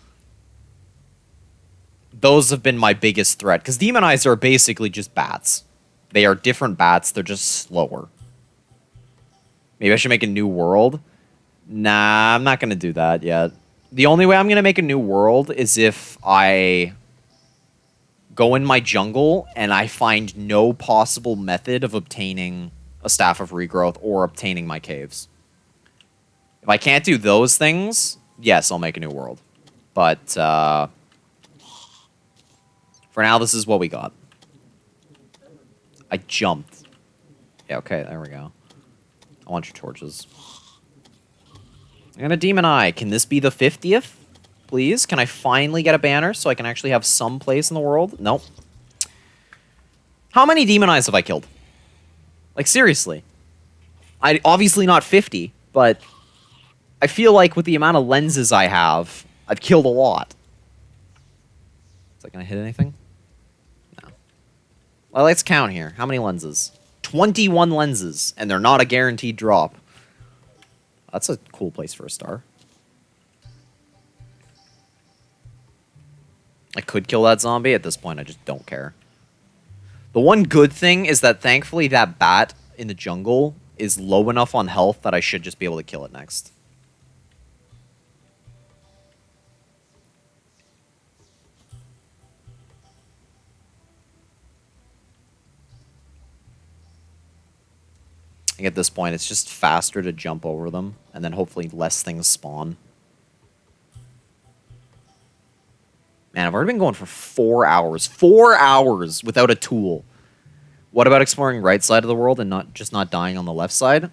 Those have been my biggest threat. Because demon eyes are basically just bats. They are different bats. They're just slower. Maybe I should make a new world? Nah, I'm not going to do that yet. The only way I'm going to make a new world is if I go in my jungle and I find no possible method of obtaining a Staff of Regrowth or obtaining my caves. If I can't do those things, yes, I'll make a new world. But for now, this is what we got. I jumped. Yeah, okay, there we go. I want your torches. I got a demon eye. Can this be the 50th? Please, can I finally get a banner so I can actually have some place in the world? Nope. How many demon eyes have I killed? Like, seriously. Obviously not 50, but I feel like with the amount of lenses I have, I've killed a lot. Is that gonna hit anything? No. Well, let's count here. How many lenses? 21 lenses, and they're not a guaranteed drop. That's a cool place for a star. I could kill that zombie. At this point, I just don't care. The one good thing is that thankfully that bat in the jungle is low enough on health that I should just be able to kill it next. I think at this point, it's just faster to jump over them, and then hopefully less things spawn. Man, I've already been going for 4 hours. 4 hours without a tool. What about exploring right side of the world and not dying on the left side?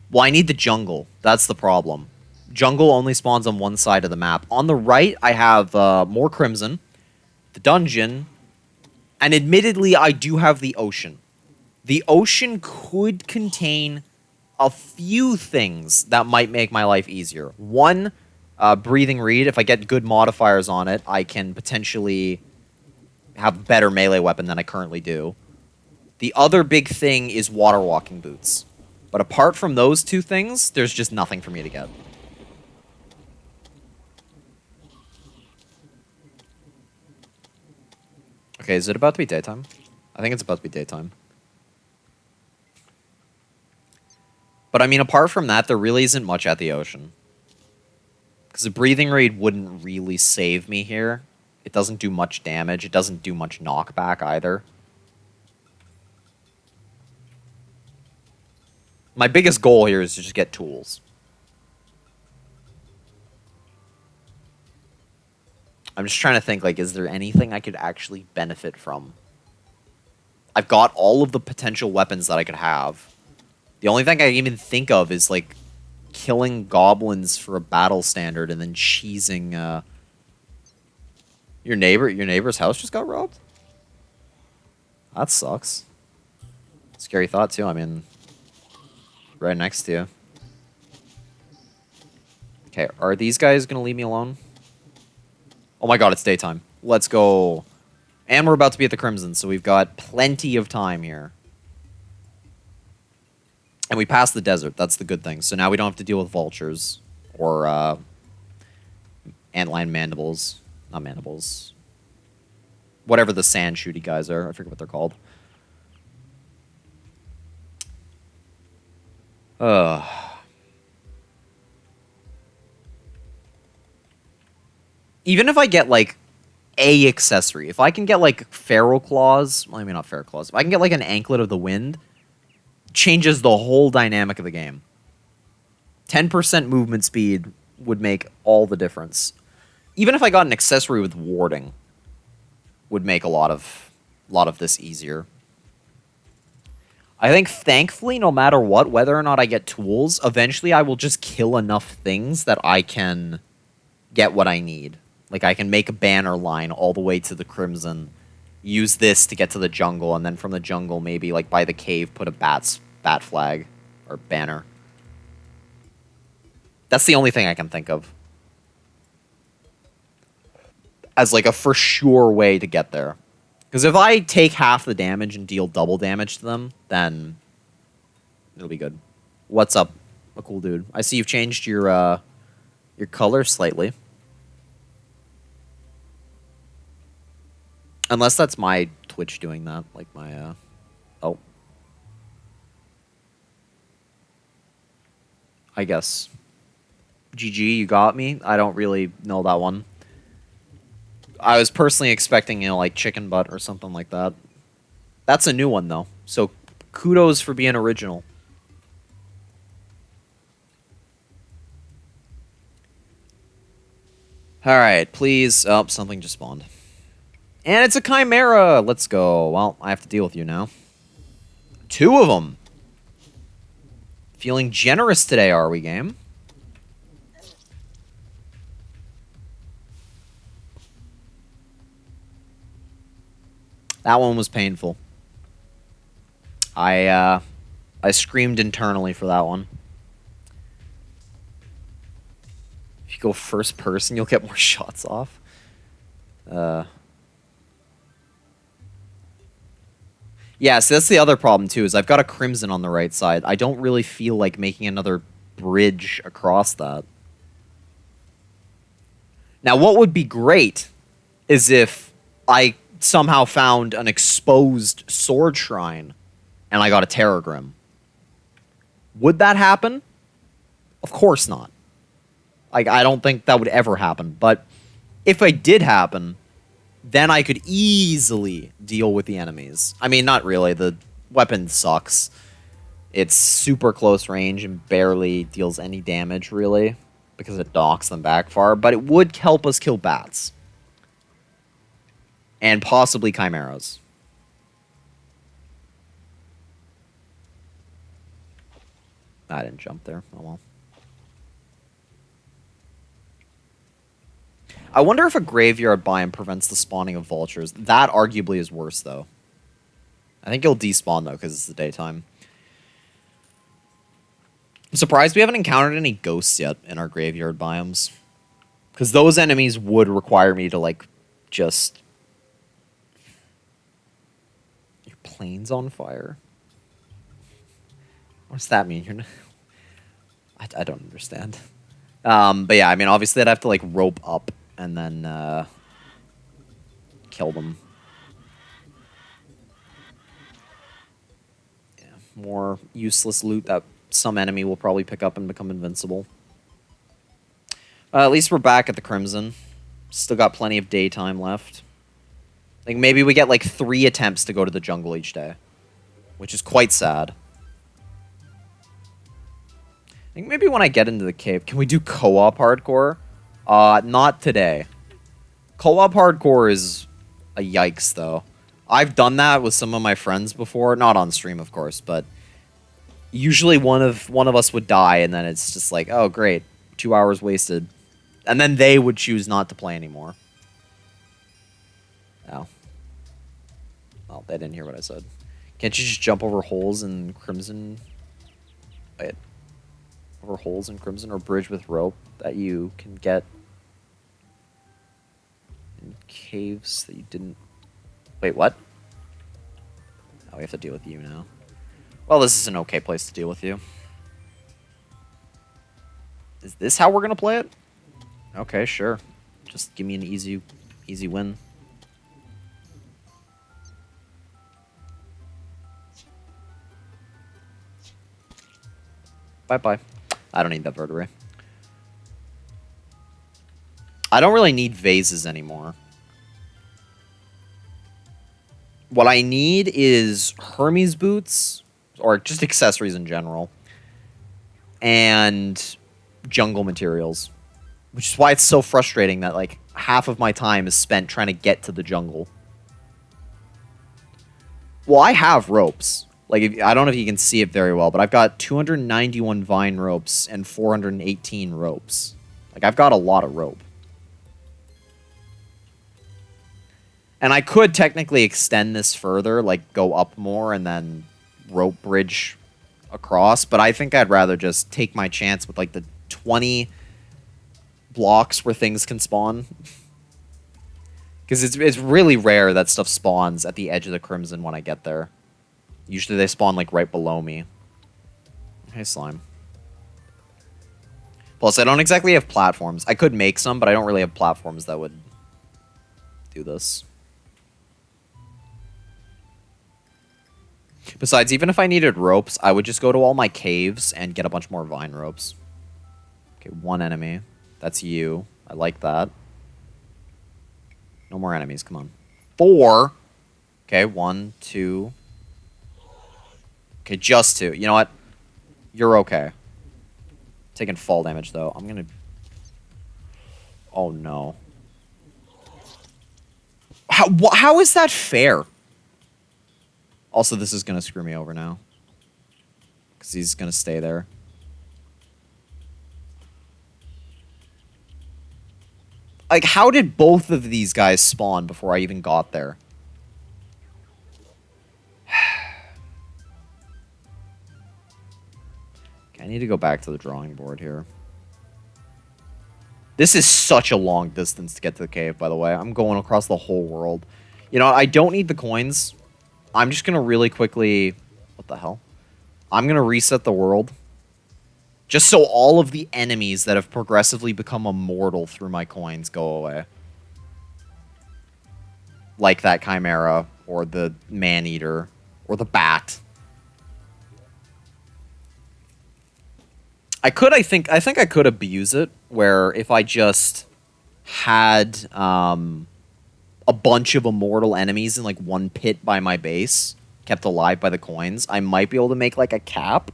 Well, I need the jungle. That's the problem. Jungle only spawns on one side of the map. On the right, I have more Crimson, the dungeon, and admittedly, I do have the ocean. The ocean could contain a few things that might make my life easier. One, breathing reed. If I get good modifiers on it, I can potentially have a better melee weapon than I currently do. The other big thing is water walking boots. But apart from those two things, there's just nothing for me to get. Okay, is it about to be daytime? I think it's about to be daytime. But I mean, apart from that, there really isn't much at the ocean. Because a breathing reed wouldn't really save me here. It doesn't do much damage. It doesn't do much knockback either. My biggest goal here is to just get tools. I'm just trying to think, like, is there anything I could actually benefit from? I've got all of the potential weapons that I could have. The only thing I can even think of is, like, killing goblins for a battle standard and then cheesing, Your neighbor's house just got robbed? That sucks. Scary thought, too. I mean, right next to you. Okay, are these guys gonna leave me alone? Oh my god, it's daytime. Let's go. And we're about to be at the Crimson, so we've got plenty of time here. And we passed the desert. That's the good thing. So now we don't have to deal with vultures. Or, antlion mandibles. Not mandibles. Whatever the sand shooty guys are. I forget what they're called. Even if I get, like, a accessory, if I can get, like, feral claws, well, I mean, not feral claws, if I can get, like, an anklet of the wind, changes the whole dynamic of the game. 10% movement speed would make all the difference. Even if I got an accessory with warding, would make a lot of this easier. I think, thankfully, no matter what, whether or not I get tools, eventually I will just kill enough things that I can get what I need. Like, I can make a banner line all the way to the Crimson, use this to get to the jungle, and then from the jungle, maybe, like, by the cave, put a bat flag or banner. That's the only thing I can think of as, like, a for sure way to get there. Because if I take half the damage and deal double damage to them, then it'll be good. What's up, a cool dude? I see you've changed your color slightly. Unless that's my Twitch doing that, like my, oh. I guess. GG, you got me? I don't really know that one. I was personally expecting, you know, like chicken butt or something like that. That's a new one, though. So, kudos for being original. Alright, please. Oh, something just spawned. And it's a chimera! Let's go. Well, I have to deal with you now. 2 of them! Feeling generous today, are we, game? That one was painful. I screamed internally for that one. If you go first person, you'll get more shots off. Yeah, so that's the other problem, too, is I've got a Crimson on the right side. I don't really feel like making another bridge across that. Now, what would be great is if I somehow found an exposed sword shrine and I got a Terragrim. Would that happen? Of course not. Like, I don't think that would ever happen. But if it did happen, then I could easily deal with the enemies. I mean, not really. The weapon sucks. It's super close range and barely deals any damage, really, because it knocks them back far. But it would help us kill bats. And possibly chimeras. I didn't jump there. Oh well. I wonder if a graveyard biome prevents the spawning of vultures. That arguably is worse, though. I think it'll despawn, though, because it's the daytime. I'm surprised we haven't encountered any ghosts yet in our graveyard biomes. Because those enemies would require me to, like, just... Your plane's on fire? What does that mean? You're not... I don't understand. But yeah, I mean, obviously I'd have to, like, rope up and then, kill them. Yeah, more useless loot that some enemy will probably pick up and become invincible. At least we're back at the Crimson. Still got plenty of daytime left. Like, maybe we get, like, 3 attempts to go to the jungle each day. Which is quite sad. I think maybe when I get into the cave... Can we do co-op hardcore? Not today. Co-op hardcore is a yikes, though. I've done that with some of my friends before. Not on stream, of course, but... Usually one of us would die, and then it's just like, oh, great. 2 hours wasted. And then they would choose not to play anymore. Oh. Well, they didn't hear what I said. Can't you just jump over holes in Crimson? Wait. Over holes in Crimson or bridge with rope that you can get in caves that you didn't... Wait, what? Oh, we have to deal with you now. Well, this is an okay place to deal with you. Is this how we're gonna play it? Okay, sure. Just give me an easy win. Bye-bye. I don't need that vertebrae. I don't really need vases anymore. What I need is Hermes boots, or just accessories in general, and jungle materials. Which is why it's so frustrating that, like, half of my time is spent trying to get to the jungle. Well, I have ropes. Like, I don't know if you can see it very well, but I've got 291 vine ropes and 418 ropes. Like, I've got a lot of rope. And I could technically extend this further, like, go up more and then rope bridge across, but I think I'd rather just take my chance with, like, the 20 blocks where things can spawn. Because it's really rare that stuff spawns at the edge of the Crimson when I get there. Usually they spawn, like, right below me. Hey, slime. Plus, I don't exactly have platforms. I could make some, but I don't really have platforms that would do this. Besides, even if I needed ropes, I would just go to all my caves and get a bunch more vine ropes. Okay, 1 enemy. That's you. I like that. No more enemies, come on. 4. Okay, 1, 2... Okay, just 2. You know what? You're okay. Taking fall damage, though. I'm gonna... Oh, no. How is that fair? Also, this is gonna screw me over now. Because he's gonna stay there. Like, how did both of these guys spawn before I even got there? I need to go back to the drawing board here. This is such a long distance to get to the cave, by the way. I'm going across the whole world. You know, I don't need the coins. I'm just going to really quickly... What the hell? I'm going to reset the world. Just so all of the enemies that have progressively become immortal through my coins go away. Like that Chimera, or the Man-Eater, or the Bat. I think I could abuse it, where if I just had a bunch of immortal enemies in like one pit by my base, kept alive by the coins, I might be able to make like a cap.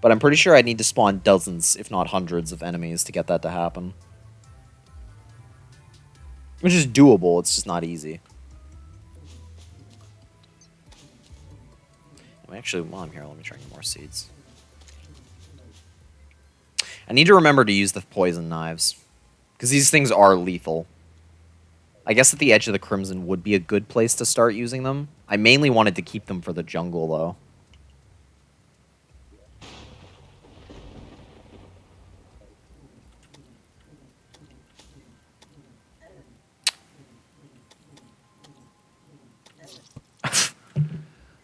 But I'm pretty sure I'd need to spawn dozens, if not hundreds, of enemies to get that to happen. Which is doable, it's just not easy. Actually, while I'm here, let me try and get more seeds. I need to remember to use the poison knives, because these things are lethal. I guess at the edge of the Crimson would be a good place to start using them. I mainly wanted to keep them for the jungle, though.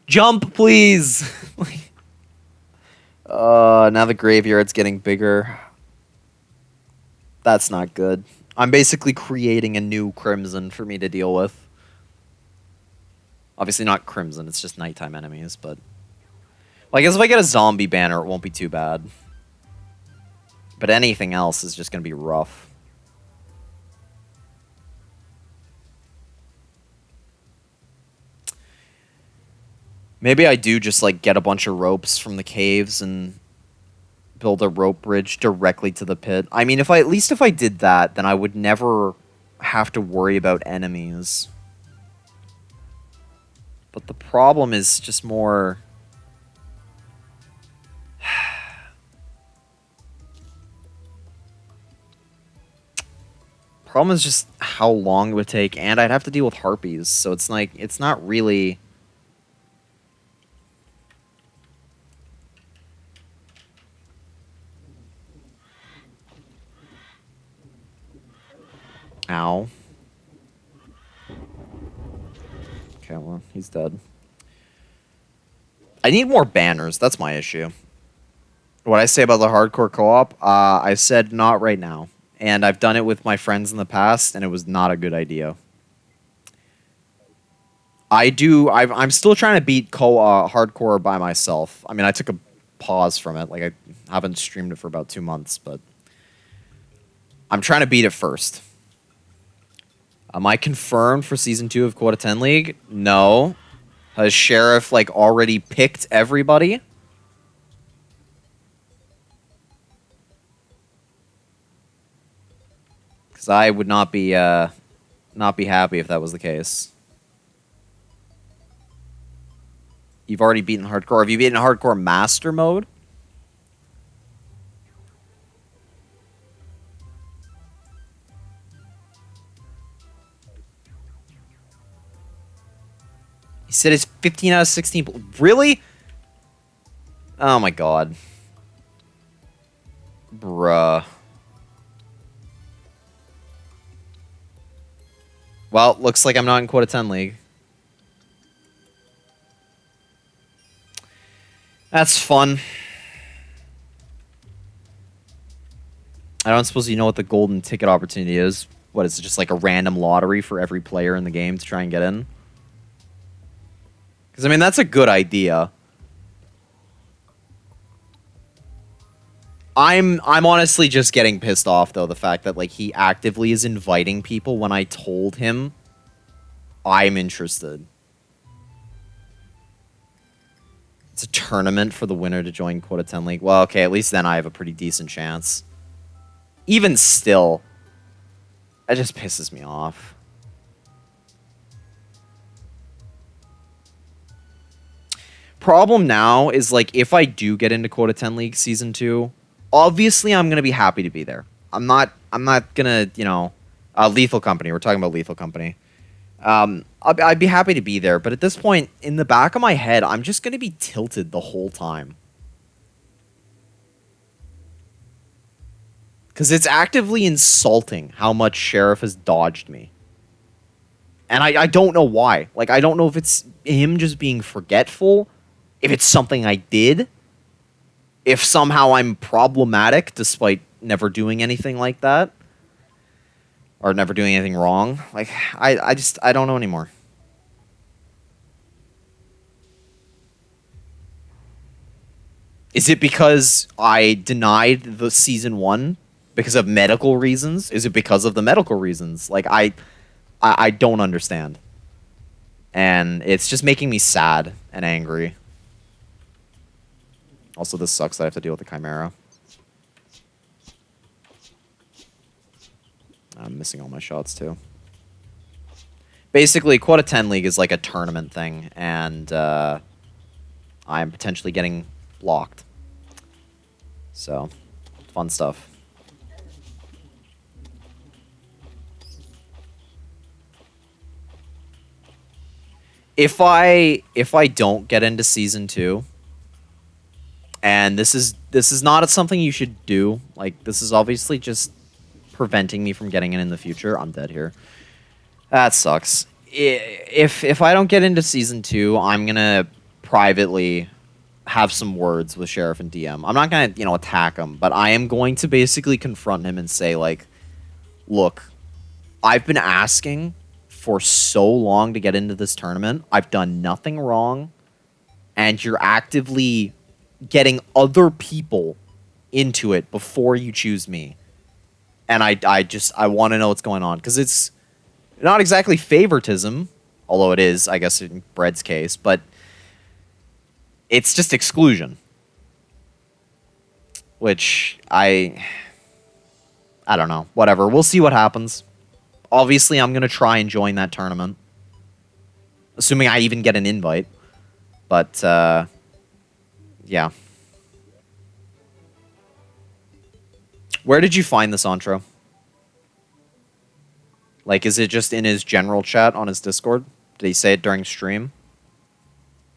Jump, please! Now the graveyard's getting bigger. That's not good. I'm basically creating a new Crimson for me to deal with. Obviously not Crimson, it's just nighttime enemies, but... Well, I guess if I get a zombie banner, it won't be too bad. But anything else is just going to be rough. Maybe I do just, like, get a bunch of ropes from the caves and build a rope bridge directly to the pit. I mean, at least if I did that, then I would never have to worry about enemies. But the problem is just more... Problem is just how long it would take, and I'd have to deal with harpies, so it's like, it's not really... Ow. Okay, well, he's dead. I need more banners. That's my issue. What I say about the hardcore co-op, I said not right now. And I've done it with my friends in the past, and it was not a good idea. I'm still trying to beat hardcore by myself. I mean, I took a pause from it. Like, I haven't streamed it for about 2 months, but... I'm trying to beat it first. Am I confirmed for Season 2 of Quota 10 League? No. Has Sheriff, like, already picked everybody? Because I would not be happy if that was the case. You've already beaten Hardcore. Have you beaten Hardcore Master Mode? He said it's 15 out of 16. Really? Oh my god. Bruh. Well, looks like I'm not in Quota 10 League. That's fun. I don't suppose you know what the golden ticket opportunity is. What, is it just like a random lottery for every player in the game to try and get in? Because, I mean, that's a good idea. I'm honestly just getting pissed off, though, the fact that, like, he actively is inviting people when I told him I'm interested. It's a tournament for the winner to join Quota 10 League. Well, okay, at least then I have a pretty decent chance. Even still, that just pisses me off. Problem now is, like, if I do get into Quota 10 League Season 2, obviously I'm going to be happy to be there. I'm not going to, you know... Lethal Company. We're talking about Lethal Company. I'd be happy to be there, but at this point, in the back of my head, I'm just going to be tilted the whole time. Because it's actively insulting how much Sheriff has dodged me. And I don't know why. Like, I don't know if it's him just being forgetful, if it's something I did, if somehow I'm problematic despite never doing anything like that, or never doing anything wrong. Like, I don't know anymore. Is it because I denied the season 1 because of medical reasons? Is it because of the medical reasons? Like, I don't understand. And it's just making me sad and angry. Also, this sucks that I have to deal with the Chimera. I'm missing all my shots, too. Basically, Quota 10 League is like a tournament thing, and I'm potentially getting blocked. So, fun stuff. If I don't get into season 2, and this is not something you should do. Like, this is obviously just preventing me from getting in the future. I'm dead here. That sucks. If I don't get into season 2, I'm gonna privately have some words with Sheriff and DM. I'm not gonna, attack him, but I am going to basically confront him and say, like, look, I've been asking for so long to get into this tournament. I've done nothing wrong, and you're actively getting other people into it before you choose me. And I want to know what's going on, because it's not exactly favoritism, although it is, I guess, in Bread's case, but it's just exclusion. Which I don't know. Whatever. We'll see what happens. Obviously, I'm going to try and join that tournament. Assuming I even get an invite. But, yeah. Where did you find this intro? Like, is it just in his general chat on his Discord? Did he say it during stream?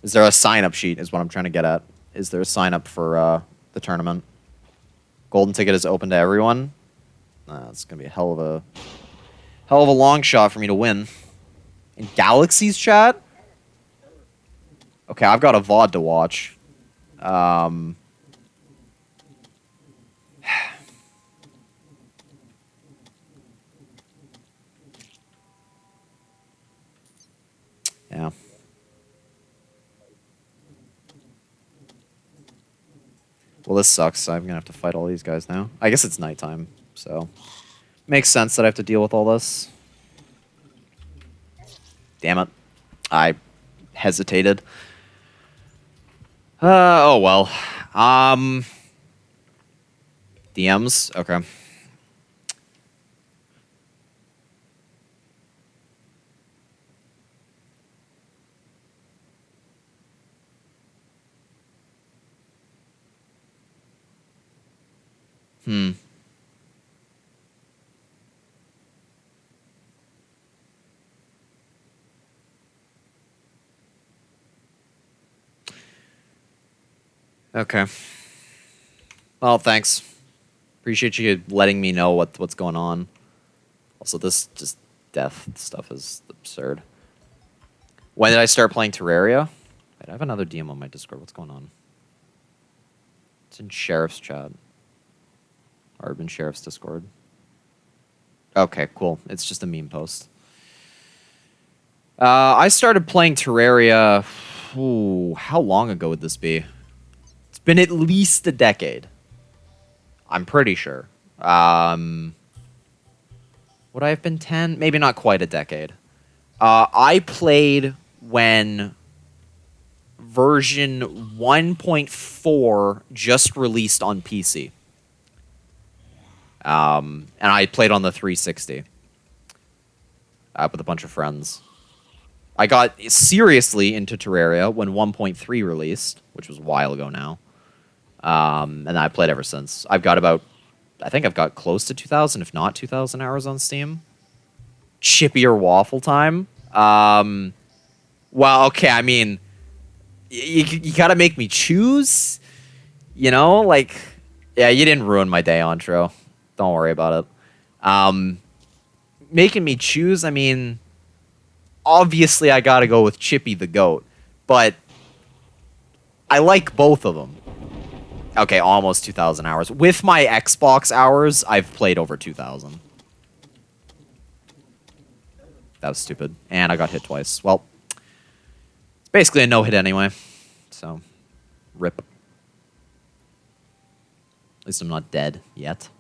Is there a sign-up sheet is what I'm trying to get at. Is there a sign-up for the tournament? Golden ticket is open to everyone. It's going to be a hell of a long shot for me to win. In Galaxy's chat? Okay, I've got a VOD to watch. Yeah. Well, this sucks. I'm gonna have to fight all these guys now. I guess it's nighttime, so makes sense that I have to deal with all this. Damn it. I hesitated. Oh well. DMs? Okay. Okay. Well, thanks. Appreciate you letting me know what's going on. Also, this just death stuff is absurd. When did I start playing Terraria? Wait, I have another DM on my Discord. What's going on? It's in Sheriff's chat. Urban Sheriff's Discord. Okay, cool. It's just a meme post. I started playing Terraria... Ooh, how long ago would this be? It's been at least a decade. I'm pretty sure. Would I have been 10? Maybe not quite a decade. I played when version 1.4 just released on PC. And I played on the 360 with a bunch of friends. I got seriously into Terraria when 1.3 released, which was a while ago now. And I played ever since. I think I've got close to 2,000, if not 2,000 hours on Steam. Chippy or waffle time? Well, okay, I mean, you gotta make me choose, like, yeah, you didn't ruin my day, Antro. Don't worry about it. Making me choose, I mean, obviously I gotta go with Chippy the Goat, but I like both of them. Okay, almost 2,000 hours. With my Xbox hours, I've played over 2,000. That was stupid. And I got hit twice. Well, it's basically a no-hit anyway. So, rip. At least I'm not dead yet.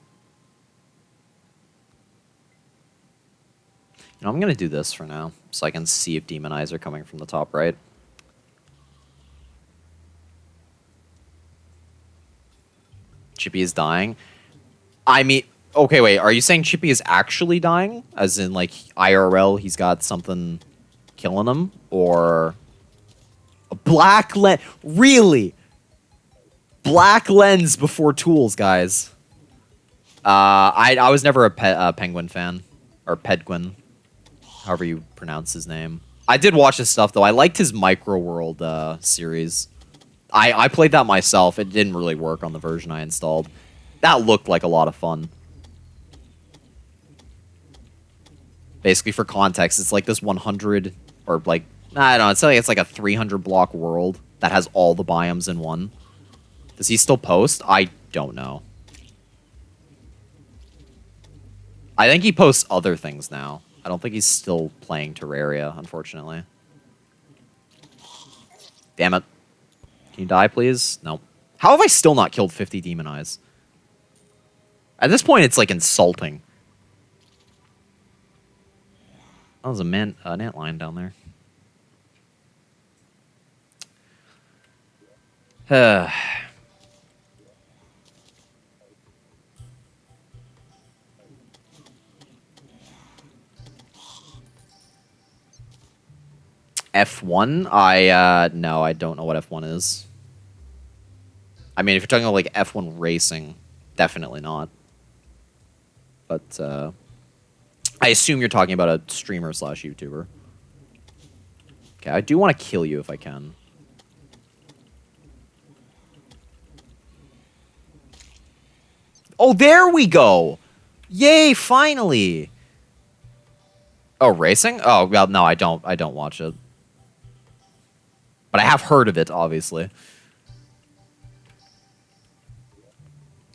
You know, I'm going to do this for now, so I can see if Demon Eyes are coming from the top right. Chippy is dying. I mean, okay, wait. Are you saying Chippy is actually dying? As in, like, IRL, he's got something killing him? Or a black lens? Really? Black lens before tools, guys. I was never a Penguin fan. Or Pedguin. However you pronounce his name. I did watch his stuff, though. I liked his Micro World series. I played that myself. It didn't really work on the version I installed. That looked like a lot of fun. Basically, for context, it's like this 100, or like, I don't know, it's like a 300 block world that has all the biomes in one. Does he still post? I don't know. I think he posts other things now. I don't think he's still playing Terraria, unfortunately. Damn it. Can you die, please? No. How have I still not killed 50 Demon Eyes? At this point, it's, like, insulting. Oh, there's an antlion down there. F1? No, I don't know what F1 is. I mean, if you're talking about, like, F1 racing, definitely not. But, I assume you're talking about a streamer slash YouTuber. Okay, I do want to kill you if I can. Oh, there we go! Yay, finally! Oh, racing? Oh, well, no, I don't watch it. But I have heard of it, obviously.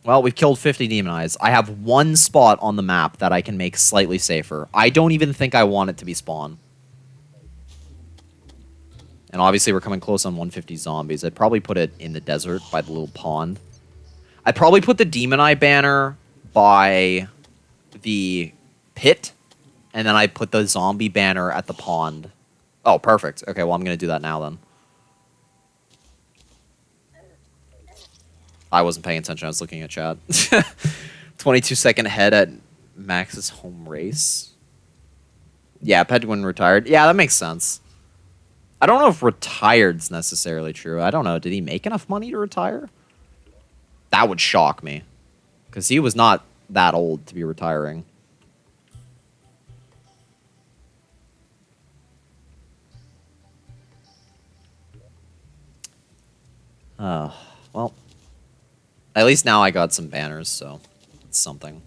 Well, we've killed 50 Demon Eyes. I have one spot on the map that I can make slightly safer. I don't even think I want it to be spawn. And obviously we're coming close on 150 zombies. I'd probably put it in the desert by the little pond. I'd probably put the Demon Eye banner by the pit. And then I'd put the zombie banner at the pond. Oh, perfect. Okay, well, I'm going to do that now then. I wasn't paying attention. I was looking at chat. 22-second head at Max's home race. Yeah, Pedguin retired. Yeah, that makes sense. I don't know if retired's necessarily true. I don't know. Did he make enough money to retire? That would shock me. Because he was not that old to be retiring. Well. At least now I got some banners, so it's something.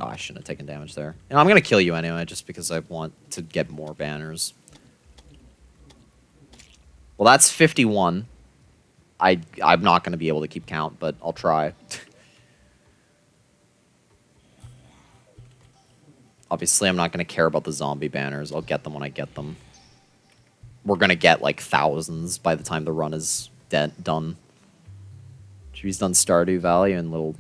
Oh, I shouldn't have taken damage there. You know, I'm going to kill you anyway, just because I want to get more banners. Well, that's 51. I'm not going to be able to keep count, but I'll try. Obviously, I'm not going to care about the zombie banners. I'll get them when I get them. We're going to get, like, thousands by the time the run is done. He's done Stardew Valley and little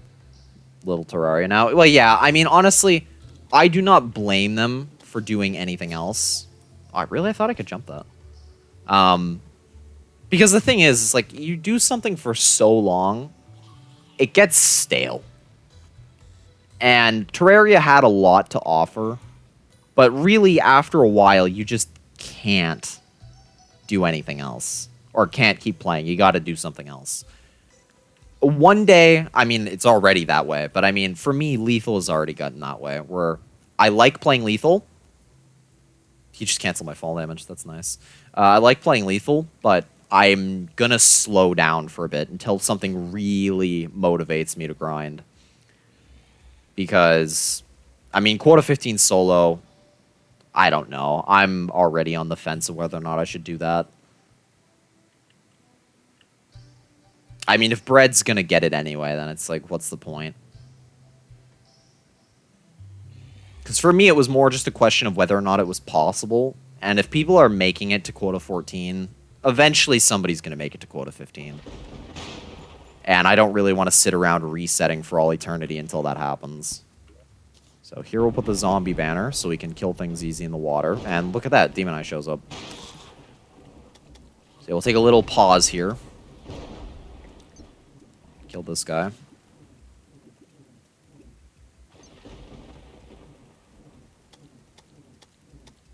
Terraria now. Well, yeah, I mean, honestly, I do not blame them for doing anything else. Oh, really? I thought I could jump that. Because the thing is, like, you do something for so long, it gets stale. And Terraria had a lot to offer, but really, after a while, you just can't do anything else. Or can't keep playing. You gotta do something else. One day, I mean, it's already that way, but I mean, for me, Lethal has already gotten that way, where I like playing Lethal. He just canceled my fall damage, that's nice. I like playing Lethal, but I'm gonna slow down for a bit until something really motivates me to grind. because, I mean, quota 15 solo, I don't know. I'm already on the fence of whether or not I should do that. I mean, if Bread's gonna get it anyway, then it's like, what's the point? Because for me, it was more just a question of whether or not it was possible. And if people are making it to quota 14, eventually somebody's going to make it to quota 15. And I don't really want to sit around resetting for all eternity until that happens. So here we'll put the zombie banner so we can kill things easy in the water. And look at that, Demon Eye shows up. So we'll take a little pause here. Kill this guy.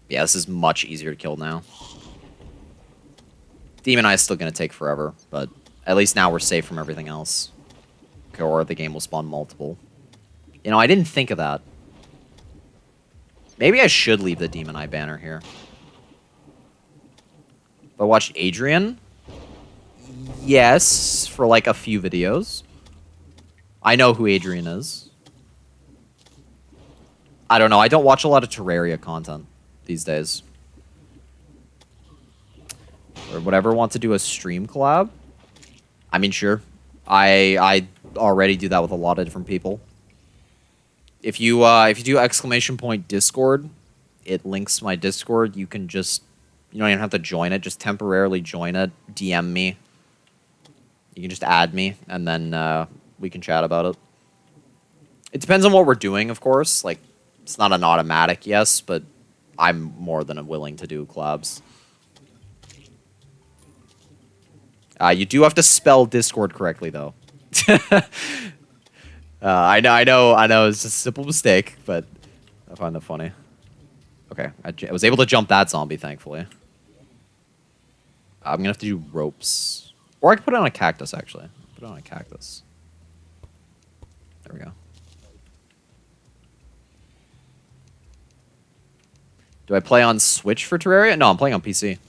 Yeah, this is much easier to kill now. Demon Eye is still going to take forever, but at least now we're safe from everything else. Okay, or the game will spawn multiple. You know, I didn't think of that. Maybe I should leave the Demon Eye banner here. But watch Adrian? Yes, for like a few videos. I know who Adrian is. I don't know, I don't watch a lot of Terraria content these days. Or whatever want to do a stream collab? I mean, sure. I already do that with a lot of different people. If you do ! Discord, it links my Discord. You can just, you don't even have to join it. Just temporarily join it. DM me. You can just add me, and then we can chat about it. It depends on what we're doing, of course. Like, it's not an automatic yes, but I'm more than willing to do collabs. You do have to spell Discord correctly, though. I know. It's just a simple mistake, but I find that funny. Okay, I was able to jump that zombie, thankfully. I'm gonna have to do ropes, or I could put it on a cactus. Actually, put it on a cactus. There we go. Do I play on Switch for Terraria? No, I'm playing on PC.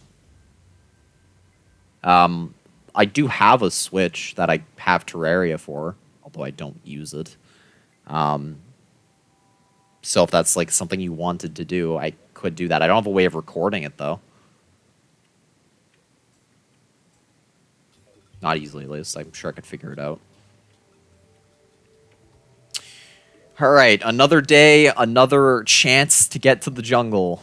I do have a Switch that I have Terraria for, although I don't use it. So if that's like something you wanted to do, I could do that. I don't have a way of recording it, though. Not easily, at least. I'm sure I could figure it out. All right, another day, another chance to get to the jungle.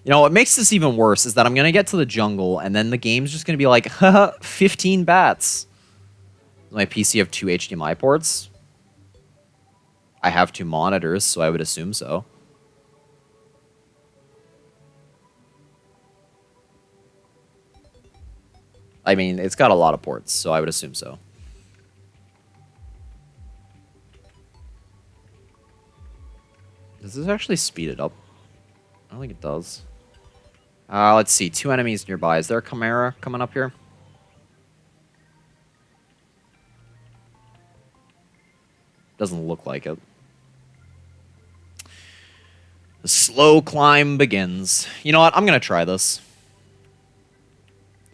You know, what makes this even worse is that I'm going to get to the jungle, and then the game's just going to be like, haha, 15 bats. Does my PC have 2 HDMI ports? I have 2 monitors, so I would assume so. I mean, it's got a lot of ports, so I would assume so. Does this actually speed it up? I don't think it does. Let's see. 2 enemies nearby. Is there a Chimera coming up here? Doesn't look like it. The slow climb begins. You know what? I'm going to try this.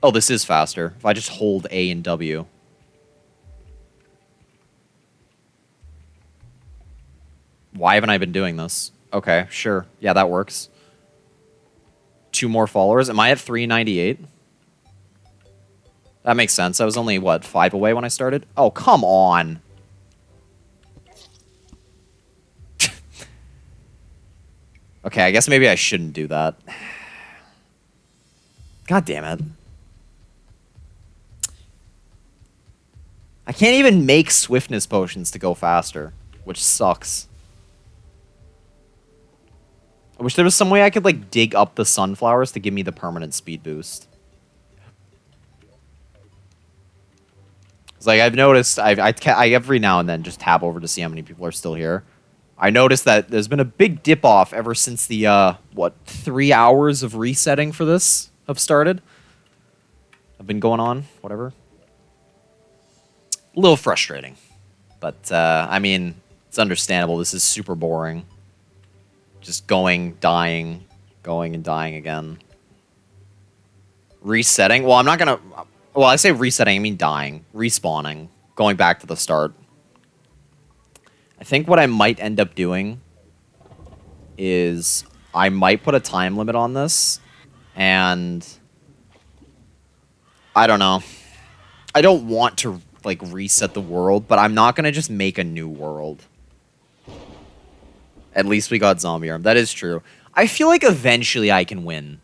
Oh, this is faster. If I just hold A and W. Why haven't I been doing this? Okay, sure. Yeah, that works. 2 more followers. Am I at 398? That makes sense. I was only, what, 5 away when I started? Oh, come on. Okay, I guess maybe I shouldn't do that. God damn it. I can't even make swiftness potions to go faster, which sucks. I wish there was some way I could, like, dig up the sunflowers to give me the permanent speed boost. It's like, I've noticed, I every now and then just tab over to see how many people are still here. I noticed that there's been a big dip-off ever since the, 3 hours of resetting for this have started. Have been going on, whatever. A little frustrating. But, I mean, it's understandable. This is super boring. Just going, dying, going and dying again. Resetting? Well, I'm not gonna... Well, I say resetting, I mean dying. Respawning. Going back to the start. I think what I might end up doing is I might put a time limit on this, and I don't know. I don't want to like reset the world, but I'm not gonna just make a new world. At least we got zombie arm. That is true. I feel like eventually I can win.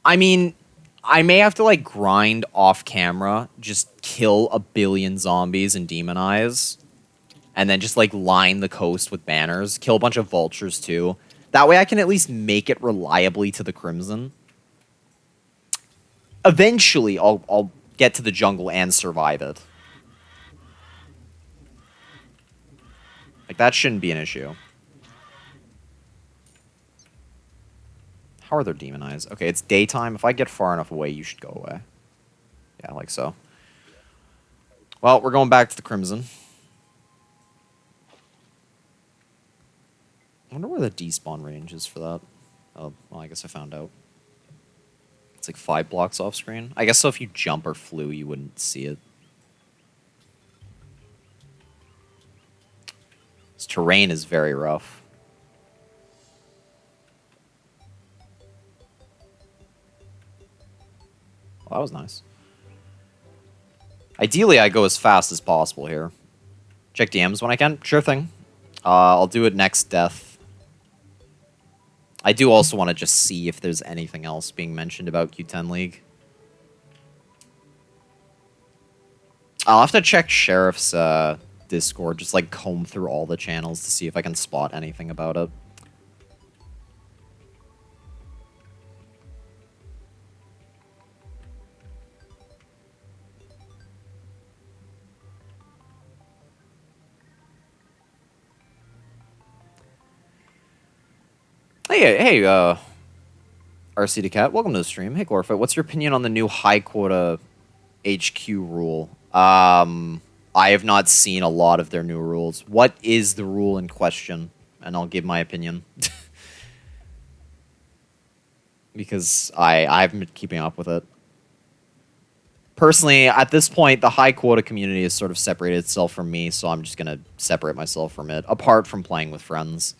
I mean, I may have to like grind off camera, just kill a billion zombies and demonize, and then just like line the coast with banners, kill a bunch of vultures too. That way I can at least make it reliably to the Crimson. Eventually I'll get to the jungle and survive it. Like that shouldn't be an issue. How are their demon eyes? Okay, it's daytime. If I get far enough away, you should go away. Yeah, like so. Well, we're going back to the Crimson. I wonder where the despawn range is for that. Oh, well, I guess I found out. It's like 5 blocks off screen. I guess so if you jump or flew, you wouldn't see it. This terrain is very rough. Well, that was nice. Ideally, I go as fast as possible here. Check DMs when I can. Sure thing. I'll do it next death. I do also want to just see if there's anything else being mentioned about Q10 League. I'll have to check Sheriff's Discord, just like comb through all the channels to see if I can spot anything about it. Hey, RC Cat, welcome to the stream. Hey, Chlorophyte, what's your opinion on the new high quota HQ rule? I have not seen a lot of their new rules. What is the rule in question? And I'll give my opinion. Because I haven't been keeping up with it. Personally, at this point, the high quota community has sort of separated itself from me, so I'm just going to separate myself from it, apart from playing with friends.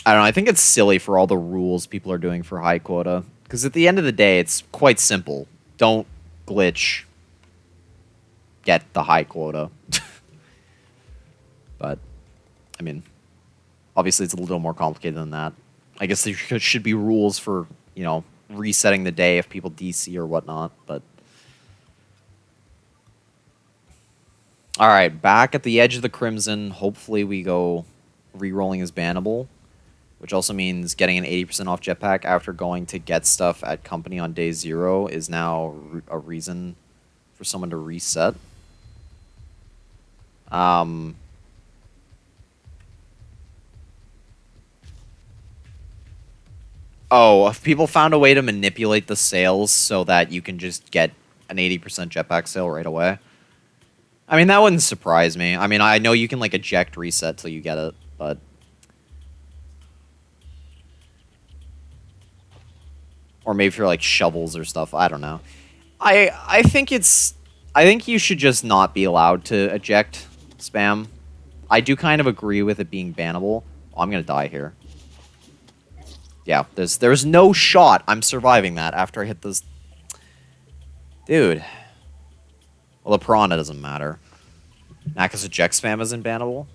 I don't know, I think it's silly for all the rules people are doing for high quota. Because at the end of the day, it's quite simple. Don't glitch. Get the high quota. But, I mean, obviously it's a little more complicated than that. I guess there should be rules for, you know, resetting the day if people DC or whatnot, but... Alright, back at the edge of the Crimson. Hopefully we go re-rolling as bannable. Which also means getting an 80% off jetpack after going to get stuff at company on day 0 is now a reason for someone to reset. Oh, if people found a way to manipulate the sales so that you can just get an 80% jetpack sale right away. I mean, that wouldn't surprise me. I mean, I know you can, like, eject reset till you get it, but... Or maybe for, like, shovels or stuff. I don't know. I think it's... I think you should just not be allowed to eject spam. I do kind of agree with it being bannable. Oh, I'm gonna die here. Yeah, there's no shot I'm surviving that after I hit this... Dude. Well, the piranha doesn't matter. Naka's eject spam isn't bannable?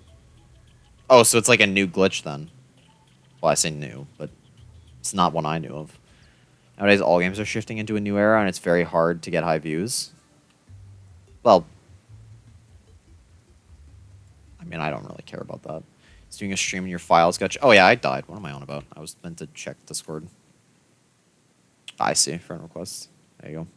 Oh, so it's like a new glitch then. Well, I say new, but it's not one I knew of. Nowadays, all games are shifting into a new era, and it's very hard to get high views. Well, I mean, I don't really care about that. It's doing a stream in your files. Gotcha. Oh, yeah, I died. What am I on about? I was meant to check Discord. I see. Friend requests. There you go.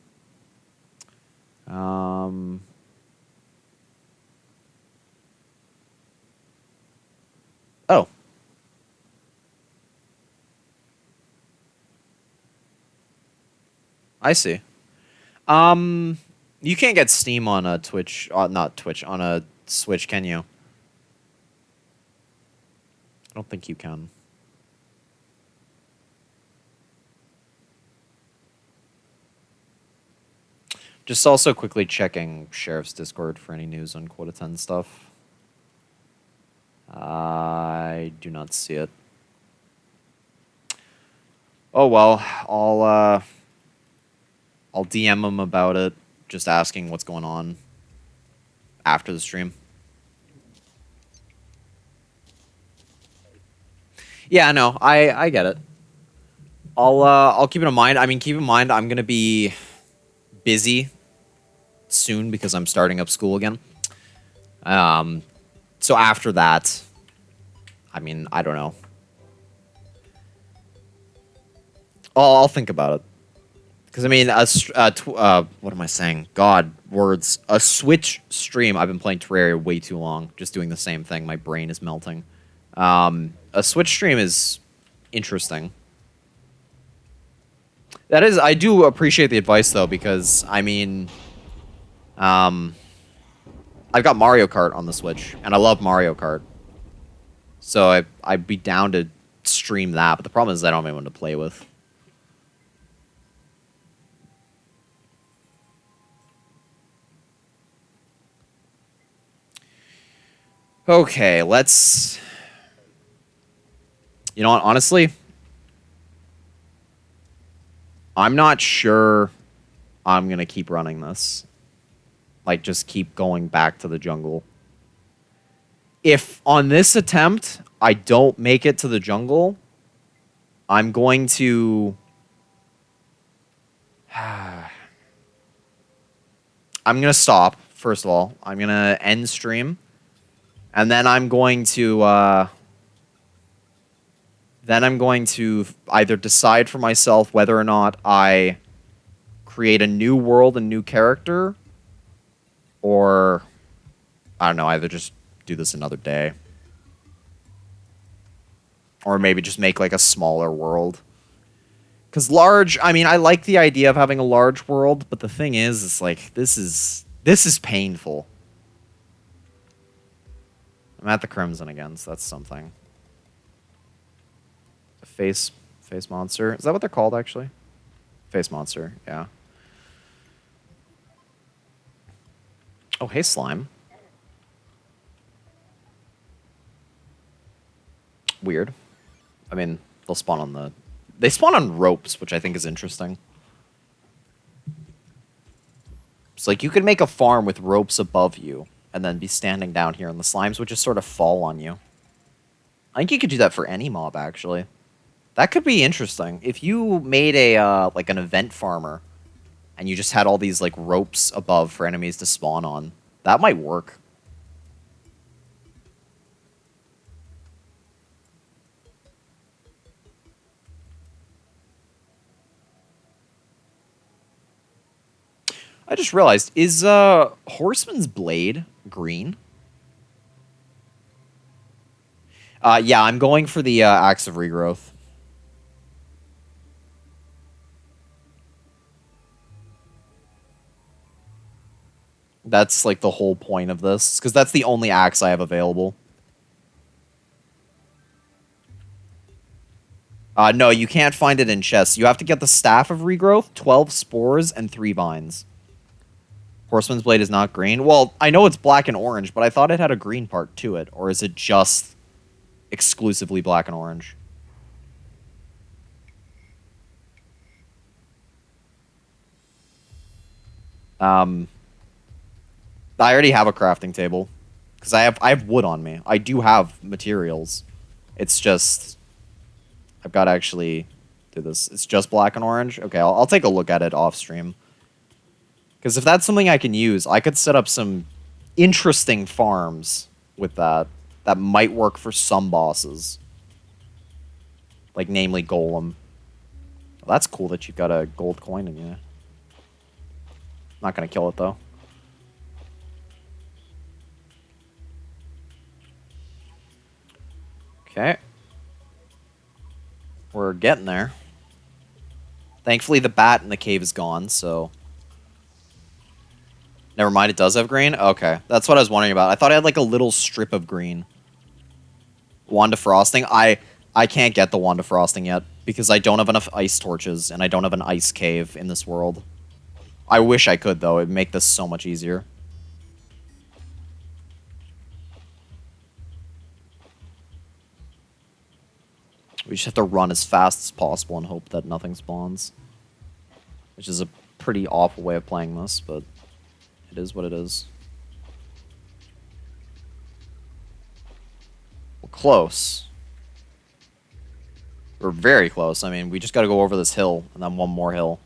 Oh. I see. You can't get Steam on a Twitch, not Twitch, on a Switch, can you? I don't think you can. Just also quickly checking Sheriff's Discord for any news on Quota 10 stuff. I do not see it. Oh well, I'll DM him about it, just asking what's going on after the stream. Yeah, no, I get it. I'll keep it in mind. I mean, keep in mind I'm gonna be busy soon because I'm starting up school again. So after that, I mean, I don't know. I'll think about it. Because, I mean, what am I saying? God, words. A Switch stream. I've been playing Terraria way too long. Just doing the same thing. My brain is melting. A Switch stream is interesting. That is, I do appreciate the advice, though, because, I mean, I've got Mario Kart on the Switch, and I love Mario Kart. So I'd be down to stream that, but the problem is I don't have anyone to play with. Okay, let's... You know what, honestly, I'm not sure I'm going to keep running this. Like, just keep going back to the jungle. If on this attempt I don't make it to the jungle, I'm going to... I'm going to stop, first of all. I'm going to end stream. And then I'm going to... Then I'm going to either decide for myself whether or not I create a new world and new character, or, I don't know, either just do this another day. Or maybe just make, like, a smaller world. Because large, I mean, I like the idea of having a large world, but the thing is, it's like, this is painful. I'm at the Crimson again, so that's something. Face monster. Is that what they're called, actually? Face monster, yeah. Oh, hey, slime. Weird. I mean, they'll spawn on the... They spawn on ropes, which I think is interesting. It's like, you could make a farm with ropes above you, and then be standing down here, and the slimes would just sort of fall on you. I think you could do that for any mob, actually. That could be interesting. If you made a, like, an event farmer, and you just had all these, like, ropes above for enemies to spawn on, that might work. I just realized, is, Horseman's Blade green? Yeah, I'm going for the, Axe of Regrowth. That's, like, the whole point of this, because that's the only axe I have available. No, you can't find it in chests. You have to get the Staff of Regrowth, 12 spores, and 3 vines. Horseman's Blade is not green? Well, I know it's black and orange, but I thought it had a green part to it. Or is it just exclusively black and orange? I already have a crafting table. Because I have wood on me. I do have materials. It's just... I've got to actually do this. It's just black and orange? Okay, I'll take a look at it off stream. Because if that's something I can use, I could set up some interesting farms with that. That might work for some bosses. Like, namely Golem. Well, that's cool that you've got a gold coin in you. Not going to kill it, though. Okay. We're getting there. Thankfully, the bat in the cave is gone, so... Never mind, it does have green? Okay, that's what I was wondering about. I thought it had, like, a little strip of green. Wand of Frosting? I can't get the Wand of Frosting yet, because I don't have enough ice torches, and I don't have an ice cave in this world. I wish I could, though. It'd make this so much easier. We just have to run as fast as possible and hope that nothing spawns. Which is a pretty awful way of playing this, but it is what it is. We're close. We're very close. I mean, we just got to go over this hill and then one more hill.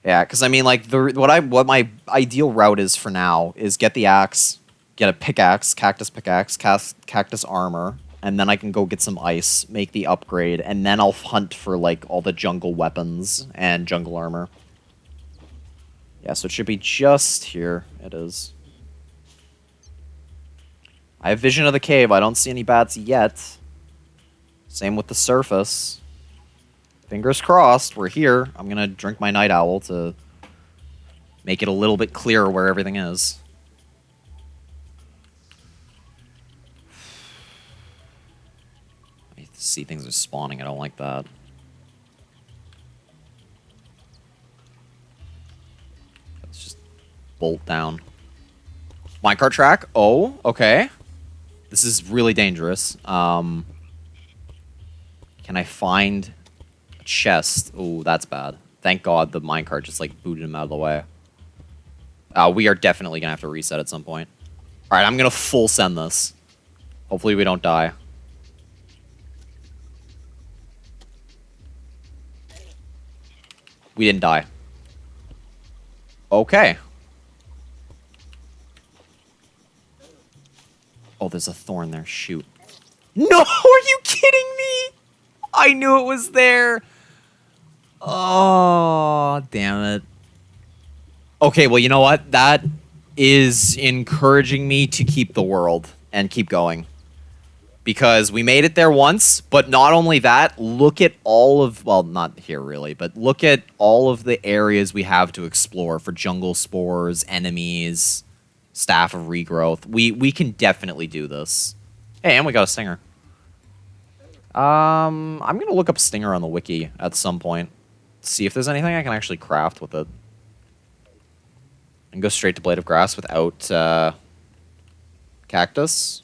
Yeah, because I mean, like what my ideal route is for now is get the axe, get a pickaxe, cactus pickaxe, cactus armor, and then I can go get some ice, make the upgrade, and then I'll hunt for like all the jungle weapons and jungle armor. Yeah, so it should be just here. It is. I have vision of the cave. I don't see any bats yet. Same with the surface. Fingers crossed. We're here. I'm going to drink my night owl to make it a little bit clearer where everything is. I see things are spawning. I don't like that. Let's just bolt down. Minecart track. Oh, okay. This is really dangerous. Can I find a chest? Oh, that's bad. Thank God the minecart just like booted him out of the way. We are definitely gonna have to reset at some point. All right, I'm gonna full send this. Hopefully we don't die. We didn't die. Okay. Oh, there's a thorn there. Shoot. No, are you kidding me? I knew it was there. Oh, damn it. Okay, well, you know what? That is encouraging me to keep the world and keep going. Because we made it there once, but not only that, look at all of, well, not here really, but look at all of the areas we have to explore for jungle spores, enemies, staff of regrowth. We can definitely do this. Hey, and we got a stinger. I'm gonna look up stinger on the wiki at some point. See if there's anything I can actually craft with it. And go straight to Blade of Grass without cactus.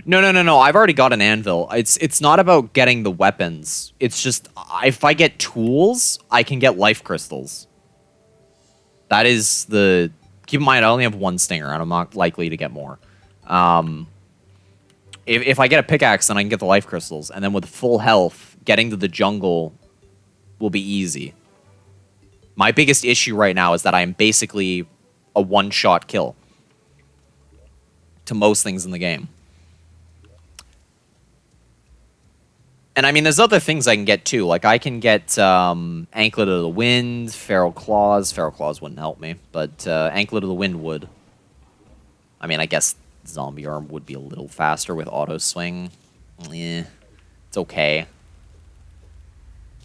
No. I've already got an anvil. It's not about getting the weapons. It's just if I get tools, I can get life crystals. That is the... Keep in mind, I only have one stinger, and I'm not likely to get more. If I get a pickaxe, then I can get the life crystals. And then with full health, getting to the jungle will be easy. My biggest issue right now is that I am basically a one-shot kill to most things in the game. And I mean, there's other things I can get too. Like I can get Anklet of the Wind, Feral Claws. Feral Claws wouldn't help me, but Anklet of the Wind would. I mean, I guess Zombie Arm would be a little faster with Auto Swing. Eh, it's okay.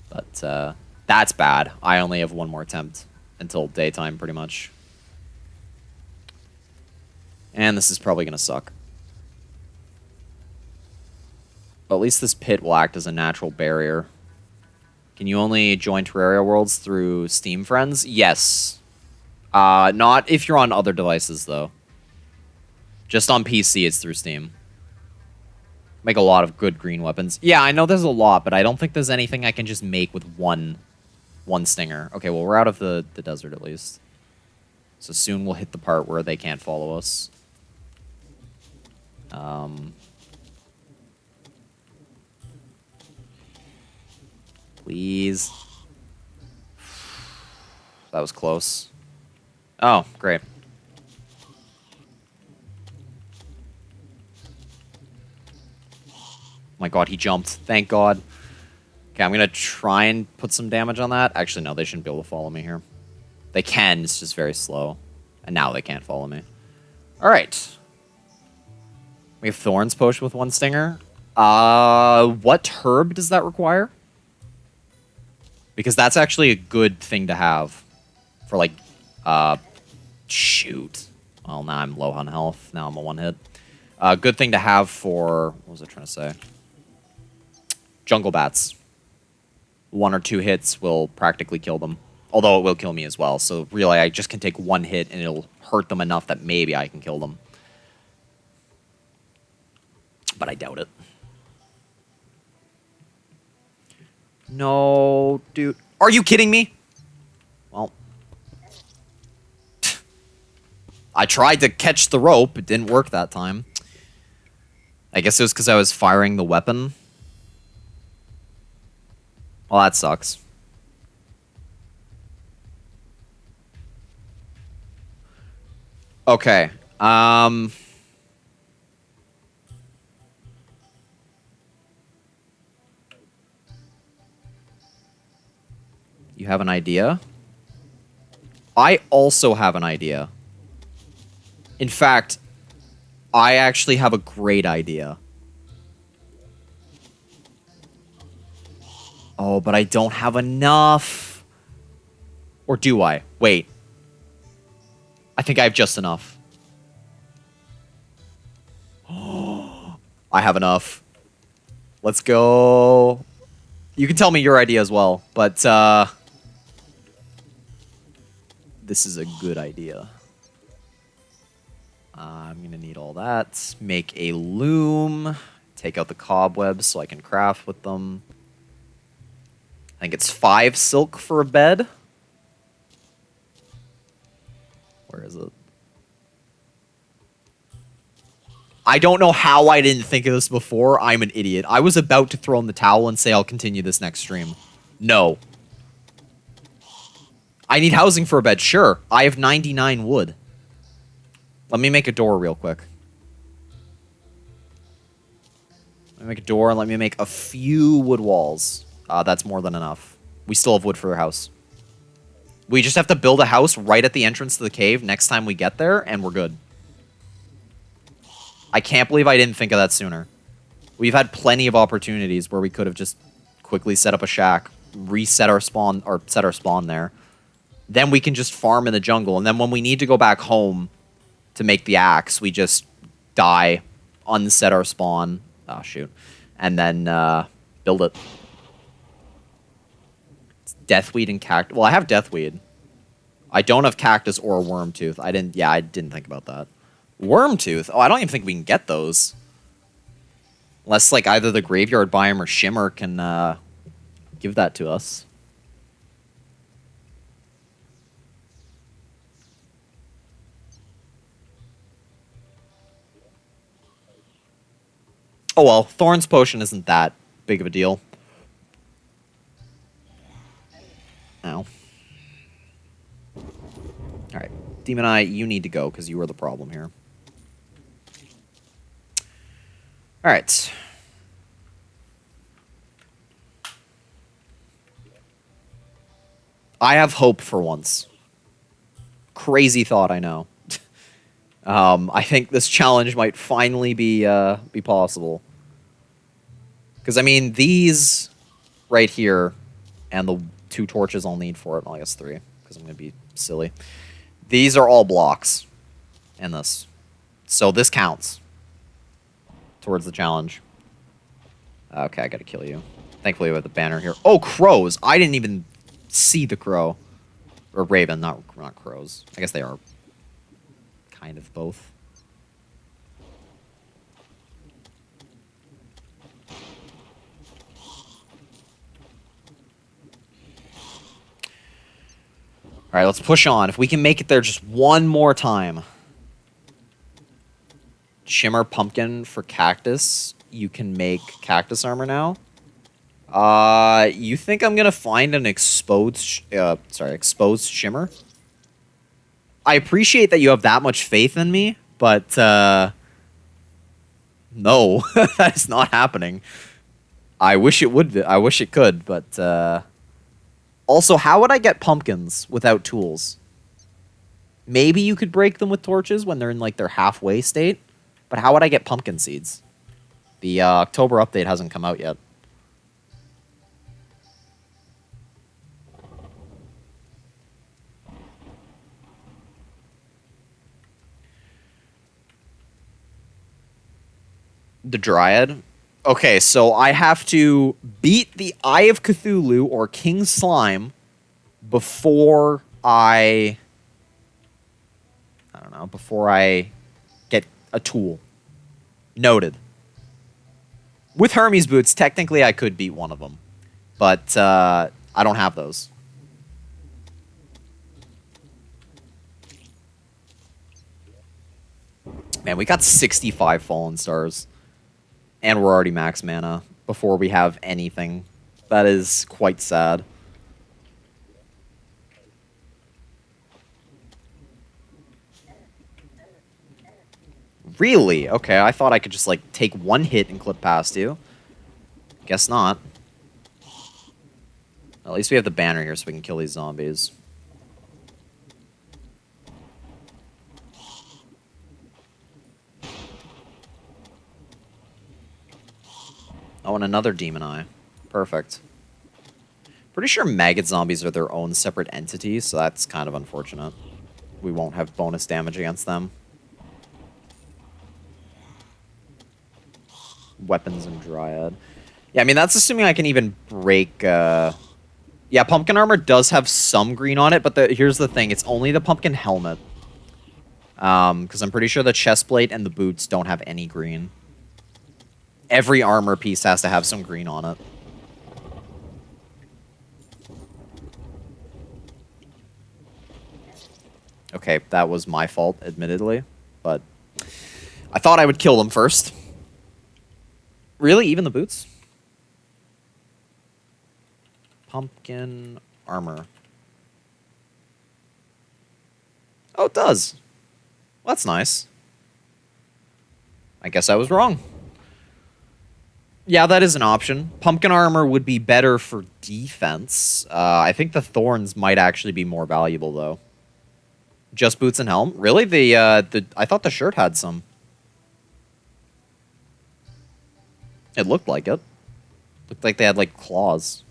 But that's bad. I only have one more attempt until daytime, pretty much. And this is probably going to suck. But at least this pit will act as a natural barrier. Can you only join Terraria Worlds through Steam friends? Yes. Not if you're on other devices, though. Just on PC, it's through Steam. Make a lot of good green weapons. Yeah, I know there's a lot, but I don't think there's anything I can just make with one stinger. Okay, well, we're out of the desert, at least. So soon we'll hit the part where they can't follow us. Please. That was close. Oh, great. My god, he jumped. Thank god. Okay, I'm going to try and put some damage on that. Actually, no, they shouldn't be able to follow me here. They can, it's just very slow. And now they can't follow me. Alright. We have Thorns potion with one stinger. What herb does that require? Because that's actually a good thing to have. For, like, shoot. Well, now I'm low on health. Now I'm a one-hit. Good thing to have for... What was I trying to say? jungle bats. 1 or 2 hits will practically kill them. Although it will kill me as well. So really, I just can take 1 hit and it'll hurt them enough that maybe I can kill them. But I doubt it. No, dude. Are you kidding me? Well, I tried to catch the rope. It didn't work that time. I guess it was because I was firing the weapon. Well, that sucks. Okay. You have an idea? I also have an idea. In fact, I actually have a great idea. Oh, but I don't have enough. Or do I? Wait. I think I have just enough. I have enough. Let's go. You can tell me your idea as well, but this is a good idea. I'm gonna need all that. Make a loom. Take out the cobwebs so I can craft with them. I think it's 5 silk for a bed. Where is it? I don't know how I didn't think of this before. I'm an idiot. I was about to throw in the towel and say I'll continue this next stream. No. I need housing for a bed. Sure. I have 99 wood. Let me make a door real quick. Let me make a door and let me make a few wood walls. That's more than enough. We still have wood for a house. We just have to build a house right at the entrance to the cave next time we get there, and we're good. I can't believe I didn't think of that sooner. We've had plenty of opportunities where we could have just quickly set up a shack, reset our spawn, or set our spawn there. Then we can just farm in the jungle, and then when we need to go back home to make the axe, we just die, unset our spawn. Oh, shoot. And then build it. It's deathweed and cactus. Well, I have deathweed. I don't have cactus or worm tooth. I didn't think about that. Worm tooth? Oh, I don't even think we can get those. Unless, like, either the graveyard biome or Shimmer can give that to us. Oh well, Thorn's Potion isn't that big of a deal. Ow. Alright. Demon Eye, you need to go, because you are the problem here. Alright. I have hope for once. Crazy thought, I know. I think this challenge might finally be possible. Because, I mean, these right here and the 2 torches I'll need for it, well, I guess 3, because I'm going to be silly. These are all blocks. And this. So this counts towards the challenge. Okay, I got to kill you. Thankfully, we have the banner here. Oh, crows! I didn't even see the crow. Or raven, not crows. I guess they are kind of both. Alright, let's push on. If we can make it there just one more time. Shimmer pumpkin for cactus. You can make cactus armor now. You think I'm gonna find an exposed shimmer? I appreciate that you have that much faith in me, but, no, that is not happening. I wish it would. I wish it could, but, also, how would I get pumpkins without tools? Maybe you could break them with torches when they're in, like, their halfway state, but how would I get pumpkin seeds? The, October update hasn't come out yet. The Dryad? Okay, so I have to beat the Eye of Cthulhu or King Slime before I don't know, before I get a tool. Noted. With Hermes boots, technically I could beat one of them, but I don't have those. Man, we got 65 fallen stars, and we're already max mana before we have anything. That is quite sad. Really? Okay, I thought I could just, like, take one hit and clip past you. Guess not. At least we have the banner here so we can kill these zombies. Oh, and another demon eye. Perfect. Pretty sure maggot zombies are their own separate entity, so that's kind of unfortunate. We won't have bonus damage against them. Weapons and Dryad. Yeah, I mean, that's assuming I can even break... Yeah, Pumpkin Armor does have some green on it, but here's the thing. It's only the Pumpkin Helmet. Because I'm pretty sure the chestplate and the boots don't have any green. Every armor piece has to have some green on it. Okay, that was my fault, admittedly. But I thought I would kill them first. Really? Even the boots? Pumpkin armor. Oh, it does. Well, that's nice. I guess I was wrong. Yeah, that is an option. Pumpkin armor would be better for defense. I think the thorns might actually be more valuable, though. Just boots and helm? Really? I thought the shirt had some. It looked like it. Looked like they had, like, claws.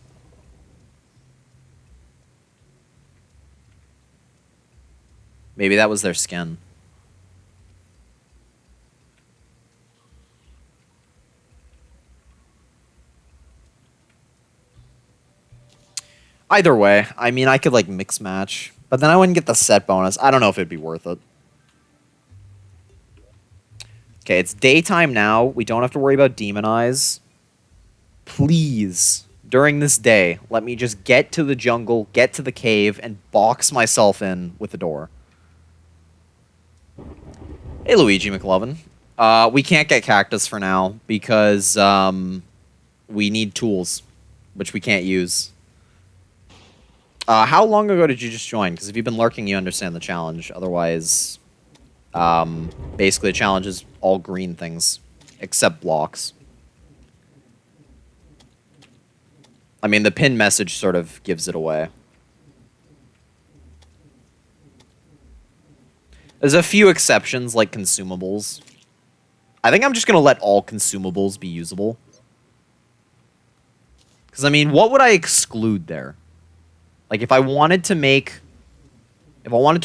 Maybe that was their skin. Either way, I mean, I could, like, mix match. But then I wouldn't get the set bonus. I don't know if it'd be worth it. Okay, it's daytime now. We don't have to worry about demon eyes. Please, during this day, let me just get to the jungle, get to the cave, and box myself in with the door. Hey, Luigi McLovin. We can't get cactus for now because we need tools, which we can't use. How long ago did you just join? Because if you've been lurking, you understand the challenge. Otherwise, basically the challenge is all green things, except blocks. I mean, the pin message sort of gives it away. There's a few exceptions, like consumables. I think I'm just going to let all consumables be usable. Because, I mean, what would I exclude there? Like, if I wanted to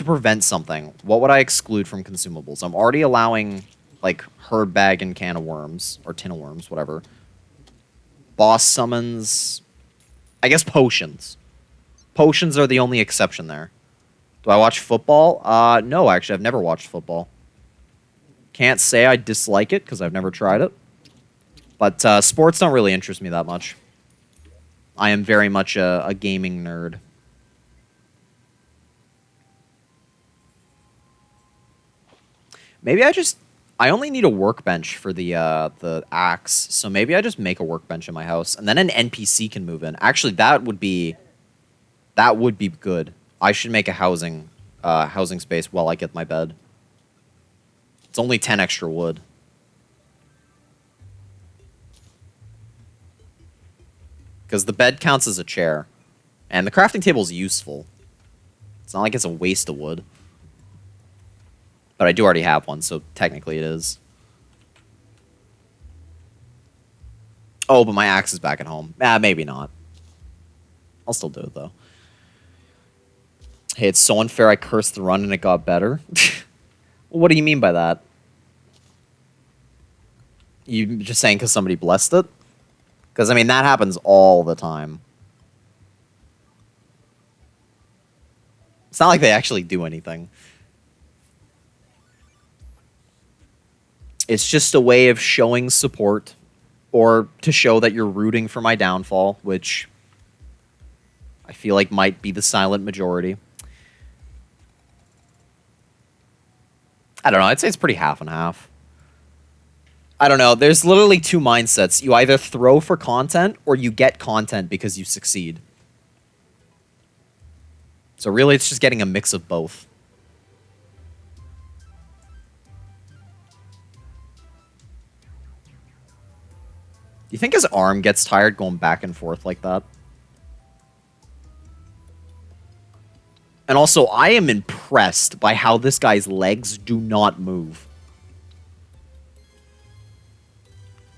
prevent something, what would I exclude from consumables? I'm already allowing, like, herb bag and can of worms, or tin of worms, whatever. Boss summons... I guess potions. Potions are the only exception there. Do I watch football? No, actually, I've never watched football. Can't say I dislike it, because I've never tried it. But sports don't really interest me that much. I am very much a gaming nerd. Maybe I only need a workbench for the axe, so maybe I just make a workbench in my house, and then an NPC can move in. Actually, that would be good. I should make a housing space while I get my bed. It's only 10 extra wood. Because the bed counts as a chair, and the crafting table is useful. It's not like it's a waste of wood. But I do already have one, so technically it is. Oh, but my axe is back at home. Maybe not. I'll still do it, though. Hey, it's so unfair I cursed the run and it got better. What do you mean by that? You just saying because somebody blessed it? Because, I mean, that happens all the time. It's not like they actually do anything. It's just a way of showing support or to show that you're rooting for my downfall, which I feel like might be the silent majority. I don't know. I'd say it's pretty half and half. I don't know. There's literally two mindsets. You either throw for content or you get content because you succeed. So really, it's just getting a mix of both. You think his arm gets tired going back and forth like that? And also, I am impressed by how this guy's legs do not move.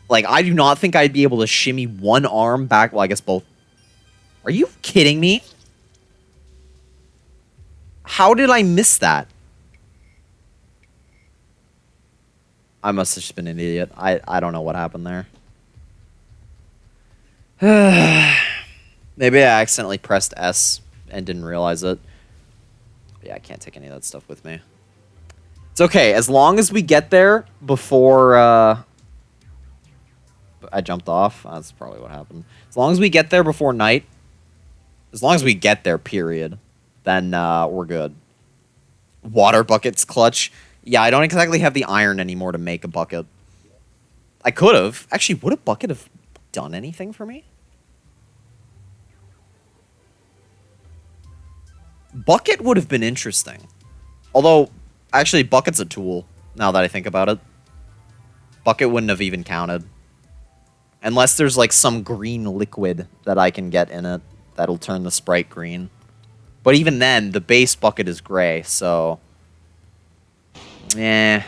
Like, I do not think I'd be able to shimmy one arm back. Well, I guess both. Are you kidding me? How did I miss that? I must have just been an idiot. I don't know what happened there. Maybe I accidentally pressed S and didn't realize it. Yeah, I can't take any of that stuff with me. It's okay, as long as we get there before, I jumped off. That's probably what happened. As long as we get there before night, as long as we get there, period, then, we're good. Water buckets clutch. Yeah, I don't exactly have the iron anymore to make a bucket. I could have. Actually, would a bucket have done anything for me? Bucket would have been interesting. Although, actually, bucket's a tool, now that I think about it. Bucket wouldn't have even counted. Unless there's, like, some green liquid that I can get in it that'll turn the sprite green. But even then, the base bucket is gray, so... Eh.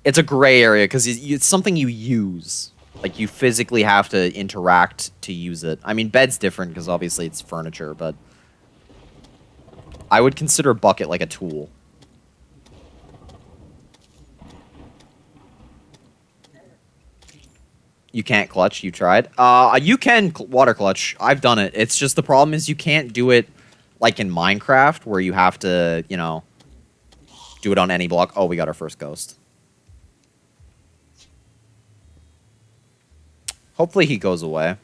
It's a gray area, because it's something you use. Like, you physically have to interact to use it. I mean, bed's different, because obviously it's furniture, but... I would consider a bucket like a tool. You can't clutch. You tried. You can water clutch. I've done it. It's just the problem is you can't do it like in Minecraft where you have to, you know, do it on any block. Oh, we got our first ghost. Hopefully he goes away.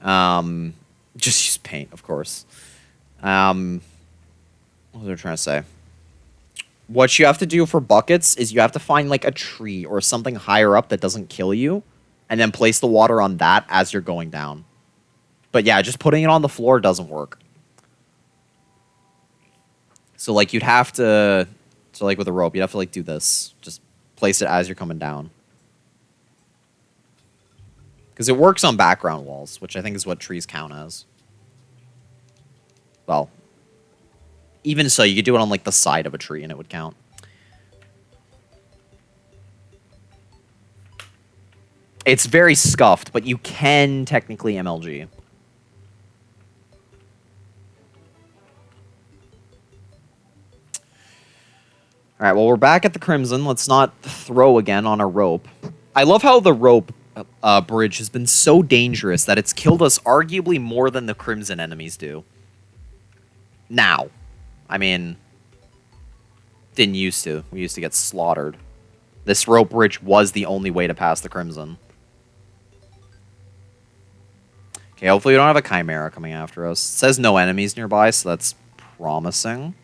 Just use paint, of course. What was I trying to say? What you have to do for buckets is you have to find, like, a tree or something higher up that doesn't kill you, and then place the water on that as you're going down. But yeah, just putting it on the floor doesn't work. So, like, you'd have to... So, like, with a rope, you'd have to, like, do this. Just place it as you're coming down. Because it works on background walls, which I think is what trees count as. Well... Even so, you could do it on, like, the side of a tree, and it would count. It's very scuffed, but you can technically MLG. Alright, well, we're back at the Crimson. Let's not throw again on a rope. I love how the rope bridge has been so dangerous that it's killed us arguably more than the Crimson enemies do. Now. I mean, didn't used to. We used to get slaughtered. This rope bridge was the only way to pass the Crimson. Okay, hopefully we don't have a Chimera coming after us. It says no enemies nearby, so that's promising.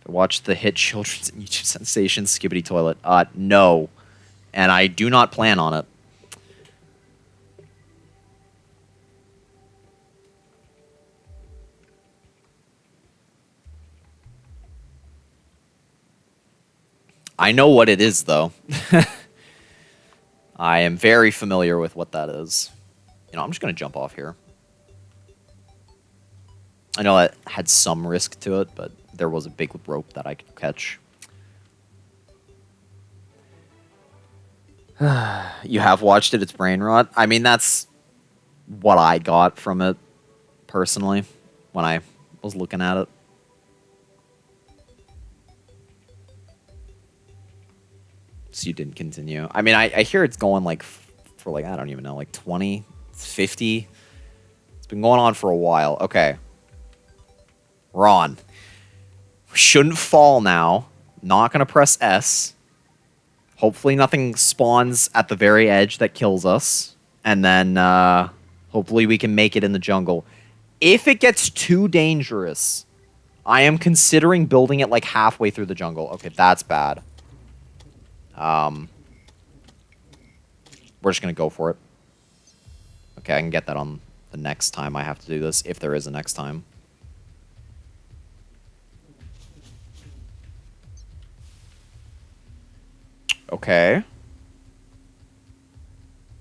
I watched the hit children's YouTube sensation Skibbity Toilet. No. And I do not plan on it. I know what it is, though. I am very familiar with what that is. You know, I'm just going to jump off here. I know it had some risk to it, but there was a big rope that I could catch. You have watched it, it's brain rot. I mean, that's what I got from it, personally, when I was looking at it. So you didn't continue. I mean, I hear it's going like for like, I don't even know, like 20, 50. It's been going on for a while. Okay. Ron. We shouldn't fall now. Not going to press S. Hopefully nothing spawns at the very edge that kills us. And then hopefully we can make it in the jungle. If it gets too dangerous, I am considering building it like halfway through the jungle. Okay, that's bad. We're just going to go for it. Okay, I can get that on the next time I have to do this, if there is a next time. Okay.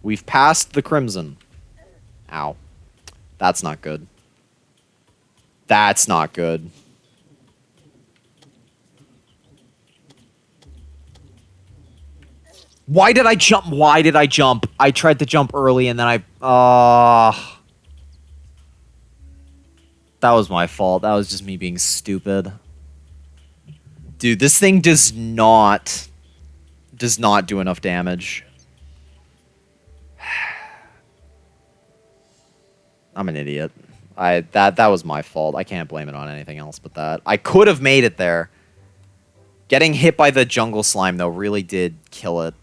We've passed the crimson. Ow. That's not good. That's not good. Why did I jump? Why did I jump? I tried to jump early and then that was my fault. That was just me being stupid. Dude, this thing does not do enough damage. I'm an idiot. That was my fault. I can't blame it on anything else but that. I could have made it there. Getting hit by the jungle slime, though, really did kill it.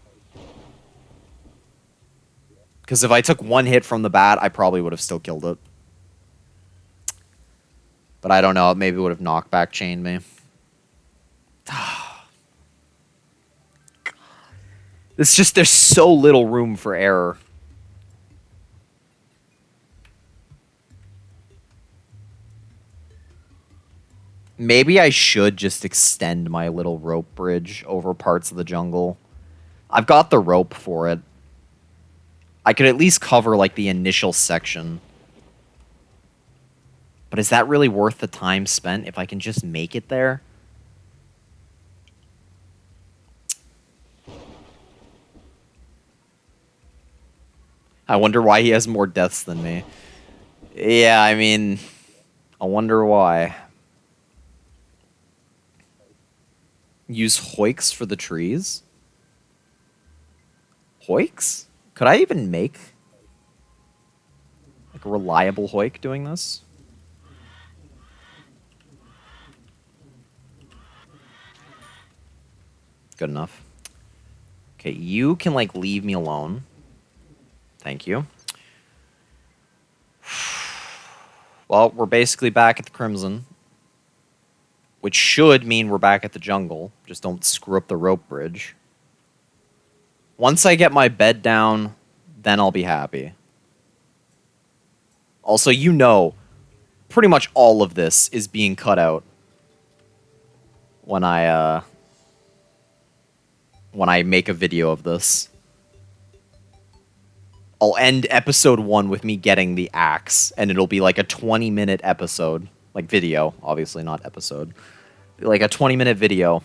Because if I took one hit from the bat, I probably would have still killed it. But I don't know. It maybe would have knockback chained me. It's just there's so little room for error. Maybe I should just extend my little rope bridge over parts of the jungle. I've got the rope for it. I could at least cover, like, the initial section. But is that really worth the time spent if I can just make it there? I wonder why he has more deaths than me. Yeah, I mean, I wonder why. Use hoiks for the trees? Hoiks? Could I even make like a reliable hoik doing this? Good enough. Okay, you can like leave me alone. Thank you. Well, we're basically back at the Crimson. Which should mean we're back at the jungle. Just don't screw up the rope bridge. Once I get my bed down, then I'll be happy. Also, you know, pretty much all of this is being cut out when I make a video of this. I'll end episode 1 with me getting the axe, and it'll be like a 20-minute episode. Like video, obviously, not episode. Like a 20-minute video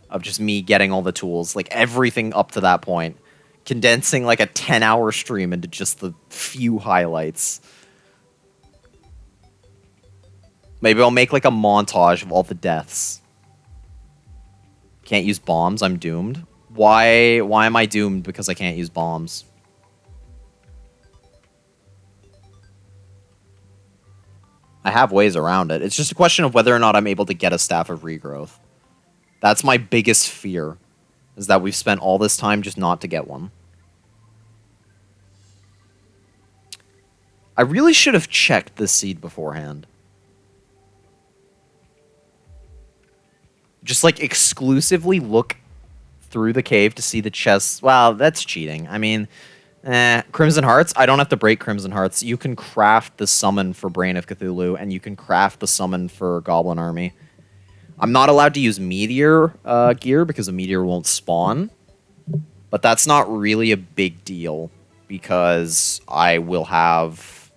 of just me getting all the tools, like everything up to that point. Condensing like a 10-hour stream into just the few highlights. Maybe I'll make like a montage of all the deaths. Can't use bombs, I'm doomed. Why am I doomed because I can't use bombs? I have ways around it. It's just a question of whether or not I'm able to get a Staff of Regrowth. That's my biggest fear, is that we've spent all this time just not to get one. I really should have checked this seed beforehand. Just, like, exclusively look through the cave to see the chests. Wow, that's cheating. I mean, Crimson Hearts? I don't have to break Crimson Hearts. You can craft the summon for Brain of Cthulhu, and you can craft the summon for Goblin Army. I'm not allowed to use Meteor gear because a Meteor won't spawn. But that's not really a big deal because I will have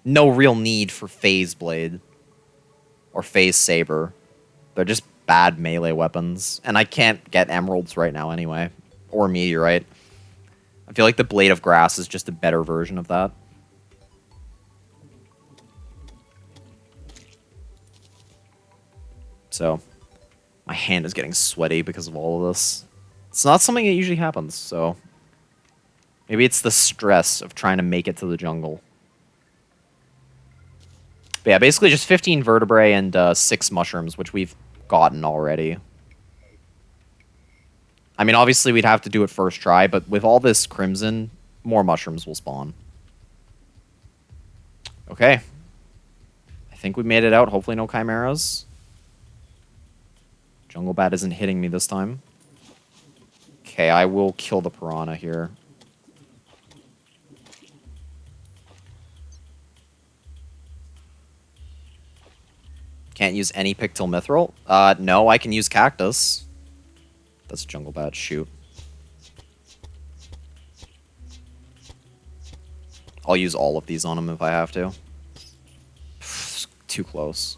no real need for Phase Blade or Phase Saber. They're just bad melee weapons. And I can't get Emeralds right now anyway. Or Meteorite. I feel like the Blade of Grass is just a better version of that. So, my hand is getting sweaty because of all of this. It's not something that usually happens, so maybe it's the stress of trying to make it to the jungle. But yeah, basically just 15 vertebrae and 6 mushrooms, which we've gotten already. I mean, obviously we'd have to do it first try, but with all this crimson, more mushrooms will spawn. Okay. I think we made it out. Hopefully no chimeras. Jungle bat isn't hitting me this time. Okay, I will kill the piranha here. Can't use any pictil mithril? No, I can use cactus. That's a jungle bat. Shoot. I'll use all of these on him if I have to. Too close.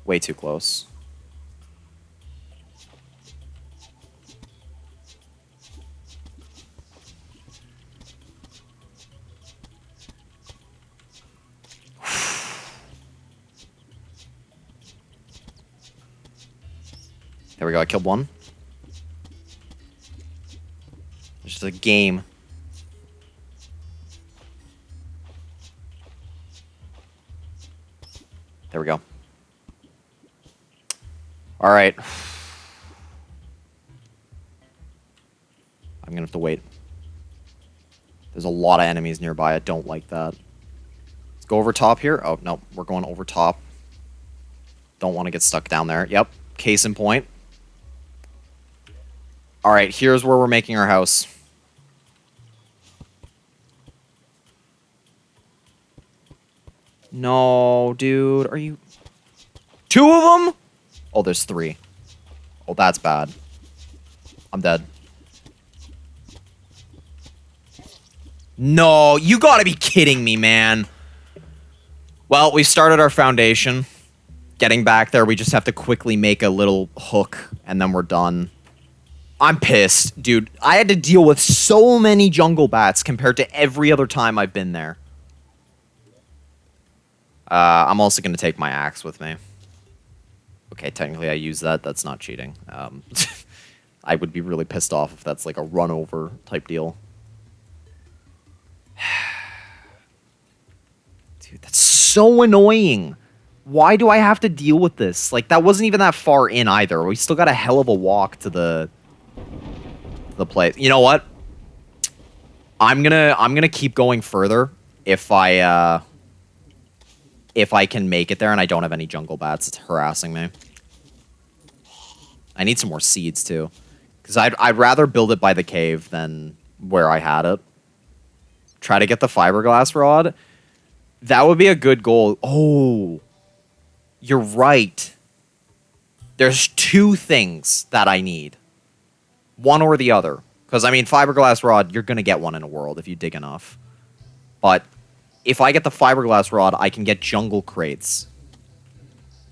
Way too close. There we go, I killed one. It's just a game. There we go. Alright. I'm gonna have to wait. There's a lot of enemies nearby. I don't like that. Let's go over top here. Oh, no. We're going over top. Don't want to get stuck down there. Yep. Case in point. Alright, here's where we're making our house. No, dude. Are you... 2 of them? Oh, there's 3. Oh, that's bad. I'm dead. No, you gotta be kidding me, man. Well, we started our foundation. Getting back there, we just have to quickly make a little hook, and then we're done. I'm pissed, dude. I had to deal with so many jungle bats compared to every other time I've been there. I'm also going to take my axe with me. Okay, technically I use that. That's not cheating. I would be really pissed off if that's like a run-over type deal. Dude, that's so annoying. Why do I have to deal with this? Like, that wasn't even that far in either. We still got a hell of a walk to the place. You know what? I'm gonna keep going further if I can make it there and I don't have any jungle bats. It's harassing me. I need some more seeds too, because I'd rather build it by the cave than where I had it. Try to get the fiberglass rod. That would be a good goal. Oh, you're right. There's 2 things that I need. One or the other. Because, I mean, fiberglass rod, you're going to get one in a world if you dig enough. But if I get the fiberglass rod, I can get jungle crates.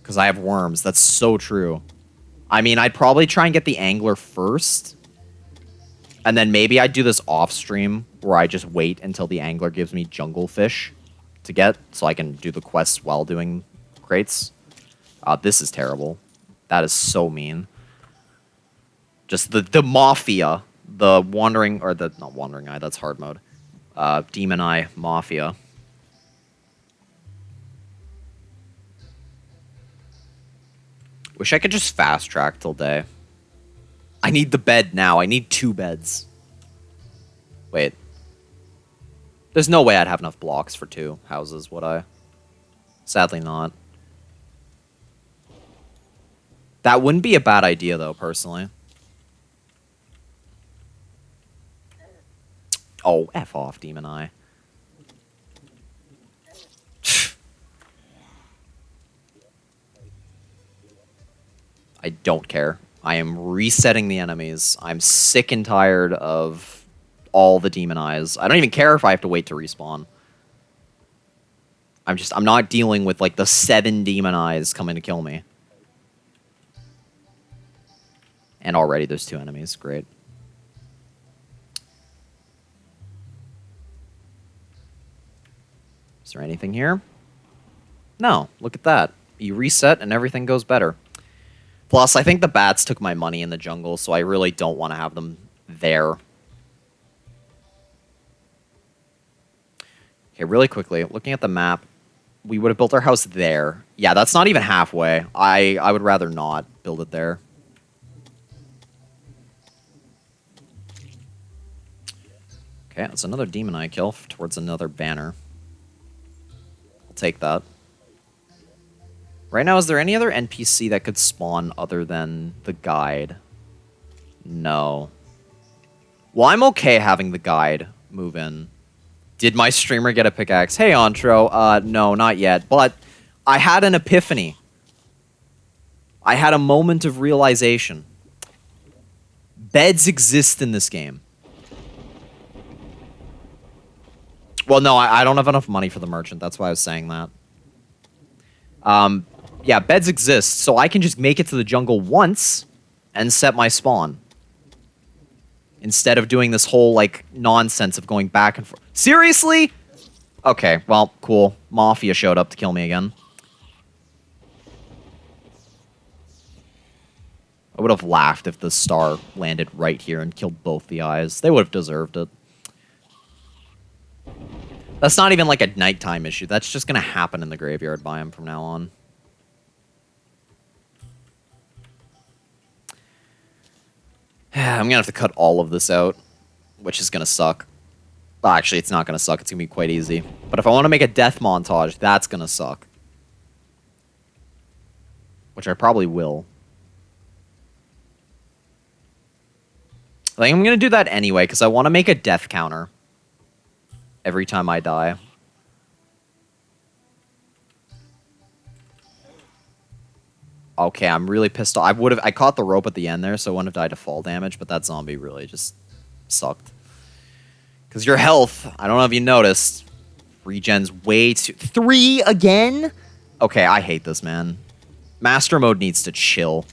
Because I have worms. That's so true. I mean, I'd probably try and get the angler first. And then maybe I'd do this off stream where I just wait until the angler gives me jungle fish to get. So I can do the quests while doing crates. This is terrible. That is so mean. Just the mafia, the wandering, or the, not wandering eye, that's hard mode. Demon eye mafia. Wish I could just fast track till day. I need the bed now. I need 2 beds. Wait. There's no way I'd have enough blocks for 2 houses, would I? Sadly not. That wouldn't be a bad idea, though, personally. Oh, F off, Demon Eye. I don't care. I am resetting the enemies. I'm sick and tired of all the Demon Eyes. I don't even care if I have to wait to respawn. I'm not dealing with, like, the 7 Demon Eyes coming to kill me. And already there's 2 enemies. Great. Is there anything here? No. Look at that. You reset and everything goes better. Plus, I think the bats took my money in the jungle, so I really don't want to have them there. Okay, really quickly, looking at the map, we would have built our house there. Yeah, that's not even halfway. I would rather not build it there. Okay, that's another demon eye kill towards another banner. I'll take that. Right now, is there any other NPC that could spawn other than the guide? No. Well, I'm okay having the guide move in. Did my streamer get a pickaxe? Hey, Ontro. No, not yet. But I had an epiphany. I had a moment of realization. Beds exist in this game. Well, no, I don't have enough money for the merchant. That's why I was saying that. Yeah, beds exist, so I can just make it to the jungle once and set my spawn. Instead of doing this whole, like, nonsense of going back and forth. Seriously? Okay, well, cool. Mafia showed up to kill me again. I would have laughed if the star landed right here and killed both the eyes. They would have deserved it. That's not even like a nighttime issue. That's just going to happen in the graveyard biome from now on. I'm going to have to cut all of this out, which is going to suck. Well, actually, it's not going to suck. It's going to be quite easy. But if I want to make a death montage, that's going to suck. Which I probably will. I think I'm going to do that anyway, because I want to make a death counter every time I die. Okay, I'm really pissed off. I caught the rope at the end there, so I wouldn't have died to fall damage, but that zombie really just sucked. Because your health, I don't know if you noticed, regen's way too... 3 again? Okay, I hate this, man. Master mode needs to chill.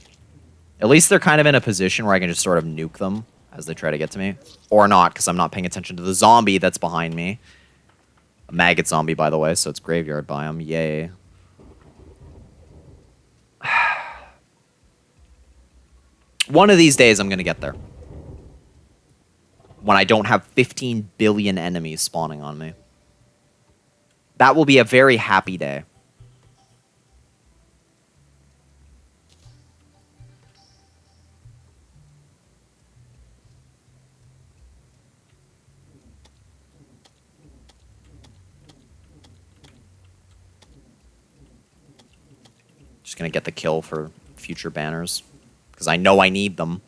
At least they're kind of in a position where I can just sort of nuke them as they try to get to me. Or not, because I'm not paying attention to the zombie that's behind me. A maggot zombie, by the way, so it's graveyard biome. Yay. One of these days, I'm going to get there. When I don't have 15 billion enemies spawning on me. That will be a very happy day. Just going to get the kill for future banners. Because I know I need them.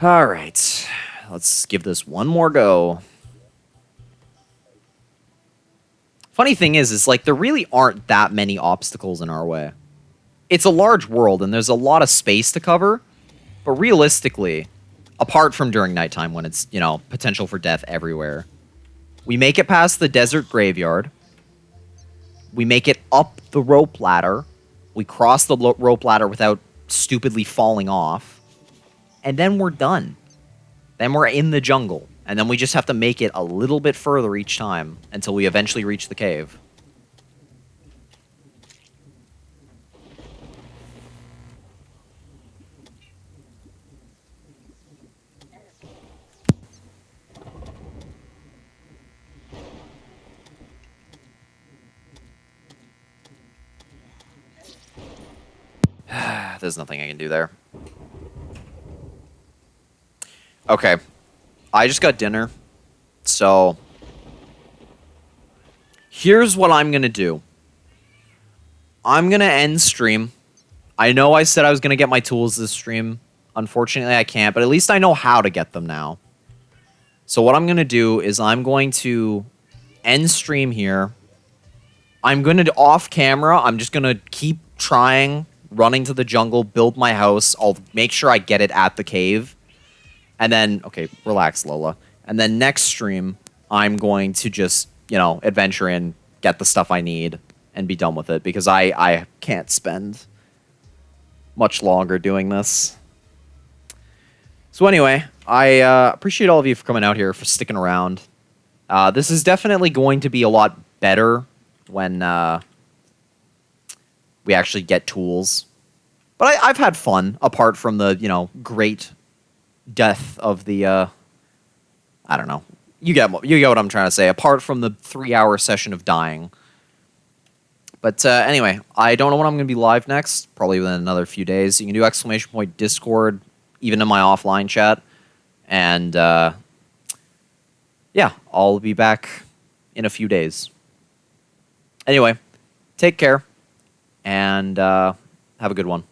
Alright. Let's give this one more go. Funny thing is like, there really aren't that many obstacles in our way. It's a large world, and there's a lot of space to cover. But realistically, apart from during nighttime when it's, you know, potential for death everywhere, we make it past the desert graveyard. We make it up the rope ladder. We cross the rope ladder without stupidly falling off. And then we're done. Then we're in the jungle. And then we just have to make it a little bit further each time until we eventually reach the cave. There's nothing I can do there. Okay. I just got dinner. So here's what I'm going to do. I'm going to end stream. I know I said I was going to get my tools this stream. Unfortunately, I can't, but at least I know how to get them now. So what I'm going to do is I'm going to end stream here. I'm going to, off camera, I'm just going to keep trying, running to the jungle, build my house. I'll make sure I get it at the cave. And then, okay, relax, Lola. And then next stream, I'm going to just, you know, adventure in, get the stuff I need, and be done with it. Because I can't spend much longer doing this. So anyway, I appreciate all of you for coming out here, for sticking around. This is definitely going to be a lot better when we actually get tools. But I've had fun, apart from the, great death of the, I don't know. You get what I'm trying to say, apart from the 3-hour session of dying. But anyway, I don't know when I'm going to be live next, probably within another few days. You can do ! Discord, even in my offline chat. And yeah, I'll be back in a few days. Anyway, take care, and have a good one.